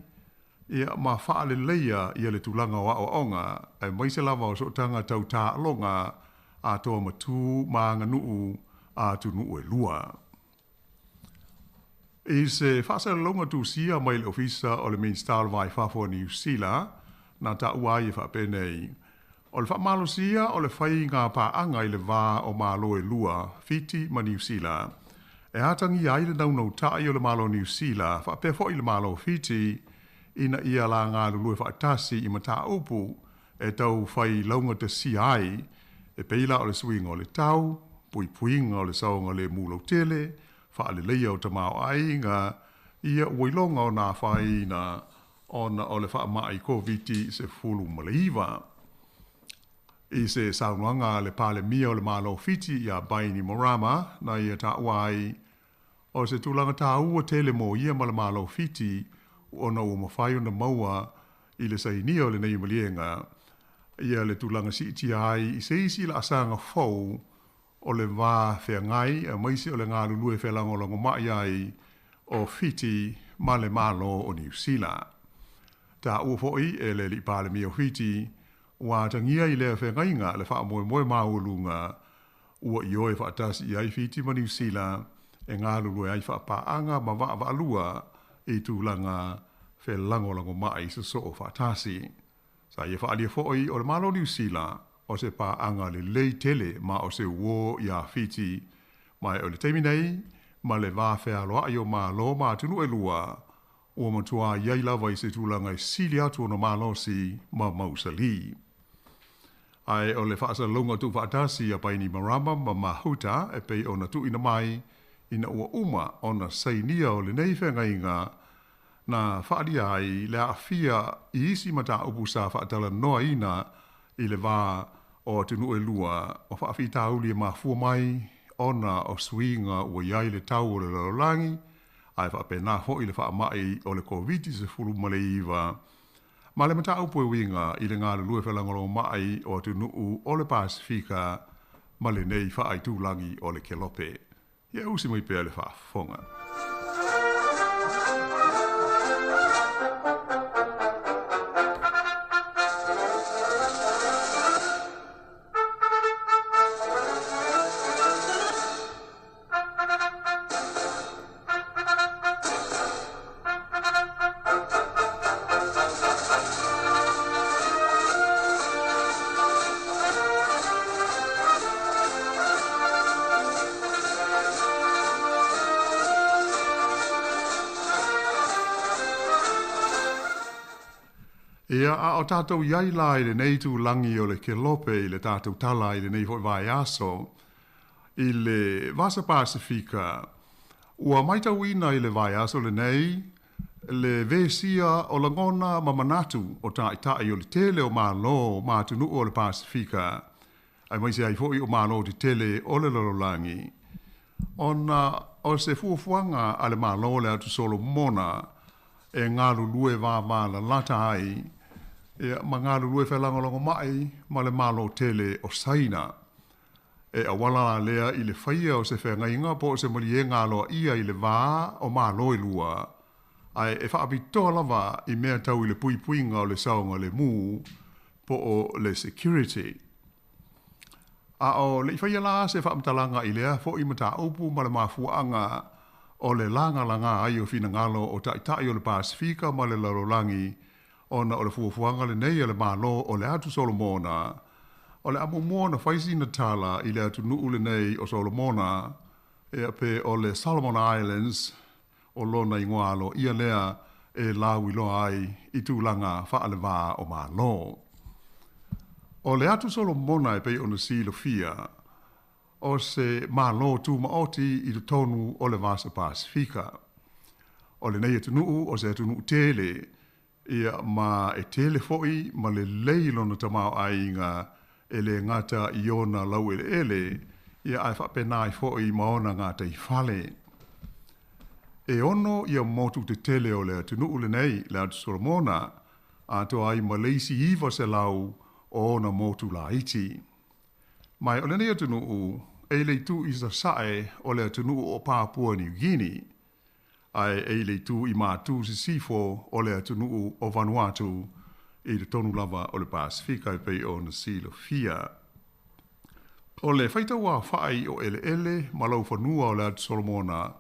ia ma whaale leia i le tulanga o aonga, ai mai se lava o sotanga tau tā alonga a toa matu ma nganuu a tunu e lua. I se whaasara longa tu sia mai le ofisa o le main star vai whafo New Zealand, na ta uai e whapenei. O le whamalo sia o le whai ngā pāanga i le wā o malo e lua, Fiti ma New Zealand. E atangi ai le naunau tai o le malo New Zealand, whapefo i le malo Fiti, ina ia la ngā lulue whaatasi i mata upu, e tau whai launga te si ai, e peila o le swinga o le tau, puinga o le saonga le mulo tele, whaale leia o tamau ai ngā ia uilonga o nā whai na ona o le whaamai COVID se fulu maleiva. I se saunuanga le pale mia o le malo Fiti ia Baini Morama na ia ta wai o se tulanga ta ua tele mo ia ma le malo Fiti ona ua mawhai o na maua i le saini o le nei malienga ia le tulanga si iti ai i se isi la asanga fau o le wā whea ngai a maise o le ngā lulue whea langolongo mai ai o Fiti ma le malo o New Zealand. Ta ua foi e le li pale mia o Fiti wa tangia i lea whea ngainga le wha moe moe maulunga ua i oe whaatasi i ai Fiti ma New Zealand e ngā lulue ai wha paanga ma wa alua i tūlanga whea langolongo mai sa so o whaatasi. Sa ia whaalia foi o le malo New Zealand o se paanga le lei tele ma o se uo i a Fiti mai o le teimi nei ma le wā whea loa i o ma lo ma tunu e lua o matua iai lava i se tūlanga i sili atu o na malosi ma mausali. Ai o le whaasa longa tu whaatasi a Baini Marama ma mahuta e pei o na tu ina mai ina ua uma o na sainia o le nei whenga inga na whaalia ai le awhia i isi mata upu sa whaatala noa ina i le wā o tunu e lua o whaafi tauli e mafua mai ona o swinga ua iai le tau o le larolangi ai whaapena ho i le whaamai o le COVID se fulu maleiva ma le mata upu e winga i le ngā lue whelangolo mai o tunu o le Pasifika ma le nei whaai tūlangi o le Kelope. Ia usi mai pēr le whaafonga. Ia a o tātou iai la i le nei tū langi o le Kelope i le tātou tala i le nei hoi vai aso i le Vasa Pasifika. Ua maitau ina i le vai aso le nei le vesia o langona ma manatu o tai o le tele o malo ma tunu o le Pasifika. Ai maise ai foi o malo te tele o le lololangi. Ona o se fuafuanga a le malo le atu solo mona e ngā lulue vā la lata ai, e ma ngā lulue whelangolongo mai, ma le malo tele o saina. E awala lea i le whaia o se whengainga, po se mali e ngā loa ia i le vā o malo i lua. Ai e whaapitoa lava i mea tau i le puipuinga o le saunga le mū, po o le security. A o le i whaia la se whaamtalanga i lea, fo i mata upu ma le mafuanga, o le langa ai o fina ngalo o tai o le Pasifika ma le larolangi ona o le fuafuanga le nei o le malo o le atu Solomona o le amumona whaisi na tala i le atu nuu le nei o Solomona e pe o le Solomon Islands o lona i ngoalo ia lea e lau ilo ai i tūlanga whaalewa o mālo. O le atu solo mona e pei ona silo fia, o se mālo tū maoti i tu tonu o le vasa Pasifika. O le nei atunuu o se atunuu tele, ia ma e tele foi ma le leilo na tamau ainga e le ngata i ona lau ele, ia ai whapenai foi ma ona ngata i fale. E ono ia motu te tele o le atunuu le nei, le atu Solomona, a to ai ma leisi iwa se lau o ona motu la iti. Mai o le nei atunuu, e le tu i sa sae o le atunuu o Papua New Guinea, ai e le tu i mātu si sifo o le atunuu o Vanuatu i le tonu lava o le Pasifika i pei o na silo fia. O le whaitaua whai o ele ma lau whanua o le atu Solomona,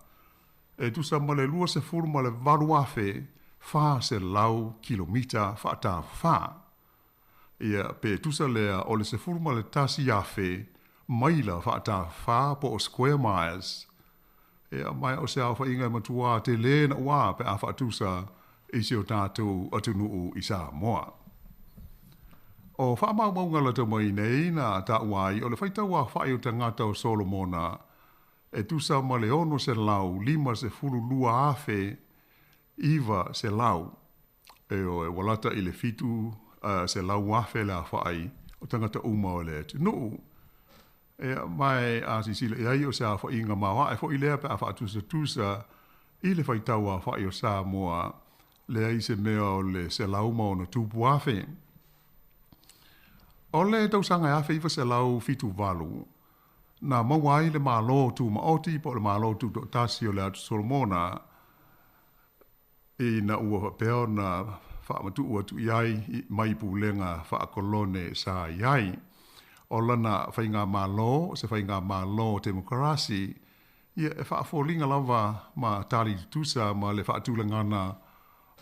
e tu sa ma le lua se furu ma le varuafe wha se lau kilomita whaata wha. Ia pe tu sa lea o le se furu ma le tasi afe maila whaata wha po o square miles. Ia mai o se au wha inga matua te le na ua pe a whaatusa i se o tātou atunuu i Samoa. O wha mau ngala ta mai nei na ta uai o le whaitaua whai o tangata o Solomona e tu sa ma le ono se lau lima se fulu lua afe iwa se lau. E o e walata i le fitu se lau afe la whai o tangata uma o le atunuu. E mai a sisile e ai o sa wha inga mawa e fo i lea pe a whaatusa tusa i le whaitaua whai o Samoa le ai se mea o le se lau ma o na tupu afe. O le tausanga e afe iwa se lau fitu valu. Na mawai le malo tu maoti po le malo tu tasi o le atu Solomona i na ua peo na whaamatu ua tu iai mai pulenga whaakolone sa iai. O lana whainga malo, se whainga malo demokrasi, ia e whaafolinga lava ma tari tusa ma le whaatulangana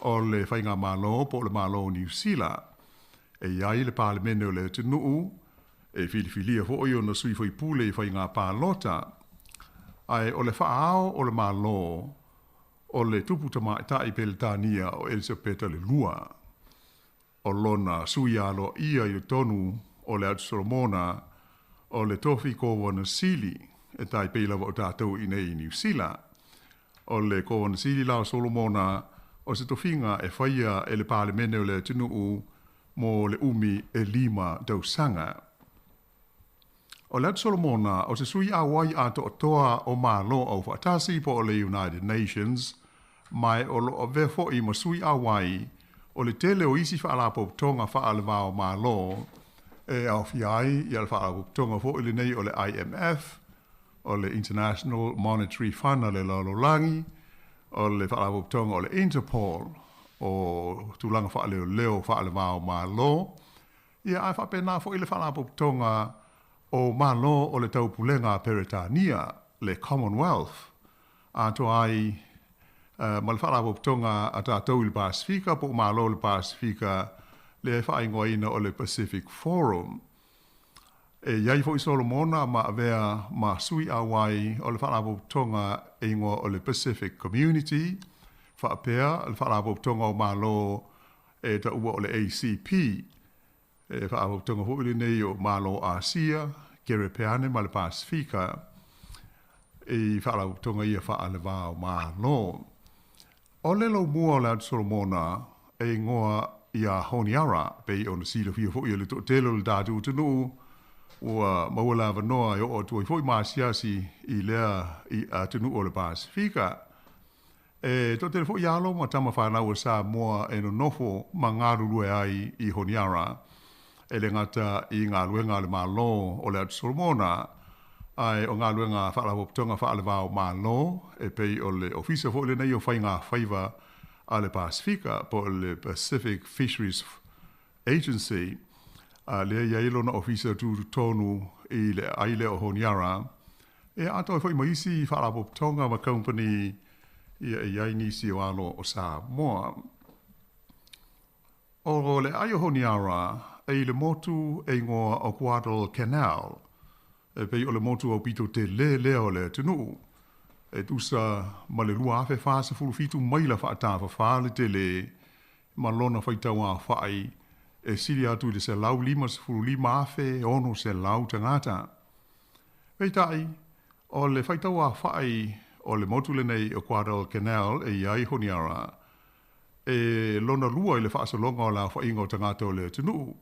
o le whainga malo po le malo New Zealand. E iai le parlemene o le tunuu, e filifilia fo oio na sui foi pule i whainga pālota, ai o le whaao o le malo, o le tupu tamaitai pe le tānia o Elisabeta le lua. O lona sui alo ia i tonu o le atu Solomona, o le tofi kowana sili, e tai peilawa o tātou i nei New Zealand. O le kowana sili lao Solomona, o se tofinga e whaia e le parlemene o le tunuu, mo le umi e lima dausanga. O le atu Solomona, o se sui awai ato o toa o malo au whaatasi po o le United Nations, mai o lo o vefo i ma sui awai, o le tele o isi whaalapo tonga whaalewa o malo, e au fiai i al whaalapo tonga fo i le nei o le IMF, o le International Monetary Fund le lalolangi, o le whaalapo tonga o le Interpol, o tulanga whaaleo leo whaalewa o malo, ia ai whapena fo i le whaalapo tonga o malo o le taupulenga Peretania, le Commonwealth, a to ai ma le whaalapo tonga a tātou i le Pasifika, po malo le Pasifika, le whaingoina o le Pacific Forum. E iai fo i Solomona ma avea ma sui awai o le whaalapo tonga e ingoa o le Pacific Community, whaapea, le whaalapo tonga o malo e ta ua o le ACP, e whaalapo tonga fo i nei o malo Asia, Kerepeane ma le Pasifika, e whaalapo tonga ia whaalewa o malo. O le lau mua o le atu Solomona e ngoa ia honiara pe o na sila fia fo i le telo le datu tunu ua maua vanoa i o tu i fo i maasiasi i lea i tunu o le Pasifika. E to te fo i alo ma tama whanau o Samoa e no nofo ma ngaru lue ai i honiara e le ngata i ngā luenga le malo o le atu Solomona ai o ngā luenga whaalapotonga whaalewao malo e pei o le ofisa fo le nei o whainga whaiva a le Pasifika po le Pacific Fisheries Agency le iailo na ofisa tu tonu i le aile o Honiara e ato e whai maisi whaalapotonga ma company i ai nisi o alo o Samoa. O le ai o Honiara e le motu e ngoa o Guadal Canal e pei o le motu o pito te le o le tunu. e tusa ma le lua afe wha se fulu fitu maila wha ata wha le te le ma lona whaitawa whai e siri atu le se lau lima se fulu lima afe ono se lau tangata. Peitai, o le whaitawa whai o le motule nei o Guadal Canal e iai honiara e lona lua i le whaasalonga o la whainga o tangata o le tunu.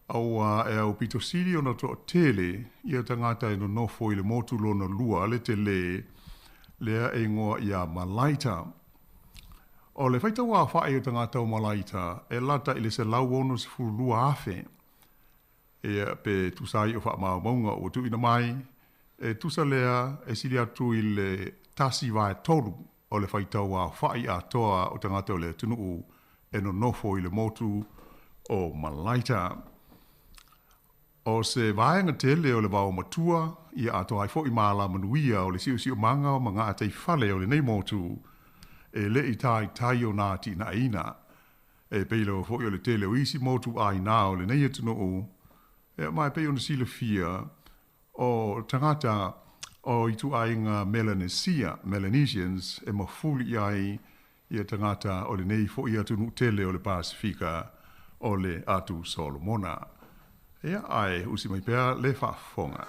Au e au pito siri o na to tele i a tangata e no nofo i le motu lona lua le te lea e ngoa i a Malaita. O le whaitawa whae o tangata o Malaita e lata i le se lau ono se furu lua afe e pe tusai o wha maunga o tu ina mai e tusa lea e siri atu i le tasi vai tolu o le whaitawa whae a toa o tangata o le tunu e no nofo i le motu o Malaita. O se vaenga tele o le wao matua, ia ato ai fo i maala manuia o le siu manga o mga atei fale o le nei motu, e le i tai o nā ti na ina, e peilo fo i o le tele o isi motu ai nā o le nei etino o, e mai pei o na sila fia, o tangata o i tu ainga Melanesians, e mafuli ai ia tangata o le nei fo i atunu tele o le Pasifika o le atu Solomona. Ea ai, usi mai pēr le whaafonga.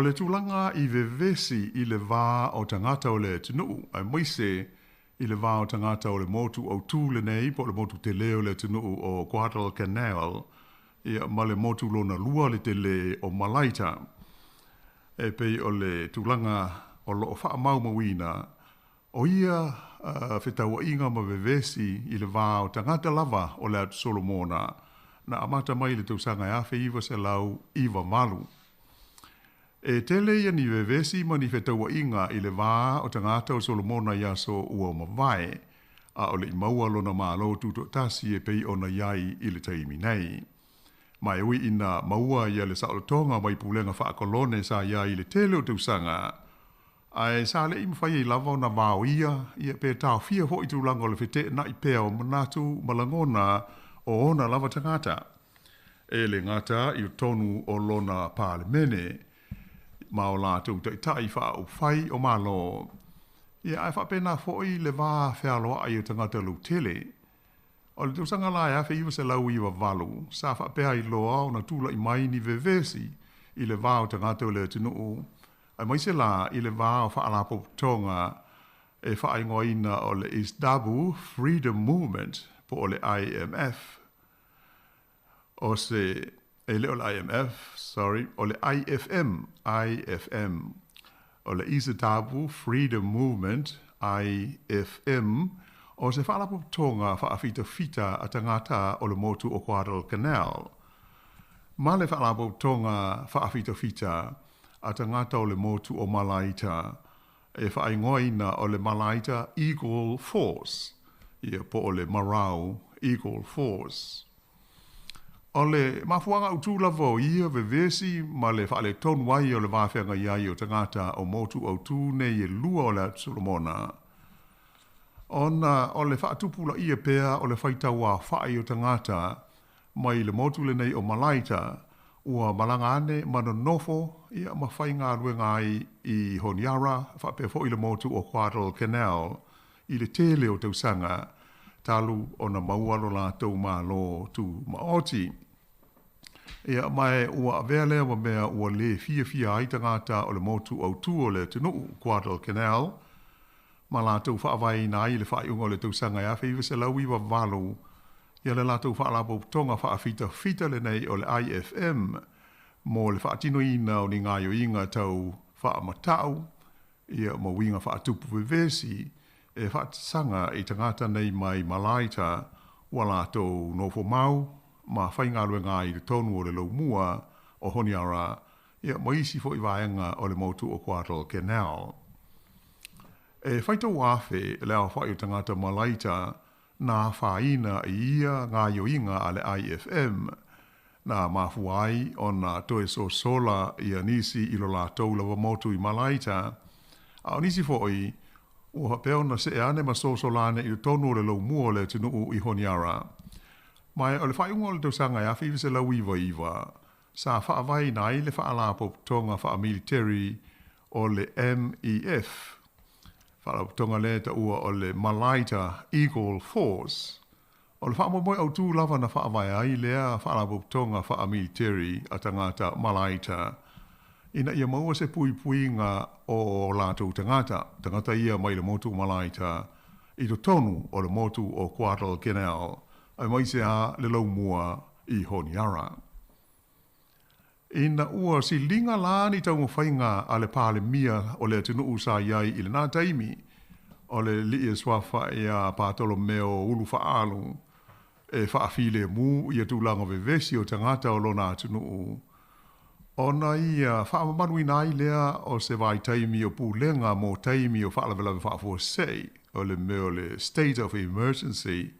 Le tūlanga i vevesi i le vā o tangata o le tunu, ai moise i le vā o tangata o le motu au tū le nei, po le motu te leo le tunu o Guadal Canal, ma le motu lona lua le te le o Malaita. E pei o le tūlanga o lo wha mau mawina, o ia whetaua inga ma vevesi i le vā o tangata lava o le atu Solomona, na amata mai le tausanga e awhi iwa se lau iwa malu. E tele ia ni vevesi ma ni whetaua inga i le vā o tangata o Solomona ia so ua mawai, a o le imaua lona mālo tuto tasi e pei ona iai i le taimi nei. Mai ui ina maua ia le saolotonga mai pulenga whaakolone sa iai i le tele o tausanga, ai sa le imawhai i lava o na vāo ia pe tau fia ho i tūlanga o le whete na i pēo manatu malangona o ona lava tangata. E le ngata i tonu o lona pālemene, ma o lātou tai wha o whai o malo. Ia ai whapena fōi le vā whialoa ai o tangata lu tele. O le tausanga lai a whiiwa se lau iwa valu. Sa whapea i loa o na tūla i mai ni vevesi i le vā o tangata o le tunu. Ai mai se la i le vā o whaalapo tonga e whaingoina o le Istanbul Freedom Movement po o le IMF. O se e le o le o le IFM, o le Istanbul Freedom Movement, IFM, o se whaalapo tonga whaafita a tangata o le motu o Guadal Canal. Ma le whaalapo tonga whaafita a tangata o le motu o Malaita, e whaingoina o le Malaita Eagle Force, ia po o le Marau Eagle Force. O le mafuanga utula vo ia vevesi ma le whaale tonu wai o le wawhenga iai o tangata o motu au tūne i lua o le Solomona. Ona o le whaatupula ia pēr o le whaitaua whae o tangata mai le motu le nei o Malaita ua malanga ane mana nofo ia mawhai ngā ruenga ai i Honiara whapefo i le motu o Guadal Canal i le tele o tausanga talu o na maualo la tau malo tu maoti. Ia mai ua avea wa mea ua le fia ai tangata o le motu au tu o le tunu Guadal Canal. Ma la tau whaavai na i le whaiunga o le tausanga ia whiwa se lau iwa valu. Ia le la tau whaalapo tonga whaafita le nei o le IFM mo le whaatino ina o ni ngāio inga tau whaamatau. Ia mo winga whaatupu vevesi e whaatisanga i tangata nei mai Malaita wala tau nofo mau ma whainga luenga i le tonu o le laumua o Honiara ia mo isi fo i vaenga o le motu o Guadal Canal. E whaita wafe leo whai o tangata malaita na whaina ia ngā yoinga ale IFM na mafuai o na toe so sola ia nisi ilo la lawa motu I malaita. A nisi foi o hapeo na se ane ma so solane I tonu le lau mua le tunu I honiara. Mai o le whai unga le tausanga ia whiwise lau iwa. Sa whaavai nai le whaalapo tonga wha military o le MEF. Whaalapo tonga le ta ua o le Malaita Eagle Force. O le whaamomoi au tū lava na whaavai ai lea whaalapo tonga wha military a tangata Malaita. Ina ia maua se pui ngā o lātou tangata ia mai le motu Malaita I to tonu o le motu o Guadalcanal ai mai se a le lau mua I Honiara. Ina ua si linga lani tau mwhainga a le pāle mia o le atinu usa iai I le nā taimi o le li e swafa e a pātolo meo ulu whaalu e whaafile mu I atulanga vevesi o tangata o lona atinu u. Ona ia whaamamanu nai lea o se vai taimi o pūlenga mō taimi o whaalawelawe whaafosei o le meo le state of emergency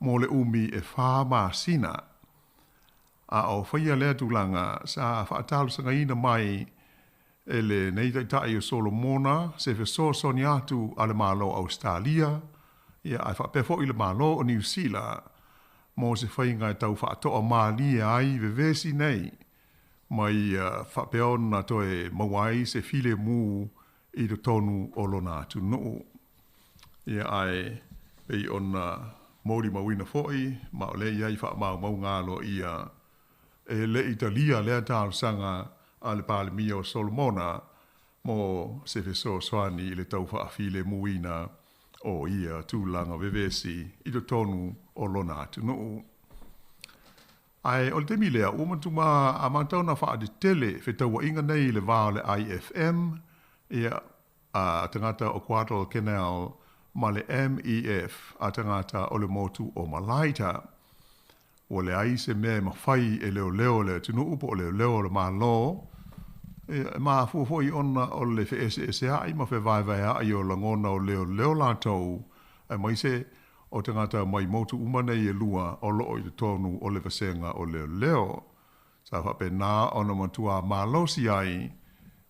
mō le umi e whaama sina. A o whaia lea tūlanga sa whaatalu sanga ina mai e le neitaitai o Solomona se feso soni atu a le malo Australia ia ai whaapefo I le malo o New Zealand mō se whainga e tau whaatoa maalia ai vevesi nei mai whapeona toe mawai se file mu I to tonu o lona tunu. Ia ai pei ona mori mawina foi ma o le iai wha mau ngalo ia e le Italia lea tālu sanga a le pālemia o Solomona mo se feso swani I le tau whaafile muina o ia tūlanga vevesi I to tonu o lona tunu. Ai o le temi lea umatuma a mantau na wha de tele whetaua inga nei le vāo le IFM ia a tangata o Guadalcanal ma le MEF a tangata o le motu o Malaita. O le ai se mea mawhai e leo le tunu upo o leo le malo. Ma fuafoi ona o le FSSA ai ma whewaiwai ai o langona o leo lātou. Ai mai se o tangata mai motu umane e lua o loo I tonu o le vasenga o leo. Sa whape nā ona matua malosi ai.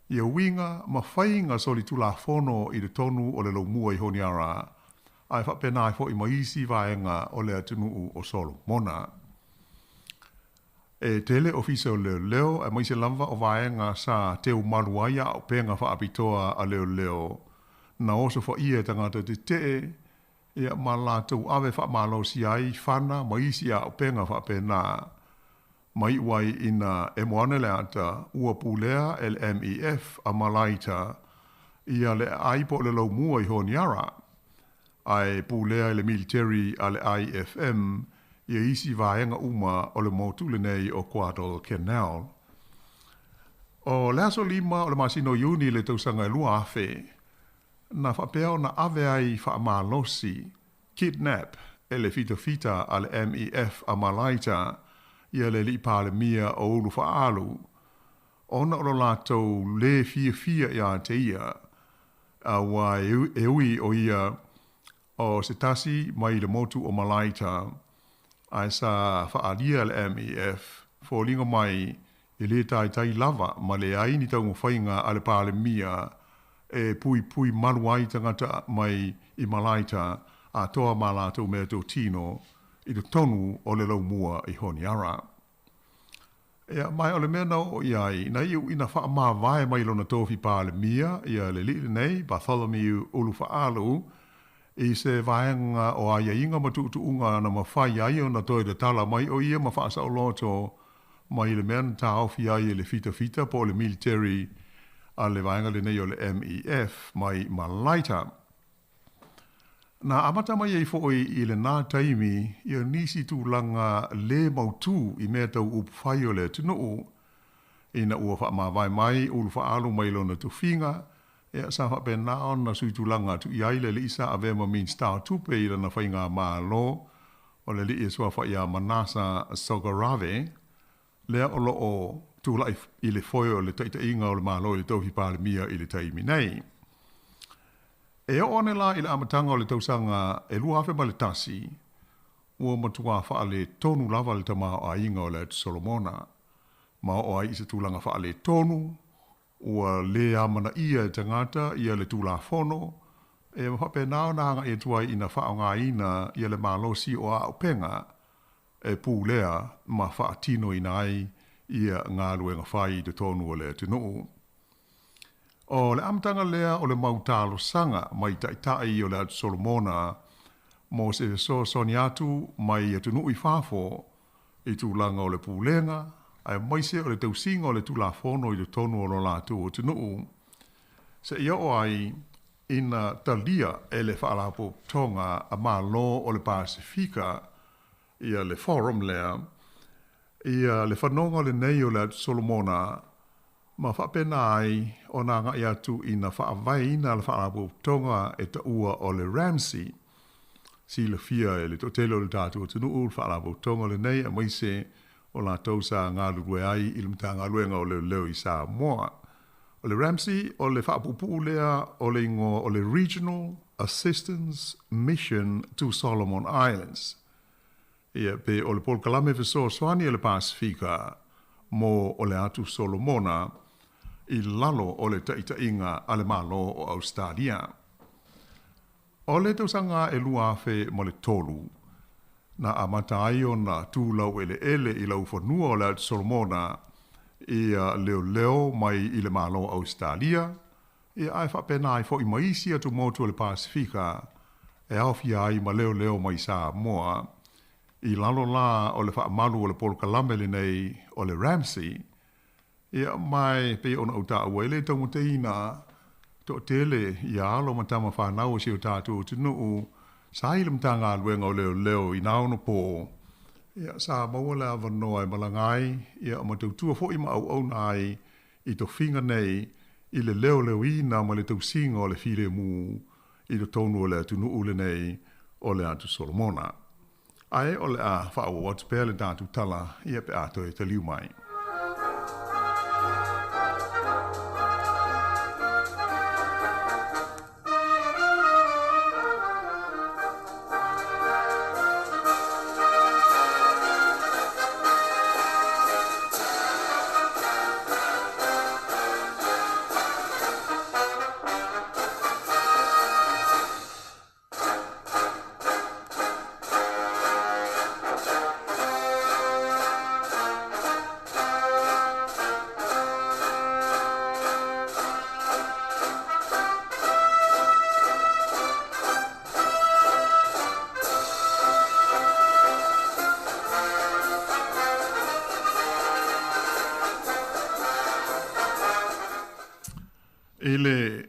Ia winga mawhainga soli tula fono I le tonu o le lo mua I honiara. Ai whape nā I fo I maisi vaenga o le atunu o Solomona. E tele ofisa o leo, e maise lava o vaenga sa teo maruaia o penga wha apitoa a leo. Na oso fo ia tangata te te, ia malatou ave wha malo si ai whana, maisi a o penga wha pena. Mai wai ina e moane le ata, ua pulea LMEF a Malaita, ia le aipo le lau mua I honiara. Ai pulea le military a le IFM, ia isi vaenga uma o le motule nei o Guadalcanal. O le aso lima o le masino yuni le tausanga lua afe, na whapeo na ave ai whaamalosi, kidnap, e le fita a le MEF a Malaita, ia le li pālemia o ulu whaalu. Ona o lātou le fia ia te ia, a wa e ui o ia o se tasi mai le motu o Malaita, ai sa whaalia le MEF, fōlinga mai I le tai lava, ma le aini tau mwhainga a le pālemia e pui manuai tangata mai I Malaita a toa malātou mea tō tino I le tonu o le lau mua I honiara. Ia mai o le mea nao o iai, na iu ina wha maa vai mai lona tōwhi pālemia, ia le li nei, Bartholomew ulu whaalu, I se vaenga o aia inga matuutuunga na mawhai ai o na toi le tala mai o ia mawhaasa o loto mai le mea na tāofi ai le fita po le military a le vaenga le nei o le MEF mai Malaita. Na amata mai ei fo'i I le nā taimi ia nisi tūlanga le mautu I mea tau upwhai o le tunuu ina ua wha mawai mai ulu whaalu mai lona tuwhinga Ea sa whape na ona sui tūlanga tu iai le li isa avema min star tupe I lana whainga maa lo o le li iswa whaia manasa Geographic lea o lo o tūlai I le foio le taita inga o le maa lo I le tauhi pālemia I le taimi nei. E o ane la ila amatanga o le tausanga e lua afe ma le tasi, ua matua wha le tonu lava le tama o ainga o le Solomona, ma o ai isa tūlanga wha le tonu, ua le amana ia e tangata ia le tūla fono, e mawhape nao nanga e tuai ina wha o ngā ina ia le malosi o a upenga, e pūlea ma wha tino ina ai ia ngā luenga whai te tonu o le tunuu. O le amtanga lea o le mautalo sanga mai taitai o le atu Solomona mo se so soni atu mai e tunu i whafo i tūlanga o le pūlenga ai mai se o le tausinga o le tūlafono i le tonu o lo lātu o tunu. Se ia o ai ina talia e le whaalapo tonga a mā lo o le Pasifika ia le forum lea ia le whanonga le nei o le atu Solomona ma whapena ai o nā ngai atu ina whaavai ina le whaalapo tonga e ta ua o le Ramsey. Si le fia e le totelo le tātu o tunu ul whaalapo tonga le nei a maise o la tausa ngā lurue ai i le mta ngā luenga o le leo i Samoa. O le Ramsey o le whaapupu lea o le ingo o le Regional Assistance Mission to Solomon Islands. Ia pe o le Paul Kalame Viso Swani o le Pasifika mo o le atu Solomona i lalo o le taita inga a le malo o Australia. O le tausanga e lua afe mo le tolu, na amata ai o na tūlau ele i lau whanua o le atu Solomona i leo mai i le malo o Australia, i ai whapena ai fo i maisi atu motu o le Pasifika, e awhia ai ma leo mai Samoa, i lalo la o le whaamalu o le Paul Kalame le nei o le Ramsey, ia mai pe ona uta awele tongu te ina to tele ia alo matama whanau si o tātu o tunu sa ilam tanga luenga o leo i naono po ia sa mawala avanoa e malangai ia o matautua fo ima au nai i to finga nei i le leo ina ma le tausinga o le file mu i to tonu o le tunu ule nei o le atu Solomona. Ai o le a whaawa watu pēr le tātu tala ia pe ato e te liu mai. Ele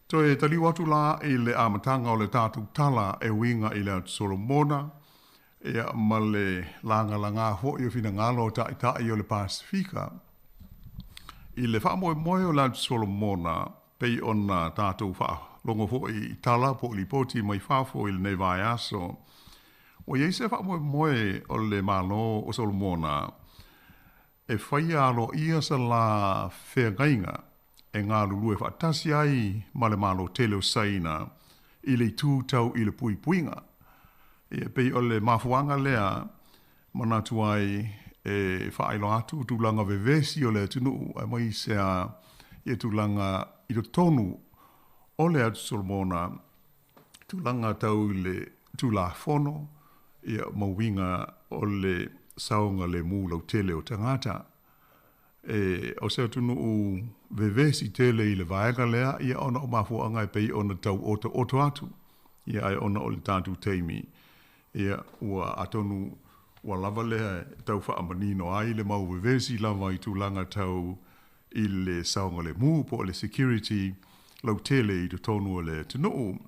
to e tali watu la ele amatanga o le tātu tala e winga i le atu Solomona e male langa ho i fina ngalo ta i o le Pasifika i le wha moe o le atu Solomona pei ona tātu wha longo fo i tala po li poti mai whafo i le nei vai aso o iei se wha moe o le malo o Solomona e whaia alo ia sa la whengainga e ngā lulu e whaatasi ai ma le malo tele o saina i le tūtau i le puipuinga. E pei o le mafuanga lea manatu ai e whaailo atu tūlanga vevesi o le tunu ai mai sea i tūlanga i to tonu o le atu Solomona tūlanga tau i le tūla fono i mawinga o le saunga le mūlau tele o tangata. O se tunu u vevesi tele i le vaega lea ia ona o mafuanga e pei ona tau oto atu ia ai ona o le tātu teimi ia ua atonu ua lava lea tau whaamanino ai le mau vevesi lava i tūlanga tau i le saunga le mū po le security lau tele i tonu o le tunu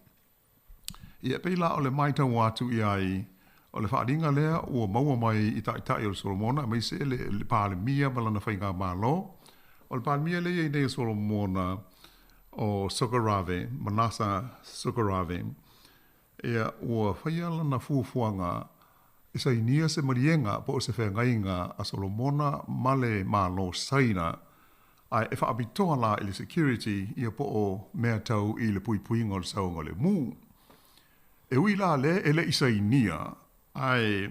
ia pei la o le maitau atu i ai o le whaadinga lea ua maua mai i tai o le Solomona mai se le pālemia malana whainga mālo o le pālemia le i nei Solomona o Sokorave Manasa Sokorave ia ua whaiala na fuafuanga i sa inia se marienga po se whengainga a Solomona male mālo saina Ai e whaabitoa la i le security ia po o mea tau i le pui ngol saunga le mu. E ui la le ele isa inia, ai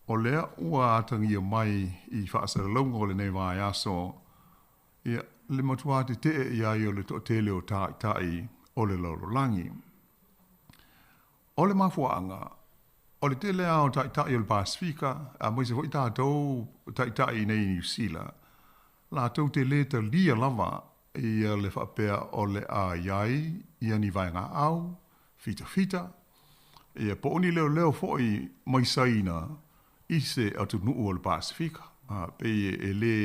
o lea ua atangia mai i whaasara launga o le nei vai aso, ia le matua te te ia i o le to tele o tai o le laurolangi. O le mafuanga, o le tele au tai o le Pasifika, a moise fo i tātou tai nei New Zealand, la tau te le ta lia lava i le whapea o le a iai, ia ni vai ngā au, fita, ia po oni leo foi mai saina, ise atu nuu o le Pasifika, pe e le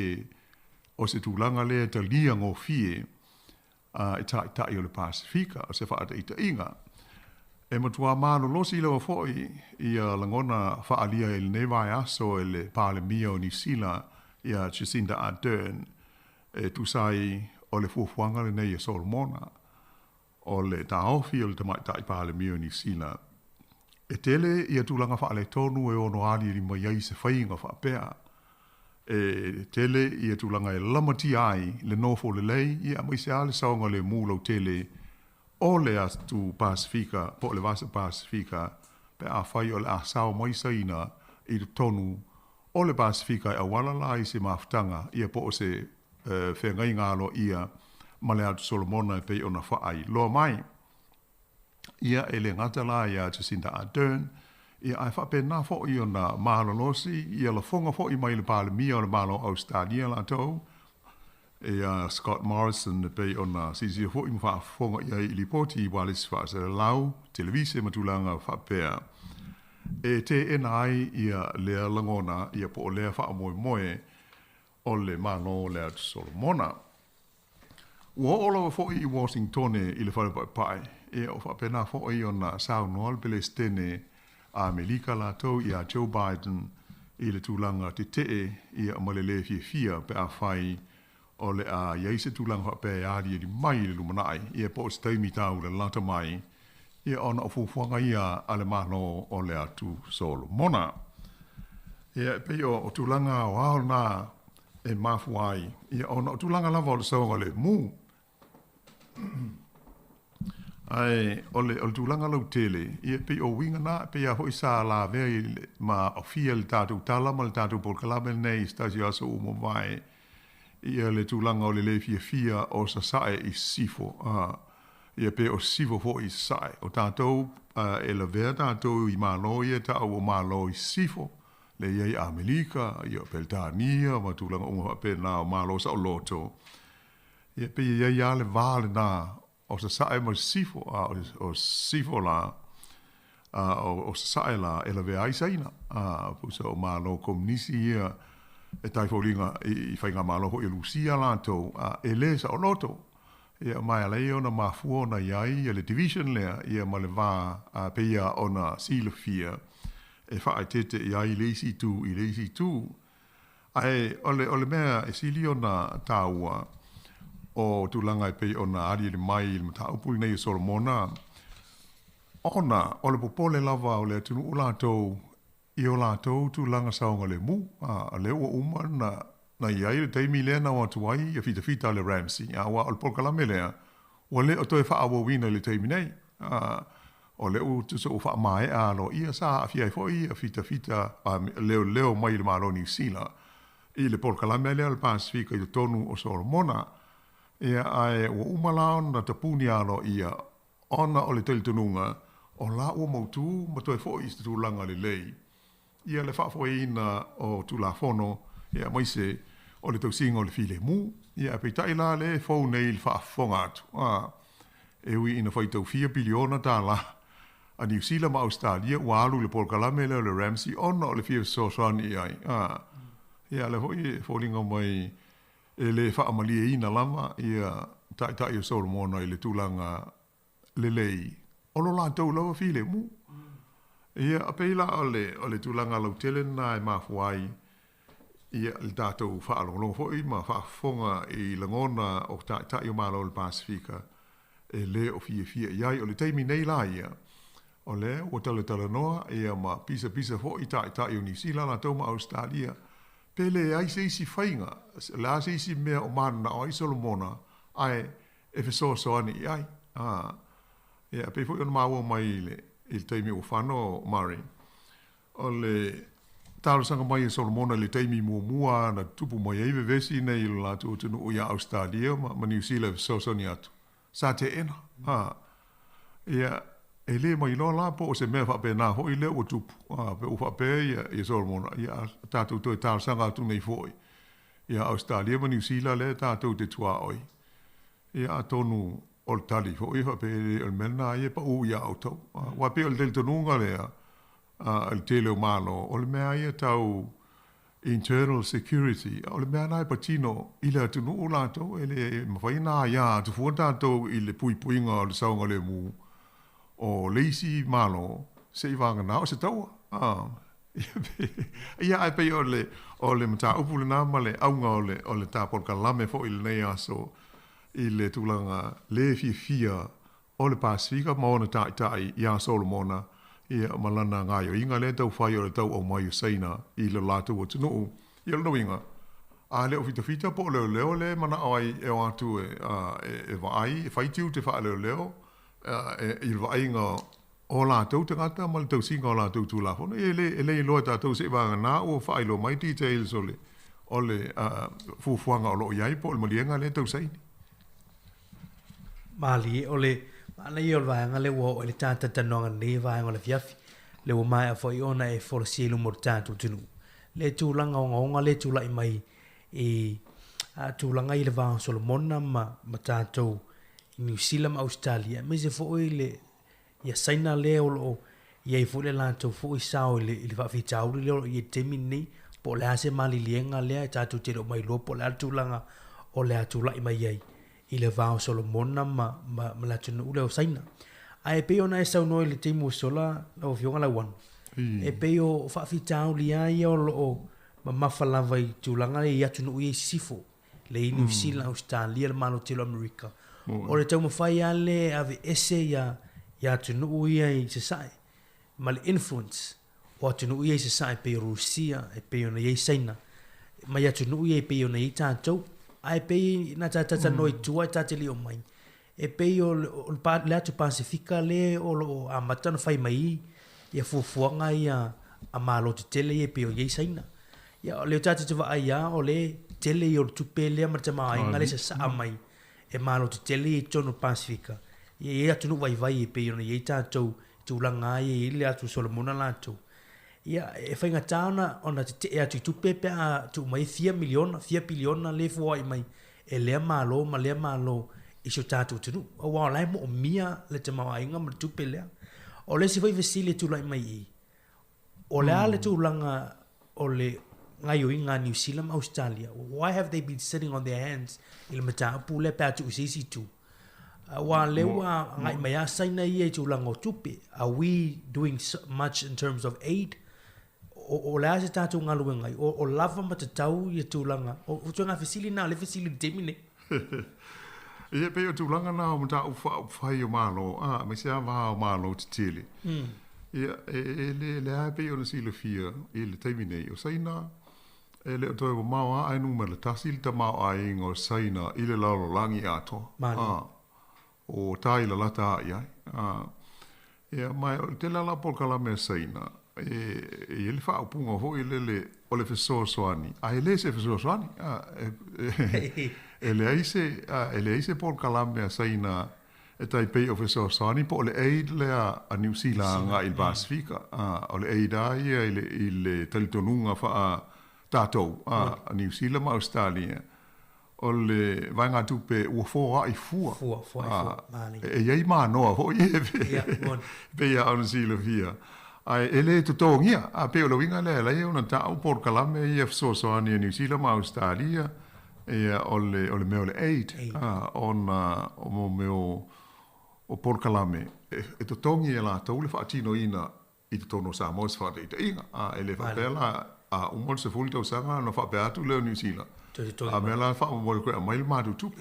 o se tūlanga le ta lia ngō fie, e tai o le Pasifika, o se whaata ita inga. E matua mālo losi lewa foi, ia langona whaalia e le nevai aso e le Pālemia o New Zealand, ia Jacinda Ardern, e tusai o le fuafuanga le nei e Solomona, o le taofi o le tamaitai Pālemia o New Zealand. E tele ia tūlanga whaale tonu e ono ali li mai ai se whainga whaapea. E tele ia tūlanga e lamati ai le nofo le lei, ia mai se ale saonga le mūlau tele o le atu Pasifika, po le vasa Pasifika, pe a whai o le a sao mai saina i le tonu o le Pasifika e awala la i se maftanga, ia po o se whengai ngalo ia ma le atu Solomona e pei ona whaai. Loa mai, ia e le ngata la ia Jacinda Ardern, ia ai whape nā fo i ona mahalonosi, ia la fonga fo i mai le Pālemia o le malo Australia la tau, ia Scott Morrison pei ona sisi fo i mwha fonga ia i lipoti i wale si wha se lau, televise matulanga whapea. E te ena ai ia lea langona, ia po o lea wha moe o le malo lea Solomona. Ua olawa fo i Washington i le whare pai, e o whapena fo i ona sao noal Palestine a Amerika la tau i a Joe Biden i le tūlanga te ia amalele fia pe a whai o le a iaise tūlanga pe a adi di mai le lumanai i e po staimi tau le lata mai i ona o fufuanga ia ale mahlo o le atu Solomona. I pe o tūlanga o ao na e mafuai i ona o tūlanga lava o le saunga le mu. Ai, o le tūlanga lau tele, ia pe o winga na, pe a hoi sa la vei ma o fia le tātou talama, le tātou polkalame nei, stasi aso umo vai, ia le tūlanga o le le fia o sa sae i sifo, ia pe o sifo fo i sae, o tātou e la vea tātou i malo ia tāu o malo i sifo, le iei Amerika, ia Peltania, ma tūlanga unga pe na o malo sa o loto, ia pe iei ale vale na, o sa sae mo sifo, o sifo la, o sa sae la, e la vea aisaina, pusa o malo komunisi ia, e tai fōlinga i whainga malo ho i Lucia lantou, e le sa o loto, ia mai alei ona mafua ona iai, e le division lea, ia ma le vā, pe ia ona silofia, e whaai tete iai leisi tū, ai ole mea e sili ona tāua, o tūlanga e pei ona ari le mai le mata upuri nei Solomona. Ona, o le popole lava o le atunu o lātou, i o lātou tūlanga saonga le mu, a leo o uma na iai le teimi lea na o atuai, a fita le Ramsey, a wa o le polkalame lea, o le o toe wha awa wina le teimi nei, o leo tuso o wha mai a lo ia sa a fiai foi, a fita, leo mai le malo New Zealand, i le polkalame lea le Pasifika i le tonu o Solomona, ia ai o umalao na tapuni alo ia ona o le teletununga o la ua mautu ma toi fo i se tūlanga le lei. Ia le whaafoina o tūlafono ia maise o le tausinga o le file mu. Ia peitai la le fau nei le whaafonga atu. E ui ina whaitau 4 biliona tāla a New Zealand ma Australia ua alu le polkalame le Ramsey ona o le fia sosani ai. Ia le hoi fōlinga mai e le whaamalia ina lama ia tai o Solomona i le tūlanga le lei. Olo lātou lawa file mu. Ia apeila o le tūlanga lau tele na e mafuai ia le tātou whaalongo hoi ma whaafonga i langona o tai o malo le Pasifika e le o fia iai o le teimi nei la ia. O le o tala noa ia ma pisa hoi tai o New Zealand lātou ma Australia Pele ai se isi whainga, la se isi mea o mana o ai Solomona, ai e fe so ani ai. Ia, pe fo yon maua mai il teimi o whano Mari. O le talo sanga mai e Solomona le teimi mua na tupu mai eive vesi nei ilo latu o tunu o ia Australia, ma New Zealand so ni atu. Sa te ena. Ia, e le mai lo la po o se mea whape na ho i le o tupu. Pe o whape ia Solomona. Ia, tātou toi talo sanga atu nei foi. Ia Australia ma New Zealand le tātou te tua oi. Ia tonu o le tali ho i whape o mena ia pa u ia auto. Wape o le del tonunga lea. El tele o malo, o le mea ia tau internal security, o le mea nai patino i le atunu o lato, e le mawhaina ia, tu fuan tātou i le puipuinga o le saunga le mu, o leisi malo, se i wanga nao se taua. Ia ai pei o le mata upule nama le aunga o le tāpol ka lame fo i le nei aso, i le tūlanga le fia o le Pasifika, maona tai ia Solomona, ia malana ngā yo inga le tau whai o le tau o mai o seina i le lātu o tunu. Ia le inga. A leo fita po leo le mana ai e o atu e vai, e whaitiu te wha leo, i le vai inga o lātou te ngata, ma le tau singa o lātou tū la hona. E le i loa tātou se wanga nā o whai lo mai details o le fufuanga o lo iai po le malienga le tau seini. Mali, o le ana i o vaanga le o le tata tanonga ne vaanga le fiafi le o mai a foi ona e for sielu mortatu tunu le tūlanga o ngonga le tūla i mai a tūlanga i le vaanga Solomona ma tātou i New Zealand Australia me se foi le ia saina le o ia i foi le lantou foi sao i le fafi tau le o i temi nei po le ase mali lienga le tātou te o mai lo po le tūlanga o le tūla i mai ai i le vao Solomona ma la tunu ule o saina. A e peo na e sau noi le teimu sola o fionga la wan. E peo whaafitau li ai o lo ma mawhalawa i tūlanga i atunu ui e sifo. Le i New Zealand Australia le mano telo Amerika. O le tau mawhai ale ave ese ya atunu ui e se sae. Ma le influence o atunu ui e se sae peo Rusia e peo na i saina. Ma i atunu ui e peo na i tātou. Ai pei na tata noi tua tata li o mai. E pei o le atu Pasifika le o lo amatana fai mai ia fuafuanga ia a malo te tele e pei o iei saina. Ia o le tata te wa aia o le tele i o tupe le amatama ai ngale se saa mai e malo te tele i tono Pasifika. Ia atu nu vai e pei o na iei tātou tūlanga ai e le atu Solomona lātou. Ia e whainga tāna ona te e atu tupe pe a tu mai 4 biliona le fua i mai e lea malo i so tātou tunu. O wao lai mo o mia le te mawa inga ma tupe lea. O le si whai vesi le tūlai mai i. O lea le tūlanga o le ngai o inga New Zealand Australia. Why have they been sitting on their hands i le mata apu le pe atu usisi tu? Wa lewa ngai mai a saina i e tūlanga o tupe. Are we doing much in terms of aid? O lea se tātou ngā lue ngai, o lava ma te tau i tūlanga, o tuanga fesili nā, le fesili temine. Ia pe o tūlanga nā o mta whai o malo, me se awa o malo te tele. Ia le a pe o na sila fia, i le temine, o saina, e le o toi o mao a ainu me le tasi, le ta mao a inga o saina, i le lalo langi ato. O tai la lata a iai. Ia mai, te lala polkala me saina, e le fa upunga ho ile le o le feso soani a ele se feso soani ele aise por Colombia saina e tai pe o feso soani po le aid le a New Zealand nga il Pasifika o le aid ai ile talitonunga fa tato a New Zealand ma Australia o le vanga tupe o fo ai fua e ai ma no ho pe ya on silo via ai ele to tongia a pe lo winga le una ta o por Colombia e so ani New Zealand ma Australia e ole me ole aid on o mo meo o por Colombia e to tongia la to le fatino ina i to no Samoa fa de inga ele fa bella a un se fulto sanga no fa beatu le New Zealand a me la fa mo ko mai ma tu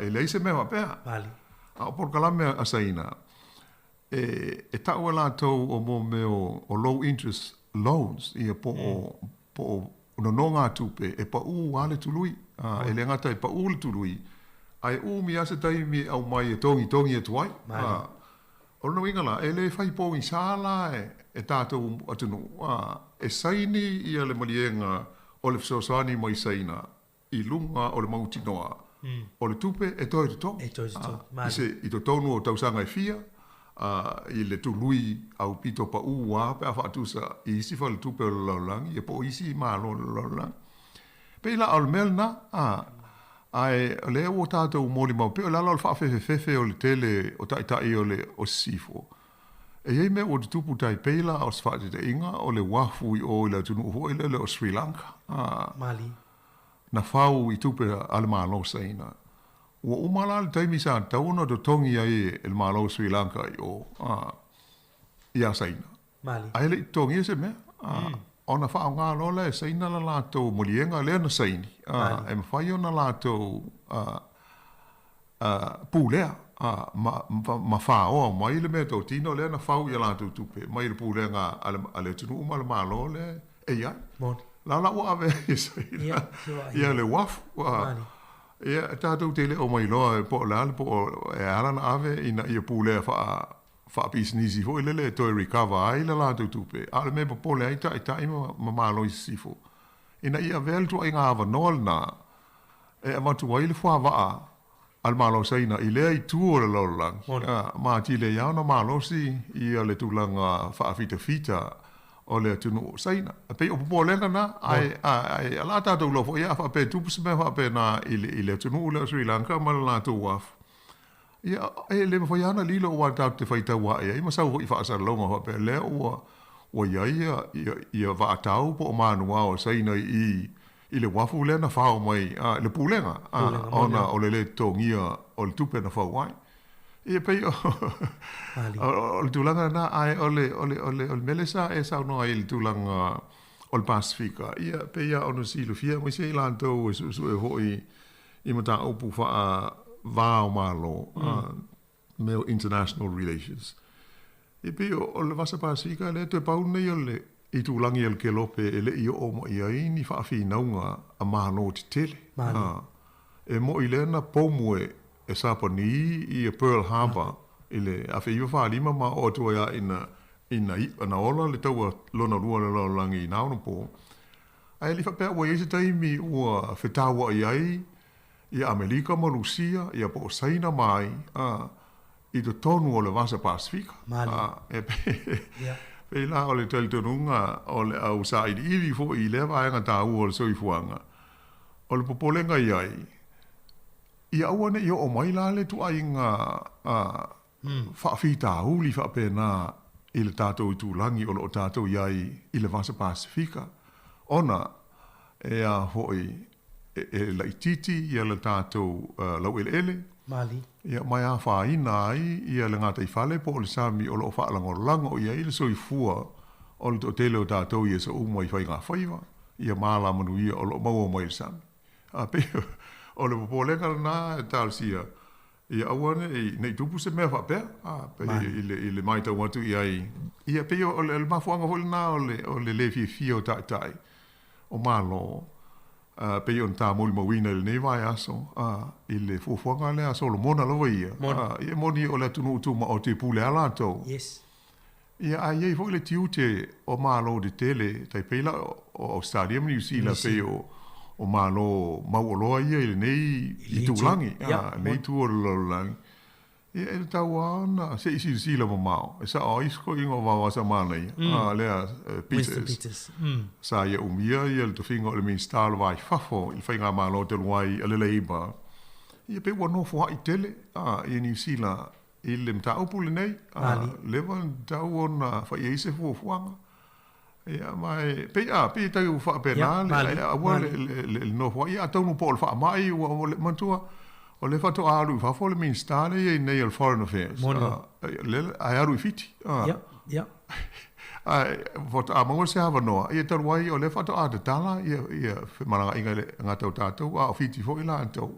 ele se me va per vale a por Colombia asaina e tau la to o mo meo o low interest loans i po no ngā tupe, e pa ale tului, e le ngata e pa le tului, ai mi ase taimi au mai e tongi e tuai. O no ingala, e le fai pōngi sāla e tātou atunu, e saini ia le malienga o le fisosani mai saina, i lunga o le mautinoa, o le tupe e toi to to. E toi to to. I to tonu o tausanga e fia, i le tului au pito pa pe a whaatusa i isi fa le tupe o le laulangi, e po isi malo le laulangi. Peila al melna, ai le o tātou mōli mau, pe o lala o le whaafefe o le tele o taitai o le o sifo. E iei me o te tupu tai peila o sfate te inga o le wafu i o le tunu uho i le o Sri Lanka. Mali. Na whau i tupe ale malo saina. Ua umala le taimi sa tauna do tongi ai el malo Sri Lanka i o ia saina. Mali. Ai le tongi se me. Ona wha ngā lola e saina la lātou molienga lea na saini. E mawhai o na lātou pūlea. Ma wha oa mai le mea tau tino lea na whau i lātou tupe. Mai le pūlea ngā ale tunu uma le mālo le e iai. Moni. Lala ua ave e saina. Ia le wafu. Ia tātou tele o mai loa e po lale po e alana ave ina ia pūlea wha pisnisi ho ilele toi recover ai la lātou tupe. Ale me pa pole ai tai ma malo i sifo. Ina ia veltu ai ngā awa nol na e amatu ai le wha waa al malo saina i lea i tuo le laulang. Ma tile iau na malo si ia le tulanga wha fita o le tunu saina. Pe o polenga na ai ala tātou lofo ia wha pe tupu se me wha pe na i le tunu le Sri Lanka ma la lātou wafu. Ia le mo yana lilo o ta te faita wa ia ma sau i fa sa longa ho pe le o ia va tau po manua o saina i le wafu le na fa mai le pulenga ona o le tongia o le tupe na fa wai ia pe o le tulanga na ai o le melesa e sa no ai le tulanga o le Pasifika ia pe ia ono si le fia mo sei lanto su e ho i mata opu fa vao malo, meo international relations. E pe o le vasa Pasifika le te pau nei o le i tūlangi el ke lope e le i o mo i ai ni whaafi naunga a mahano te tele. E mo i lena pomue e Sapani i a Pearl Harbor i le awhi iwa whaalima ma o tua ina ola le taua lona rua le laulangi i nauna po. Ai li whapea wa i se taimi ua whetawa i ai i Amerika ma Lucia, i a po saina mai, i to tonu o le vasa Pasifika. E pe la o le talitonunga o le au sa ili fo i le vaenga ta u o le soifuanga. O le popolenga i ai. I awane i o mai la le tu ai ngā whaafita huli whaapena i le tātou i tūlangi o le o tātou i ai i le vasa Pasifika. Ona e a hoi e laititi ia le tātou lau ele. Mali. Ia mai a whaina ai ia le ngātai whale po le sami o lo whaalangolango o ia i le soifua o le tele o tātou ia sa umai whai ngā whaiwa. Ia māla manu ia o lo maua mai le sami. A pe o le popolenga na e tālsia ia awane nei tupu se mea whapea. Pe i le mai tau atu ia i. Ia pe o le mafuanga holi na o le lefi fia o tai. O mālo. Pe yon ta moli mawina le nei vai aso i le fuafuanga le aso lo mona lova ia ia moni o le tunu utuma o te pule ala tau ia a iei fo le tiute o malo de tele tai peila o stadium New Zealand pe o malo mauoloa ia i le nei i tulangi nei tu o lolangi ia e tau ana se isi sila mamao e sa o isko ingo wawa sa mana ia lea Peters sa ia umia ia le tofinga o le min stalo vai fafo il whainga malo te luai a le leiba ia pe wano fua i tele i New Zealand i le mta upu le nei lewa tau ona whai eise fuafuanga ia mai pe tau wha penale ia awa le no fua ia tau nupo le wha mai ua le mantua o le fato aru fa fo le ministare e nei al foreign affairs ai aru fiti ai voto a mo se ava no e tar wai o le fato a de tala ia malanga inga ngata tato a fiti fo ila to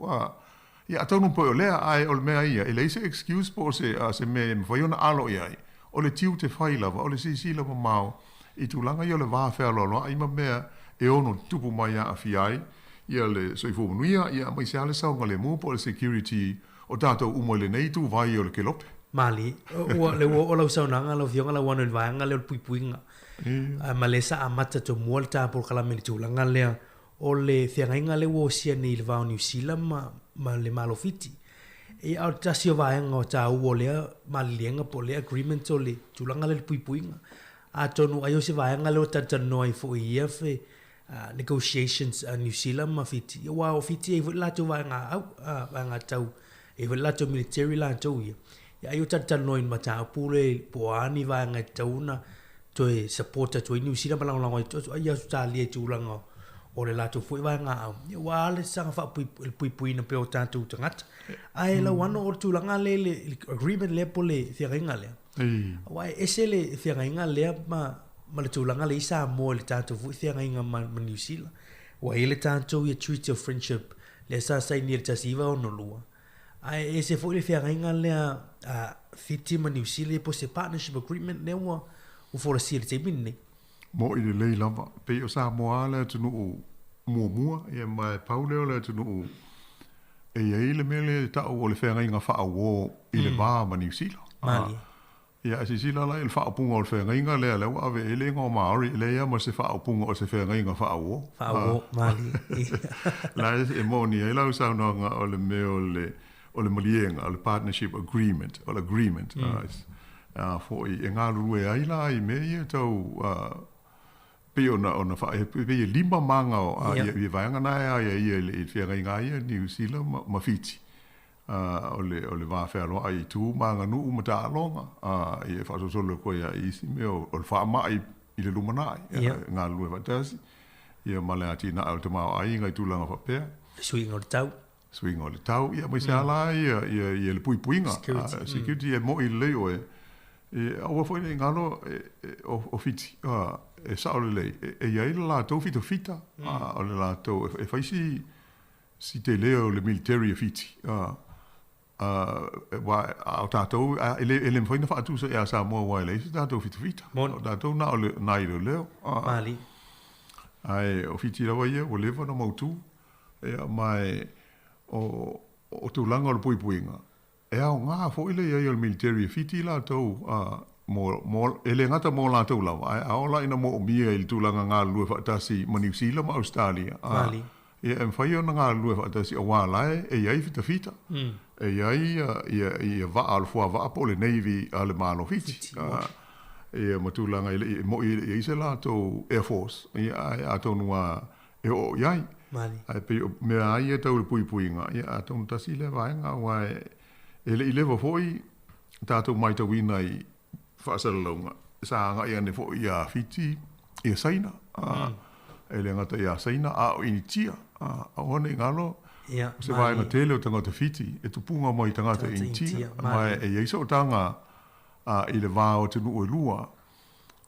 ia to no po le ai o me ia e le se excuse po se me foi una alo ia o le tiu te fai lava o le sisi lava mau i tu langa yo le va fa lo ai ma me e ono tupu mai a fiai, ia le soifo manuia, ia mai se ale saunga le mupo le security o tātou umo le nei tu vai o le kelope. Mali, o lau saunanga, lau fionga lau anu ilvaanga, leo puipuinga. Ma le sa amata to mua le tāpol kalameli tūlanga lea, o le whiangainga le o sia ni le vau New Zealand ma le malofiti. E au tasi o vaenga o tā ua lea, ma lienga po le agreement o le tūlanga le puipuinga. A tonu ai o se vaenga le o tatanoa i fo ia fe negotiations New Zealand ma fiti. Ia wa o fiti e lato vaenga au, vaenga tau, e lato military lato ia. Ia ai o tatanoa i mata pule poani vaenga tauna, toi supporta toi New Zealand malangolango ai asu tālia tūlanga o le lato fui vaenga au. Ia wa le sanga wha puipuina pe o tātou tangata. Ai la wano o tūlanga le agreement le po le whiangainga lea. Wai ese le whiangainga lea ma le tūlanga le isa mo le tātou fui whiangainga ma New Zealand. Wai le tātou ia treaty of friendship le sa sai ni le tasiva o no lua. Ai ese fui le whiangainga lea fiti ma New Zealand po se partnership agreement le wa o fora sia le te minne. Mo i le lei lava, pe o sa moa le tunu o mua, e mai pauleo le tunu o e iei le mele tau o le whengainga wha awo i le vā ma New Zealand. Mali. Ia si sila la il wha apunga o le whengainga lea leo ave e le ngā Māori le ia ma se wha apunga o se whengainga wha awo. Wha awo, mali. La e mo ni e lau saunanga o le me o le malienga, o le partnership agreement, o le agreement. Fo i ngā lurue aila i me ia tau pe ona fa pe lima manga o ia vaanga na ia i whiangainga ia New Zealand ma fiti. O le whawhero ai tū manga nu umata alonga. Ia whaasosolo ko ia isi me o le whaamai i le lumanai. Ngā lurue watasi. Ia male ati na au te mao ai ngai tūlanga whapea. Swing o le tau. Swing o le tau. Ia mai se ala ia le puipuinga. Security e mo i leo e. Aua foi nei ngalo o fiti e saole lei e ia ila la tau fita o le la tau e fai si te leo le military fiti wa au tātou ele mwhaina whaatusa e a Samoa wa ele si tātou fita o tātou na o le nai leo Mali ai o fiti rawa ia o lewa na mautu e mai o tūlanga o le puipuinga e au ngā fo ile ia i o military fiti la tau ele ngata mo la tau lawa a ola ina mo mia il tūlanga ngā lue whaatasi ma New Zealand ma Australia Mali e mwhai o na ngā lue whaatasi a wālae e iai fita e iai i a vaa alfua vaa po le Navy a le malo fiti e ma tūlanga mo i isa la tau Air Force a tau nua e o iai mea ai e tau le puipuinga a tau tasi le vaenga wae ele i lewa foi tātou mai tau ina i whaasaralaunga. Sa anga i ane foi i a fiti i a saina. Ele ngata i a saina a o initia. A hone ngalo se vaenga tele o tangata fiti e tupunga mai tangata initia. Mai e iso o tanga i le vā o te nuu e lua.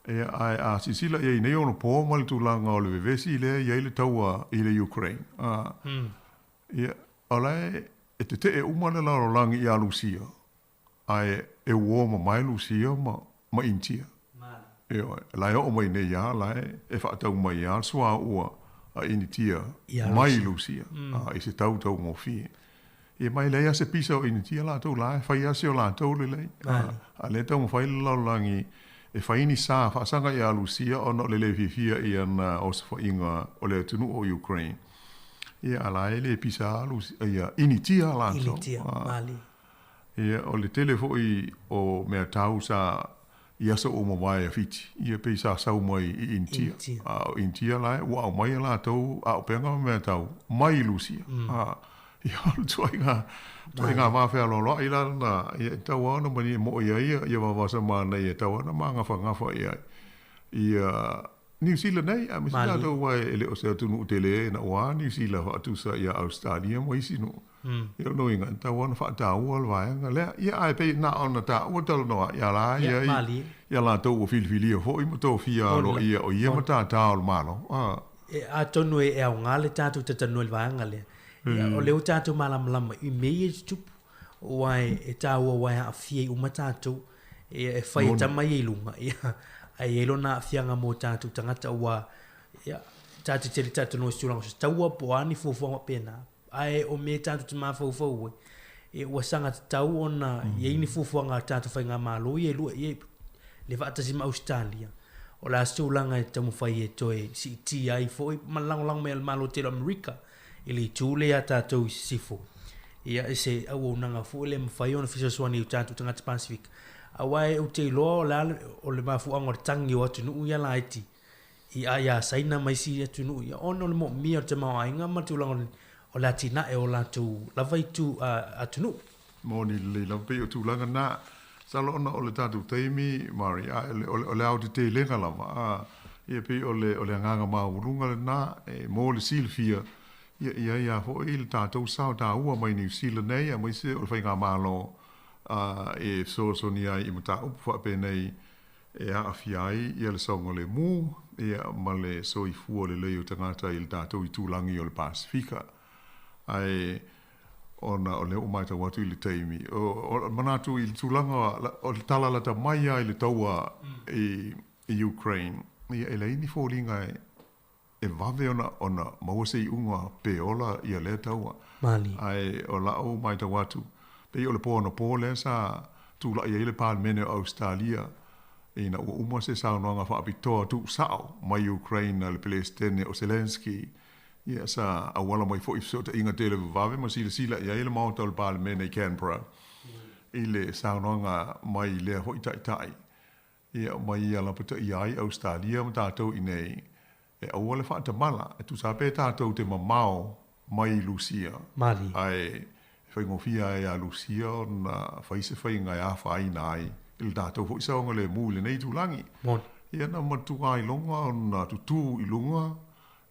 E a sisila i nei ono pō mali tūlanga o le vevesi i le i le taua i le Ukraine. Alai e te e umana la rolangi i a Lucia. Ai e uoma mai Lucia ma intia. Lai o mai nei ia, lai e whaatau mai ia, sua ua a initia mai Lucia. I se tau mo fie. E mai leia se pisa o initia la tau lai, whai ase o la tau le lei. A le tau mo whai la rolangi e whaini sa, whaasanga i a Lucia, o no le le fifia i ana o se whainga o le tunu o Ukraine. Ia ala ele pisa alu ia initia lanso. Initia, Mali. Ia o le telefo i o mea tau sa ia sa o mawai a fiti. Ia pisa sau mai i initia. O initia lai, ua o mai la tau a o penga mea tau. Mai Lucia. Ia alu tuai ngā mawhea lolo. Ila na ia tau ana mani mo ia wawasa mana ia tau ana maa ngafa ia. Ia New Zealand nei, a misi tātou wai ele o sea tunu utele na oa New Zealand whaatusa ia Australia mo isi no. Ia no inga, ta wana whaatau al vaenga. Lea, ia ai pe na ona ta ua talo noa, ia la, ia la tau o filifili o fo ima tau fia alo ia o ia ma tātau al malo. A tonu e au ngale tātou te tanu al vaenga lea. O leo tātou malamalama i mei e tupu. Wai e tāua wai a fie uma tātou e whai tamai e lunga. Ia. Ai elo na fianga mo tātou tangata ua tatu tele tatu no sulang so taua po ani fo pena ai o me tatu te mafo e wasanga tau ona ye ni fo nga tatu fa nga malo ye lu ye le va tasi ma Australia o la sulanga e tamu fai e toe si ti ai fo malang mel malo te America ili tule ya tatu sifo ia ese au nanga fo le mfai ona fisa swani tatu tanga Pacific awai o te lo la o le mafu angor tangi o tunu ya laiti ia saina mai si tunu ia ono le mo mia te mau ainga ma tu lang o latina e o la tu la vai tu atunu moni le la pe o tu langa na salo ona o le tatu teimi mari o le auto te lenga lava ia pe o le nganga ma urunga le na mo le silfia ia ho il tatu sao ta ua mai New Zealand nei mai se o fai nga malo e so ni ai i mata upu fa pe nei e a fiai ia le songo le mu ia ma le so i fu le leo tangata il tatu i tulangi o le Pasifika ai ona o le o mai watu i le teimi o manatu i tulanga o le tala la ta mai ai le taua i Ukraine ia e leini fo linga e vave ona mawase i unga pe ola ia le taua mali ai o la o mai watu pe o le po le sa tu la ia le parlemene Australia ina o uma se sa no nga fa pitoa tu sao mai Ukraine le Palestine o Zelensky ia sa awala mai fo ifso te inga tele vave ma sila ia le mau tol parlemene Canberra ile sa no nga mai le ho itai ia mai ia la pata ia Australia ma tatou inei e awala fa te mala tu sa pe tatou te mamao mai Lucia mali ai fai ngofia e a Lucia na faise fai ngai a fai nai il dato fo isa ngole mule nei tu langi mon ia na matu ai longa na tu i lunga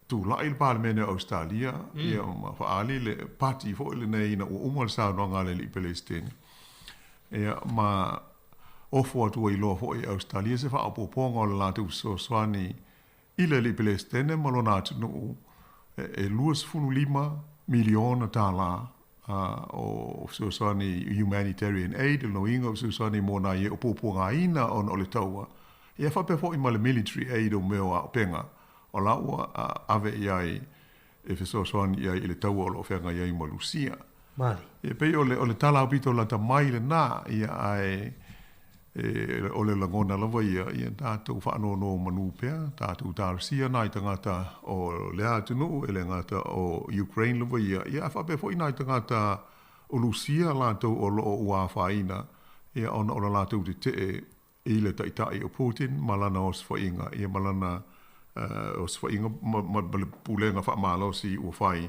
tu la il parlemene Australia ia ma fa ali le party fo le nei na o umal sa no ngale li Palestine ia ma ofo tu i lo fo i Australia se fa apo pongo la tu so swani ile li Palestine malona tu no e luas funu 5 miliona tala o susani humanitarian aid no ingo susani mona ye opoponga ina on o le taua ia fa pe fo i male military aid o meo a penga o la ave iai e fe susani ia i le taua o lo fenga ia i Malusia mali e pe o le tala pito la ta mai le na ia ai o le lagona lava ia tātou whaanono manu pēr, tātou tārasia nai tangata o le atunu e le ngata o Ukraine lava ia whape fo i nai tangata o Lucia lātou o loo ua whaina ia ona o lātou te i le taitai o Putin malana o swainga ia malana o swainga ma pulenga whaamalosi o whai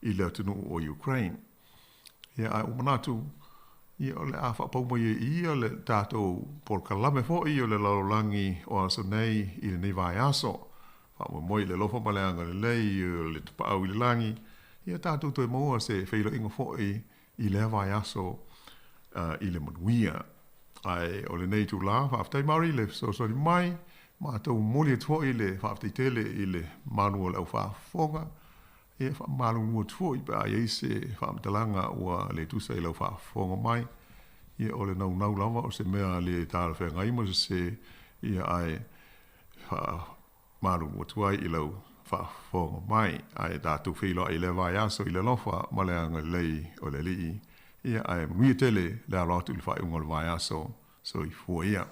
i le atunu o Ukraine ia ai o manatu ia o le afa pau mai ia le tātou por kalame fo i o le laulangi o aso nei i le nei vai aso. Fa moi le lofa maleanga le lei o le tupau i le langi. Ia tātou toi maua se whailo ingo fo i le vai aso i le manuia. Ai o le nei tu la, whaaftai mauri le so mai, ma tau moli e tuo i le whaaftai tele i le manu o le au whaafonga. E fa malu mua tuo i pa ia se fa mtalanga ua le tusa i lau fa fonga mai ia o le nau lava o se mea le tāra whenga ima se ia ai fa malu mua tuai i lau fa fonga mai ai tātu whilo i le vai aso i le lofa maleanga lei o le lii ia ai mui tele le alotu i whai unga le vai aso so i fua ia.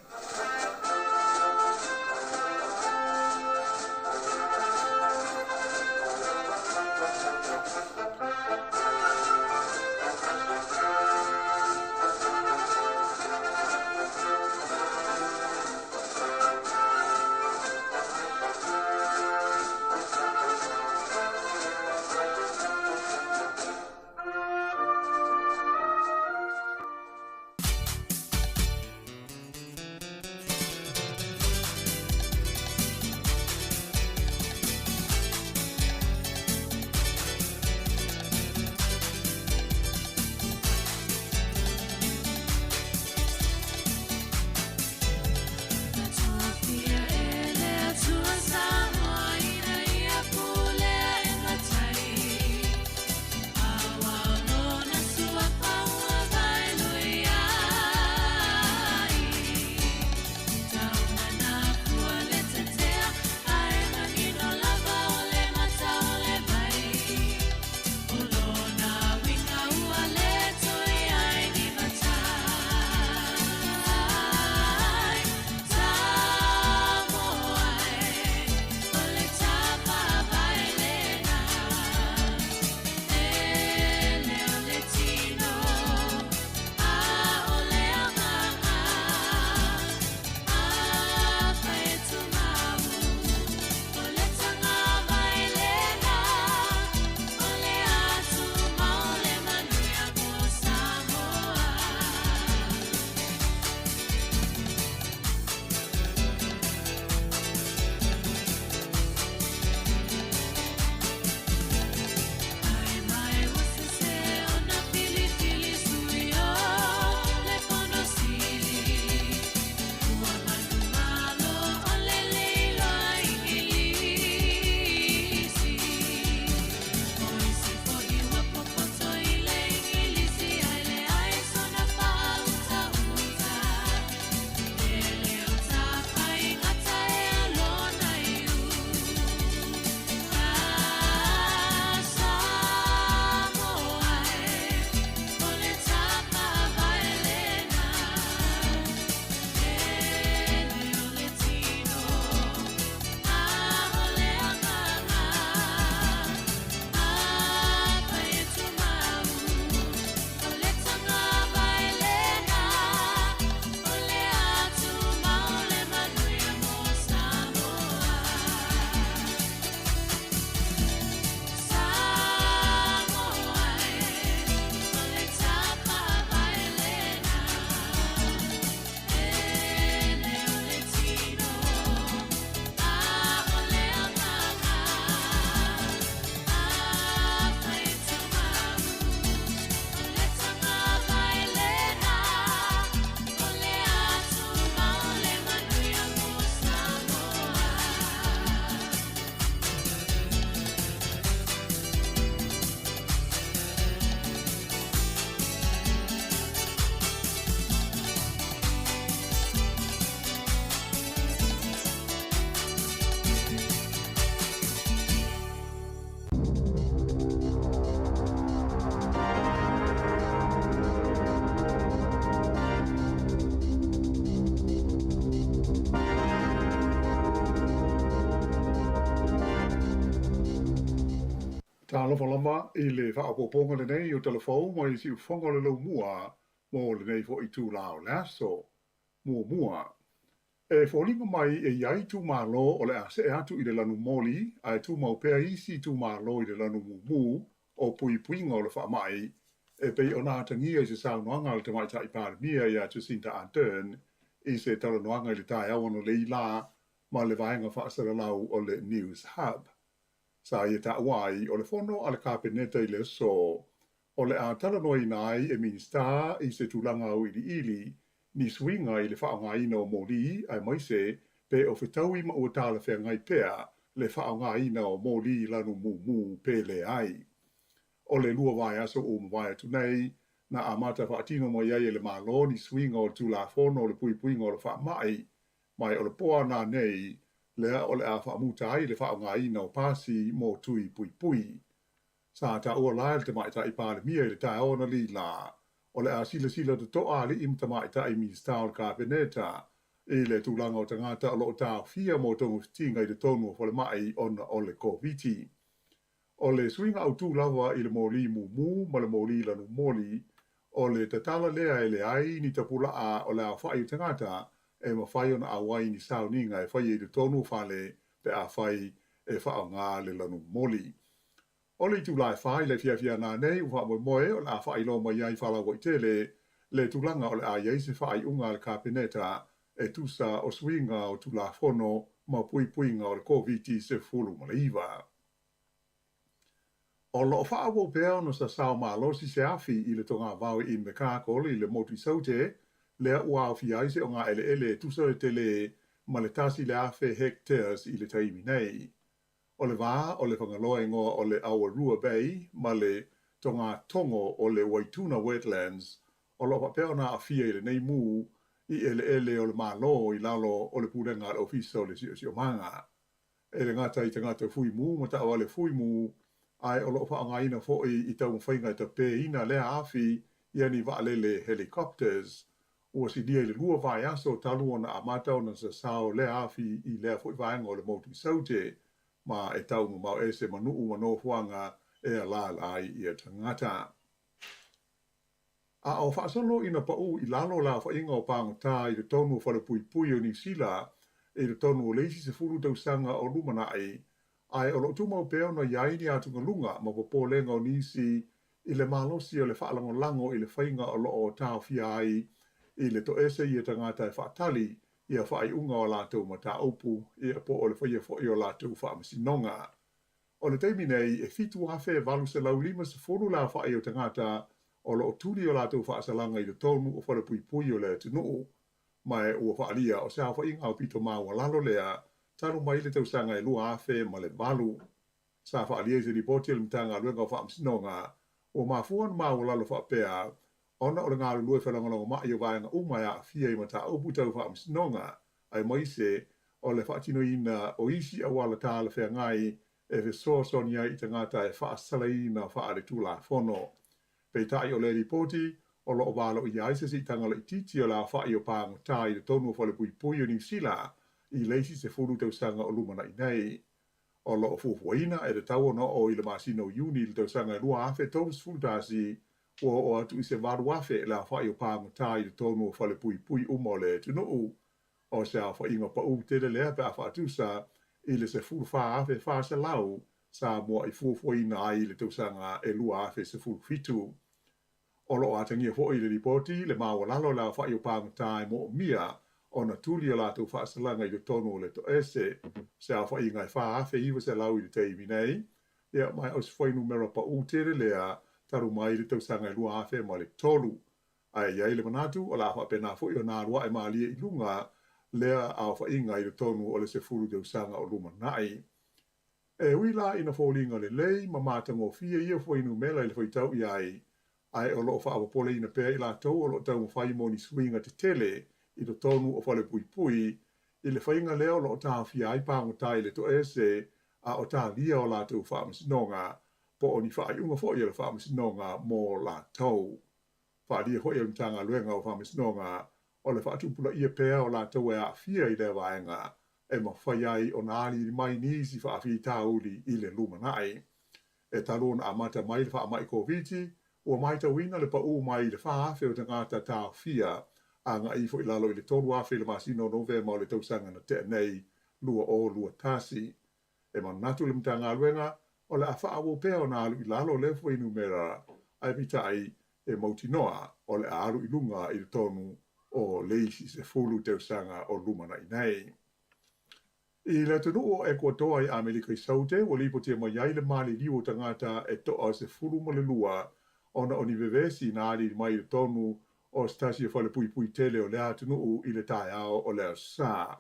Tālo whalama I le whaapoponga le nei o telefou mai si whonga le lau mua mo le nei fo I tū lao le aso mua. E wholinga mai e iai tū mālo o le ase atu I le lanu moli a e tū mau pēa isi tū mālo I le lanu mumu o pui puinga o le whaamai e pei o nā tangia I se saunoanga le te mai tai pārmia I a Jacinta Ardern I se talanoanga I le tai awana le ila ma le vaenga whaasara lau o le News Hub. Sa ia ta wai o le fono ala kapeneta I le so o le a talanoi nai e minista I se tulanga o ili ni swinga I le whaonga ina o moli ai maise pe o whetaui ma ua tala whea ngai pea le whaonga ina o moli lanu mumu pe le ai. O le lua vai aso o mwai atu nei na amata whaatino mo iai le malo ni swinga o tula fono o le pui puinga o le wha mai o le poa na nei lea o le a whaamuta ai le whaonga ina o pasi mo tui pui pui. Sa ta ua lael te maita I pāle mia I le tae ona li la. O le a sila te toa li imta maita I minsta o le kapeneta. I le tūlanga o tangata o lo tau fia mo tongu fitinga I le tonu o whale mai ona o le COVID. O le swinga au tūlawa I le moli mumu ma le moli lanu moli. O le tatala lea le ai ni tapula a o le a whai tangata e ma whai ona a wai ni sauninga e whai le tonu whale pe a whai e whaonga le lanu moli. O le tūlai whai le fia nā nei uwa moe o le a whai lo mai ai whala wai tele le tūlanga o le a iei se whai unga le kapeneta e tusa o swinga o tūla whono ma pui puinga o le COVID se fulu ma le iwa. O lo wha awo pēo no sa sao malo si se afi I le tonga vau I me kākole I le motu saute lea ua au fi aise o ngā ele tusa le tele ma le tasi le afe hectares I le taimi nei. O le wā o le whangaloa ingoa o le Awarua Bay ma le tonga tongo o le Waituna Wetlands o lo pēo na afia I le nei mū I ele o le malo I lalo o le purenga le ofisa o le sio manga. E le ngata I tangata fui mū ma ta awa le fui mū ai o lo whaangaina fo'i I tau mwhainga ta pēina lea afi ia ni waalele helicopters ua si dia I le lua vai aso talu ona a matau na sa sao lea afi I lea fo'i vaenga o le motu saute ma e tau mau e se manuu mano huanga e ala ai ia tangata. A o whaasolo ina pa'u I lalo la whainga o pāngata I le tonu whale pui pui o New Zealand I le tonu o leisi se furu tau sanga o lumanai ai o lo tumau peo na iai ni atu ngalunga ma popo lenga o nisi I le malosi o le whaalango lango I le whainga o lo o tau fia ai I le to ese I tangata e whaatali I a whaai unga o lātou ma tā upu I a po o le whaia whoi o lātou whaamasinonga. O le teimi nei e fitu hafe valu se lau lima se furu la whaai o tangata o lo o tuli o lātou whaasalanga I le tonu o whale pui pui o le tunuu mai ua whaalia o se a whainga o pito maa wa lalo lea tanu mai le tausanga e lua afe ma le valu. Sa whaalia se ripoti le mtanga luenga o whaamasinonga o mafuan maa wa lalo whaapea ona o le ngā lue whalangolongo mai o vaenga umaya a fia I mata upu tau whaamasinonga ai maise o le whaatino ina o isi a wala tāla whea ngai e ve soasonia I tangata e whaasalaina whaare tūla whono. Pei tai o le ripoti o lo o wala o iaisa si tangala I titi o la whaai o pāngo tai le tonu o whale pui pui o New Zealand I leisi se furu tausanga o lumana I nei. O lo o fufuaina e le tau no o I le masino uni le tausanga lua afe tōs fultasi o atu I se varu afe la whai o pāngo tai le tonu o whale pui pui umole tunuu. O se a whainga pa u tele lea pe a whaatusa I le se furu wha afe wha se lau sa mua I fufuaina ai le tausanga e lua afe se furu fitu. O lo atangia fo I le ripoti le mawalalo la whai o pāngo tai mo mia ona tuli o lātou whaasalanga I le tonu o le to ese, se a whainga I wha afe iwa se lau I le teimi nei, ia mai o se whai numero pa u tere lea, taru mai le tausanga I lua afe ma le tolu. Ai iai le manatu, o la wha pena fo I o nā rua e maalia I lunga, lea a whainga I le tonu o le se furu tausanga o luma nai. E wila ina fōlinga le lei, ma mātango fia ia whai numela I le whaitau iai, ai o lo wha awapole ina pēr I lātou o lo tau mwhai moni swinga te tele, I lo tonu o whale pui pui, I le whainga leo lo o tā fia ai pāngo tai le to ese, a o tā lia o lātou whaamasinonga, po o ni whaai unga whoi le whaamasinonga mō lātou. Whaalia hoi au tanga luenga o whaamasinonga, o le whaatupula ia pēr o lātou e a fia I le waenga, e ma whai ai o nāli mai nisi whaafi tāuli I le lumanai. e talo na amata mai le wha mai COVID, ua mai ta wina le pa u mai le wha afe o tangata tā fia, a ngā i fo i lalo i le tolu afe le masino nove ma o le tausanga na te nei, lua o lua tasi. E manatu le mtanga luenga, o le awha awo pea o nā alu i lalo le fo i numera, ai pita ai e mauti noa, o le alu i lunga i le tonu o leisi se fulu tausanga o lumana i nei. I le tunu o Ecuador i Amerika i saute, o lipo tia mai ai le mali liu tangata e toa se fulu mo le lua, ona o ni vevesi na ali mai le tonu o stasi e whale pui pui tele o lea tunu i le tae ao o lea sa.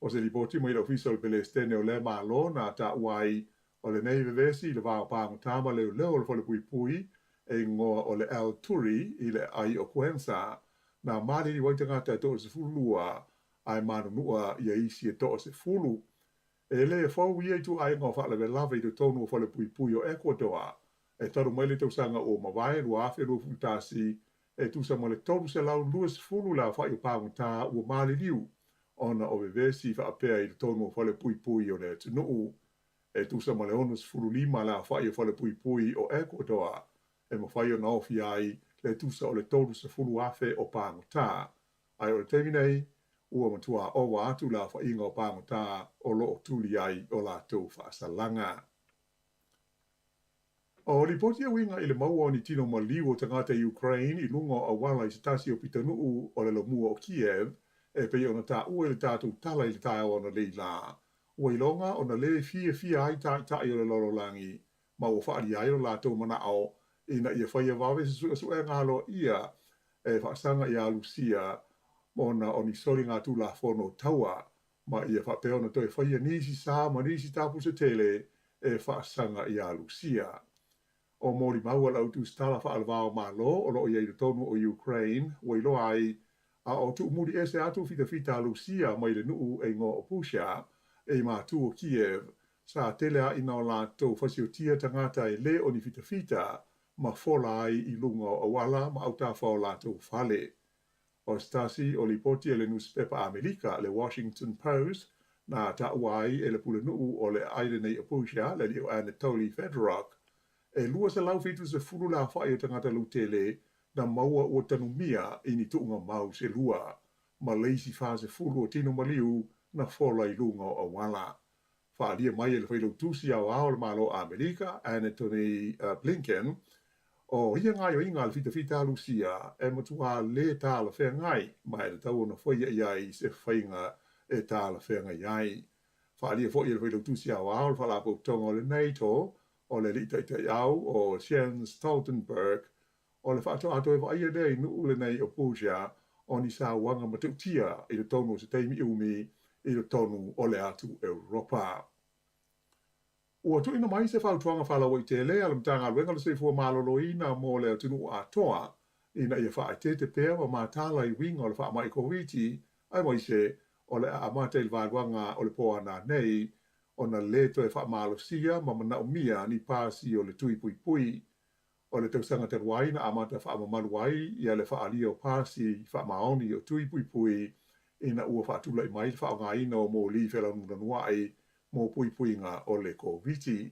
O se lipo tia mai le official Palestine o lea malo na ta uai o le nei vevesi le vao pāngu tama leo leo le whale pui pui e ngoa o le El Turi i le ai o Cuenza na mali li waitangata e toa se fulu lua ai manunua ia isi e toa se fulu. E le e whau ia i tu ai ngā whaalewe lawe i te tonu o whale pui pui o Ecuador. E taru mai le tausanga o mawai rua awhi rua futasi e tusa mo le tonu se lau luas fulu la whai o pāngu tā ua mali liu. Ona o vevesi wha apea i te tonu o whale pui pui o le tunuu. E tusa mo le onus fulu lima la whai o whale pui pui o Ecuador. E ma whai o na ofi ai le tusa o le tonu se fulu awhi o pāngu tā. Ai o le teminei, ua matua o wa atu la wha inga o pāngu tā o lo o tuli ai o la tau whaasalanga. O li potia winga i le maua ni tino maliu o tangata Ukraine i lunga a wala i stasi o pitanuu o le lomua o Kiev e pei ona tā ua le tātou tala i le tāia o na leila. Ua ilonga o na le fia ai tā i o le lorolangi ma ua whaari ai o la tau mana ao ina ia whaia wawe se sua e ngalo ia e whaasanga i a Lucia mona o ni sori ngā tū la whono taua, ma ia whapeo na toi whaia nisi sā ma nisi tāpu se tele e whaasanga i a Lucia. O mori maua lau tu stala whaalvao mā lo, o lo i tonu o Ukraine, wai ai, a o tu muri ese atu fita Lucia mai le nuu e ngō o Pusha, e mā tu o Kiev, sa tele a ina o la tau whasio tia tangata e le o ni fita, ma whola ai i lunga o wala ma au tā whao la tau whale. O stasi o li poti e le newspaper Amerika, le Washington Post, na ta uai e le pule nuu o le aile nei o Pusha, le li o Anatoly Fedoruk, e lua se lau fitu se furu la whae o tangata lutele na maua o tanumia i ni tuunga mau se lua, ma leisi fase furu o tino maliu na fola i lunga o wala. Whaalia mai e le whailo tusi au ao le malo Amerika, Anthony Blinken, o ia ngai o inga le fita Lucia e matua le tā la whea ngai mai le tau na whaia iai se whainga e tā la whea ngai iai. Whaalia whaia le whailo tusi au ao le whalapau tonga o le NATO o le litaitai au o Jens Stoltenberg o le whaato ato e whaia nei nuu le nei o Pusha o ni sa wanga matautia i le tonu se teimi umi i le tonu o le atu Europa. Ua tu ina mai se whautuanga whalawa i te lea alam tanga wenga le seifua malolo ina mo le atunu atoa ina ia wha te pēr wa mātala i winga o le wha mai kowiti ai mai se o le amata il vāluanga o le poana nei o na leto e wha malosia ma mana o mia ni pāsi o le tui pui pui o le tausanga te ruai na amata wha mamaluai ia le wha alia o pāsi wha maoni o tui pui pui ina ua wha tula i mai wha ngā ina o mō li whela nuna nuai mō pui pui ngā o le kowiti.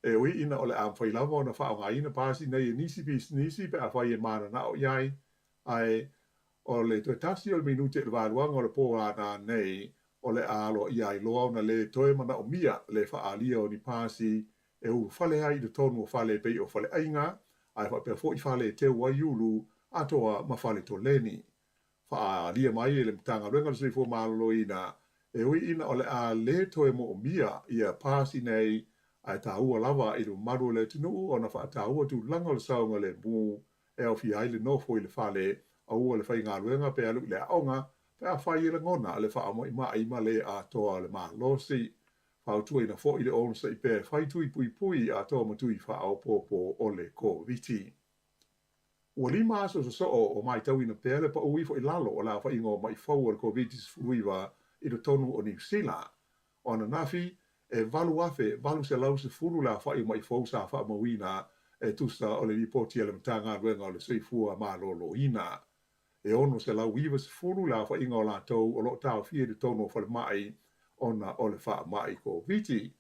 E ui ina o le amwhai lawa na wha ngā ina pāsi nei e nisi nisi pe a whai e mana na o iai ai o le toi tasi o le minute le vāluanga o le pōrana nei o le alo iai loa na le toe mana o mia le wha alia o ni pāsi e u whale ai le tonu o whale pei o whale ainga ai wha pia fo i whale te waiulu atoa ma whale to leni. Wha alia mai e le mtanga renga le seifo malolo ina e ui ina o le a le toe mo o mia ia pāsi nei ai tā ua lava i lu maru le tinu o na wha tā ua tu langa le saunga le mū e au fi ai le nofo i le whale a ua le whai ngā ruenga pe alu le aonga pe a whai i le ngona le wha amo i ma le a toa le maa losi. Whau tui na fo i le onsa i pe whai tui pui pui a toa matui wha au popo o le kōwiti. Ua lima aso so o mai tau ina pele pa ui fo i lalo o la whai ngō mai fau o le kōwiti sfuruiwa i le tonu o New Zealand. O na nafi e valu afe, valu se lau se furu la whai mai fau sa wha mawina e tusa o le ripoti ele mtanga ruenga o le seifua ma lolo ina. E ono se lau iwa se furu la wha inga o la tau o lo tau fie de tono o whale mai ona o le wha mai ko viti.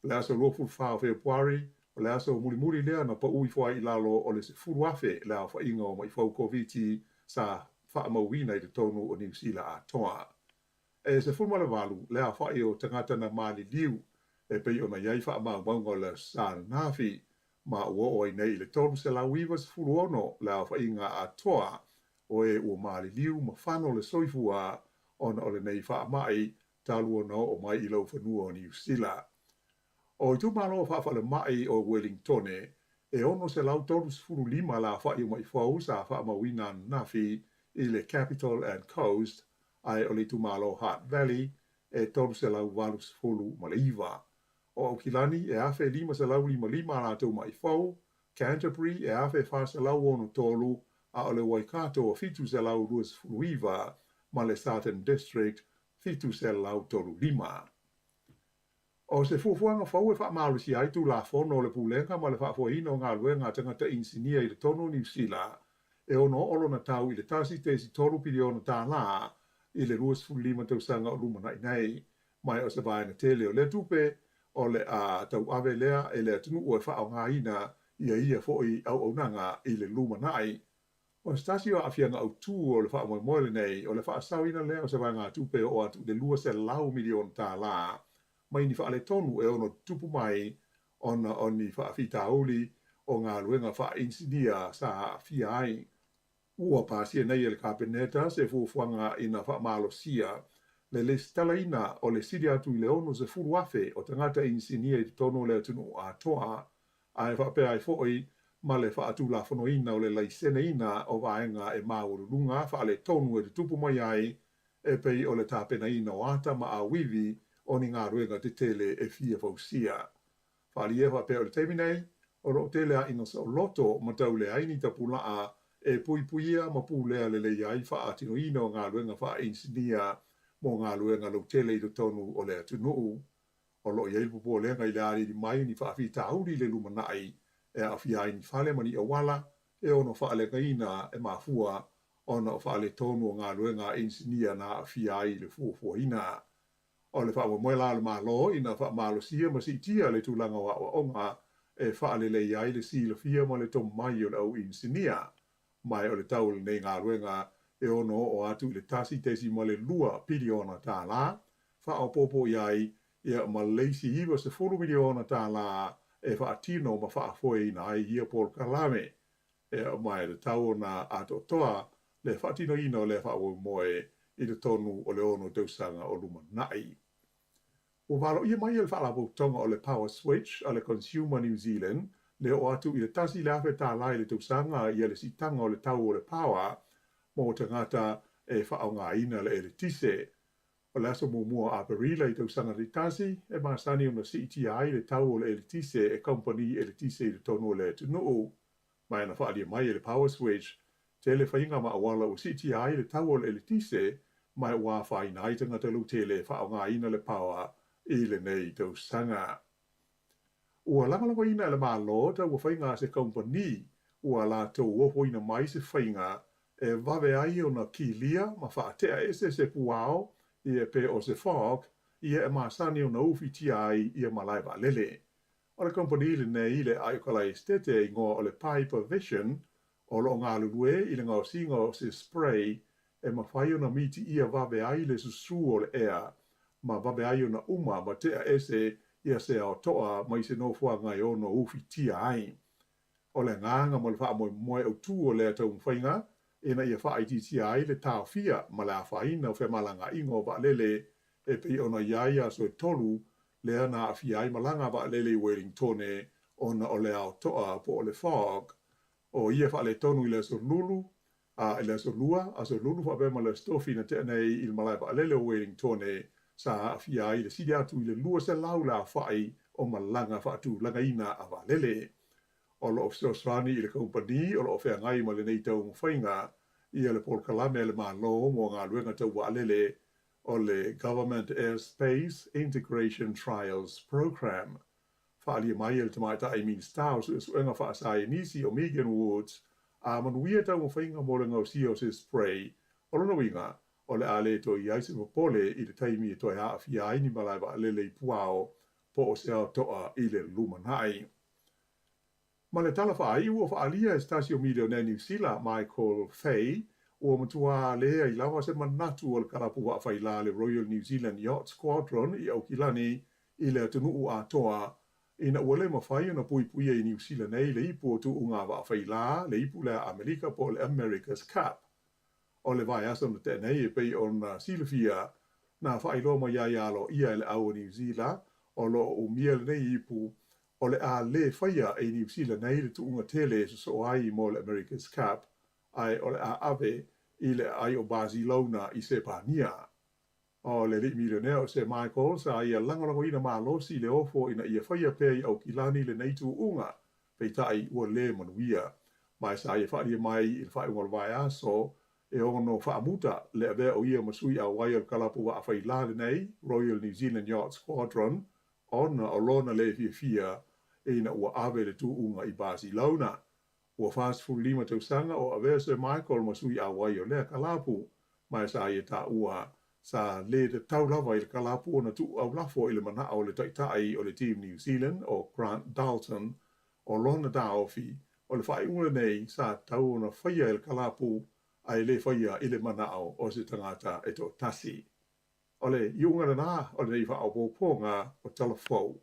Le asa lofu wha o Februari O le aso muri lea na pa ui fwai lalo o le se furuafe le a whainga o mai fau COVID sa whaamauina i te tonu o New Zealand a toa. E se furmale walu le a whai o tangata na mali liu e pei o na iai whaamauanga le sa nafi ma ua o nei le tonu se la wiva se furuono le a whainga a toa o e ua mali liu ma whano le soifua ona o le nei whaamai talua no o mai i lau whanua o New Zealand. O i tūmalo o whaafale mai o Wellington e ono se lau tonu se furu lima la whai o mai whau sa whaamawina nafi i le Capital and Coast ai o le tūmalo Heart Valley e tonu se lau walu se furu ma le iwa. O au kilani e awhe lima se lau lima la tau mai whau, Canterbury e awhe wha se lau ono tolu a o le Waikato o fitu se lau rua se furu iwa ma le Southern District fitu se lau tolu lima. O se fuafuanga fau e whaamalu si aitu la fono le pulenga ma le whaafuahina o ngā luenga tangata insinia i le tonu New Zealand e ono olo na tau i le tasi te si toru piriona tā la i le ruas fulima tau sanga o luma nei mai o se vaena tele o le tupe o le a tau ave lea e le atunu ua whaao ngā ina ia foi au nanga i le luma nai. O stasi o afianga au tū o le wha moile nei o le wha sawina lea o se vaenga tupe o atu le lua se lau milion tā la mai ni whaale tonu e ono tupu mai ona oni whaafitauli o ngā luenga wha insinia sa fia ai. Ua pāsia nei e le kapeneta se fuafuanga ina wha malo sia le stalaina o le siri atu i le ono se furuafe o tangata insinia i tonu le atunu a toa ai whapea ai foi ma le whaatu la whanoina o le laisene ina o vaenga e maurunga whaale tonu e te tupu mai ai e pei o le tāpena ina o ata ma a wivi o ni ngā ruenga te tele e fia fausia. Whaali e whapea o le teimi nei, o ro tele a ina sa o loto ma tau le aini ta pulaa e puipuia ma pūlea le lei ai wha atino ina o ngā ruenga wha insinia mo ngā ruenga lo tele i tonu o le atunuu. O lo iei pupo lenga i le ari di mai ni whaafi tauri le lumanai e a fia ai ni whale mani o wala e ono whaale ina e mafua ona o whaale tonu o ngā ruenga insinia na a fia ai le fuafua ina. O le wha moe la le malo ina wha malo sia ma si tia le tūlanga wa onga e wha le iai le si le fia ma le tom mai o le au insinia. Mai o le tau le nei ngā ruenga e ono o atu le tasi tesi ma le lua piriona tā la. Wha o popo iai ia ma leisi iwa se 4 miliona tā la e wha atino ma wha afoe ina ai ia Paul Kalame. E mai le tau na ato toa le wha atino ina o le wha o moe i le tonu o le ono tausanga o luma nai. O walo ia mai le whaala tonga o le Power Switch a le Consumer New Zealand, le o atu i le tasi le awhe tā lai le tausanga i le sitanga o le tau o le Power, mo tangata e whaao ngā ina le ele tise. O le aso mua a perila i tausanga le tasi, e maasani o na CTI le tau o le ele tise e company ele tise i le tonu o le tunuu. Mai na whaalia mai le Power Switch, te le whainga ma awala o CTI le tau o le ele tise, mai wā whaina i tangata lu te le whaao ngā ina le Power, i le nei tau sanga. Ua langalanga ina le malo tau wa whainga se company, ua la tau woho ina mai se whainga, e wawe ai o na ki lia, ma whaatea ese se puao, i e pe o se fog, i e maasani o na uwhi ti ai i e malaiwa lele. O le company le nei le aiokala estete i ngoa o le Piper Vision, o lo ngā lulue i le ngā singa o se spray, e ma whai o na miti i a wawe ai le susu o le ea, ma wabe ai o na uma ma tea ese ia se ao toa mai se no fua ngai o no uwhi tia ai. O le nganga mo le wha moe au tū o le atau mwhainga, e na ia wha ai tia ai le tau fia ma le a whaina o whemalanga ingo wa lele e pi o na iaia so e tolu le ana a fia ai malanga wa lele i Wellington o na o le ao toa po o le fog. O ia wha le tonu i le so lulu, a le so lua, a so lulu wha bema le stofi na te nei i malai wa lele o Wellington sa fia ai le sidi atu i le lua se lau la whai o malanga whaatu langa ina a walele. O lo ofisio srani i le kompani, o lo ofea ngai ma le nei tau mwhainga, i le Paul Kalame le maa lo mo ngā luenga tau walele o le Government Airspace Integration Trials Program. Whaalia mai le tamaita ai min stau su uenga whaasai nisi o Megan Woods, a manuia tau mwhainga mo le ngau si o se spray, o lono winga, o le ale to i aise mapole i le taimi e toi haafi ai ni malai wa lele i puao po o se ao toa i le lumanai. Ma le tala whaai ua whaalia Estasio Milionaire New Zealand Michael Fay o matua lea I lawa se manatu o le kalapu wa whaila le Royal New Zealand Yacht Squadron I Aukilani I le atunu a toa ina ua le mawhai na pui pui I New Zealand nei le ipu o tu unga wa whaila le ipu le Amerika po le America's Cup. O le vai asa na tenei pei on silafia na whailo ma ialo ia le au New Zealand o lo umia le nei ipu o le a le whaia e New Zealand nei le tuunga tele so ai mo le America's Cup ai o le a ave I le ai o Barcelona I se pania. O le ri milionea o se Michael sa ia langolango ina malosi le ofo ina ia whaia pei au kilani le nei tuunga pei tai ua le manuia. Mai sa ia whaia mai I le whaia ngol vai aso e ono whaamuta le avea o ia masui a wai al kalapu wa a whaila le nei Royal New Zealand Yacht Squadron ona o lona le fia e ina ua ave le tuunga I Barcelona. Ua fast food 5 tausanga o avea se Michael masui a wai o lea kalapu mai sa ia ta ua sa le te tau lava I le kalapu o na tu au lafo I le mana o le taitai o le team New Zealand o Grant Dalton o lona da ofi o le whai ule nei sa tau o na whaia I le kalapu ai le whaia I le mana o se tangata e to tasi. O le iunga na o le nei wha au pōponga o talafou.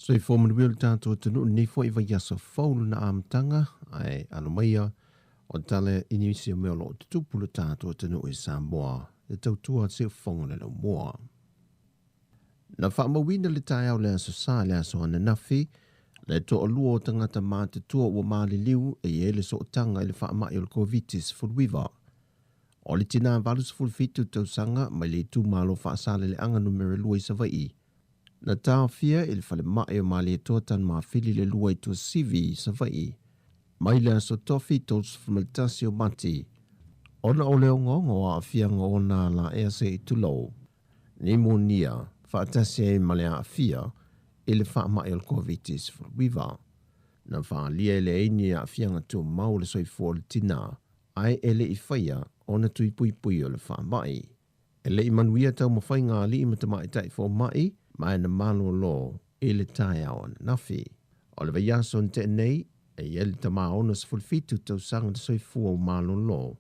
So I fōmanu wile tātou tunu ni fo I vai aso faulu na amtanga ai alomaia o tale inisi o meo lo tutupulu tātou tunu I Samoa le tautua se whonga le lau moa. Na whaamawina le tai au le aso sā le aso ana nafi le to o lua o tangata mātutua ua maali liu e ele so o tanga I le whaamai o le COVID-19 fulwiva. O le tina valus fulfitu tausanga mai le tu malo whaasale le anga numero lua I savai. Na tau fia il fale mai o mali e totan ma fili le lua I tu sivi savai. Mai le aso tofi tos fumaltasi o mati. Ona o leo ngongo a fia ngona la ea se I tulau. Ni mo nia, whaatasi e male a fia, ele wha mai o COVID-19 fulwiva. Na wha lia ele eini a fia ngatu mau le soifo le tina, ai ele I whaia ona tui pui pui o le wha mai. Ele I manuia tau mawhai ngā li I matamai tai fo mai, mai na malo lo I le tai au nafi. O le vaiaso nte nei, e ele tama ona sfulfitu tau sanga de soifua o malo lo.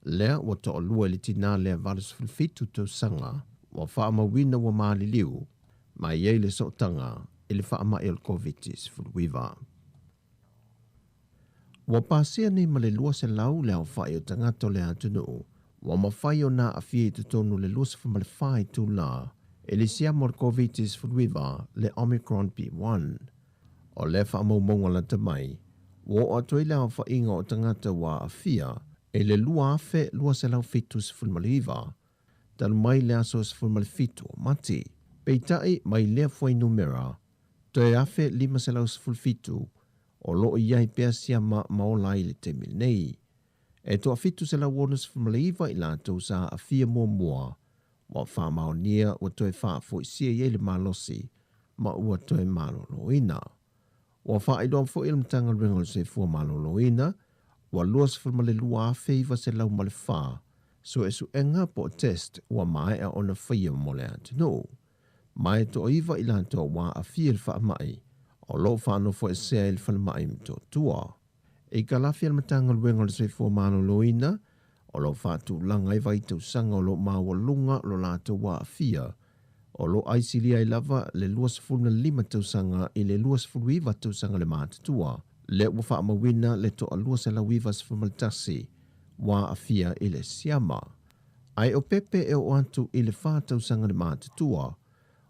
Lea wa to o lua le tina lea vale sfulfitu tau sanga, wa wha mawina wa maali liu, mai ele sotanga, ele wha ama el COVID-19 fulwiva. Wa pasia ni ma le lua se lau lea o whae o tangato lea tunu, wa mawhai o na a fie tutonu le lua se whamale whae tu la, ele sia mor COVID-19 fulwiva le Omicron P1. O le wha maumonga la tamai, wo o toi lea o whainga o tangata wa a fia, ele lua afe lua se lau fitu se fulmaliva, tanu mai lea so se fulmalifitu o mati. Peitai mai lea fwai numera, toi afe 5 se lau se fulfitu, o loo iai pea sia maola I le temil nei. E toa fitu se lau wona se fulmaliva I lātou sa a fia mua, wa wha maonia wa toi wha fo isia I le malosi, ma ua toi maloloina. Wa wha idon fo ilmtanga ringol se fua maloloina, wa luas fulmale lua afe iwa se lau male wha, so e su enga po test wa mai a ona whaia mole antino. Mai to iwa I lanto wa a fia le wha mai, o lo whano fo e sea il wha mai mto tua. E ka lafi al matanga ringol se fua maloloina, o lo whatu langa I vai tau sanga o lo maua lunga lo lato wa a fia, o lo aisilia I lava le luas fulna 5 tau sanga I le luas fulwiva tau sanga le mātatua, le ua wha mawina le to a luas e la wivas fumaltasi, wa a fia I le siama. Ai o pepe e o antu I le wha tau sanga le mātatua,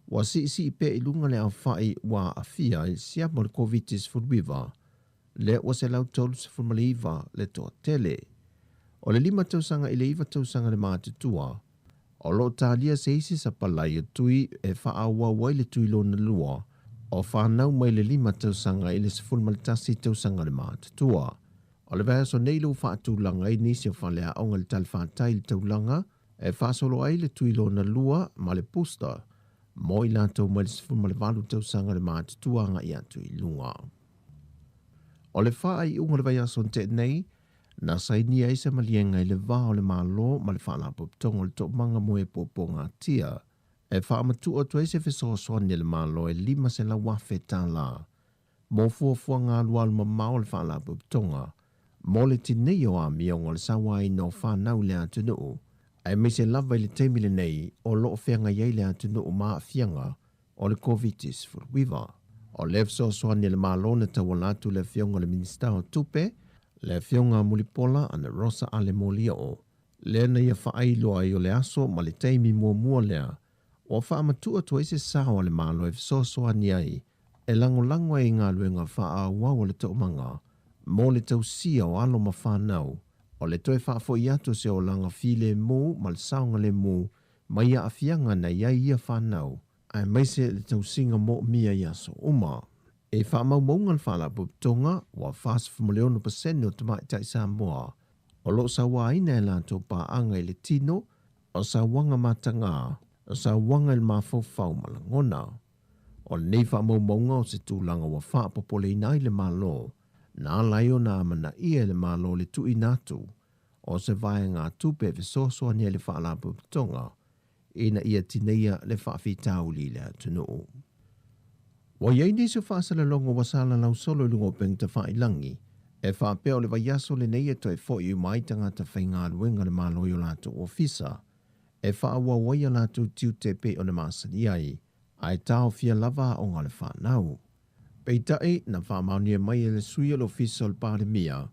wa si pe I lunga le a whai wa a fia I siama le COVID-19 fulwiva, le ua se lau tolus fulmaliva le to tele. O le 5 tau sanga I le 1 tau sanga le mātatua, o lo talia se isi sa palai o tui e wha awa wai le tui lo na lua, o whanau mai le 5 tau sanga I le sifun malitasi tau sanga le mātatua. O le vea so nei lo wha atu langa I nisi o whalea onga le tal whatai le tau langa, E whaasolo ai le tuilo na lua ma le pusta, mo i lato ma le sifu ma le walu tausanga le mātutuanga i atu i lunga. O le wha ai unga le vai aso te nei, na saini ai se malienga i le vao le malo ma le whaalapo pitongo le tok manga moe popo ngā tia, e wha amatu o tuai se fiso soani le malo e 5 se la wafe tā la. Mo fuafua ngā lualu ma mao le whaalapo pitonga, mo le tinei o a miongo le sawai no whanau le atu nuu, ai me se lava i le teimile nei o loo whianga iei le atu nuu maa fianga o le COVID-19 furuiva. O le fso soani le malo na tawalatu le fionga le minister o tupe, le fionga mulipola ana Rosa ale molia o, le na ia whaailoa i o le aso ma le teimi mua lea, o wha amatua tu eise sao le malo e fso soani ai, e lango e ngā luenga wha a wau le taumanga, mo le tausia o alo ma whanau, o le toe wha fo i atu se o langa file mu ma le saunga le mu, ma ia a fianga na ia whanau, ai maise le tausinga mo mia ia so uma. E wha maunga le whala putonga, wa fast fumuleonu pasene o tamai tai Samoa, o lo sa wa ina e lanto pa anga i le tino, o sa wanga matanga, o sa wanga il mafau malangona. O le nei wha maunga o se tūlanga wa wha popole ina i le malo, na laio na amana ia le malo le tu inatu, o se vai ngā tupe ve sosoa ni le whala putonga, ina ia tineia le whaafitau li le atunuu. Wa iei nisu whaasala longo wasala lau solo lungo peng ta whailangi, e whaapeo le vaiaso le neia toi fo i umaitanga ta whainga luenga le maloio lato ofisa, e whaawa waia lato tiu te pe o le masani ai, ai tau fia lava o ngā le whanau. Peitai na whaamaunia mai e le suia le ofisa o le pāremia,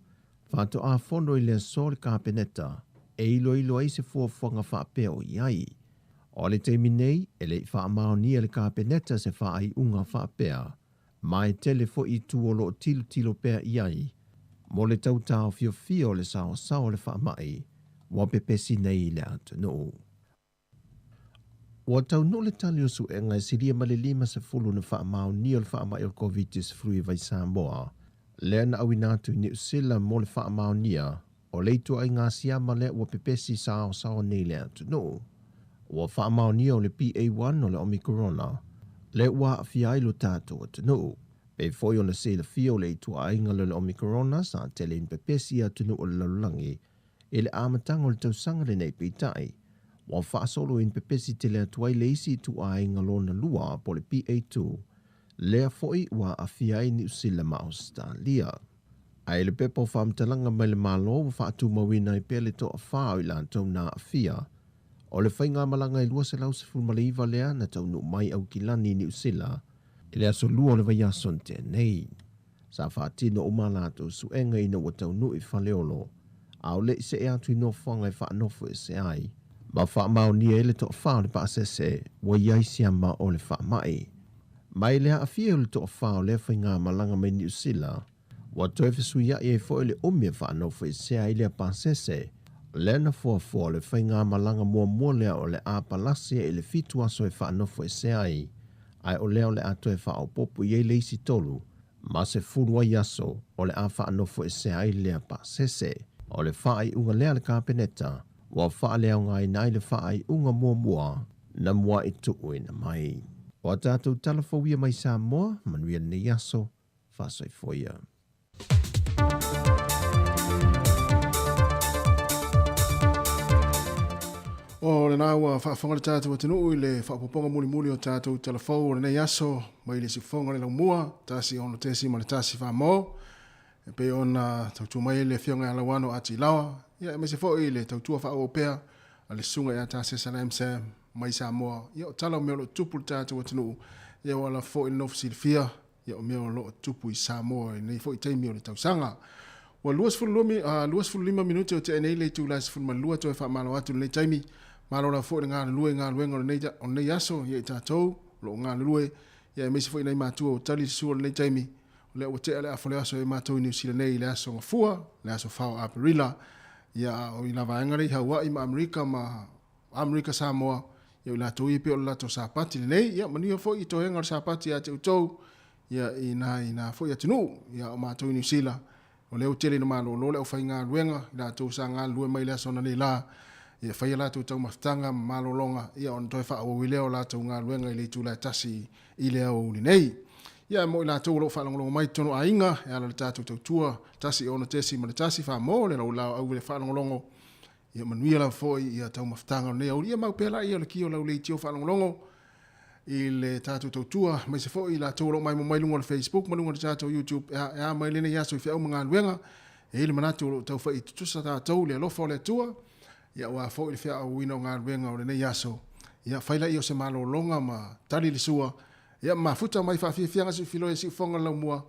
whaato a fono i le so le kāpeneta, e ilo ai se fuafuanga whaapeo i ai. O le teimi nei, e le whaamaunia le kāpeneta se whaai unga whaapea, mai tele fo i tuolo tilo pea i ai, mo le tautao fio le sao le whaamai, wa pepesi nei le atu no. Wa tau no le tali o su e ngai siria ma le 5 se fulu na whaamaunia le whaamai o COVID-19 frui vai Samoa, le na awinatu i New Zealand mo le whaamaunia, o leitu ai ngā siama le wa pepesi sao nei le atu no. Wa whaamaunia o le PA1 o le Omicrona, le wa fiailu tātou atu no. Pe foi ona se le fio le itua ainga le Omicrona sa tele in pepesi atu no o le lalulangi, e le amatanga o le tausanga le nei peitai, wa whaasolo in pepesi tele atuai le isi tu ainga lona lua po le PA2, lea foi wa a fiai ni usila ma Australia. Ai le pepo whaamtalanga mai le malo wa whaatu mawina i pele to a whao i lantou na a fia, o le whainga malanga i lua se lau se fulmaleiva lea na tau no mai au kilani ni usila, i le aso lua o le vai ason te nei. Sa whaatino o malato suenga ina wa tau no i whaleolo, au le se e atu ino whanga i whaanofo e se ai, ma whaamau ni e le to whao le paasese, wa iai siama o le whaamai. Mai le haafia o le to whao le whainga malanga mai ni usila, wa toe whasuia i e fo le omia whaanofo e se ai le paasese, lena fua le whainga malanga mua lea o le apalasia e le fitu aso e whaanofo e se ai o leo le ato e whao popo i e leisi tolu, ma se furua i aso o le a whaanofo e se ai lea pa sese, o le whaai unga lea le kāpeneta, wa wha leo ngai nai le whaai unga mua na mua i tuku ina mai. O tātou talafowia mai Samoa, manuia ni aso, whasoi foia. O le nā ua whaafonga le tātou atinu i le whaapoponga muli o tātou telefou o le nei aso, mai le sifonga le laumua, tāsi ono tesi ma le tāsi whaamō, e pe ona tautua mai le fionga alawano ati lawa, ia e mese fo i le tautua whaopea, a le sunga ia tāsi salam sam, mai Samoa, ia o tala o mea lo tupu le tātou atinu, ia wala fo i nofisi le fia, ia o mea lo tupu i Samoa, i nei fo i teimi o le tausanga. Wa luas fulu lima minuti o te enei le tūlasi fulu malua to e whaamalo atu le taimi, malo la fo ngā luenga o nei aso ia i tātou, lo ngā lue, ia e mesi fo i nei mātua o tali sua le taimi, o le o te ale afole aso e mātou i New Zealand nei le aso ngafua, le aso whao Aparila, ia o i lava engari Hawaii ma Amerika Samoa, ia i lato i pe o lato sapati le nei, ia mania fo i tohenga le sapati a te utou, ia i nā fo i atinu, ia o mātou i New Zealand, o leo tele no malo, lo leo whai ngā luenga, i lato sa ngā lue mai le aso na nei la, ia whaia lātou tau mawhitanga malolonga ia on toi wha awa wileo lātou ngā luenga i le tūlai tasi i le au ni nei. Ia mo i lātou lo whalongolongo mai tono a inga e ala le tātou tau tua tasi ona tesi ma le tasi wha mo le lau lau au le whalongolongo ia manuia lau foi ia tau mawhitanga nei au ia mau pēla ia le kio lau le tio whalongolongo i le tātou tau tua mai se foi i lātou lo mai mo mai lungo le Facebook ma lungo le tātou YouTube e a mai lene ia so i whiau mga luenga e ili manatu lo tau whai tutusa tātou le alofa o le tua ia ua foi le whiau wina o ngā luenga o le nei aso ia whaila i o se malo longa ma tali le sua ia mafuta mai whawhiawhianga si filo e si whonga lau mua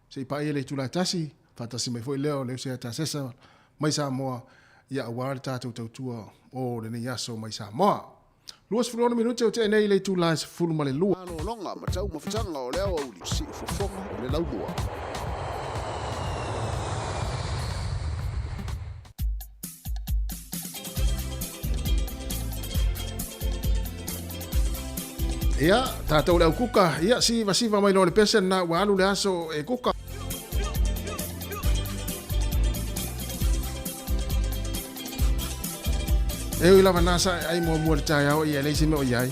se i pae le tūlai tasi whatasi mai foi leo leo se ta sesa mai Samoa ia awara tātou tautua o le nei aso mai Samoa. Luas fulona minuti o te nei le tūlai se fulu ma le lua. Ano longa ma tau mawhitanga o leo au li si ufofonga o le lau mua. Ia, tātou leo kuka, ia siva mai lo le pesen na walu le aso e kuka. E ui lava nasa ai mua le tai au ia leisi me o iai.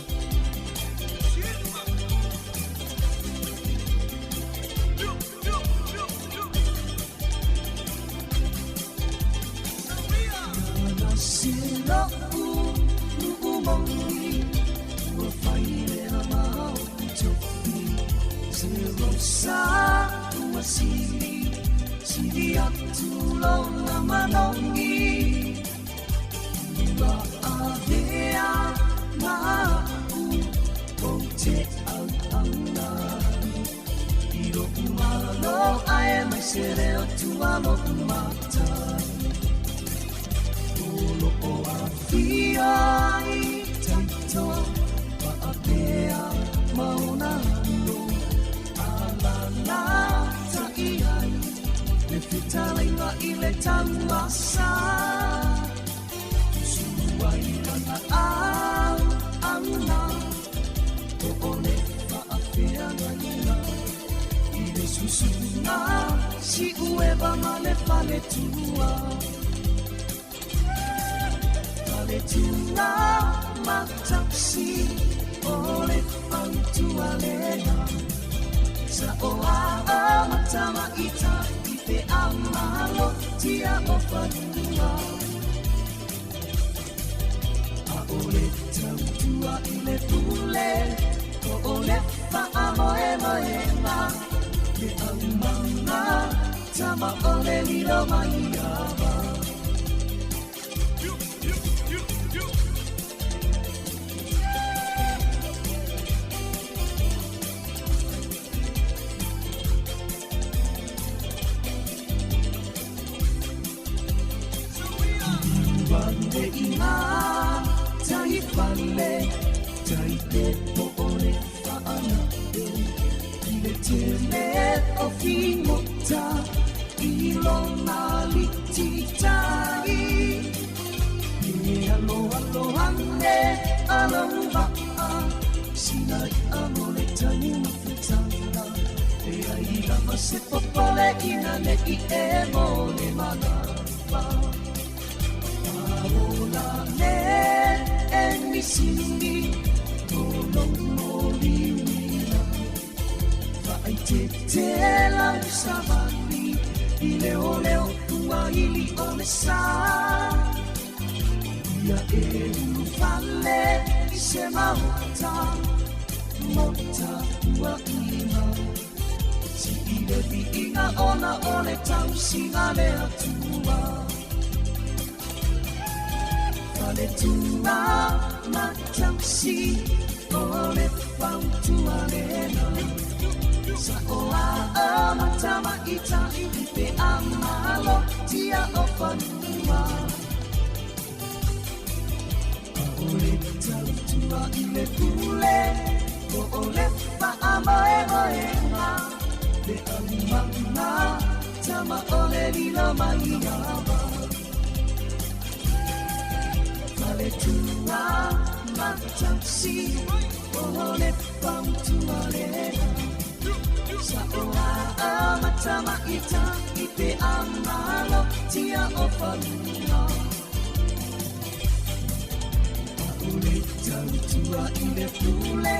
Ole tautua i le pule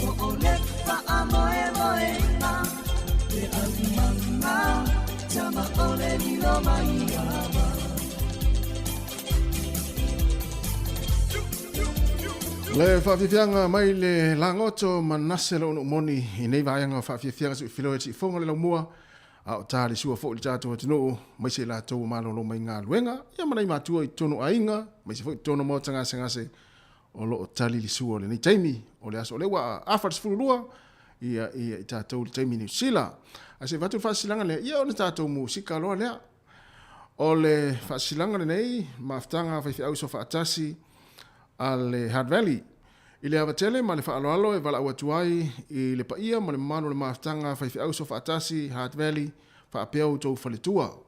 o le wha moe moenga Te aumanga Tama ole lilo mai ama Le whawhiwhianga mai le langoto manase lo moni I nei vaianga whawhiwhianga su whilo e ti whonga le laumua a o tāre sua fo I tātou atino mai se la tau malolo mai ngā luenga ia manai mātua I tono ainga mai se fo I tono mo tanga ngase o lo o tali li sua le nei taimi o le aso o le wa awhats fururua ia I tātou le taimi New Zealand a se vatu whasilanga le ia o le tātou musika loa lea o le whasilanga le nei maftanga whaiwhi so whaatasi ale Hard Valley. I le avatele ma le whaaloalo e wala auatuai I le paia ma le mano le maftanga whaiwhi au so whaatasi Hard Valley whaapeo tau whaletua.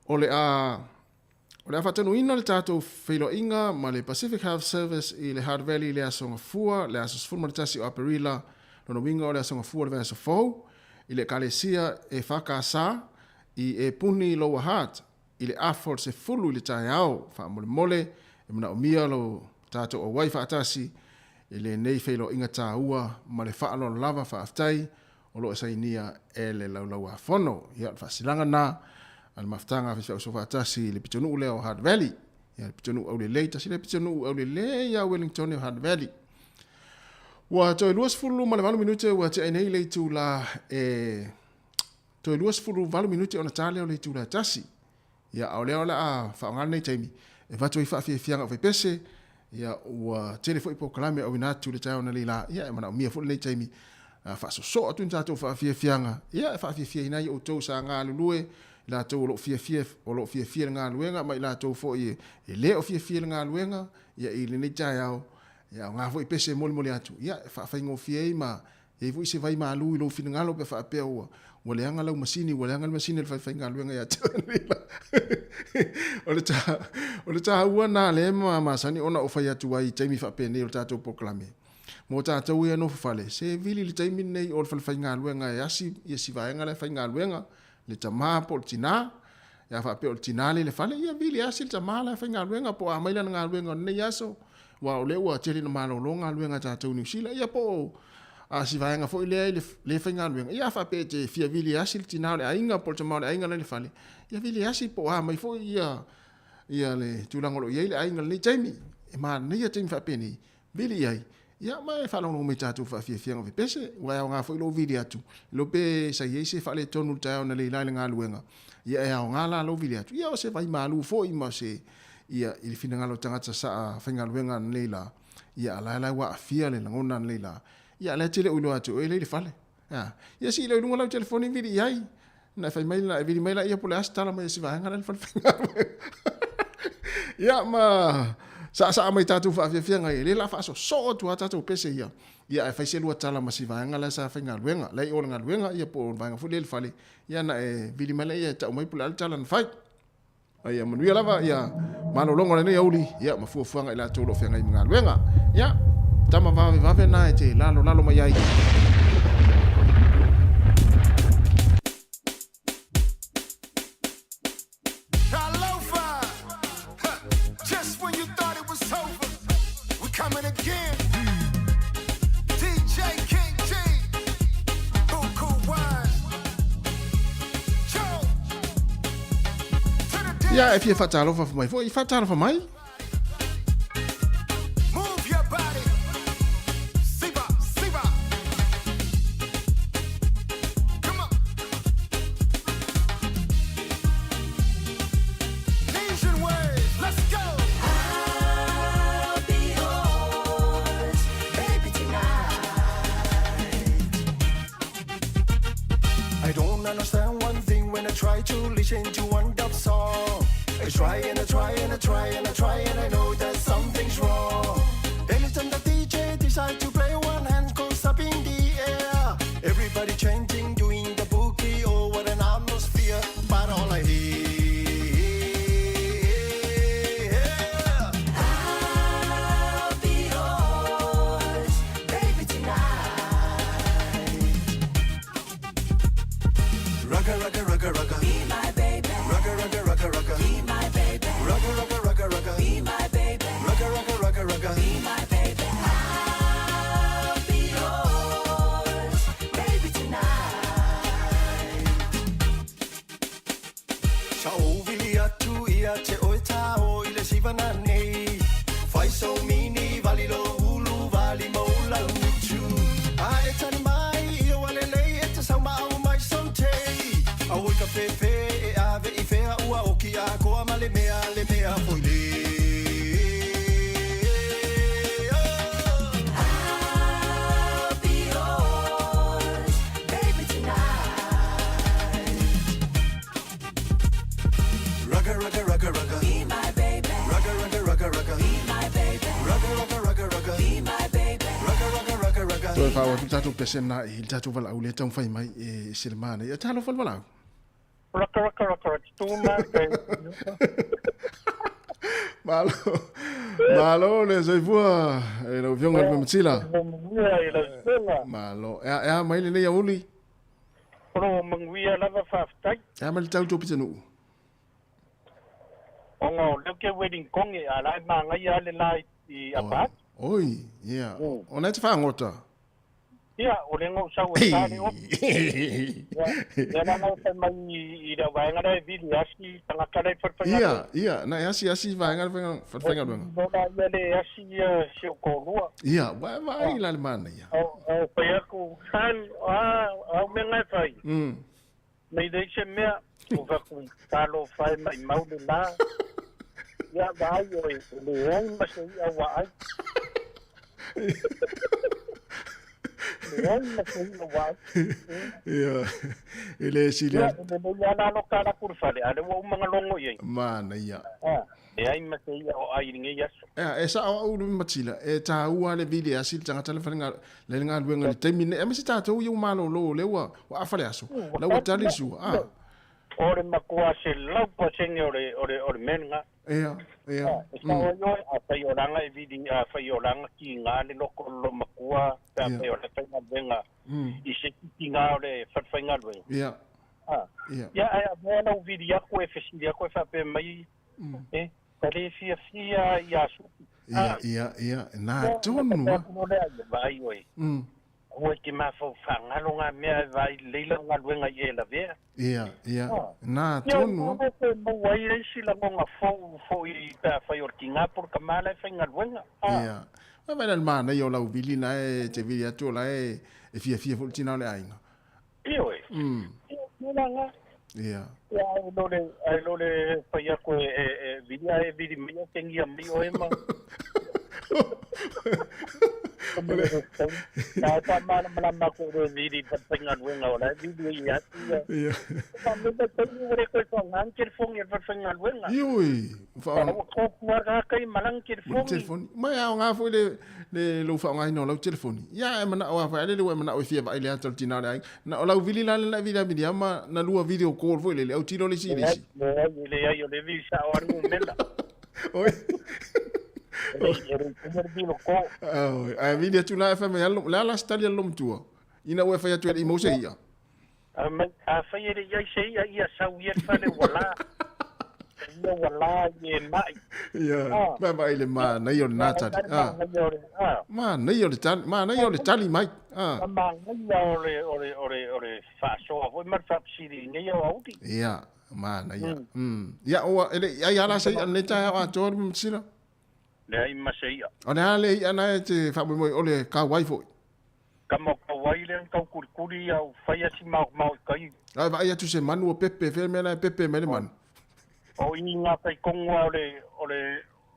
O le a whatanu ina le tātou whilo inga ma le Pacific Health Service I le Hard Valley le asonga fua, le aso sfurma le tasi o Aparila, lono winga o le asonga fua le vesa fau, I le kalesia e whakasa I e puni Lower Heart, I le afol se fulu I le tae au, wha mole mole, e mana o mia lo tātou o wai whaatasi, e le nei whilo inga tā ua, ma le whaalo lava whaaftai, o lo esainia e le laulau a whono. Ia le whasilanga nā, al maftanga whiwhau so whaatasi, le pitonu ule o Hard Valley. Ia le pitonu au le leitasi, le pitonu au le leia Wellington o Hard Valley. Wa toi luas fulu ma le 20 minute, wa te ainei leitu la toi luas fulu 20 minute o na tāleo leitu la tasi. Ia au leo la a whaongana nei taimi. E watu I whawhiawhianga o whaipese, ia ua telefo I po kalame au inatu le tau na leila, ia e mana o mia fulu nei taimi, whaaso so atu ni tātou whawhiawhianga, ia e whawhiawhia inai o tau sa ngā lulue, la tau o lo whiawhia ngā luenga, mai la tau fo I e le o whiawhia ngā luenga, ia I le nei tai au, ia o ngā fo I pese moli moli atu, ia e whawhaingo whiei ma, e fu I se vai ma lui lo whina ngalo pe whaapea ua, wa leanga lau masini, wa leanga masini le whawhainga luenga ia tau leila. O le tā ua nā le ma sani ona o whai atu ai taimi whapene o le tātou poklame. Mō tātou ia no whawhale, se vili le taimi nei o le whawhainga luenga e asi, ia si vaenga le whainga luenga, le tamā po le tina, ia whapea o le tina le whale, ia vili asi le tamā le whainga luenga, po a maila ngā luenga nei aso, wa o le ua tele na malolo ngā luenga tātou New Zealand, ia po a si vaenga fo I le whainga luenga, ia whapea te fia vili asi le tina le ainga, po le tamā le ainga le whale, ia vili asi po a mai fo ia le tūlangolo ia le ainga le taimi, e maa nei a taimi whapeni, vili ai, ia mai whalongo me tātou whawhiawhianga vi pese, wai au ngā fo ilo vili atu, ilo pe sa iei se whale tonu le tau na le ilaile ngā luenga, ia e au ngā la lo vili atu, ia o se vai malu fo I ma se, ia I le whina ngalo tangata sa whainga luenga na leila, ia alailai wa afia le langona na leila, ia le tele uilo atu, e le whale, ia si ilo ilunga lau telefoni vili iai, na fai maila, e vili maila ia pole astala mai si vahenga le whalwhinga luenga. Ia ma sa mai tātou whawhiawhianga I le la whaaso so tua tātou pese ia. Ia e whaise lua tala ma si vahenga la sa whainga luenga. Lai o ngā luenga ia po vahenga fule le whale. Ia na e vili maila ia tau mai pula al tala na whai. Ia manuia lava ia malolongo le nei auli. Ia ma fuafuanga I la tōlo whianga I mga luenga. Ia tama vave na e te lalo mai ai. Ia e fia whatalofa mai fo, I whatalofa mai. I don't understand one thing when I try to listen to one dub song. I try and I try and I try and I try and I know that something's wrong. Every time the DJ decides to play, one hand goes up in the air. Everybody chanting, doing the boogie, oh what an atmosphere. But all I hear, I'll be yours, baby tonight. Rugga, rugga, rugga, rugga. Be my baby. Rugga, rugga, rugga, rugga. Be my baby. Rugga, rugga, rugga, rugga. Be my baby. Rugga, rugga, rugga, rugga. Toi fa o tatu pesena I tatu vala ule tau fai mai e silemana. Ia talo fal vala. Raka, tuma. Malo le soifua e lo vionga le mtila. Malo. E mai le ia uli. Pro manguia lava faftai. E mai tau to pitanu. Ongo le wedding kongi ala manga ia le lai I abat. Oi, yeah. Ona te fa ngota. Ia, o le ngau sau e tāre o. Ia na ngau te mai I rau waenga rei vidi asi tangaka rei wharwhainga. Ia, na asi waenga wharwhainga runga. Nona ia le asi seo kōrua. Ia, vai la le mana ia. Au pai aku, san, au me ngai whai. Nei dei se mea, o waku tālo whai mai maule nā. Ia vai o le hong masa I awa ai. Ia, ele sile. Ia na no kara kurfale, ale wo mga longo ia. Mana ia. E ai masa ia o ai ringe yaso. E sa au ulu matila, e ta ua le vide asil tanga tala whanenga, le ngā luenga le teimine, e masi tātou iu malo lo lewa, wa afale aso, lau tali su. Ore makua se laupa senge ore menga. Ia. Sa oyo, a whai oranga e vidi, a whai oranga ki ngā le loko lo makua, a whai oranga whainga venga, I se ki ngā ore whainga venga. Ia. Ia, a mwana u vidi ako e whesiri ako e whape mai, tare fia I asu. Ia, nā tonu. Vai oi. Oi ki mafau whangalo ngā mea vai leila ngā luenga I la vea. Ia, nā tonu. Ia, mawai reisi la ngonga fau I ta whai or ki ngā por kamala whai ngā luenga. Ia. Vai na mana I o lau vili na e te vili atu la e fia fultina le ainga. Ia oi. Ia ngā. Ia. Ia, ai lore whai ako e vili mea kengia mi o ema. Ta mana mana ko ro vidi patngan wenga ora vidi ya ia ta me ta ore ko so ngan telefon ya patngan wenga yoi fa ko mara kai malang telefon mai au nga fo le lo fa nga no lo telefon ya mana wa fa le mana o fia va ile atal tina ai na la vili la vida ama na lua video call fo le au tiro le si le ya yo le vi sa ora no mela oi ai video tu la fa me la stadia lom tua ina we fa tu e mo se ia a fa ye ya se ia sa wi fa le wala ia wala ye mai ia ba ile ma na yo nata ma na yo le tali mai ma na ore fa so vo mar fa siri ne yo auti ia ma na ia o ele ia la se an leta a tor sira Nei maseia. Ona le ana te fa mo ole ka wifi. Kamo ka waile ka kurkuri au faia si mau kai. Ai vai tu se manu pepe fe mena pepe mele man. O inga kai kongo ole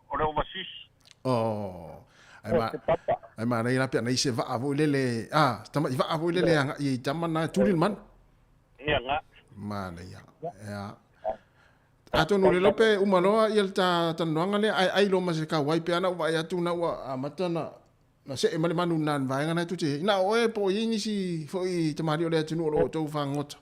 overseas. Ai ma nei la pia nei se va avo lele tama va avo lele anga I tama na tulin man. Ia nga. Ma nei ya. Ato no le lope umaloa I ta noanga le ai lo ma se ka wai pe ana vai atu na wa matana na se male manu nan vai ngana tu te na oe po ini si foi te mari ole tu no lo to fa ngot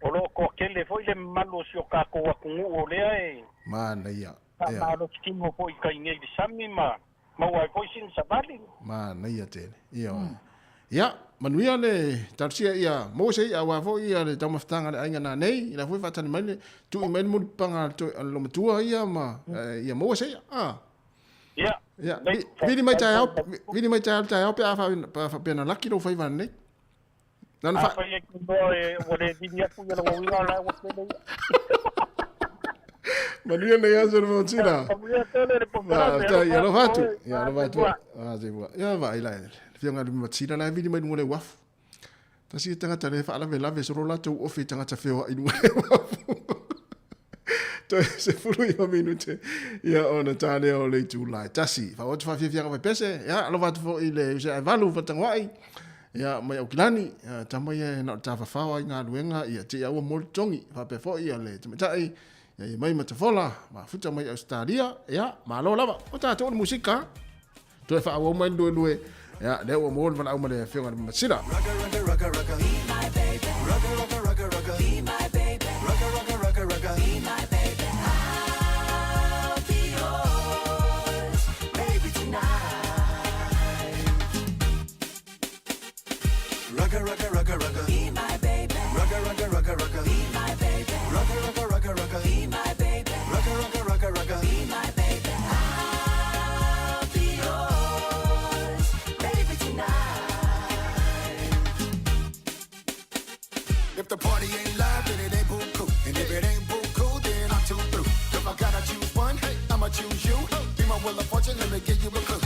olo ko kele foi le malo si o ka ko wa kungu ole ai ma na ia ma lo skimo foi ka ngai di sami ma wai foi sin sabali ma na ia te ia manuia le tarsia ia mo se ia wa foi ia le tama ftanga le ainga na nei ila foi fatani mai tu I mai mo panga to lo matua ia ma ia mo se ia vidi mai tai au pe fa pe na laki lo fai van nei nan fa fa ye ko ole vidi aku ia lo wina la wa se manuia nei aso mo tira ia lo fatu ia va ila fianga lu matsina la vidi mai ngole waf tasi tanga tale fa ala vela ve soro la to ofi tanga ta feo I ngole waf to se fulu I minute ia ona tane o le tu la tasi fa o fa fianga va pese ia lo va fo ile se valu fa tanga ai ia mai o kilani tama ia na ta fa fa ai nga luenga ia te au mo tongi fa pe fo ia le tai ia mai mata fola ma futa mai Australia ia ma lo lava o ta to musika to fa o mai do Ya, le o mo le au le fionga ma sira. Rugga, rugga, rugga, rugga. Be my baby. Rugga, rugga, rugga, rugga. Be my baby. Rugga, rugga, rugga, rugga. Be my baby. I'll be yours, baby, tonight. Rugga, rugga, rugga, rugga. Be my baby. Rugga, rugga, rugga, rugga. Be my baby. Rugga, rugga, rugga, rugga. Be my baby. Rugga, rugga, rugga, rugga. Be my baby. I'll be yours, baby, tonight. If the party ain't live, then it ain't boo cool. And if it ain't boo cool, then I'm too through. If I gotta choose one, I'ma choose you. Be my wheel of fortune, let me give you a clue.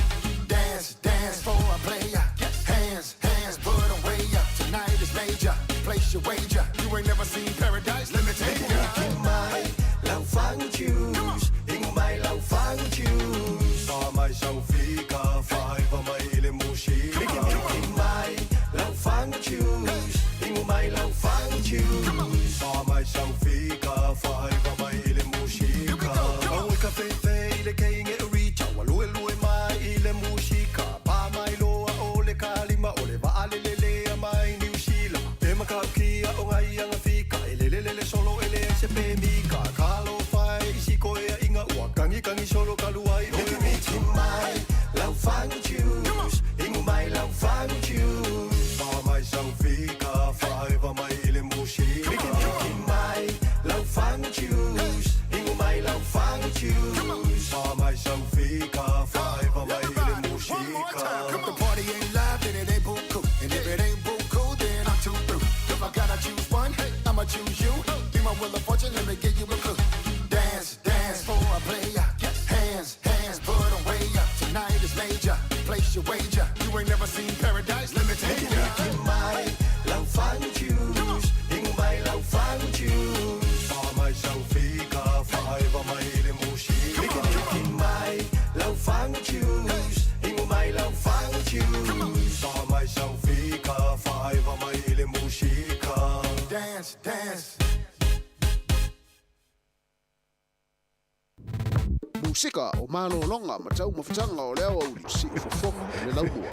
Dance, dance for a player. Hands, hands, put them way up. Tonight is major. Place your wager. You ain't never seen paradise. Let me take you. In my love fang choose. In my love fang choose. For my Sophia, five of my illusion. In my love fang choose. In my love fang choose. For my Sophia, five of my illusion. Oh, we can fade the king at reach. Our loyal my illusion. Pa my loa ole kalima ole va alele my new shila. Ema kakia o ngai anga fika. Elelele solo ele se pe mika. Kalo fai si koe inga ua kangi kangi solo kaluai. Oi mi mai love fang choose. Ingu mai love fang choose. For my Sophia, five of my illusion. My love fang choose. Ingu my love fang choose. For my Sophia, five of my illusion. If the party ain't live, then it ain't boo cool. And if it ain't boo cool, then I'm too through. If I gotta choose one, I'ma choose you. Be my wheel of fortune, let me give you a clue. Dance, dance for a player. Hands, hands, put them way up. Tonight is major. Place your wager. You ain't never seen paradise. Let me take you. In my love fang choose. In my love fang choose. For my Sophia, five of my illusion. In my love fang choose. In my love fang choose. For my Sophia, five of my illusion. Dance, dance. Musika o malo longa ma tau mafutanga o leo au si fofonga le laumua.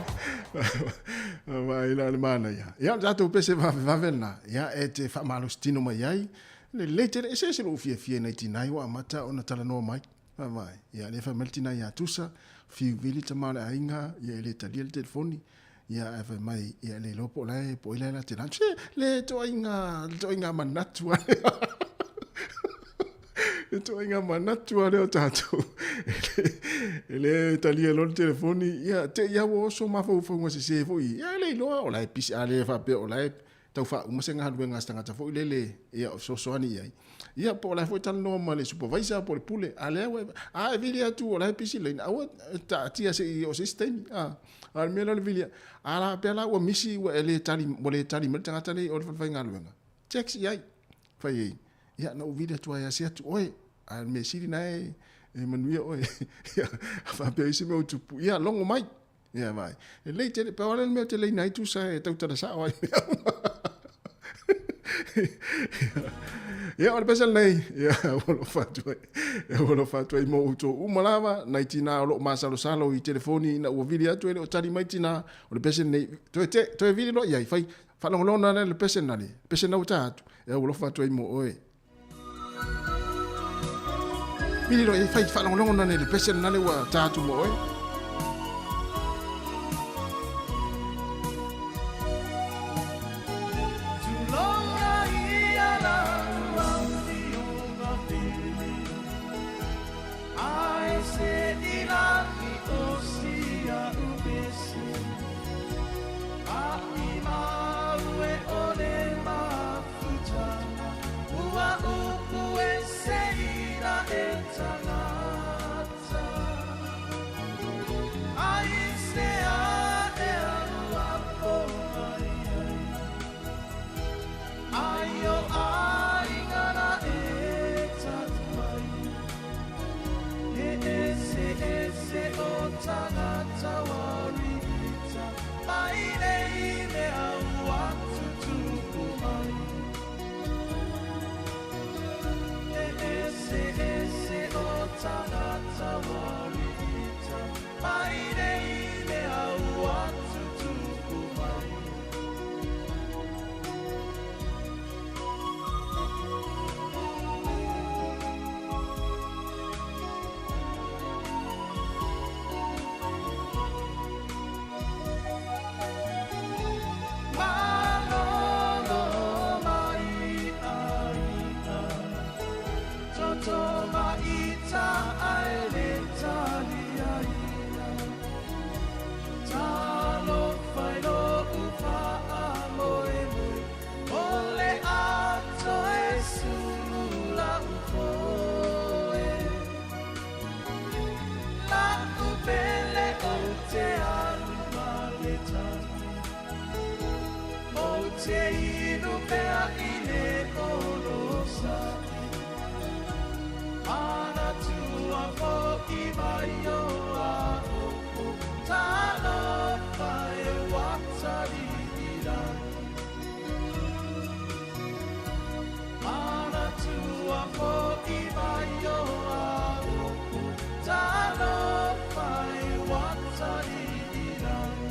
Vai la mana ya. Ya zato pese va vena. Ya e te fa malo stino mai ai. Le later e se lo fie na tinai wa mata ona tala no mai. Vai. Ya le fa meltina ya tusa fi vili tamala ainga ya le tali le telefoni. Ya fa mai ya le lopo lai po ile la tinanche le toinga manatu. Itu inga manatu ale o tato. Ele talia lo telefoni ya te ya wo so mafo fo se fo ya le lo o lai pisi ale fa pe o lai tau fa uma senga hadu nga stanga ta fo ile ya so ani ya. Ya po lai fo tan normal supervisor po pule ale we a vilia tu o lai pisi le a ta tia se o system al melo le vilia ala pe la o misi o ele tali mo le tali mo tanga tali o fa nga lo nga. Check ya fa ye. Ya no video tu ya sia tu oi al me siri nai e manuia oi ya fa pe isi me tu ya longo mai ya vai e le te pa ora me te le nai tu sa e tau tara sa oi ya ora pesa nei ya olo fatu e mo to umalava nai tina lo masalo salo i telefoni na o video tu o tari mai tina o pesa nei to e video ya fai fa lo na le pesa na uta e olo fatu e mo oi Mili lo e fai whalongonongo nane le pesen nane wa tātu mo e. le tani o te inu pea i le kolosa ana tua fo i mai o a o tano whae watari i rani ana tua fo i mai o a o tano whae watari i rani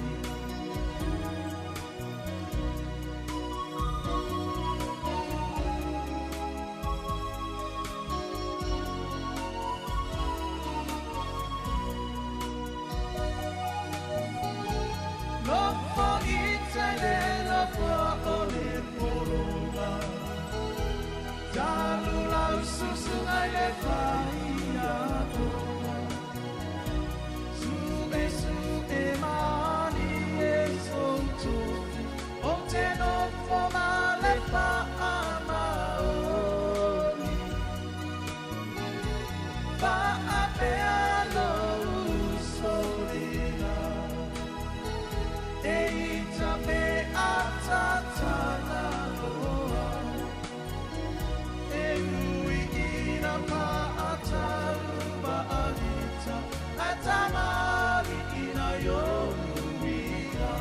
Lofo i tele lofo o le poronga Talu lau susu ai le whai a tonga Su e mani e soto O te nofo ma le wha a maoli Wha a pea lo usolina Eita me atatana loa E ui ina pa ataruba alita Atamari ina yoruia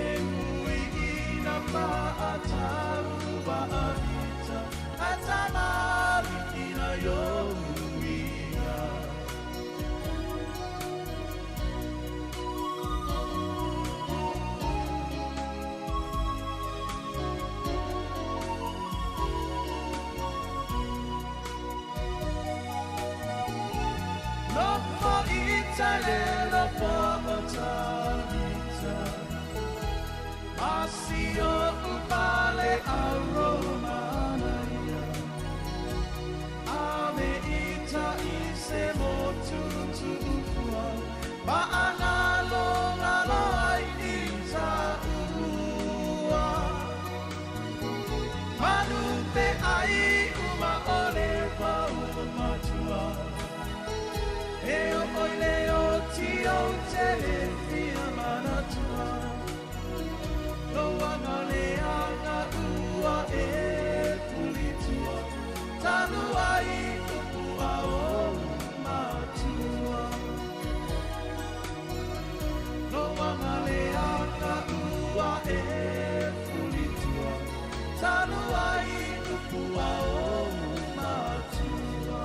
E ui ina pa ataruba alita Atamari ina yoruia Lofo itale lofo otalita Asio upale aromanaya Ame ita ise motutu upua Maana longa loai ita ua Manupe ai uma ole pau matua E o leo ti o tele fia manatua Lo anga le anga ua e pulitua Tanu ai upua o matua Lo anga le anga ua e pulitua Tanu ai upua o matua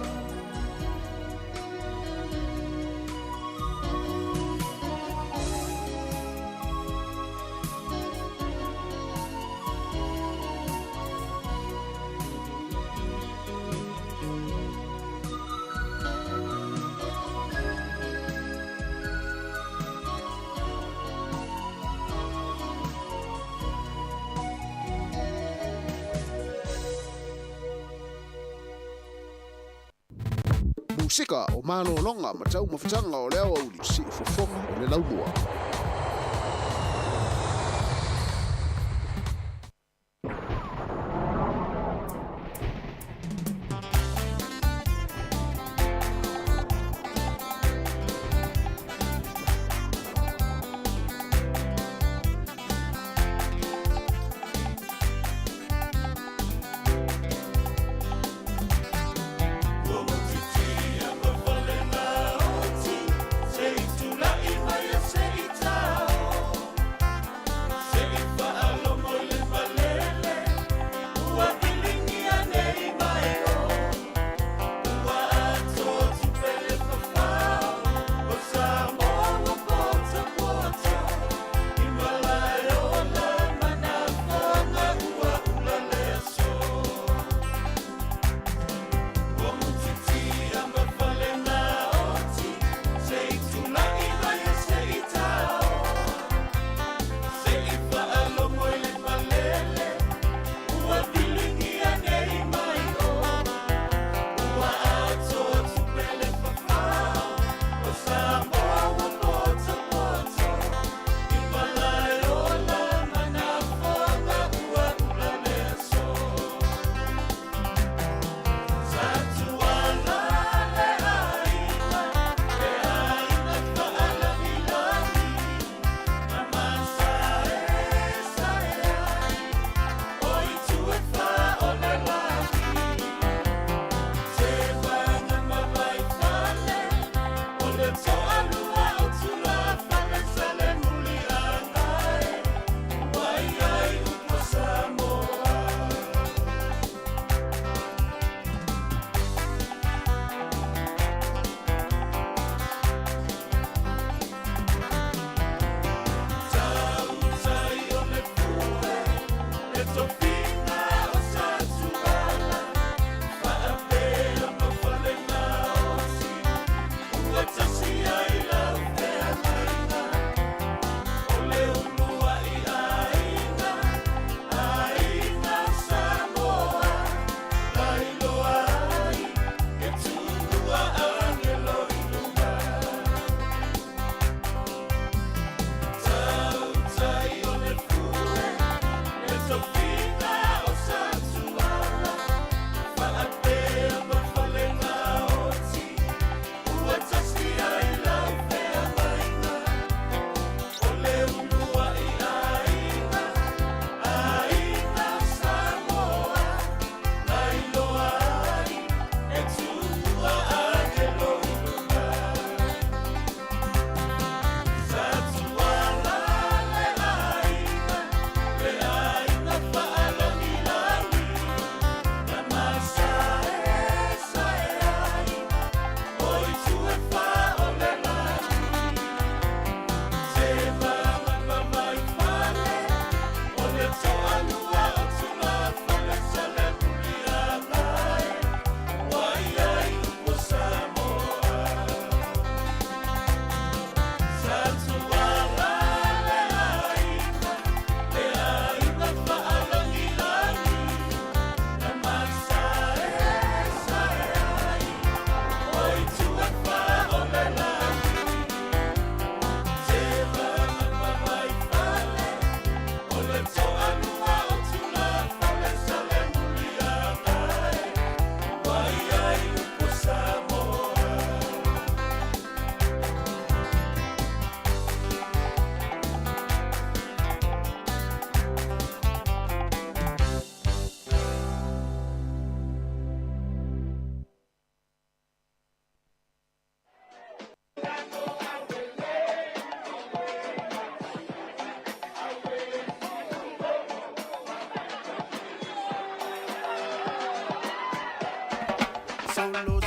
Musika o malo longa ma tau mawhitanga o leo au li si ufofonga o le laumua. Say to la imaya, say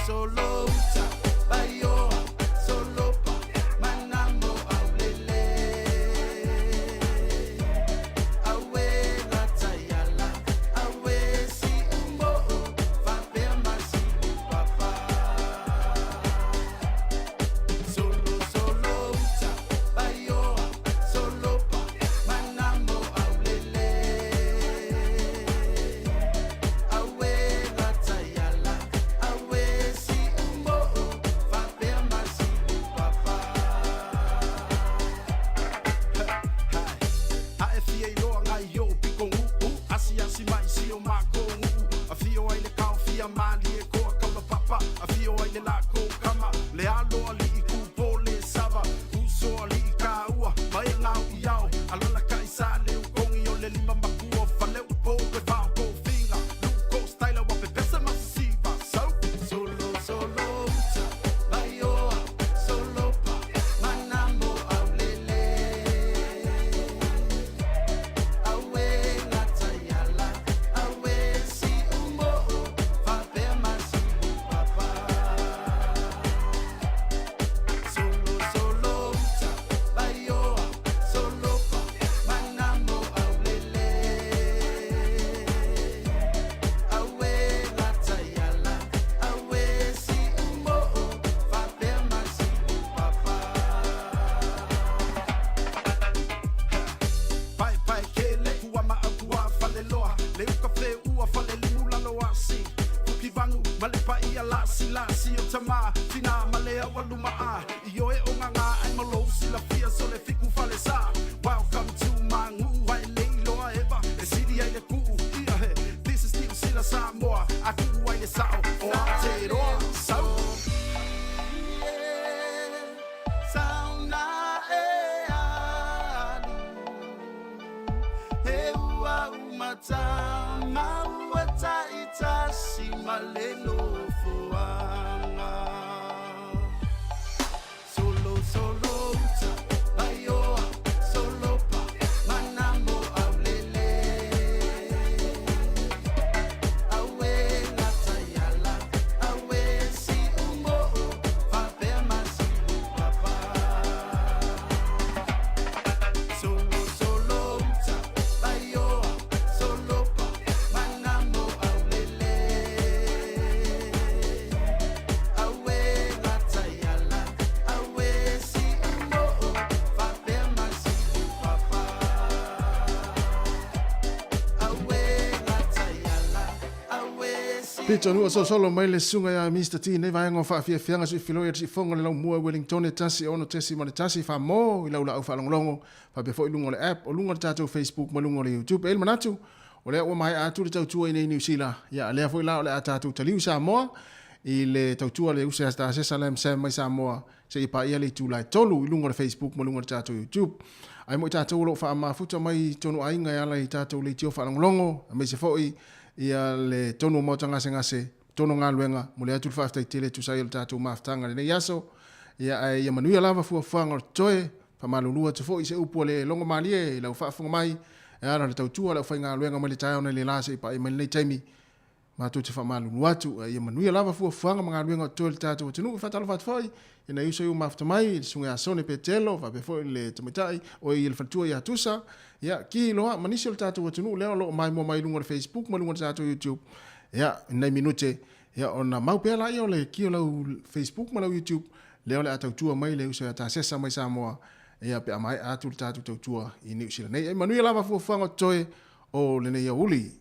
solo uta baioa solo pa manamo aulele awe latayala awe si umbo fa per masi papa solo uta baioa solo pa manamo aulele awe latayala awe si umbo fa per masi papa ha e fia ilo ngai yo piko asi mai si o mako a fio ai le kau fia mali e ko ka papa a fio ai le la ko kama le alo ali ku pole sava uso ali ka ua mai ngau iau alona kai sa le kongi o le lima maku fa le po pe fa ko finga lu ko style wa pe pesa masiva solo uta baioa solo pa manamo aulele awe latayala awe si umbo fa per masi papa solo uta baioa solo pa manamo aulele awe latayala awe si umbo fa per masi papa pai kele kua ma akua fale loa le uka fe ua fale limu lalo asi puki vangu male pa ia lasi o tama fina male awalu maa io e o nganga ai malo sila fia so le fiku fale sa welcome to mangu wai le loa eva e sidi ai le ku ia he this is still sila Samoa aku wai le sao o Aotearoa sau sauna e alu e ua umata mauata itasi malelo foanga solo uta baioa solo pa manamo aulele awe latayala awe si umbo fa per masi papa solo uta baioa solo pa manamo aulele awe latayala awe si umbo fa per masi papa awe latayala awe si Pito nua so solo mai le sunga ya Mr. T nei vai ngo fa fia fianga si filo ya si fonga le mua Wellington e tasi ono tesi ma le tasi fa mo ila ula au fa longlongo fa be fo ilungo le app o lungo le tato Facebook ma lungo le YouTube el manatu o le o mai atu le tautua i nei New Zealand ya le fo ila o le atatu taliu Samoa i le tautua le usa sta se salem sem mai Samoa se i pa ia le tu lai tolu ilungo le Facebook ma lungo le tato YouTube ai mo tato lo fa ma futa mai tonu ainga ya le tato le tio fa longlongo mai se fo i ia le tonu mo tanga ngase tono ngaluenga mo le atu fa sta tele tu sai le tato maftanga le yaso ia manuia lava fu fanga toe fa malulua te fo i se upo le longo malie la fa funga mai ana le tautua la fa ngaluenga mo le tayo na le lase pa i mai le taimi ma tu te fa malulua tu ia manuia lava fu fanga ngaluenga toe le tato tunu fa talo fa foi ina iso yu mafta mai sunga sone petelo va be foi le tomatai o i le fatua ia tusa ia ki loa manisi le tato tunu le lo mai mo mai lungo le Facebook mo lungo le tato YouTube ia nei minute ia ona mau pela ia le ki lo Facebook mo lo YouTube le ole atautua mai le uso ta sesa mai Samoa ia pe mai atu le tato tautua i New Zealand nei manuia lava fu fanga toe o le nei uli